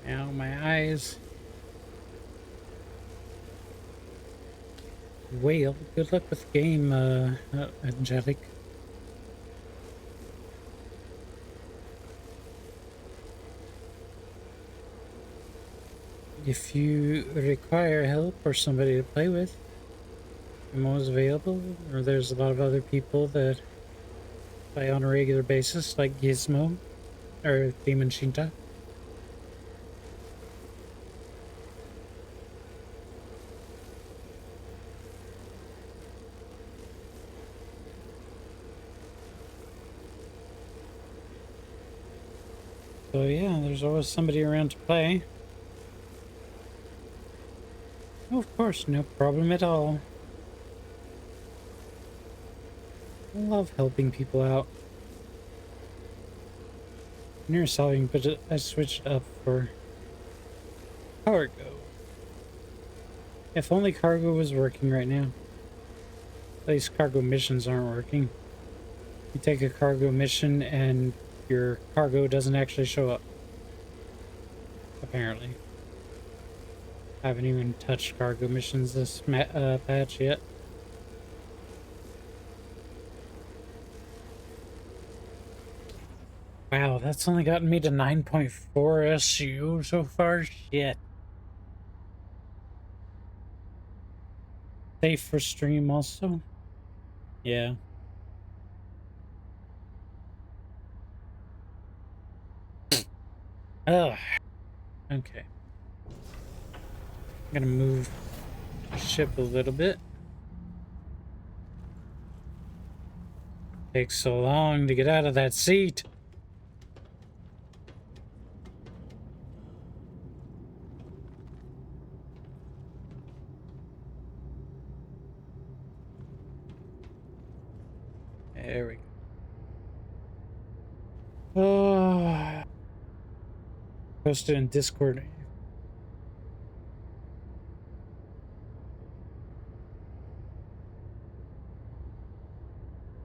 Ow, my eyes. Whale, good luck with game, Angelic. If you require help or somebody to play with, I'm always available, or there's a lot of other people that play on a regular basis, like Gizmo or Demon Shinta. So yeah, there's always somebody around to play. Oh, of course, no problem at all. I love helping people out. Near solving, but I switched up for cargo. If only cargo was working right now. At least cargo missions aren't working. You take a cargo mission and your cargo doesn't actually show up. Apparently. I haven't even touched cargo missions this patch yet. Wow, that's only gotten me to 9.4 SU so far. Shit. Safe for stream also. Yeah. Ugh. Okay. I'm gonna move the ship a little bit. Takes so long to get out of that seat. There we go. Oh, posted in Discord.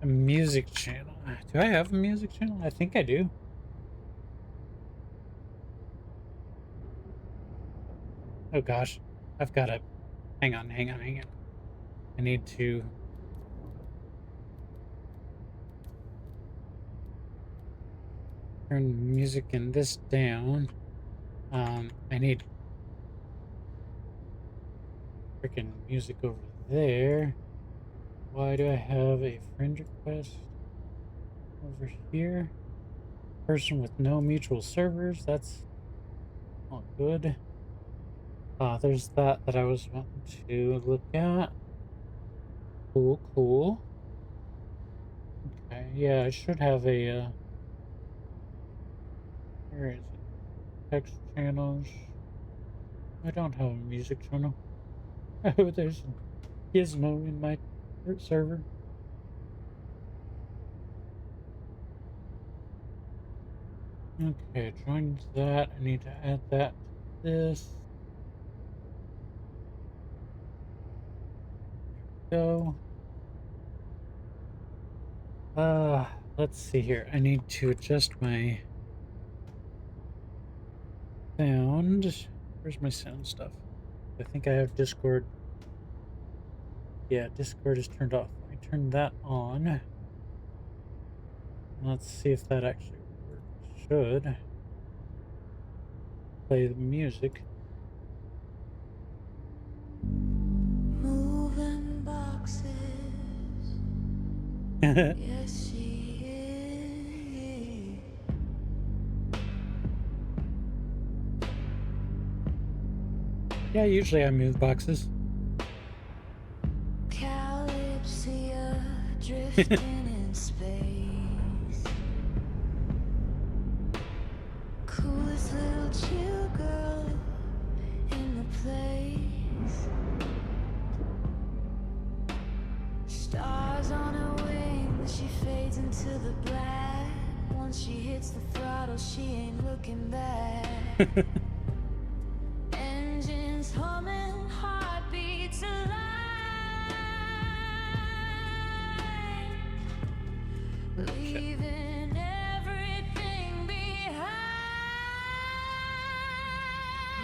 A music channel. Do I have a music channel? I think I do. Oh gosh, I've got to hang on. I need to turn music and this down. I need freaking music over there. Why do I have a friend request over here? Person with no mutual servers. That's not good. There's that I was wanting to look at. Cool. Okay, yeah, I should have a, where is it? Text channels. I don't have a music channel. Oh, there's a gizmo in my server. Okay, join that. I need to add that to this. Go. Let's see here. I need to adjust my sound. Where's my sound stuff? I think I have Discord. Yeah, Discord is turned off. Let me turn that on. Let's see if that actually works. Should play the music. Moving boxes. Yes, she is. Yeah, usually I move boxes. Calypsia drifting in space. Coolest little chill girl in the place. Stars on her wings, she fades into the black. Once she hits the throttle, she ain't looking back. Engines humming, heartbeats alive. Leaving everything behind.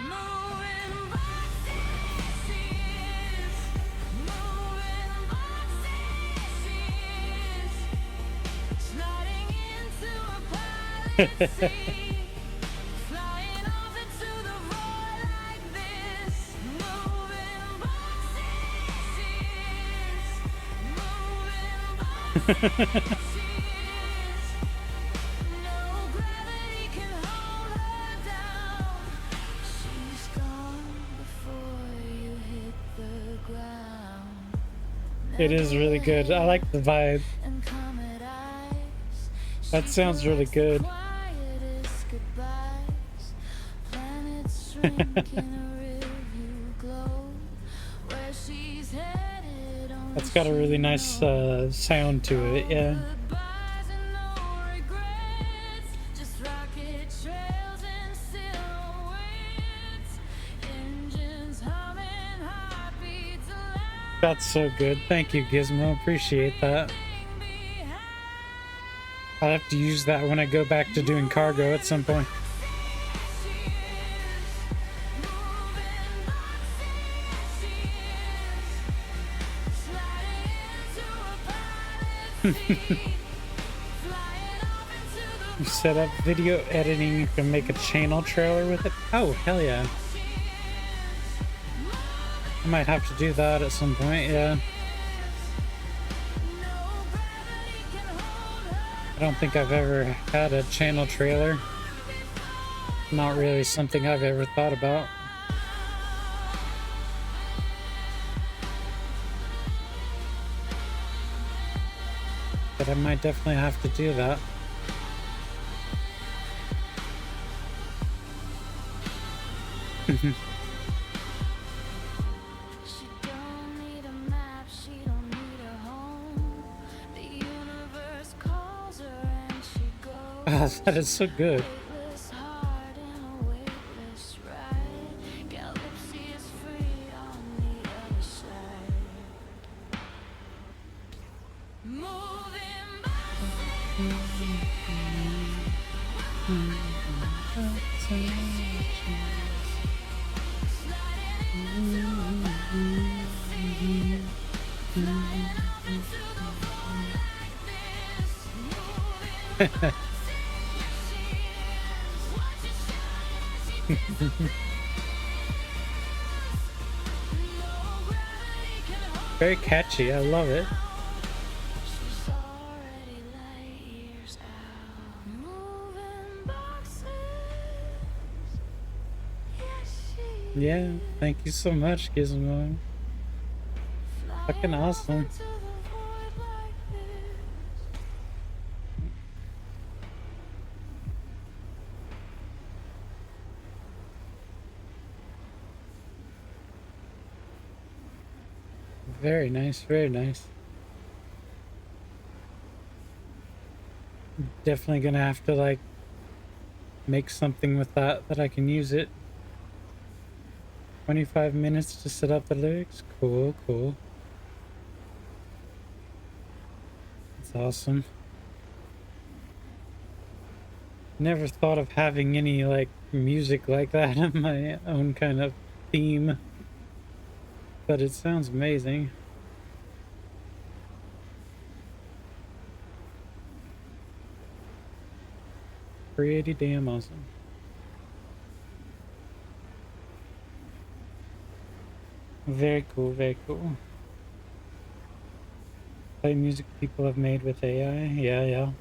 Moving boxes, she is. Moving boxes, she is. Sliding into a pilot seat. Flying off into the void like this. Moving boxes, she is. Moving boxes, she is. No gravity can hold her down. She's gone before you hit the ground. It is really good. I like the vibe. And comet eyes. That sounds really good. Quietest goodbyes. Planets shrink in a rearview glow. Where she's headed only That's got a really nice sound to it, yeah. goodbyes and no regrets. Just rocket trails and silhouettes. Engines humming, heartbeats alive. That's so good. Thank you, Gizmo. Appreciate that. I'll have to use that when I go back to doing cargo at some point. You set up video editing, you can make a channel trailer with it. Oh, hell yeah. I might have to do that at some point, yeah. I don't think I've ever had a channel trailer. Not really something I've ever thought about. But I might definitely have to do that. She don't need a map, she don't need a home. The universe Oh, that is so good. weightless heart and a weightless ride. Galaxy is free on the other side. Moving Very catchy. I love it. She's already light years out. Moving boxes. Yes, she Yeah. Thank you so much, Gizmo. Fucking awesome. to the void like this. Very nice. Very nice. Definitely gonna have to like make something with that I can use it. 25 minutes to set up the lyrics. Cool, cool. That's awesome. Never thought of having any like music like that in my own kind of theme, but it sounds amazing. Pretty damn awesome. Very cool, very cool. Play music people have made with AI. Yeah, yeah.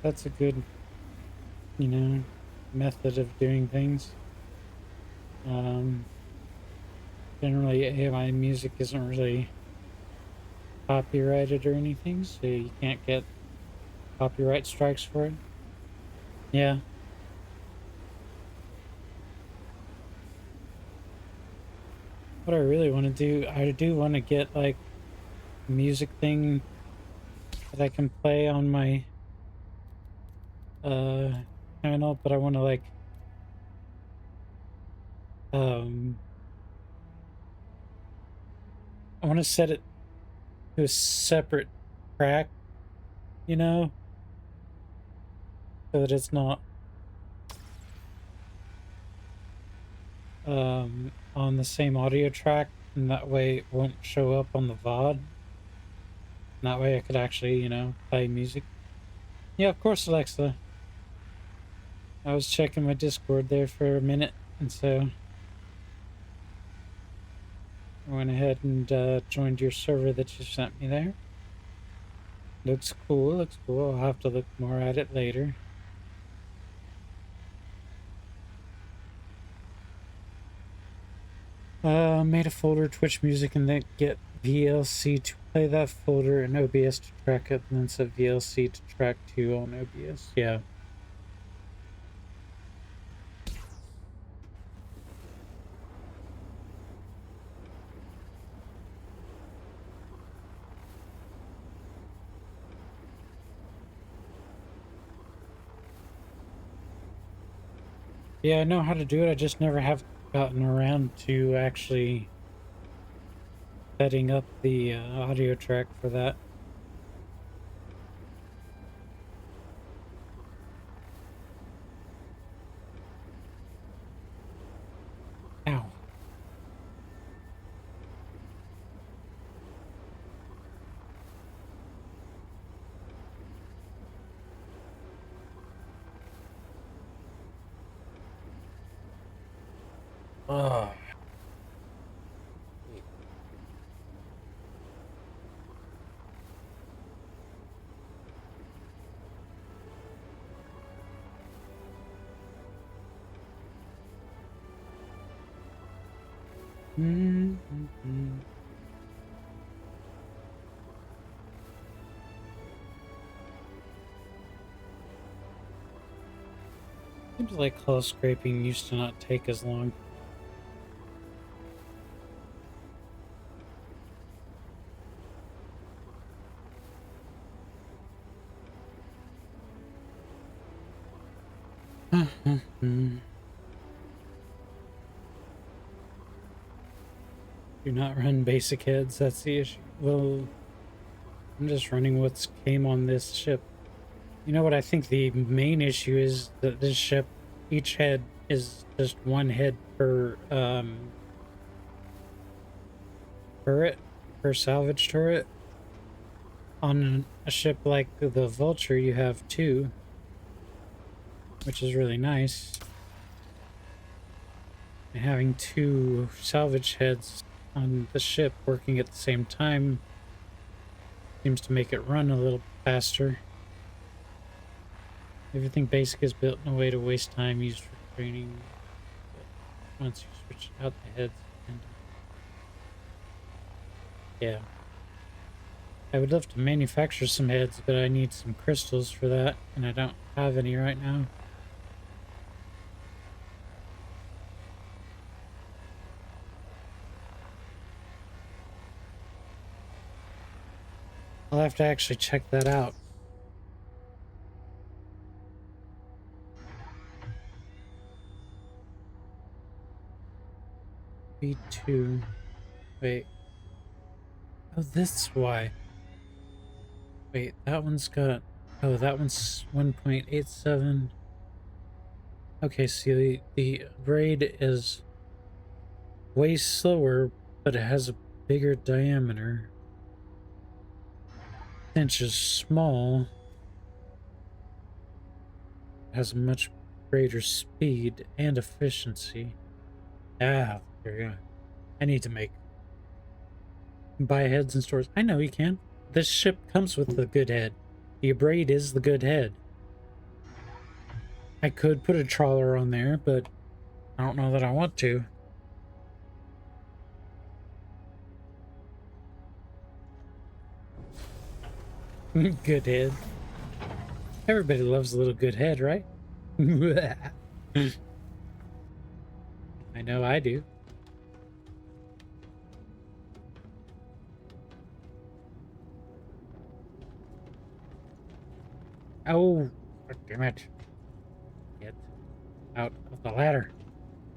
That's a good, method of doing things. Generally, AI music isn't really copyrighted or anything, so you can't get copyright strikes for it. Yeah. What I really want to do, I do want to get like a music thing that I can play on my uh channel, but I want to like um I want to set it to a separate track, you know, so that it's not on the same audio track, and that way it won't show up on the VOD. And that way I could actually, play music. Yeah, of course, Alexa. I was checking my Discord there for a minute, and so I went ahead and joined your server that you sent me there. Looks cool, looks cool. I'll have to look more at it later. Made a folder Twitch music and then get VLC to play that folder and OBS to track it, and then set VLC to track 2 on OBS. Yeah. Yeah, I know how to do it. I just never have gotten around to actually setting up the audio track for that. Ow. Ugh. Mm-hmm. Seems like hull scraping used to not take as long. Do not run basic heads, that's the issue. Well, I'm just running what's came on this ship. You know what I think the main issue is that this ship, each head is just one head per turret, per salvage turret. On a ship like the Vulture, you have two, which is really nice. And having two salvage heads on the ship working at the same time seems to make it run a little faster. Everything basic is built in a way to waste time used for training. But once you switch out the heads, and yeah. I would love to manufacture some heads, but I need some crystals for that, and I don't have any right now. I'll have to actually check that out. B2. Wait. Oh, this is why. Wait, that one's got... Oh, that one's 1.87. Okay, see, the braid is way slower, but it has a bigger diameter. Inch is small. Has a much greater speed and efficiency. Ah, there you go. I need to buy heads in stores. I know you can. This ship comes with the good head. The braid is the good head. I could put a trawler on there, but I don't know that I want to. Good head. Everybody loves a little good head, right? I know I do. Oh, damn it. Get out of the ladder.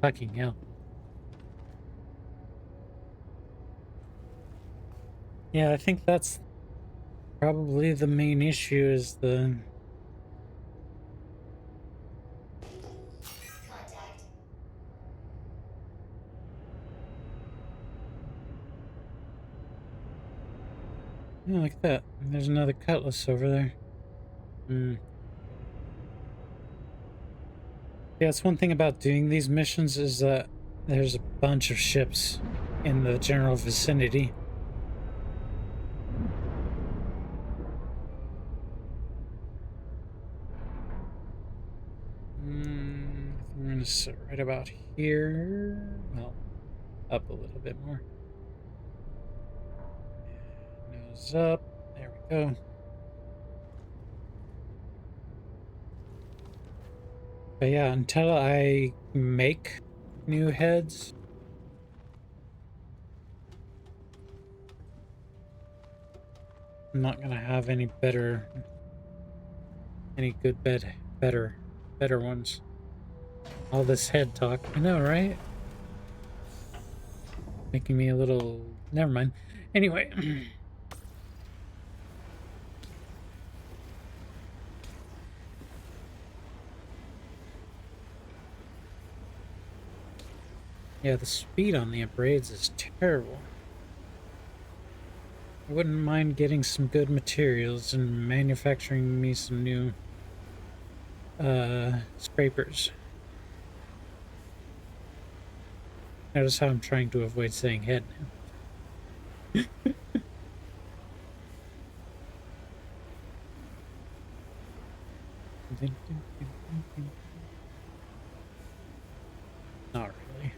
Fucking hell. Yeah, I think that's probably the main issue is the... Contact. Yeah, like that. There's another cutlass over there. Hmm. Yeah, that's one thing about doing these missions is that there's a bunch of ships in the general vicinity. I'm gonna sit right about here. Well, up a little bit more. Nose up. There we go. But yeah, until I make new heads, I'm not gonna have any good better ones. All this head talk, I know, right? Making me a little, never mind. Anyway. Yeah, the speed on the braids is terrible. I wouldn't mind getting some good materials and manufacturing me some new scrapers. Notice how I'm trying to avoid saying head now. Not really.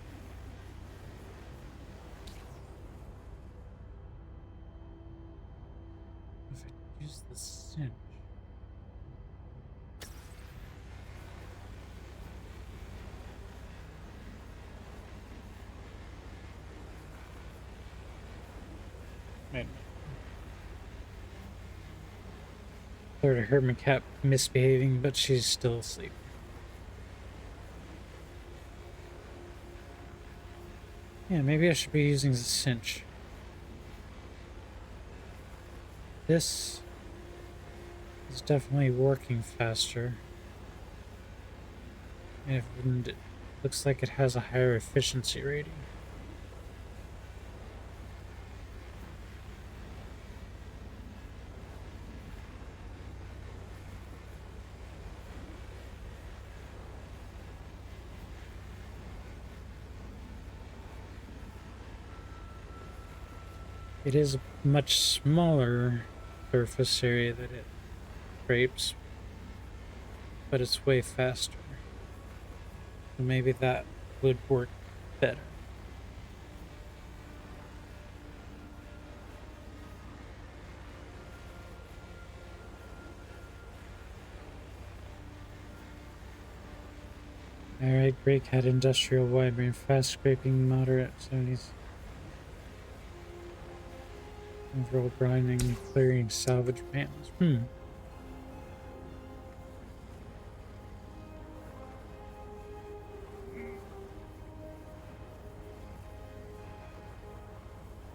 If I use the cinch. I sort of heard my cat misbehaving, but she's still asleep. Yeah, maybe I should be using the cinch. This is definitely working faster. And it looks like it has a higher efficiency rating. It is a much smaller surface area that it scrapes, but it's way faster. So maybe that would work better. Alright, Grey Cat Industrial Wide Range, fast scraping, moderate 70s. Overall grinding, clearing salvage panels.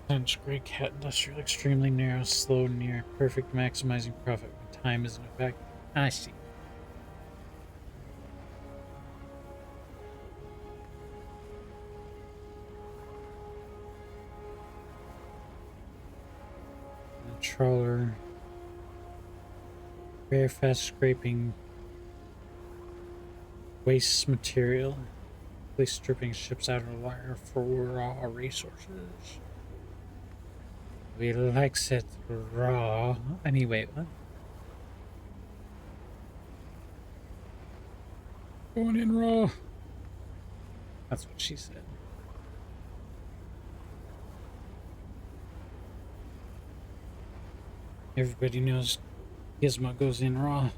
Cinch, Grey Cat Industrial, extremely narrow, slow, near perfect, maximizing profit when time isn't a factor. I see. Trawler, very fast scraping waste material, quickly stripping ships out of the wire for raw resources. We likes it raw. Anyway, what? Going in raw. That's what she said. Everybody knows Gizmo goes in raw.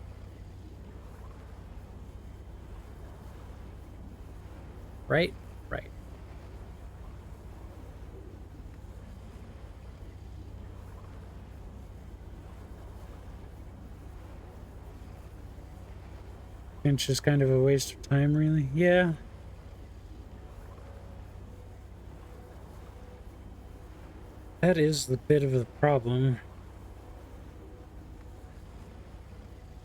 Right? Right. Finch is kind of a waste of time, really. Yeah. That is the bit of the problem.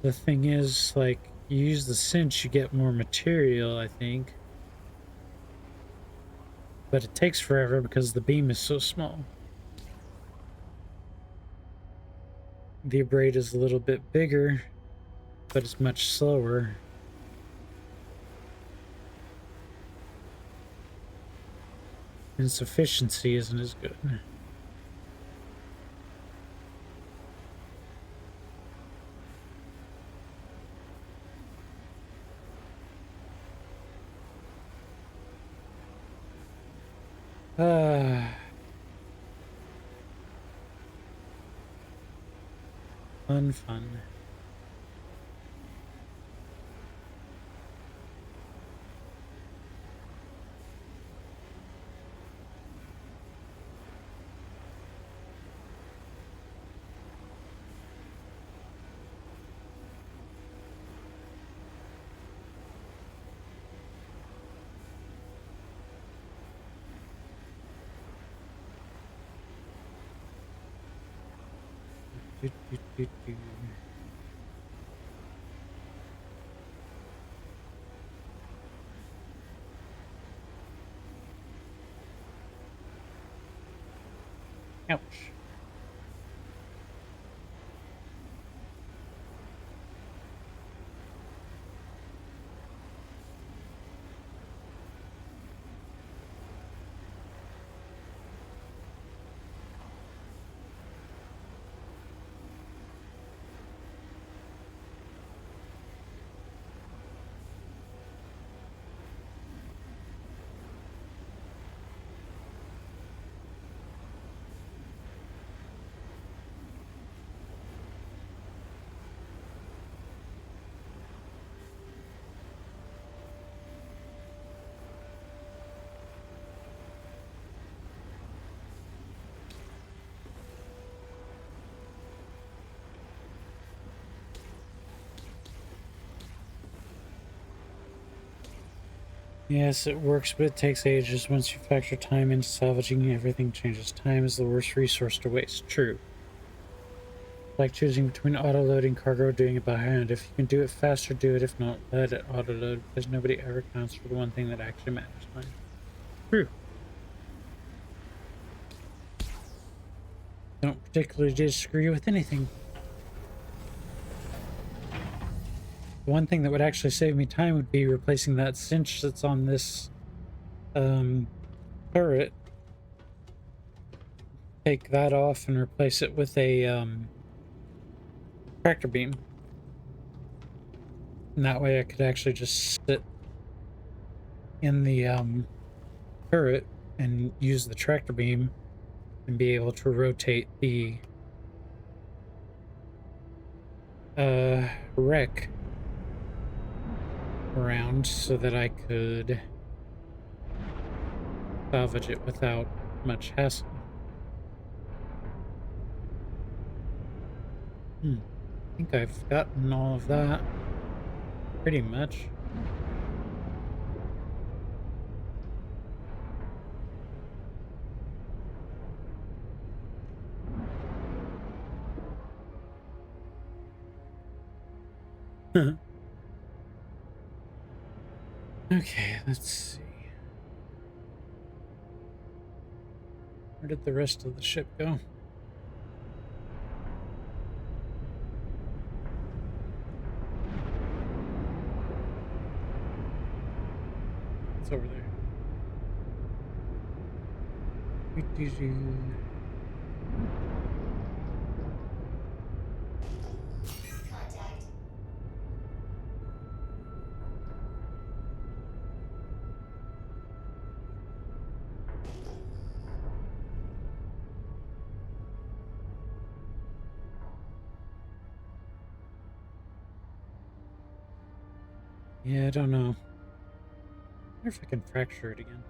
The thing is, like, you use the cinch, you get more material, I think. But it takes forever because the beam is so small. The abrade is a little bit bigger, but it's much slower. And its efficiency isn't as good. Fun. Do. Ouch. Yes, it works, but it takes ages. Once you factor time into salvaging, everything changes. Time is the worst resource to waste. True. Like choosing between auto-loading cargo or doing it by hand. If you can do it faster, do it. If not, let it auto-load, because nobody ever counts for the one thing that actually matters. Time. True. Don't particularly disagree with anything. The one thing that would actually save me time would be replacing that cinch that's on this turret. Take that off and replace it with a tractor beam. And that way I could actually just sit in the turret and use the tractor beam and be able to rotate the wreck around so that I could salvage it without much hassle. I think I've gotten all of that pretty much. Okay, let's see. Where did the rest of the ship go? It's over there. Contact. Yeah, I don't know. I wonder if I can fracture it again.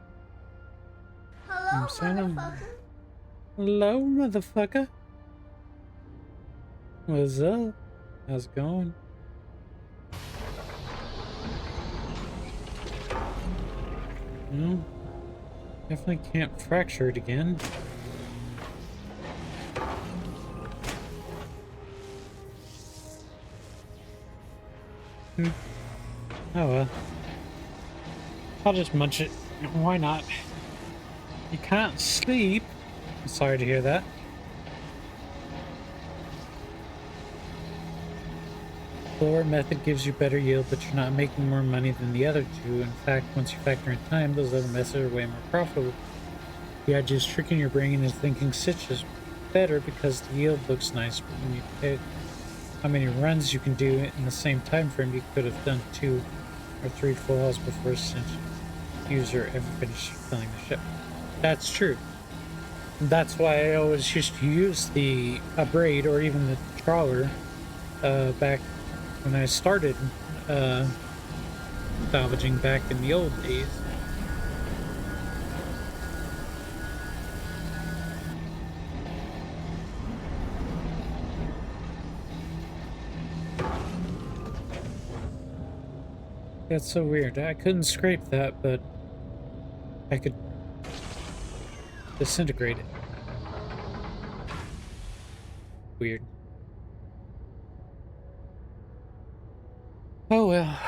Hello, Silent. motherfucker. Hello, motherfucker. What's up? How's it going? No, definitely can't fracture it again. Oh well. I'll just munch it. Why not? You can't sleep. I'm sorry to hear that. The lower method gives you better yield, but you're not making more money than the other two. In fact, once you factor in time, those other methods are way more profitable. The idea is tricking your brain into thinking Sitch is better because the yield looks nice, but when you pick how many runs you can do in the same time frame, you could have done 2 or 3 full hauls before Sitch user ever finished filling the ship. That's true. That's why I always used to use the braid or even the trawler back when I started salvaging back in the old days. That's so weird. I couldn't scrape that, but I could disintegrate it. Weird. Oh well.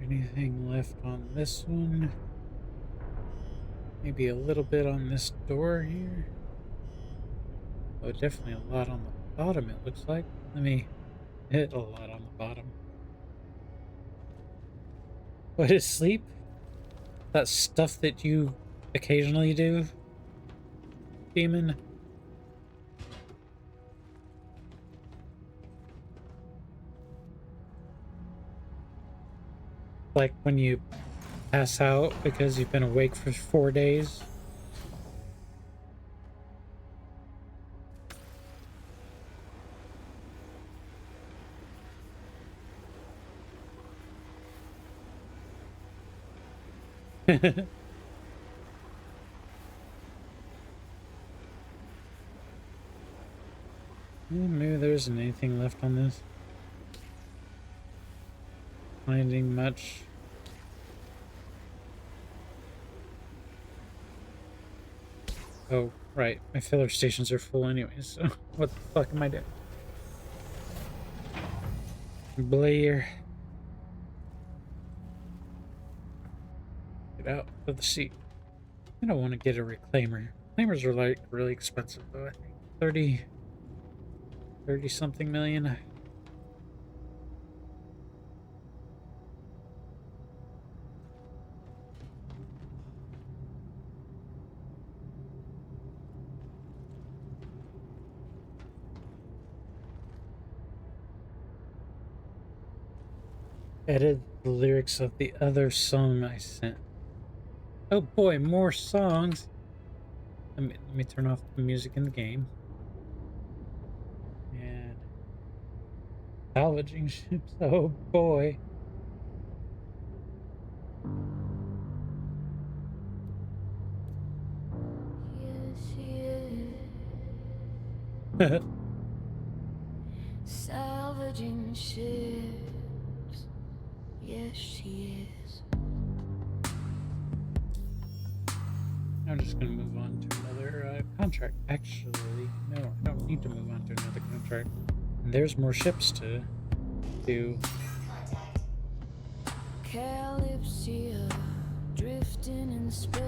Anything left on this one? Maybe a little bit on this door here. Oh, definitely a lot on the bottom, it looks like. Let me hit a lot on the bottom. What is sleep? That stuff that you occasionally do, demon? Like when you pass out because you've been awake for 4 days? Maybe there isn't anything left on this. Finding much. Oh, right. My filler stations are full anyways, so what the fuck am I doing? Blair. Get out of the seat. I don't want to get a reclaimer. Reclaimers are like really expensive though, I think. 30 something million. Edit the lyrics of the other song I sent. Oh boy, more songs. Let me turn off the music in the game. And salvaging ships. Oh boy. Yes, salvaging ships. Yes, she is. I'm just gonna move on to another contract. Actually, no, I don't need to move on to another contract. There's more ships to do. Calypsia, drifting in space,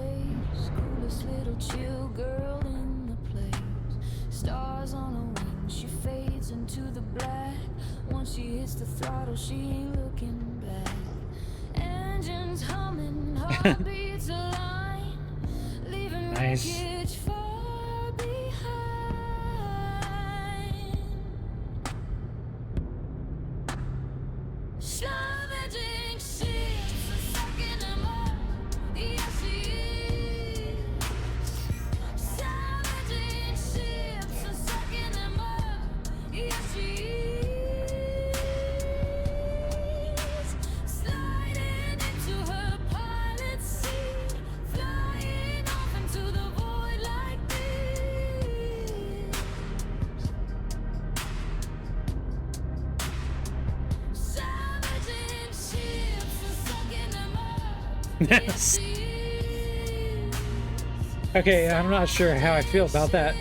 coolest little chill girl in the place. Stars on her wings, she fades into the black. Once she hits the throttle, she ain't looking back. Engines humming, heartbeats align, leaving Nice. wreckage far behind. Salvaging ships and sucking them up. Yes, she is. Salvaging ships and sucking them up. Yes, she is. Sliding into her pilot seat, flying off into the void like this. Salvaging ships and sucking them up. Yes. Okay, I'm not sure how I feel about that.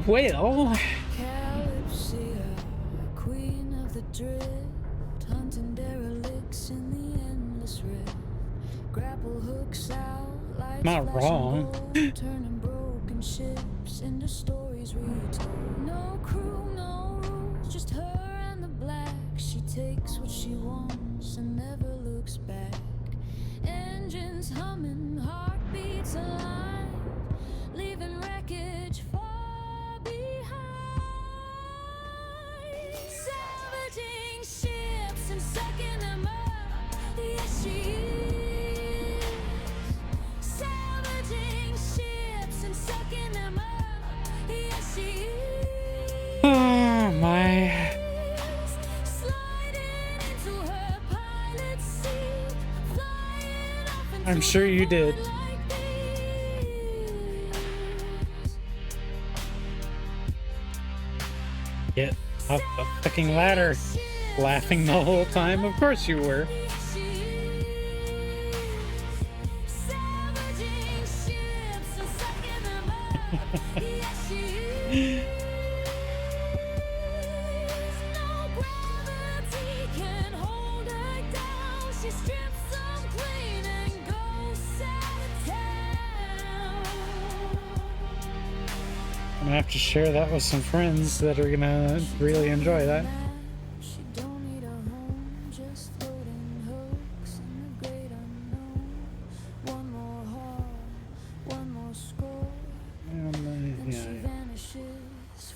Well, Calypsia, queen of the drift, hunting derelicts in the endless rift. Grapple hooks out, lights Not flashing wrong. gold, turning broken ships into stories retold. No crew, no rules, just her and the black. She takes what she wants and never looks back. Engines humming, heartbeats alive, leaving wreckage far behind. Salvaging ships and sucking them up. Yes, she is. Salvaging ships and sucking them up. Yes, she is. oh my. Sliding into her pilot seat, flying off into I'm sure you the did. void like this. Get off the fucking ladder. Laughing the whole time. Of course you were. I'm gonna have to share that with some friends that are gonna really enjoy that. She don't need a home, just floating hooks in the great unknown. One more haul, one more score, and Yeah, she yeah. vanishes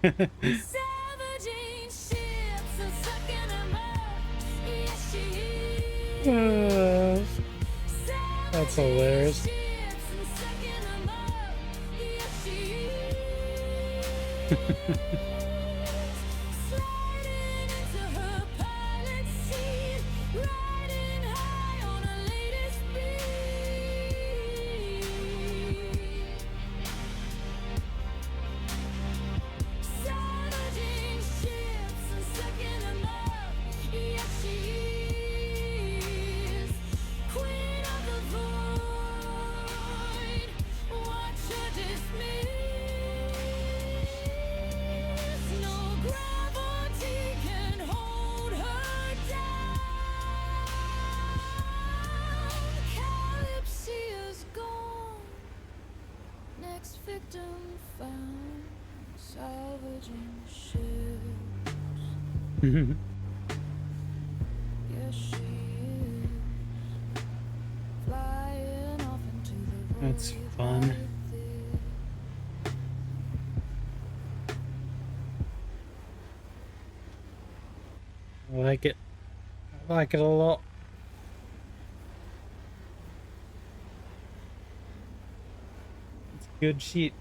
forevermore. That's hilarious. Victim found, salvaging ships. Yes, she is flying off into the void. That's fun. Right there. I like it. I like it a lot. It's a good sheet.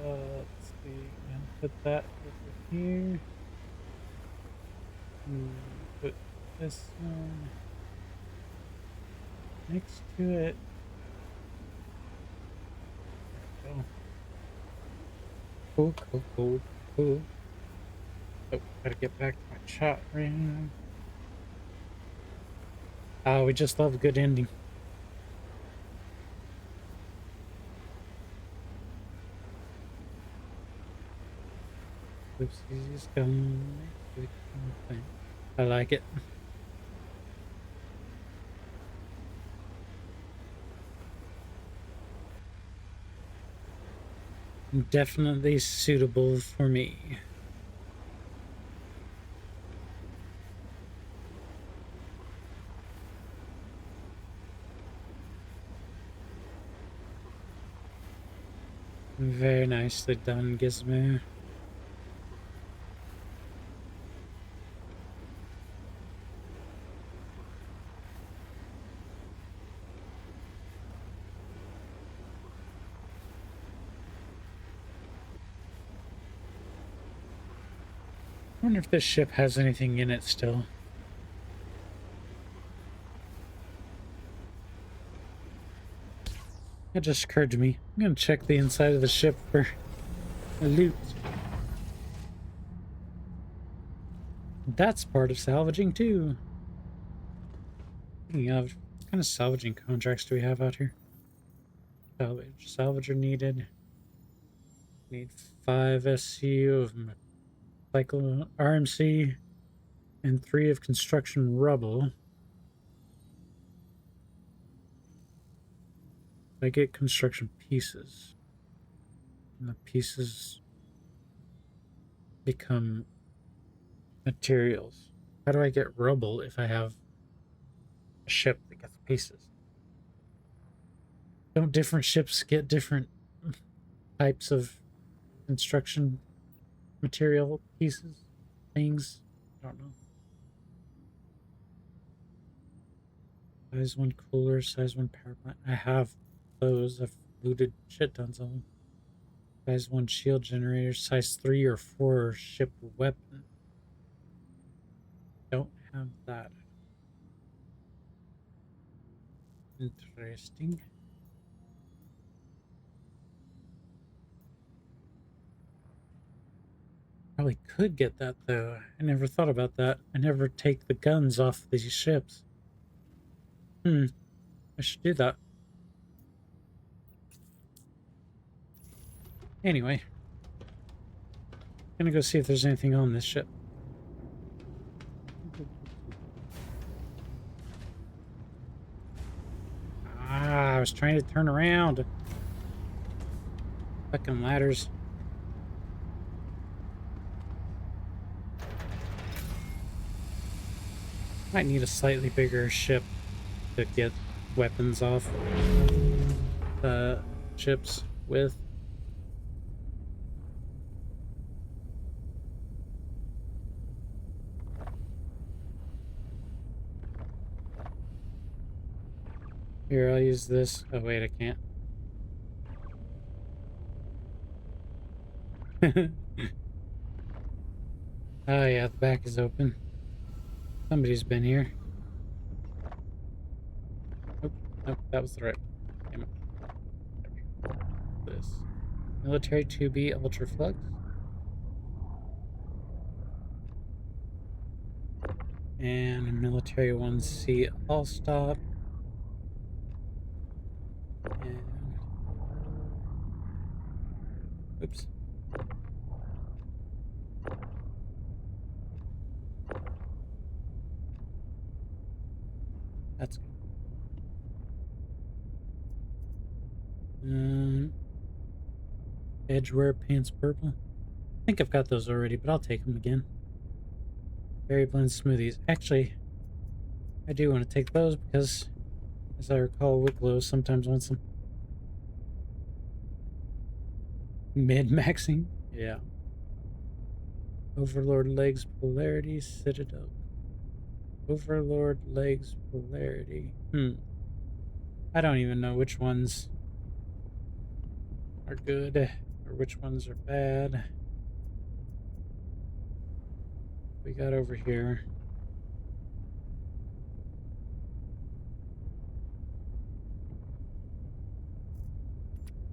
Let's see. And put that over here. Put this one next to it. There we go. Cool, cool, cool, cool. Oh, gotta get back to my chat room. Ah, we just love a good ending. Oopsies, come. I like it. Definitely suitable for me. Very nicely done, Gizmo. I wonder if this ship has anything in it still. It just occurred to me. I'm gonna check the inside of the ship for loot. That's part of salvaging too. Speaking of, what kind of salvaging contracts do we have out here? Salvage. Salvager needed. Need 5 SCU of cycle RMC and 3 of construction rubble. I get construction pieces. And the pieces become materials. How do I get rubble if I have a ship that gets pieces? Don't different ships get different types of construction material pieces? Things? I don't know. Size 1 cooler, size 1 power plant. I have those. I've looted shit tons of them. Size 1 shield generator, size 3 or 4 ship weapon. Don't have that. Interesting. Probably could get that though. I never thought about that. I never take the guns off these ships. I should do that. Anyway. Gonna go see if there's anything on this ship. Ah, I was trying to turn around. Fucking ladders. Might need a slightly bigger ship to get weapons off the ships with. Here, I'll use this. Oh, wait, I can't. Oh, yeah, the back is open. Somebody's been here. Nope, nope, that was the right one. Damn it. There we go. This. Military 2B Ultra Flux. And a military 1C All Stop. And oops. That's good. Edgeware pants purple. I think I've got those already, but I'll take them again. Berry blend smoothies. Actually, I do want to take those because, as I recall, Wicklow sometimes wants them. Mid-maxing? Yeah. Overlord legs polarity, Citadel. Overlord legs polarity. I don't even know which ones are good or which ones are bad. We got over here.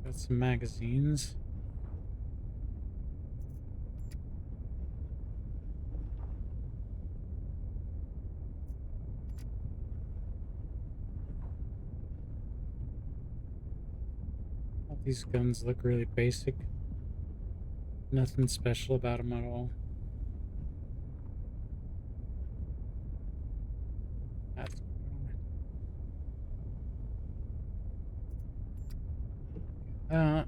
Got some magazines. All these guns look really basic. Nothing special about them at all. That's that.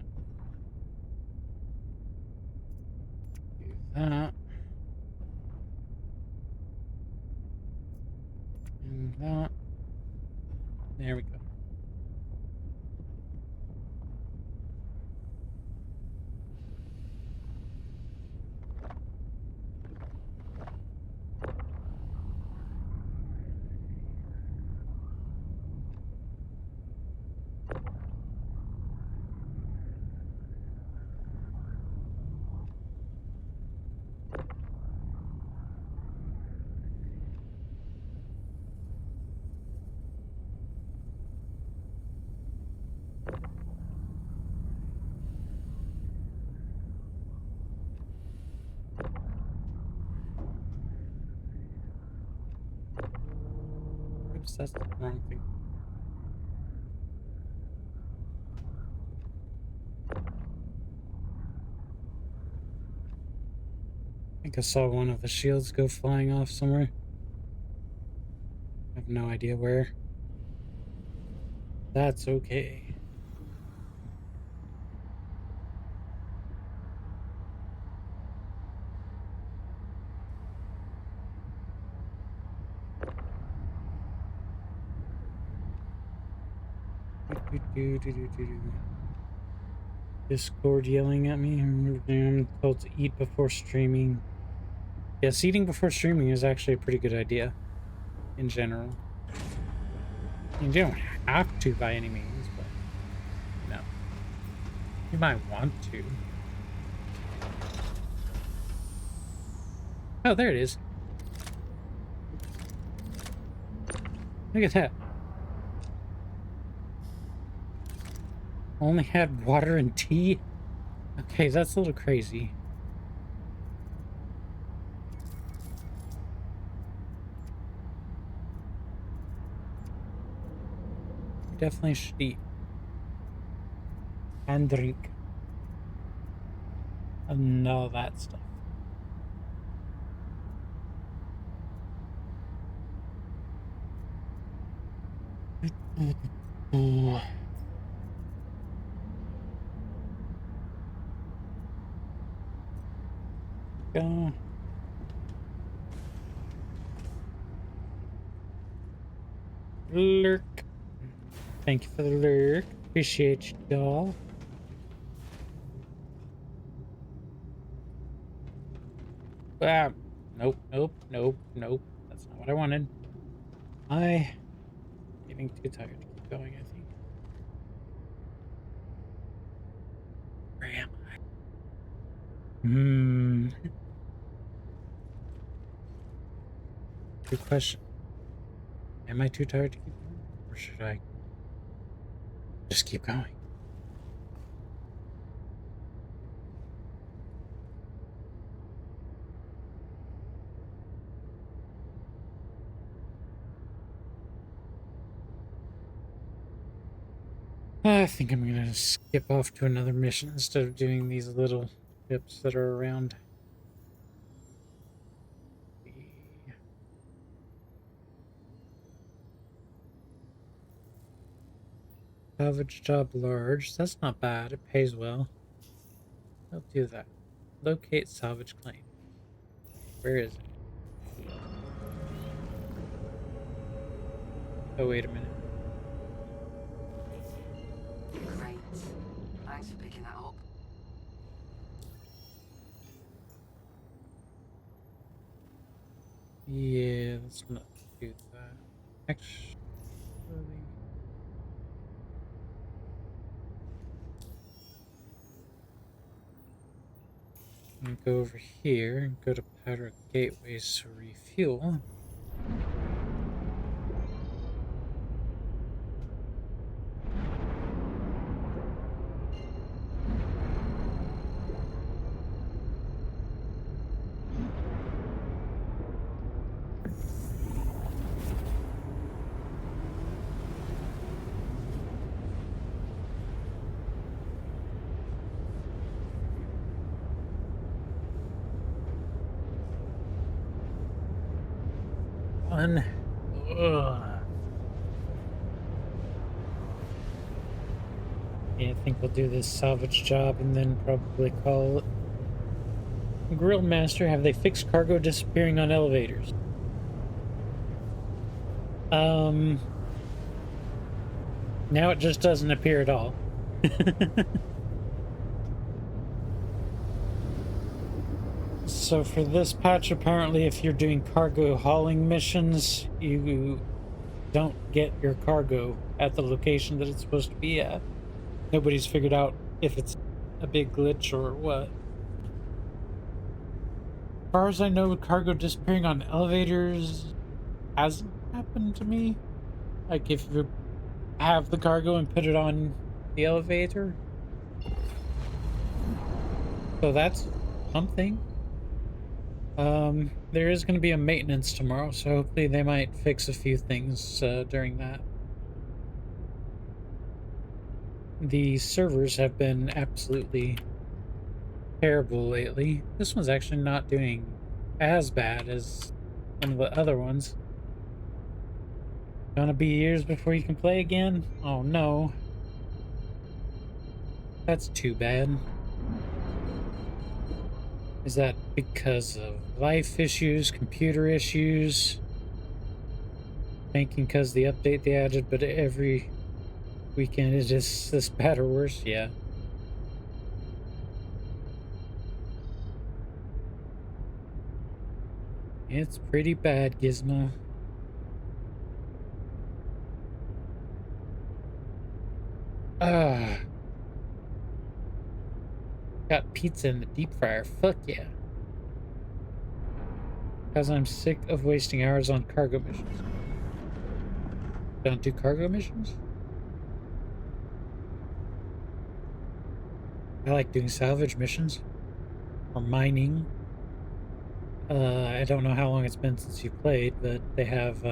Do that. And that. There we go. Oops, that's the wrong thing. I think I saw one of the shields go flying off somewhere. I have no idea where. That's okay. Discord yelling at me. I'm told to eat before streaming. Yes, eating before streaming is actually a pretty good idea in general. You don't have to by any means, but no. You might want to. Oh, there it is. Look at that. Only had water and tea? Okay, that's a little crazy. Definitely should eat. And drink. And all that stuff. Go. Lurk. Thank you for the lurk. Appreciate you, doll. Ah, nope, nope, nope, nope. That's not what I wanted. I'm getting too tired to keep going, I think. Where am I? Good question. Am I too tired to keep going? Or should I just keep going? I think I'm gonna skip off to another mission instead of doing these little ships that are around. Salvage job large. That's not bad. It pays well. I'll do that. Locate salvage claim. Where is it? Oh, wait a minute. Great. Thanks for picking that up. Yeah, let's not do that. Actually, I'm gonna go over here and go to Powder Gateways to refuel. Ugh. Yeah, I think we'll do this salvage job and then probably call Grill Master. Have they fixed cargo disappearing on elevators? Now it just doesn't appear at all. So for this patch, apparently if you're doing cargo hauling missions, you don't get your cargo at the location that it's supposed to be at. Nobody's figured out if it's a big glitch or what. As far as I know, cargo disappearing on elevators hasn't happened to me. Like if you have the cargo and put it on the elevator. So that's something. There is going to be a maintenance tomorrow, so hopefully they might fix a few things during that. The servers have been absolutely terrible lately. This one's actually not doing as bad as some of the other ones. Gonna be years before you can play again? Oh no. That's too bad. Is that because of life issues, computer issues? Thinking because the update they added, but every weekend is just this bad or worse? Yeah. It's pretty bad, Gizmo. Ah. Got pizza in the deep fryer. Fuck yeah. Because I'm sick of wasting hours on cargo missions. Don't do cargo missions? I like doing salvage missions. Or mining. I don't know how long it's been since you played, but they have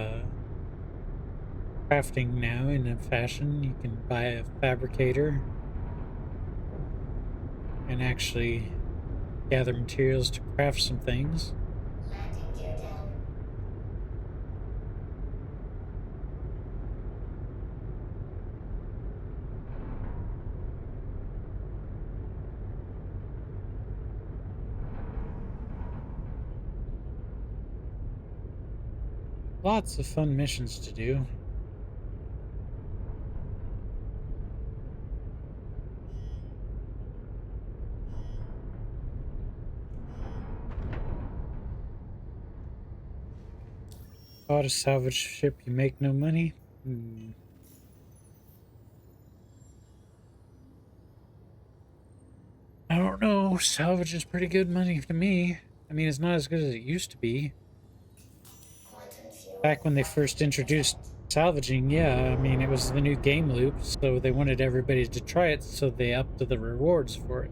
crafting now in a fashion. You can buy a fabricator and actually gather materials to craft some things. Lots of fun missions to do. Bought a salvage ship, you make no money? know. Salvage is pretty good money to me. I mean, it's not as good as it used to be. Back when they first introduced salvaging, yeah, I mean, it was the new game loop, so they wanted everybody to try it, so they upped the rewards for it.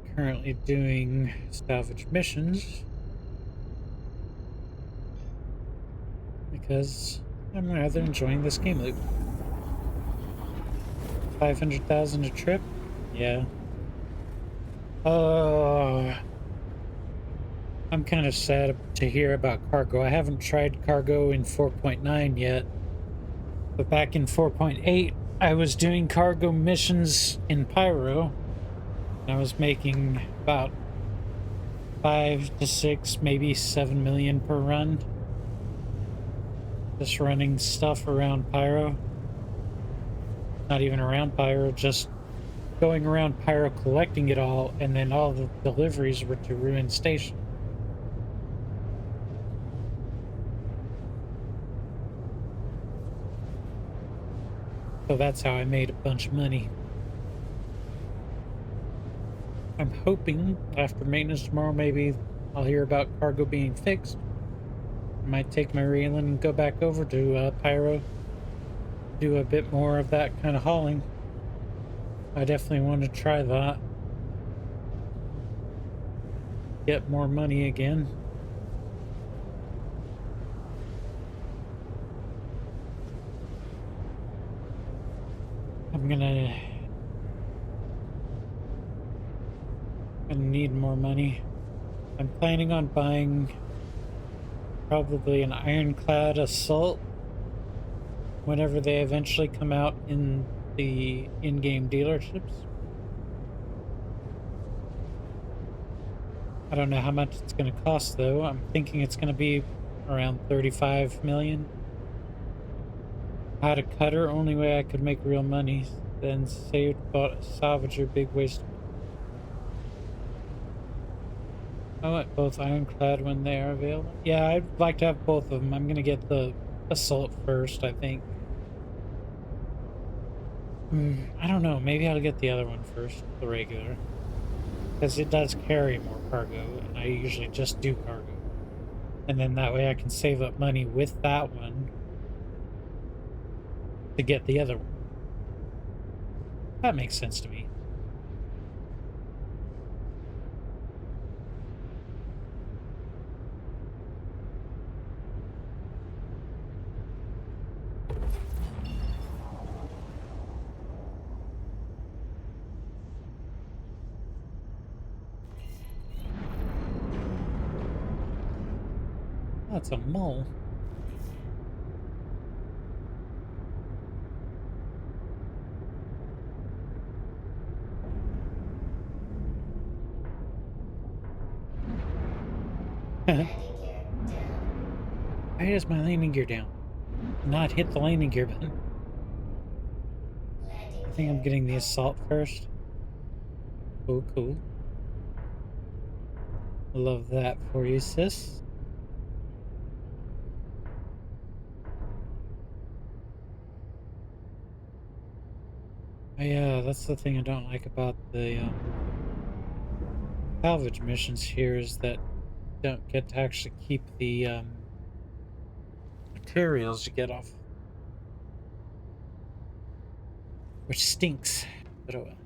I'm currently doing salvage missions because I'm rather enjoying this game loop. 500,000 a trip? Yeah. I'm kind of sad to hear about cargo. I haven't tried cargo in 4.9 yet, but back in 4.8, I was doing cargo missions in Pyro, and I was making about 5 to 6, maybe 7 million per run. Just running stuff around Pyro. Not even around Pyro, just going around Pyro collecting it all, and then all the deliveries were to Ruin Station. So that's how I made a bunch of money. I'm hoping after maintenance tomorrow, maybe I'll hear about cargo being fixed. I might take my Reeling and go back over to Pyro, do a bit more of that kind of hauling. I definitely want to try that. Get more money again. I'm gonna need more money. I'm planning on buying probably an ironclad assault whenever they eventually come out in the in-game dealerships. I don't know how much it's going to cost though. I'm thinking it's going to be around 35 million. Had a cutter, only way I could make real money. Then saved, bought a salvager, big waste. I want both ironclad when they are available. Yeah, I'd like to have both of them. I'm gonna get the assault first, I think. I don't know. Maybe I'll get the other one first, the regular. Because it does carry more cargo, and I usually just do cargo. And then that way I can save up money with that one to get the other one. That makes sense to me. That's a mole. Why is my landing gear down? Not hit the landing gear button. I think I'm getting the assault first. Oh, cool. Love that for you, sis. Yeah, that's the thing I don't like about the salvage missions here is that you don't get to actually keep the materials you get off. Which stinks, but oh well.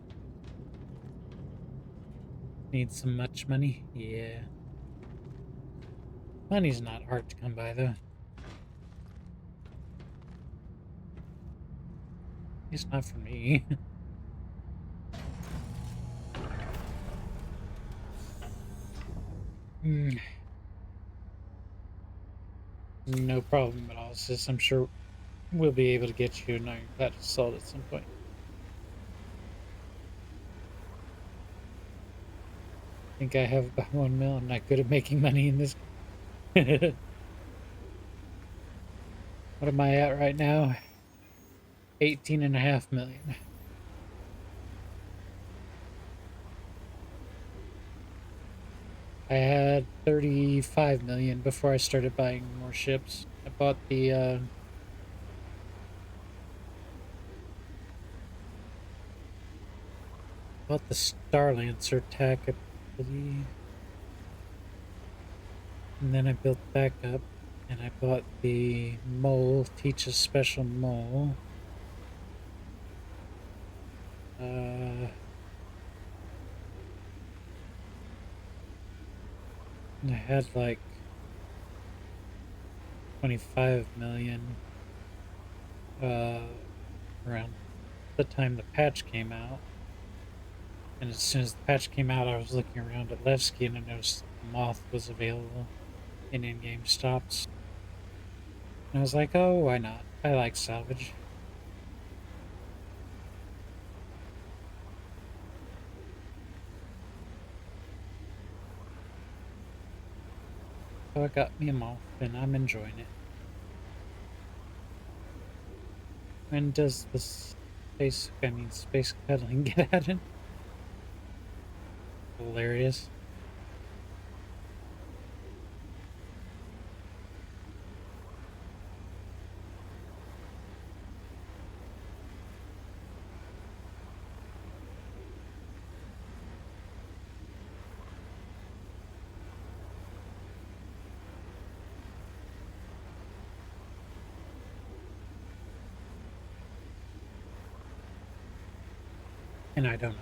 Need some much money? Yeah. Money's not hard to come by, though. It's not for me. No problem at all, sis. I'm sure we'll be able to get you an ironclad assault at some point. I think I have about 1 mil. I'm not good at making money in this. What am I at right now? 18.5 million. I had 35 million before I started buying more ships. I bought the Starlancer tack, I believe. And then I built back up, and I bought the mole, Teach's special mole. And I had like 25 million around the time the patch came out. And as soon as the patch came out, I was looking around at Levski and I noticed Moth was available in in-game stops. And I was like, oh, why not? I like salvage. So I got me a Moth and I'm enjoying it. When does the space cuddling get added? Hilarious. And I don't know.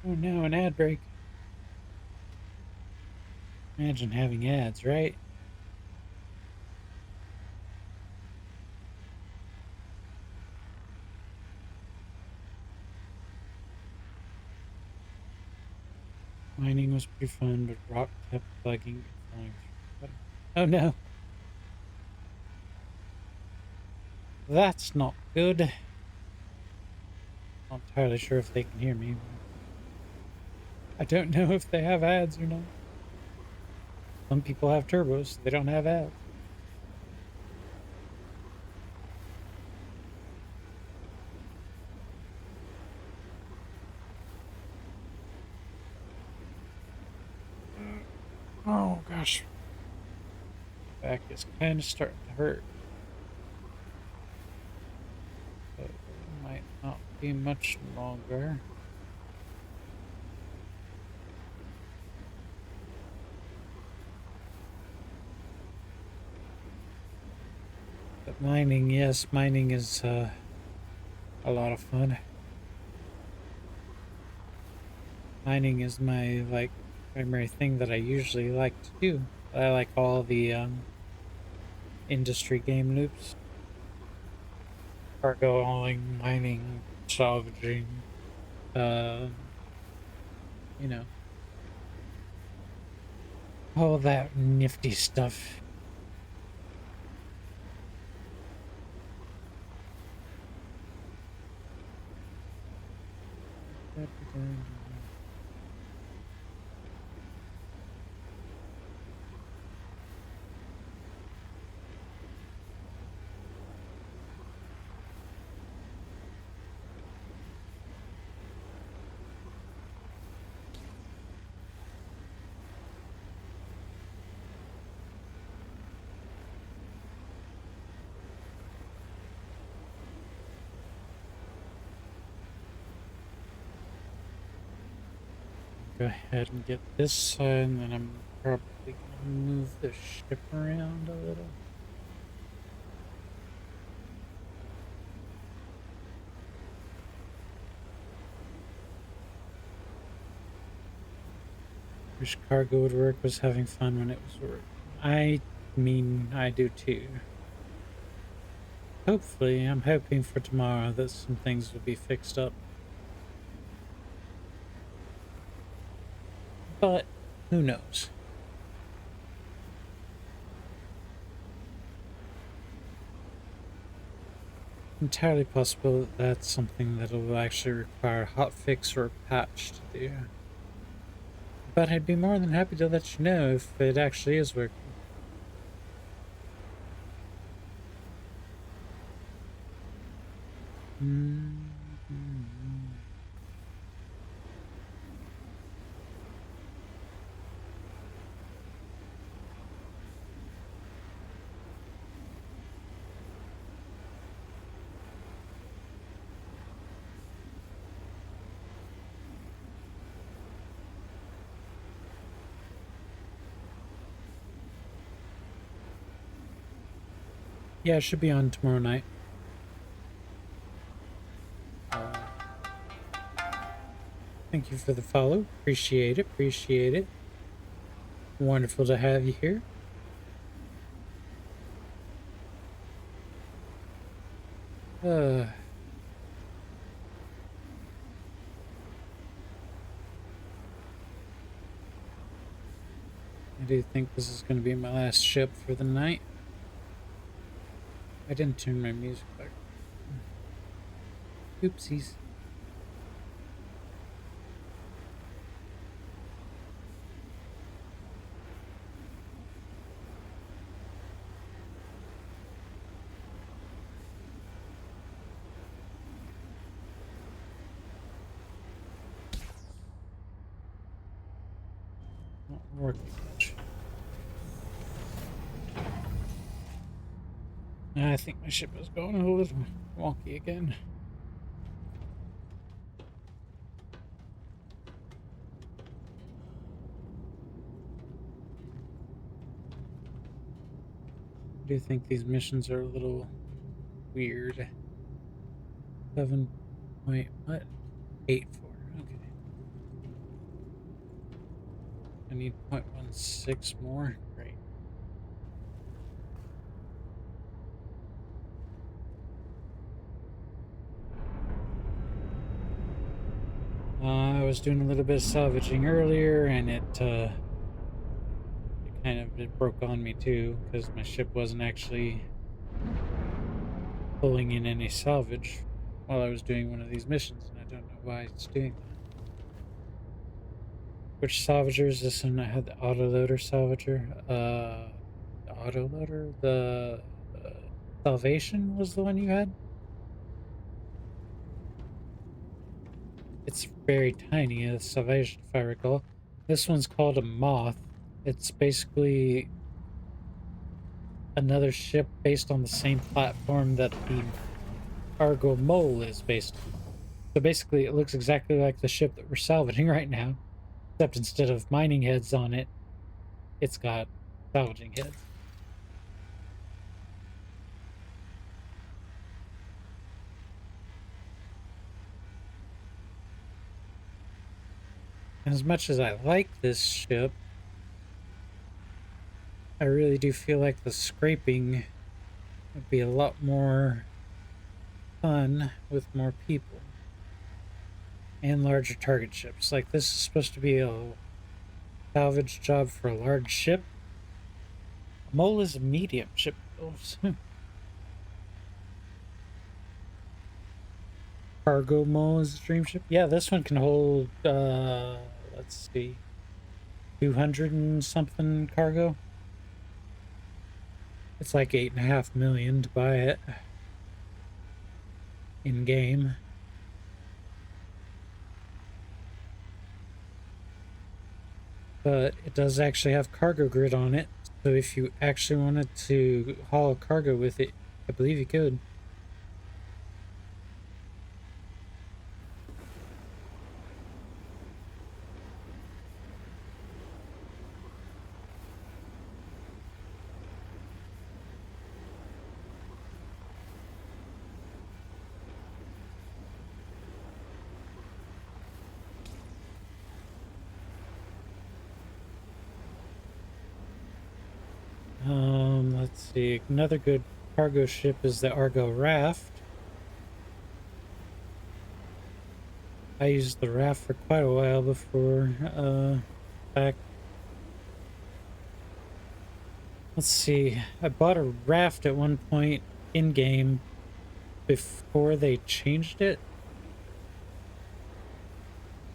Oh no, an ad break. Imagine having ads, right? Mining was pretty fun, but rock kept bugging and falling through. Oh no. That's not good. Not entirely sure if they can hear me. I don't know if they have ads or not. Some people have turbos, so they don't have ads. Oh gosh. Back is kind of starting to hurt. But it might not be much longer. But mining, yes, mining is a lot of fun. Mining is my primary thing that I usually like to do. I like all the industry game loops. Cargo hauling, mining, salvaging, you know, all that nifty stuff. Go ahead and get this, and then I'm probably gonna move the ship around a little. Wish cargo would work, was having fun when it was work. I mean, I do too. Hopefully, I'm hoping for tomorrow that some things will be fixed up. But, who knows? Entirely possible that that's something that will actually require a hot fix or a patch to do. But I'd be more than happy to let you know if it actually is working. Yeah, it should be on tomorrow night. Thank you for the follow. Appreciate it. Appreciate it. Wonderful to have you here. I do think this is going to be my last ship for the night. I didn't turn my music back. Oopsies. Not working much. I think my ship is going a little wonky again. I do think these missions are a little weird. 7 point what? 8.4. Okay. I need 0.16 more. Great. I was doing a little bit of salvaging earlier, and it broke on me too, because my ship wasn't actually pulling in any salvage while I was doing one of these missions, and I don't know why it's doing that. Which salvager is this one? I had the autoloader salvager. The autoloader? The Salvation was the one you had? It's very tiny, a Salvation, if I recall. This one's called a Moth. It's basically another ship based on the same platform that the Cargo Mole is based on. So basically, it looks exactly like the ship that we're salvaging right now, except instead of mining heads on it, it's got salvaging heads. And as much as I like this ship, I really do feel like the scraping would be a lot more fun with more people and larger target ships. Like, this is supposed to be a salvage job for a large ship. A Mole is a medium ship. Cargo Mole is a dream ship. Yeah, this one can hold, let's see, 200 and something cargo. It's like 8.5 million to buy it in game. But it does actually have cargo grid on it, so if you actually wanted to haul cargo with it, I believe you could. see, another good cargo ship is the Argo Raft. I used the raft for quite a while before, back. Let's see, I bought a raft at one point in-game before they changed it.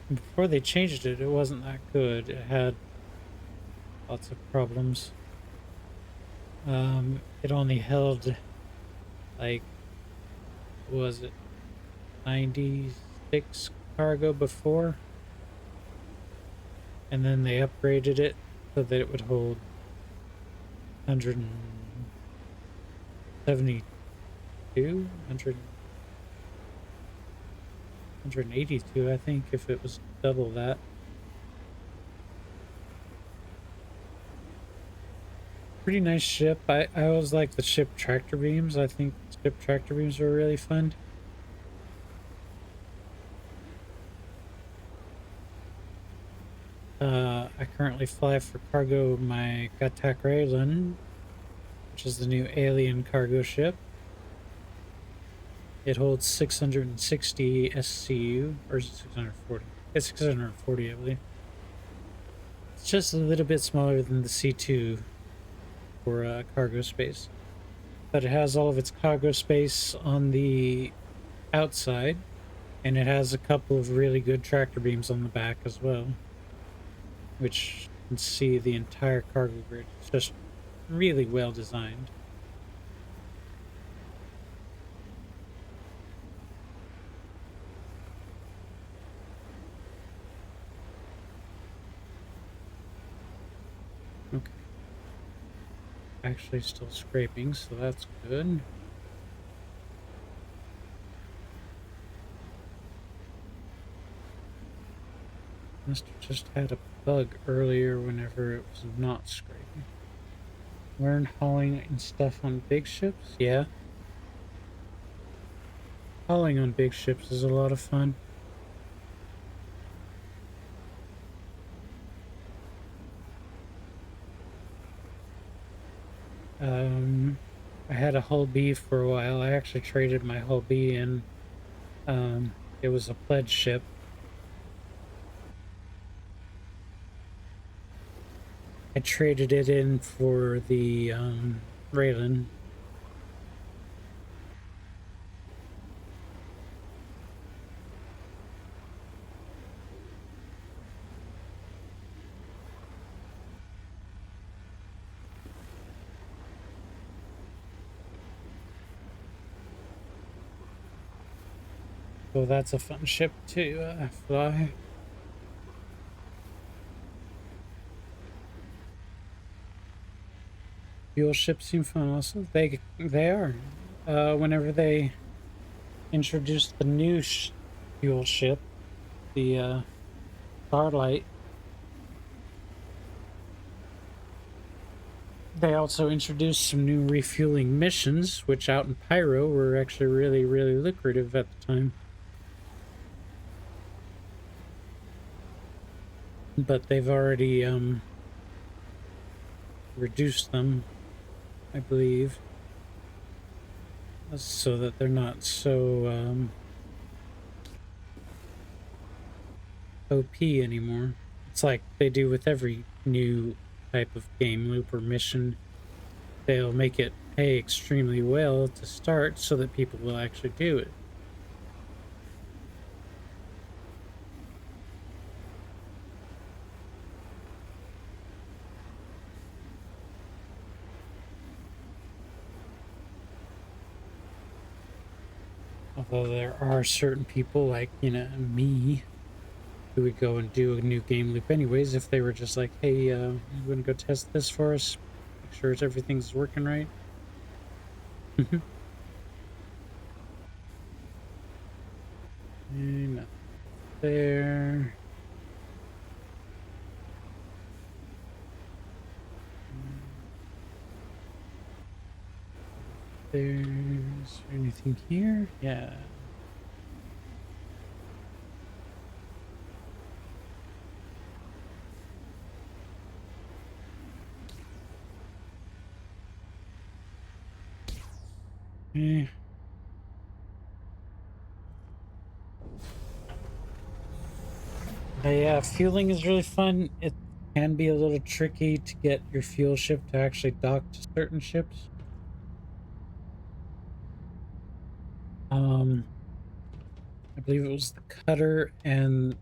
And before they changed it, it wasn't that good. It had lots of problems. It only held, like, what was it, 96 cargo before? And then they upgraded it so that it would hold 172, 182, I think, if it was double that. Pretty nice ship. I always like the ship tractor beams. I think ship tractor beams are really fun. I currently fly for cargo my Battaglia, which is the new alien cargo ship. It holds 660 SCU, or is it 640? It's 640, I believe. It's just a little bit smaller than the C2 for cargo space. But it has all of its cargo space on the outside, and it has a couple of really good tractor beams on the back as well, which you can see the entire cargo grid. It's just really well designed. Okay. Actually still scraping, so that's good. Must have just had a bug earlier whenever it was not scraping. Learn hauling and stuff on big ships? Yeah. Hauling on big ships is a lot of fun. I had a Hull B for a while. I actually traded my Hull B in. It was a pledge ship. I traded it in for the Raylan. So that's a fun ship to fly. Fuel ships seem fun also. They are. Whenever they introduced the new fuel ship, the Starlight, they also introduced some new refueling missions, which out in Pyro were actually really, really lucrative at the time. But they've already reduced them, I believe, so that they're not so OP anymore. It's like they do with every new type of game loop or mission. They'll make it pay extremely well to start so that people will actually do it. Although there are certain people like, me, who would go and do a new game loop anyways if they were just like, hey, you want to go test this for us? Make sure everything's working right. And nothing there. There's anything here? Yeah. Eh. But yeah, fueling is really fun. It can be a little tricky to get your fuel ship to actually dock to certain ships. I believe it was the Cutter and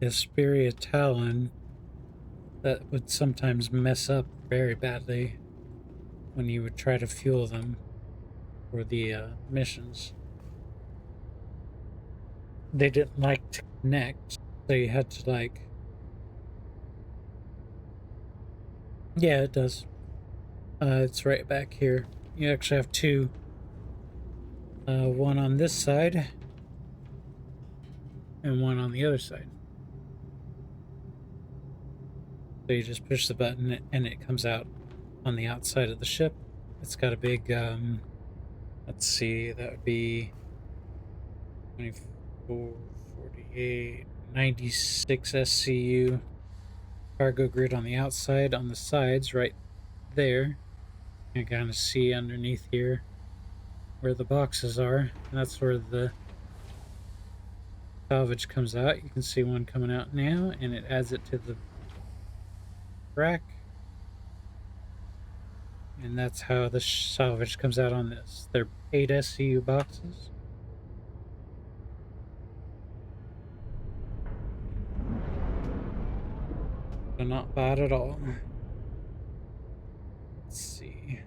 the Asperia Talon that would sometimes mess up very badly when you would try to fuel them for the missions. They didn't like to connect, so you had to like... Yeah, it does. It's right back here. You actually have two. One on this side and one on the other side. So you just push the button and it comes out on the outside of the ship. It's got a big, let's see, that would be 24, 48, 96 SCU cargo grid on the outside. On the sides, right there, you can kind of see underneath here where the boxes are, and that's where the salvage comes out. You can see one coming out now, and it adds it to the rack, and that's how the salvage comes out on this. They're 8 SCU boxes. So not bad at all. Let's see.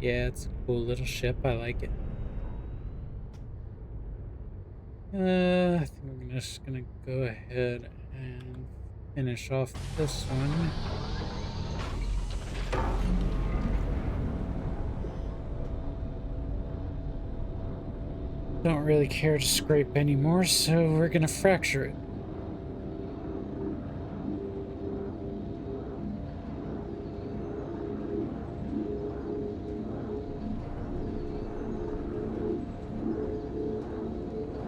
Yeah, it's a cool little ship. I like it. I think I'm just gonna go ahead and finish off this one. Don't really care to scrape anymore, so we're gonna fracture it.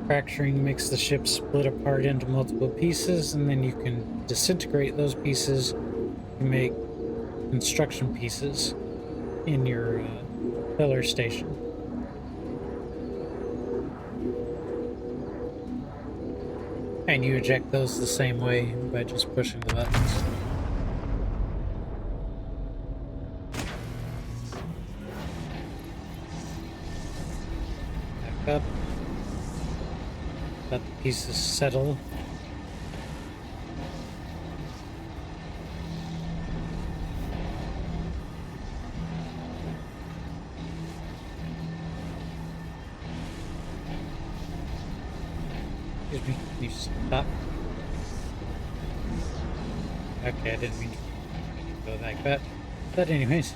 Fracturing makes the ship split apart into multiple pieces, and then you can disintegrate those pieces to make construction pieces in your filler station. And you eject those the same way by just pushing the buttons. Back up. Let the pieces settle. Excuse me, can you stop? Okay, I didn't mean to go like that. But anyways.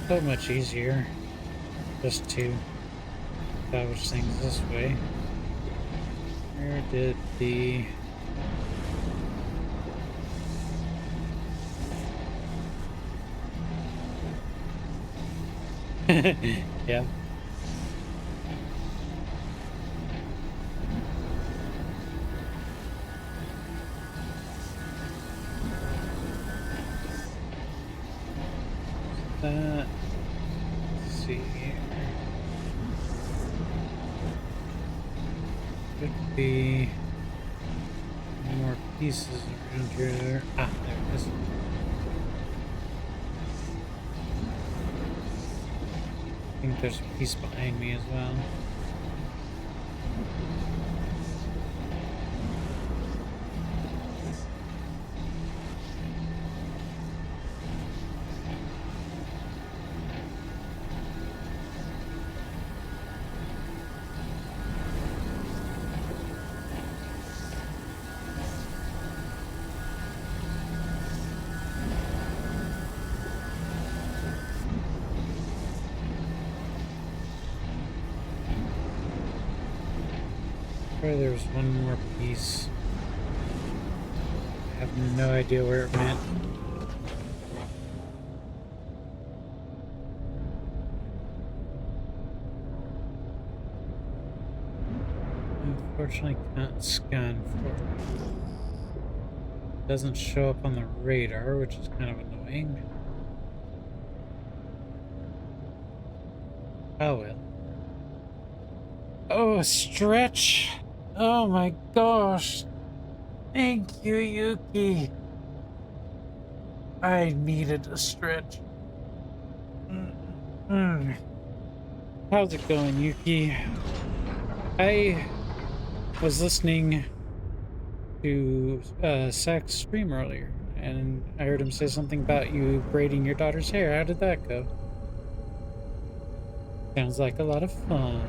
So much easier just to salvage things this way. Where did the... yeah. Let's see here. Could be more pieces around here. Ah, there it is. I think there's a piece behind me as well. swear there was one more piece. I have no idea where it went. Unfortunately, can't scan for it. Doesn't show up on the radar, which is kind of annoying. Oh well. Oh, a stretch! Oh my gosh! Thank you, Yuki! I needed a stretch. How's it going, Yuki? I was listening to Sack's stream earlier, and I heard him say something about you braiding your daughter's hair. How did that go? Sounds like a lot of fun.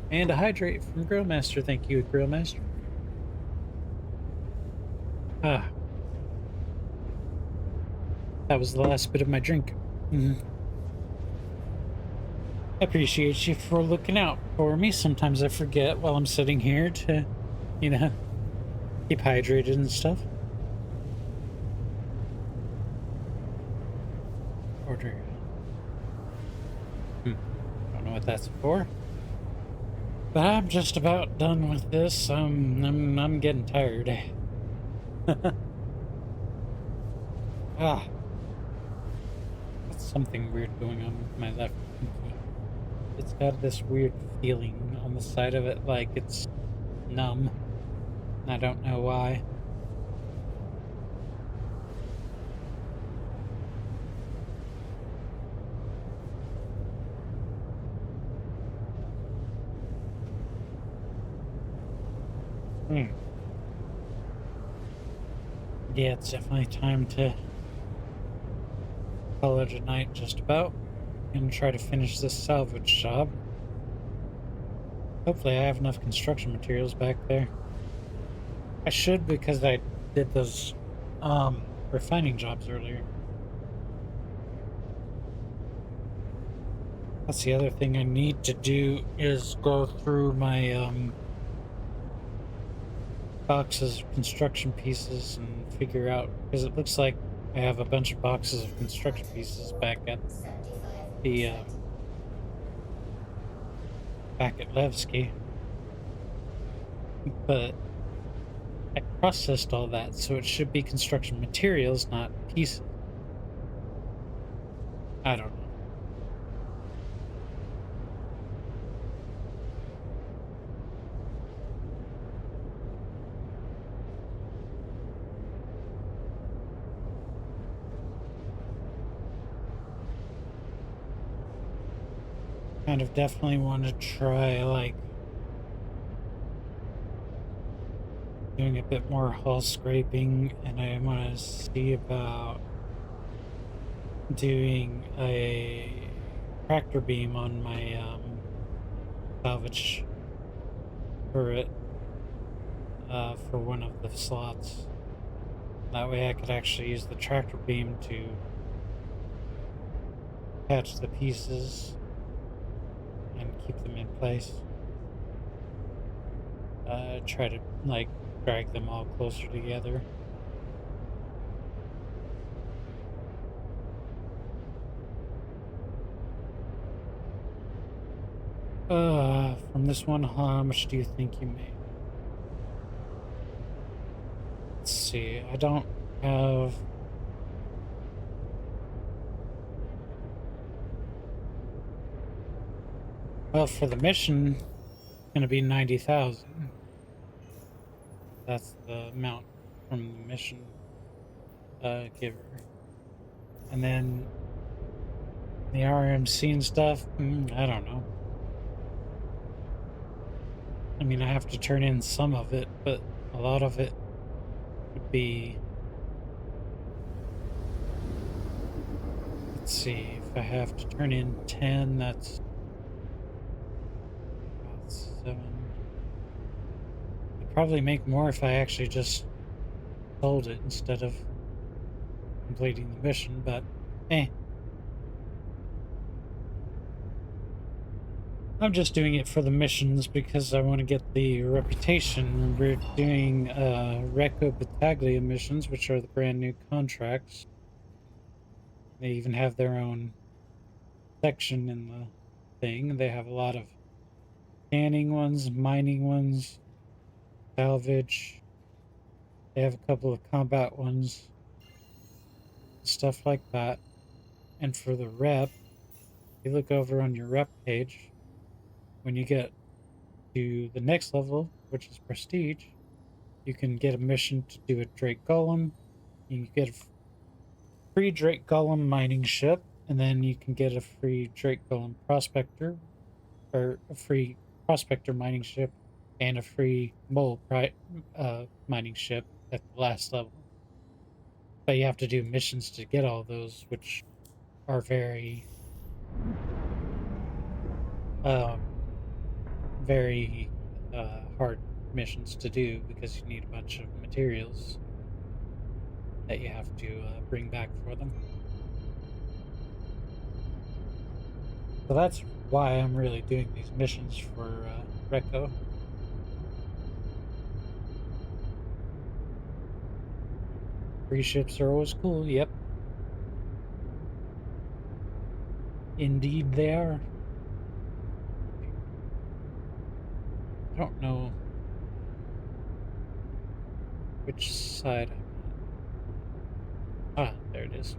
And a hydrate from Grillmaster. Thank you, Grillmaster. Ah. That was the last bit of my drink. I appreciate you for looking out for me. Sometimes I forget while I'm sitting here to, you know, keep hydrated and stuff. Order. Don't know what that's for. But I'm just about done with this. I'm getting tired. Ah. That's something weird going on with my left pinky. It's got this weird feeling on the side of it, like it's numb. I don't know why. Yeah, it's definitely time to call it a night just about and try to finish this salvage job. Hopefully I have enough construction materials back there. I should, because I did those refining jobs earlier. That's the other thing I need to do, is go through my boxes of construction pieces and figure out, because it looks like I have a bunch of boxes of construction pieces back at the back at Levski, but I processed all that, so it should be construction materials, not pieces. I don't know. Kind of definitely want to try, like, doing a bit more hull scraping, and I want to see about doing a tractor beam on my salvage turret for one of the slots. That way I could actually use the tractor beam to catch the pieces and keep them in place. Try to, like, drag them all closer together. From this one, how much do you think you made? Let's see, I don't have... Well, for the mission, it's gonna be 90,000. That's the amount from the mission giver. And then the RMC and stuff, I don't know. I mean, I have to turn in some of it, but a lot of it would be... Let's see, if I have to turn in 10, that's about 7. I'd probably make more if I actually just sold it instead of completing the mission, but eh. I'm just doing it for the missions because I want to get the reputation. We're doing Battaglia missions, which are the brand new contracts. They even have their own section in the thing. They have a lot of scanning ones, mining ones, salvage. They have a couple of combat ones, stuff like that. And for the rep, you look over on your rep page. When you get to the next level, which is prestige, you can get a mission to do a Drake Golem. You can get a free Drake Golem mining ship, and then you can get a free Drake Golem prospector, or a free prospector mining ship, and a free mole mining ship at the last level. But you have to do missions to get all those, which are very, um, very hard missions to do because you need a bunch of materials that you have to bring back for them. So that's why I'm really doing these missions for Reco. Free ships are always cool, yep. Indeed they are. I don't know which side I'm on. Ah, there it is.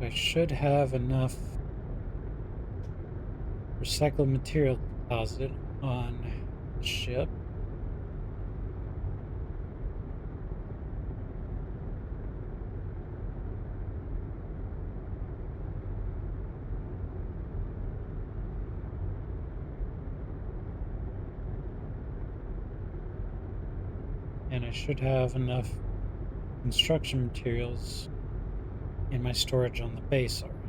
I should have enough recycled material deposit on the ship. And I should have enough construction materials in my storage on the base already.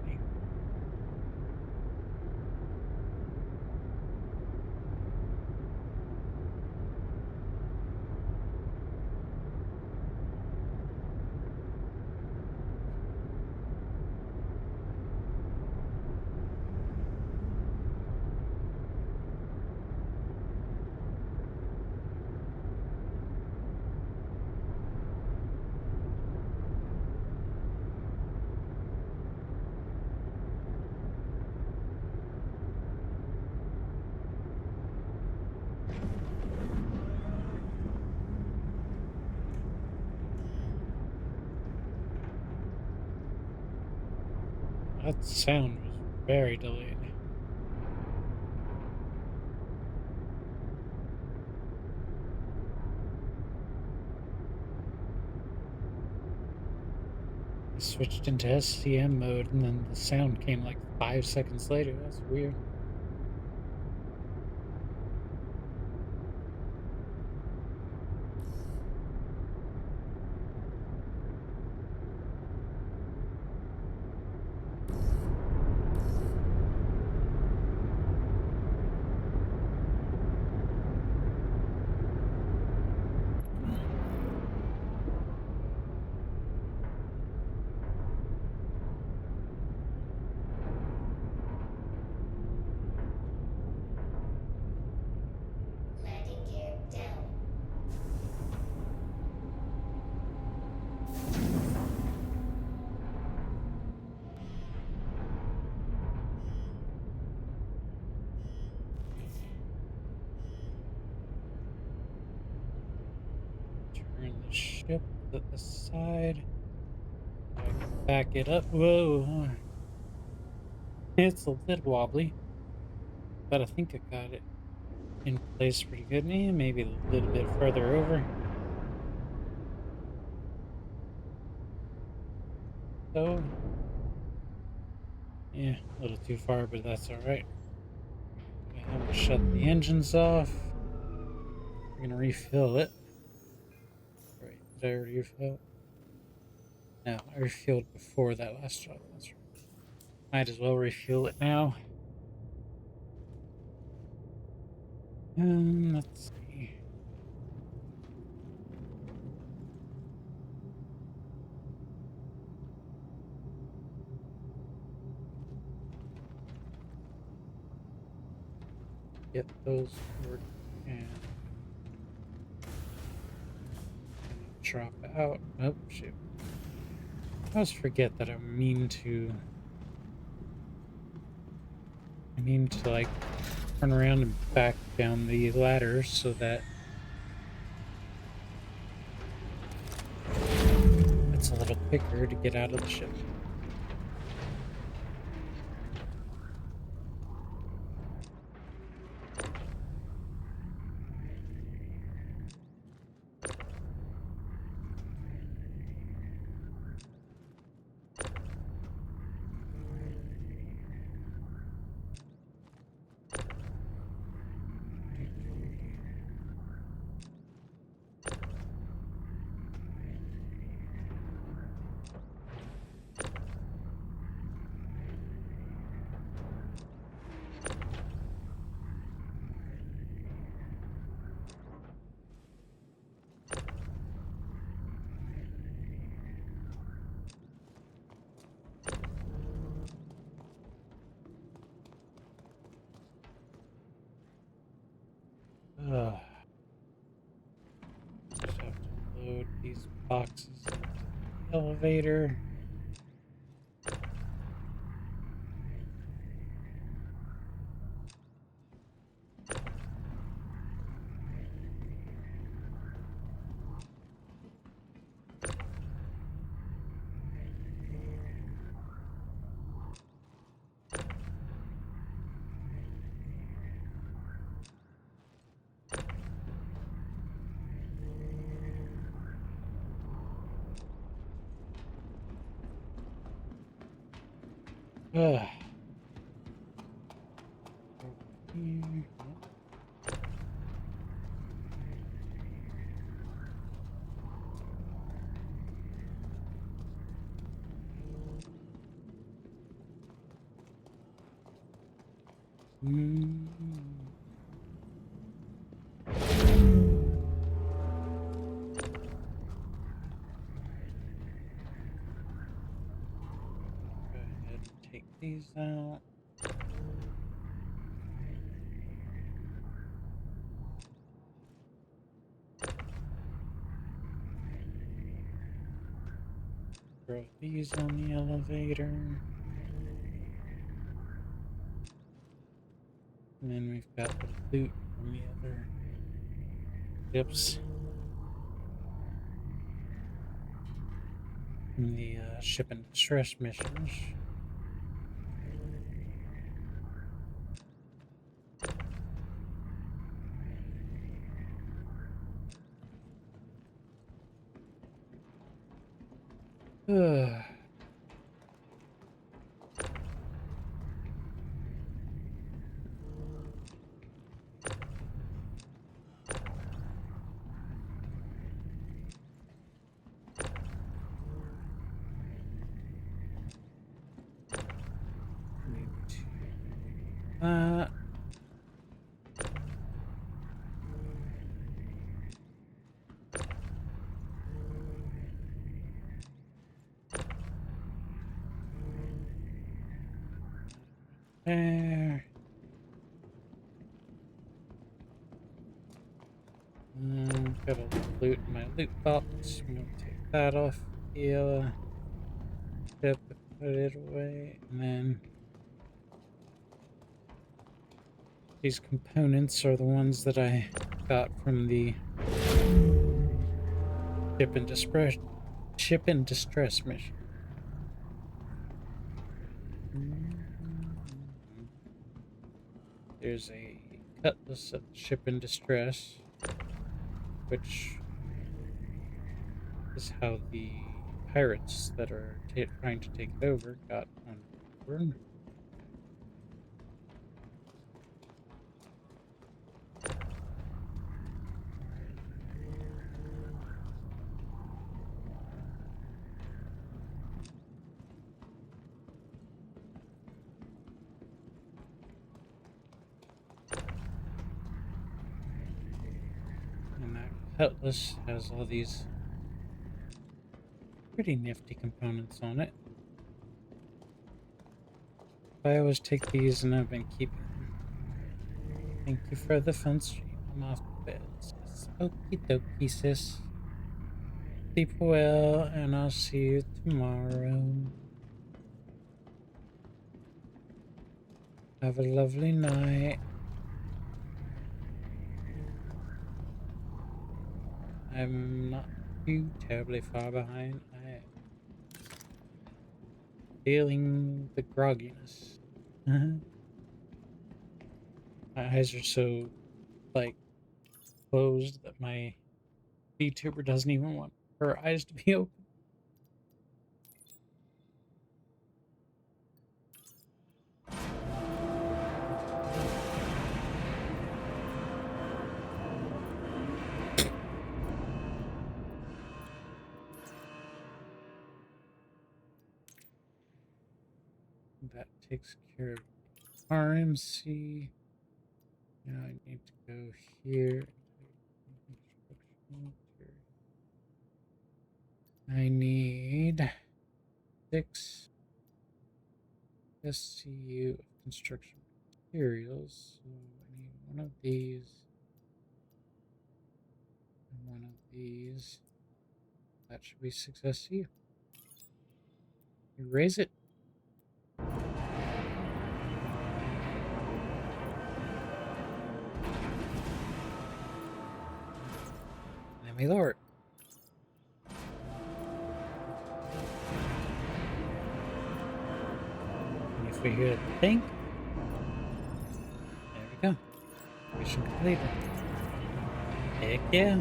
That sound was very delayed. I switched into SCM mode and then the sound came like 5 seconds later. That's weird. Landing gear down. Turn the ship to the side. I can back it up. Whoa. It's a little wobbly, but I think I got it in place pretty good. Maybe a little bit further over. So, yeah, a little too far, but that's alright. I'm gonna shut the engines off. We're gonna refill it. Right, did I already refill it? No, I refueled before that last job. That's right. Might as well refuel it now. Let's see. Get those working and drop out. Oh, shoot. I always forget that I mean to like turn around and back down the ladder so that it's a little quicker to get out of the ship. Ugh. Just have to load these boxes into the elevator. Ugh. Here. Mm. Go ahead and take these out. Throw these on the elevator. And then we've got the loot from the other ships. From the ship and distress missions. Ugh. Need to there. Got a little loot in my loot box. I'm gonna take that off the ship, put it away, and then these components are the ones that I got from the ship and distress mission. There's a cutlass at the ship in distress, which is how the pirates that are trying to take it over got on board. Cutlass has all these pretty nifty components on it. I always take these and I've been keeping them. Thank you for the fun stream. I'm off to bed, sis. Okie dokie, sis. Sleep well, and I'll see you tomorrow. Have a lovely night. I'm not too terribly far behind. I am feeling the grogginess. My eyes are so, like, closed that my VTuber doesn't even want her eyes to be open. That takes care of RMC. Now I need to go here. I need 6 SCU of construction materials. So I need one of these and one of these. That should be 6 SCU. Erase it. Then we lower it. And if we hear it think, there we go. Mission completed. Heck yeah.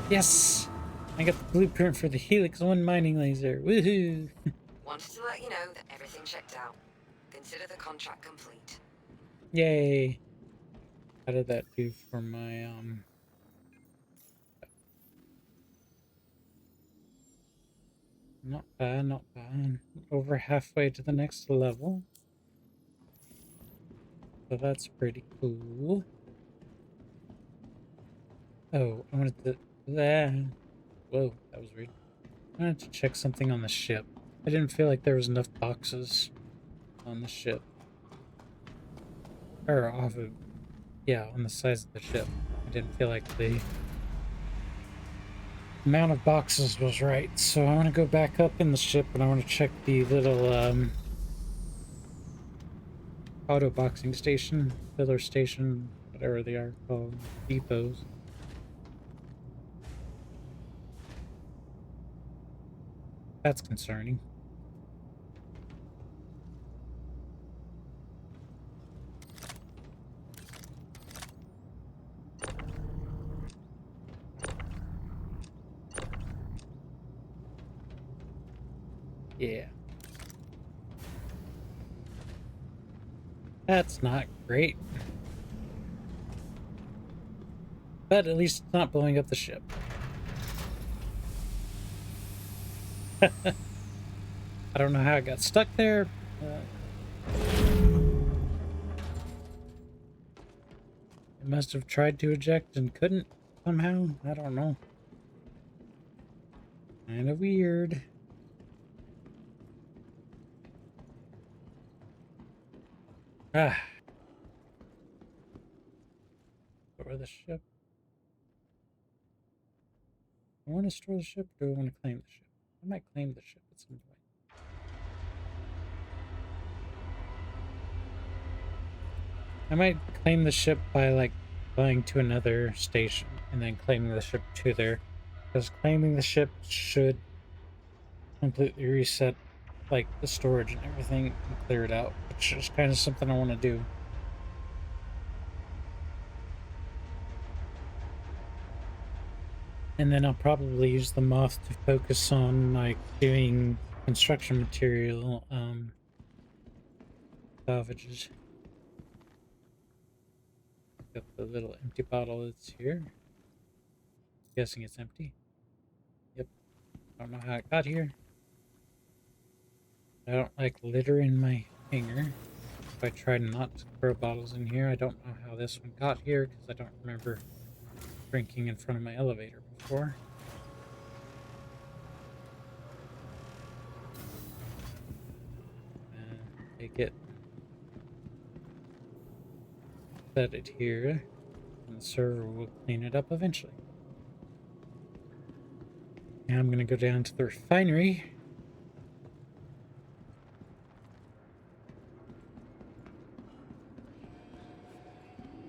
Yes! I got the blueprint for the Helix 1 mining laser. Woohoo! Wanted to let you know that everything checked out. Consider the contract complete. Yay! How did that do for my, Not bad, not bad. Over halfway to the next level. So that's pretty cool. Oh, I wanted to... Whoa, that was weird. I wanted to check something on the ship. I didn't feel like there was enough boxes on the ship. Or off of... Yeah, on the size of the ship. I didn't feel like the amount of boxes was right. So I want to go back up in the ship and I want to check the little, auto boxing station, filler station, whatever they are called, depots. That's concerning. Yeah. That's not great. But at least it's not blowing up the ship. I don't know how it got stuck there. It must have tried to eject and couldn't somehow. I don't know. Kind of weird. Ah. Store the ship. I want to store the ship, or do I want to claim the ship? I might claim the ship at some point. I might claim the ship by, like, going to another station and then claiming the ship to there. Because claiming the ship should completely reset, like, the storage and everything and clear it out, which is kind of something I want to do. And then I'll probably use the moth to focus on, like, doing construction material, salvages. Got the little empty bottle that's here. Guessing it's empty. Yep. I don't know how it got here. I don't like litter in my hangar. I tried not to throw bottles in here. I don't know how this one got here because I don't remember drinking in front of my elevator before. Take it, set it here, and the server will clean it up eventually. Now I'm going to go down to the refinery.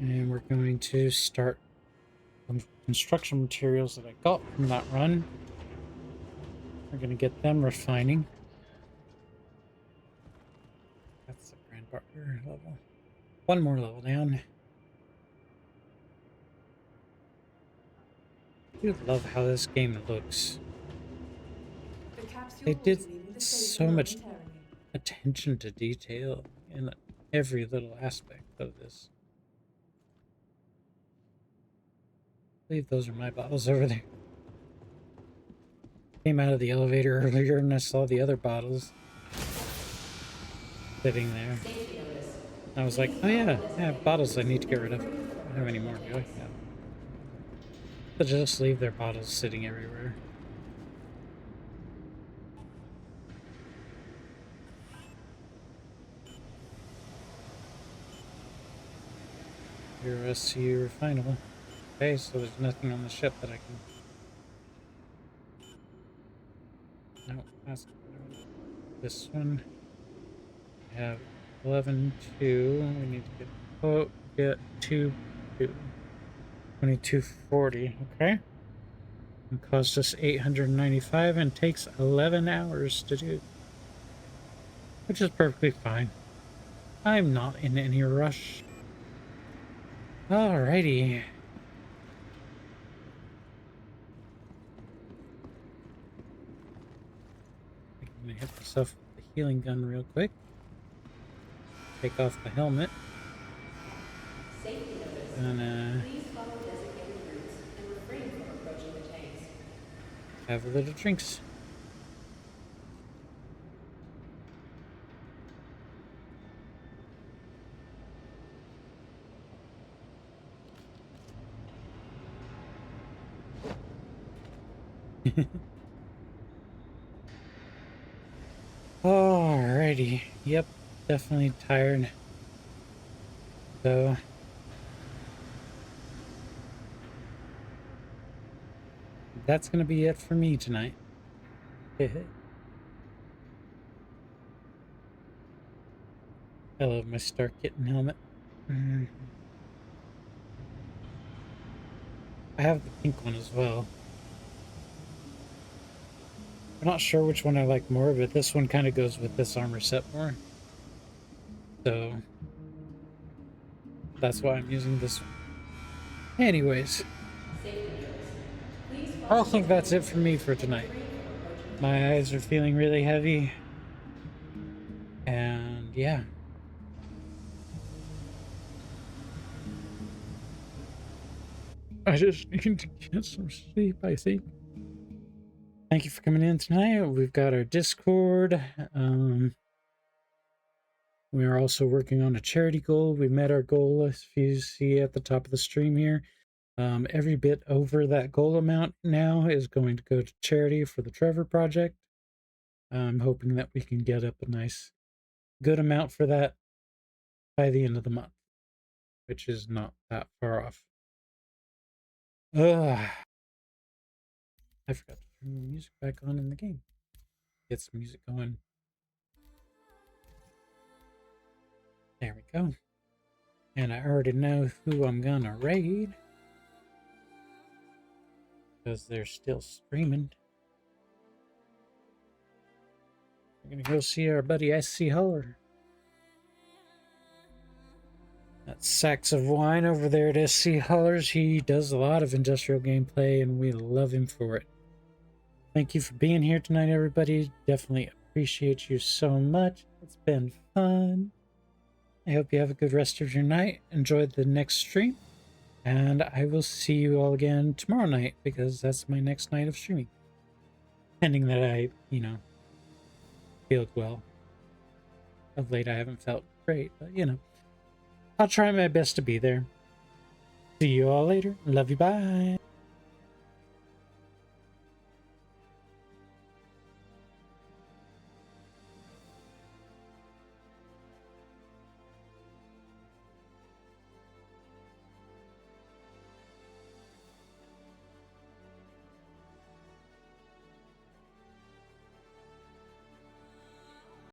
And we're going to start some construction materials that I got from that run. We're going to get them refining. That's the grand barrier level. One more level down. I do love how this game looks. The capsule They will did be leaving the so station much momentarily. attention to detail in every little aspect of this. I believe those are my bottles over there. Came out of the elevator earlier and I saw the other bottles sitting there. Safety notice. I was like, oh yeah, I have bottles I need to get rid of. I don't have any more, do I? Yeah. But just leave their bottles sitting everywhere. Your SCU refinable. Okay, so there's nothing on the ship that I can... No, that's this one. I have 11, 2. We need to get 2, 2240. Okay. It costs us 895 and takes 11 hours to do. Which is perfectly fine. I'm not in any rush. Alrighty. I'm gonna hit myself with the healing gun real quick. Take off the helmet. Safety notice. And Please follow designated routes and refrain from approaching the tanks. have a little drinks. Alrighty. Yep, definitely tired. So that's gonna be it for me tonight. I love my Stark Kitten helmet. I have the pink one as well. I'm not sure which one I like more, but this one kind of goes with this armor set more. So that's why I'm using this one. Anyways, I think that's it for me for tonight. My eyes are feeling really heavy. And yeah. I just need to get some sleep, I think. Thank you for coming in tonight. We've got our Discord. We are also working on a charity goal. We met our goal, if you see at the top of the stream here. Every bit over that goal amount now is going to go to charity for the Trevor Project. I'm hoping that we can get up a nice, good amount for that by the end of the month, which is not that far off. I forgot to turn the music back on in the game. Get some music going. There we go. And I already know who I'm gonna raid, because they're still streaming. We're gonna go see our buddy SC Huller. That Sacks of Wine over there at SC Huller's. He does a lot of industrial gameplay and we love him for it. Thank you for being here tonight, everybody. Definitely appreciate you so much. It's been fun. I hope you have a good rest of your night. Enjoy the next stream. And I will see you all again tomorrow night, because that's my next night of streaming. Pending that I, feel well. Of late, I haven't felt great, but you know, I'll try my best to be there. See you all later. Love you. Bye.